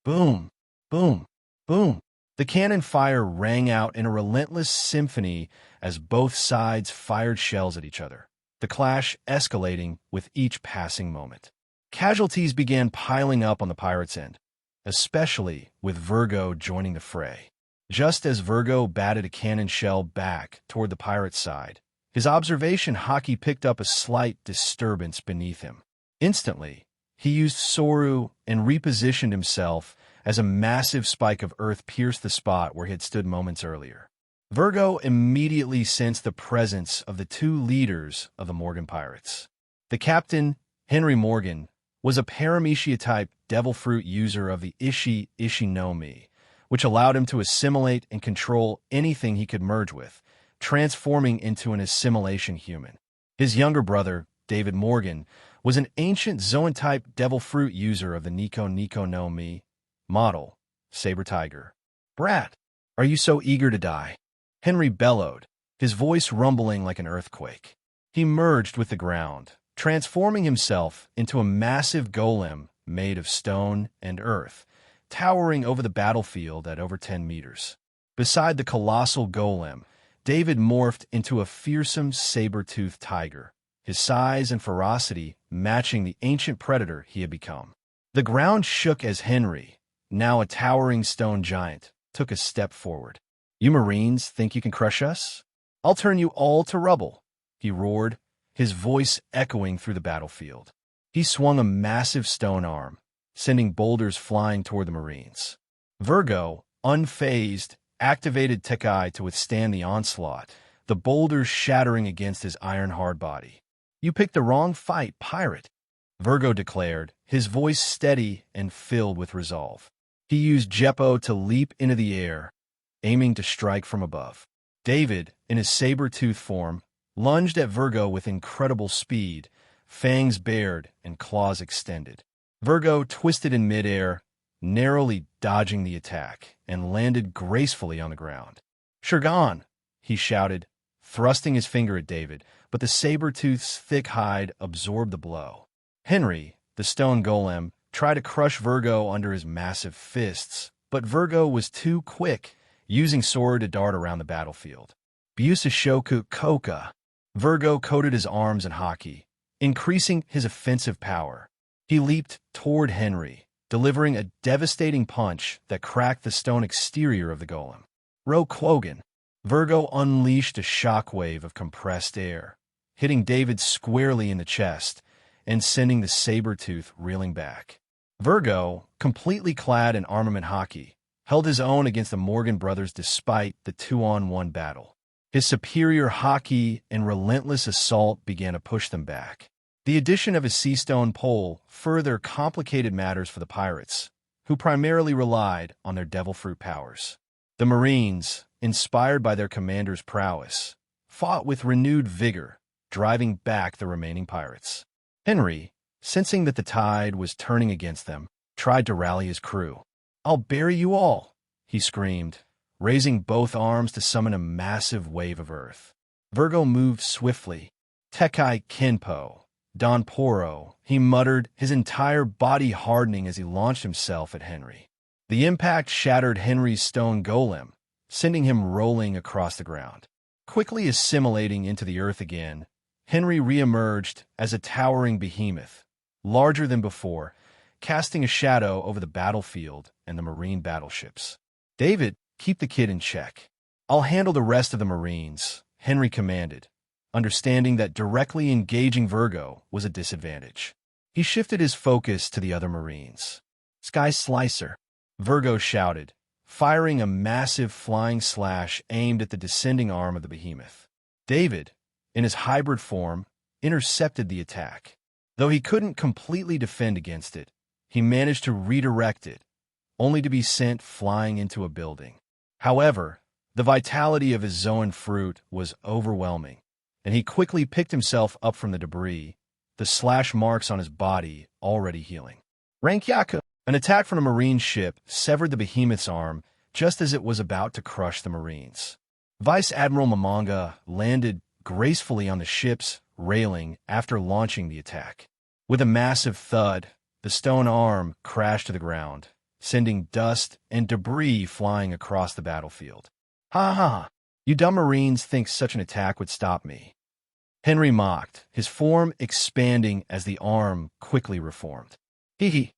Boom, boom, boom. The cannon fire rang out in a relentless symphony as both sides fired shells at each other, the clash escalating with each passing moment. Casualties began piling up on the pirates' end, especially with Virgo joining the fray. Just as Virgo batted a cannon shell back toward the pirate's side, his observation hockey picked up a slight disturbance beneath him. Instantly, he used Soru and repositioned himself as a massive spike of earth pierced the spot where he had stood moments earlier. Virgo immediately sensed the presence of the two leaders of the Morgan pirates. The captain, Henry Morgan, was a paramecia-type devil fruit user of the Ishi no Mi, which allowed him to assimilate and control anything he could merge with, transforming into an assimilation human. His younger brother, David Morgan, was an ancient Zoan-type devil fruit user of the Nico no Mi model, saber tiger. "Brat, are you so eager to die?" Henry bellowed, his voice rumbling like an earthquake. He merged with the ground, transforming himself into a massive golem made of stone and earth, towering over the battlefield at over 10 meters. Beside the colossal golem, David morphed into a fearsome saber-toothed tiger, his size and ferocity matching the ancient predator he had become. The ground shook as Henry, now a towering stone giant, took a step forward. "You Marines think you can crush us? I'll turn you all to rubble," he roared, his voice echoing through the battlefield. He swung a massive stone arm, sending boulders flying toward the Marines. Virgo, unfazed, activated Tekai to withstand the onslaught, the boulders shattering against his iron-hard body. "You picked the wrong fight, pirate," Virgo declared, his voice steady and filled with resolve. He used Jeppo to leap into the air, aiming to strike from above. David, in his saber-tooth form, lunged at Virgo with incredible speed, fangs bared and claws extended. Virgo twisted in midair, narrowly dodging the attack, and landed gracefully on the ground. "Shurgan!" he shouted, thrusting his finger at David, but the saber-tooth's thick hide absorbed the blow. Henry, the stone golem, tried to crush Virgo under his massive fists, but Virgo was too quick, using sword to dart around the battlefield. Busashoku Koka. Virgo coated his arms in haki, increasing his offensive power. He leaped toward Henry, delivering a devastating punch that cracked the stone exterior of the golem. Quogan. Virgo unleashed a shockwave of compressed air, hitting David squarely in the chest and sending the saber-tooth reeling back. Virgo, completely clad in armament haki, held his own against the Morgan brothers despite the 2-on-1 battle. His superior haki and relentless assault began to push them back. The addition of his sea stone pole further complicated matters for the pirates, who primarily relied on their devil fruit powers. The Marines, inspired by their commander's prowess, fought with renewed vigor, driving back the remaining pirates. Henry, sensing that the tide was turning against them, tried to rally his crew. "I'll bury you all," he screamed, raising both arms to summon a massive wave of earth. Virgo moved swiftly. "Tekai Kenpo, Don Poro," he muttered, his entire body hardening as he launched himself at Henry. The impact shattered Henry's stone golem, sending him rolling across the ground. Quickly assimilating into the earth again, Henry reemerged as a towering behemoth, larger than before, casting a shadow over the battlefield and the Marine battleships. "David, keep the kid in check. I'll handle the rest of the Marines," Henry commanded, understanding that directly engaging Virgo was a disadvantage. He shifted his focus to the other Marines. "Sky Slicer," Virgo shouted, firing a massive flying slash aimed at the descending arm of the behemoth. David, in his hybrid form, intercepted the attack. Though he couldn't completely defend against it, he managed to redirect it, only to be sent flying into a building. However, the vitality of his Zoan fruit was overwhelming, and he quickly picked himself up from the debris, the slash marks on his body already healing. Rankyaku! An attack from a Marine ship severed the behemoth's arm just as it was about to crush the Marines. Vice Admiral Mamanga landed gracefully on the ship's railing after launching the attack. With a massive thud, the stone arm crashed to the ground, sending dust and debris flying across the battlefield. "Ha ha! You dumb Marines think such an attack would stop me," Henry mocked, his form expanding as the arm quickly reformed. "Hee hee.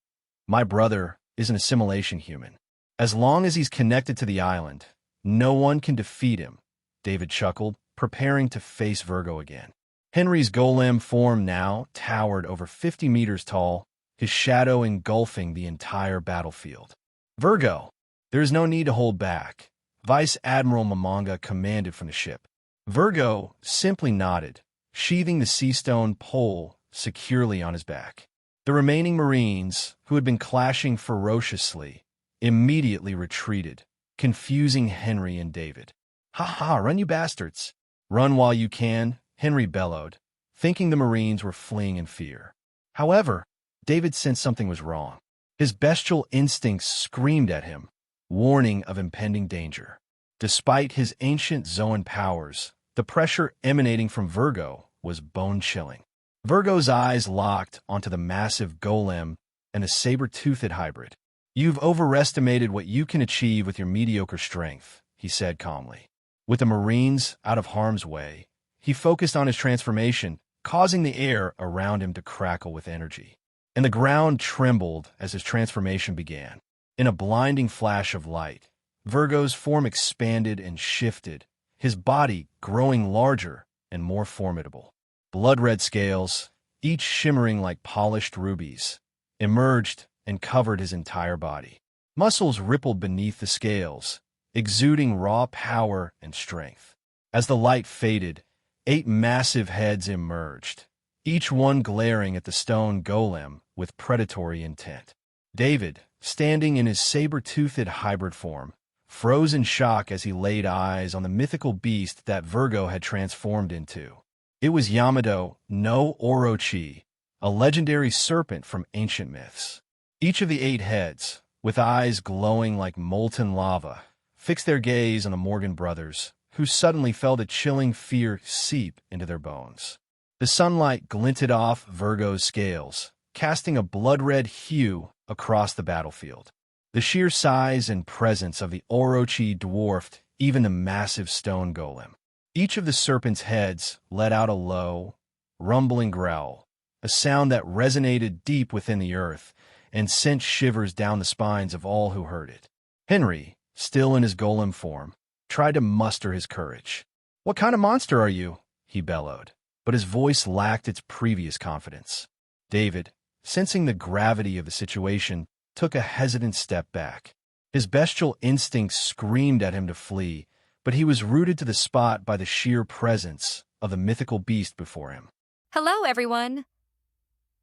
My brother is an assimilation human. As long as he's connected to the island, no one can defeat him," David chuckled, preparing to face Virgo again. Henry's golem form now towered over 50 meters tall, his shadow engulfing the entire battlefield. "Virgo, there is no need to hold back," Vice Admiral Mamanga commanded from the ship. Virgo simply nodded, sheathing the sea stone pole securely on his back. The remaining Marines, who had been clashing ferociously, immediately retreated, confusing Henry and David. "Ha ha, run you bastards! Run while you can," Henry bellowed, thinking the Marines were fleeing in fear. However, David sensed something was wrong. His bestial instincts screamed at him, warning of impending danger. Despite his ancient Zoan powers, the pressure emanating from Virgo was bone-chilling. Virgo's eyes locked onto the massive golem and the saber-toothed hybrid. "You've overestimated what you can achieve with your mediocre strength," he said calmly. With the Marines out of harm's way, he focused on his transformation, causing the air around him to crackle with energy. And the ground trembled as his transformation began. In a blinding flash of light, Virgo's form expanded and shifted, his body growing larger and more formidable. Blood-red scales, each shimmering like polished rubies, emerged and covered his entire body. Muscles rippled beneath the scales, exuding raw power and strength. As the light faded, 8 massive heads emerged, each one glaring at the stone golem with predatory intent. David, standing in his saber-toothed hybrid form, froze in shock as he laid eyes on the mythical beast that Virgo had transformed into. It was Yamato no Orochi, a legendary serpent from ancient myths. Each of the 8 heads, with eyes glowing like molten lava, fixed their gaze on the Morgan brothers, who suddenly felt a chilling fear seep into their bones. The sunlight glinted off Virgo's scales, casting a blood-red hue across the battlefield. The sheer size and presence of the Orochi dwarfed even the massive stone golem. Each of the serpent's heads let out a low, rumbling growl, a sound that resonated deep within the earth and sent shivers down the spines of all who heard it. Henry, still in his golem form, tried to muster his courage. "What kind of monster are you?" he bellowed, but his voice lacked its previous confidence. David, sensing the gravity of the situation, took a hesitant step back. His bestial instincts screamed at him to flee, but he was rooted to the spot by the sheer presence of the mythical beast before him. Hello, everyone!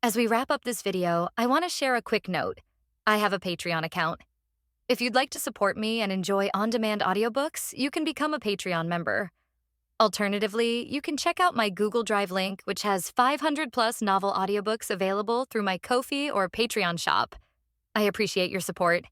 As we wrap up this video, I want to share a quick note. I have a Patreon account. If you'd like to support me and enjoy on-demand audiobooks, you can become a Patreon member. Alternatively, you can check out my Google Drive link, which has 500-plus novel audiobooks available through my Ko-fi or Patreon shop. I appreciate your support.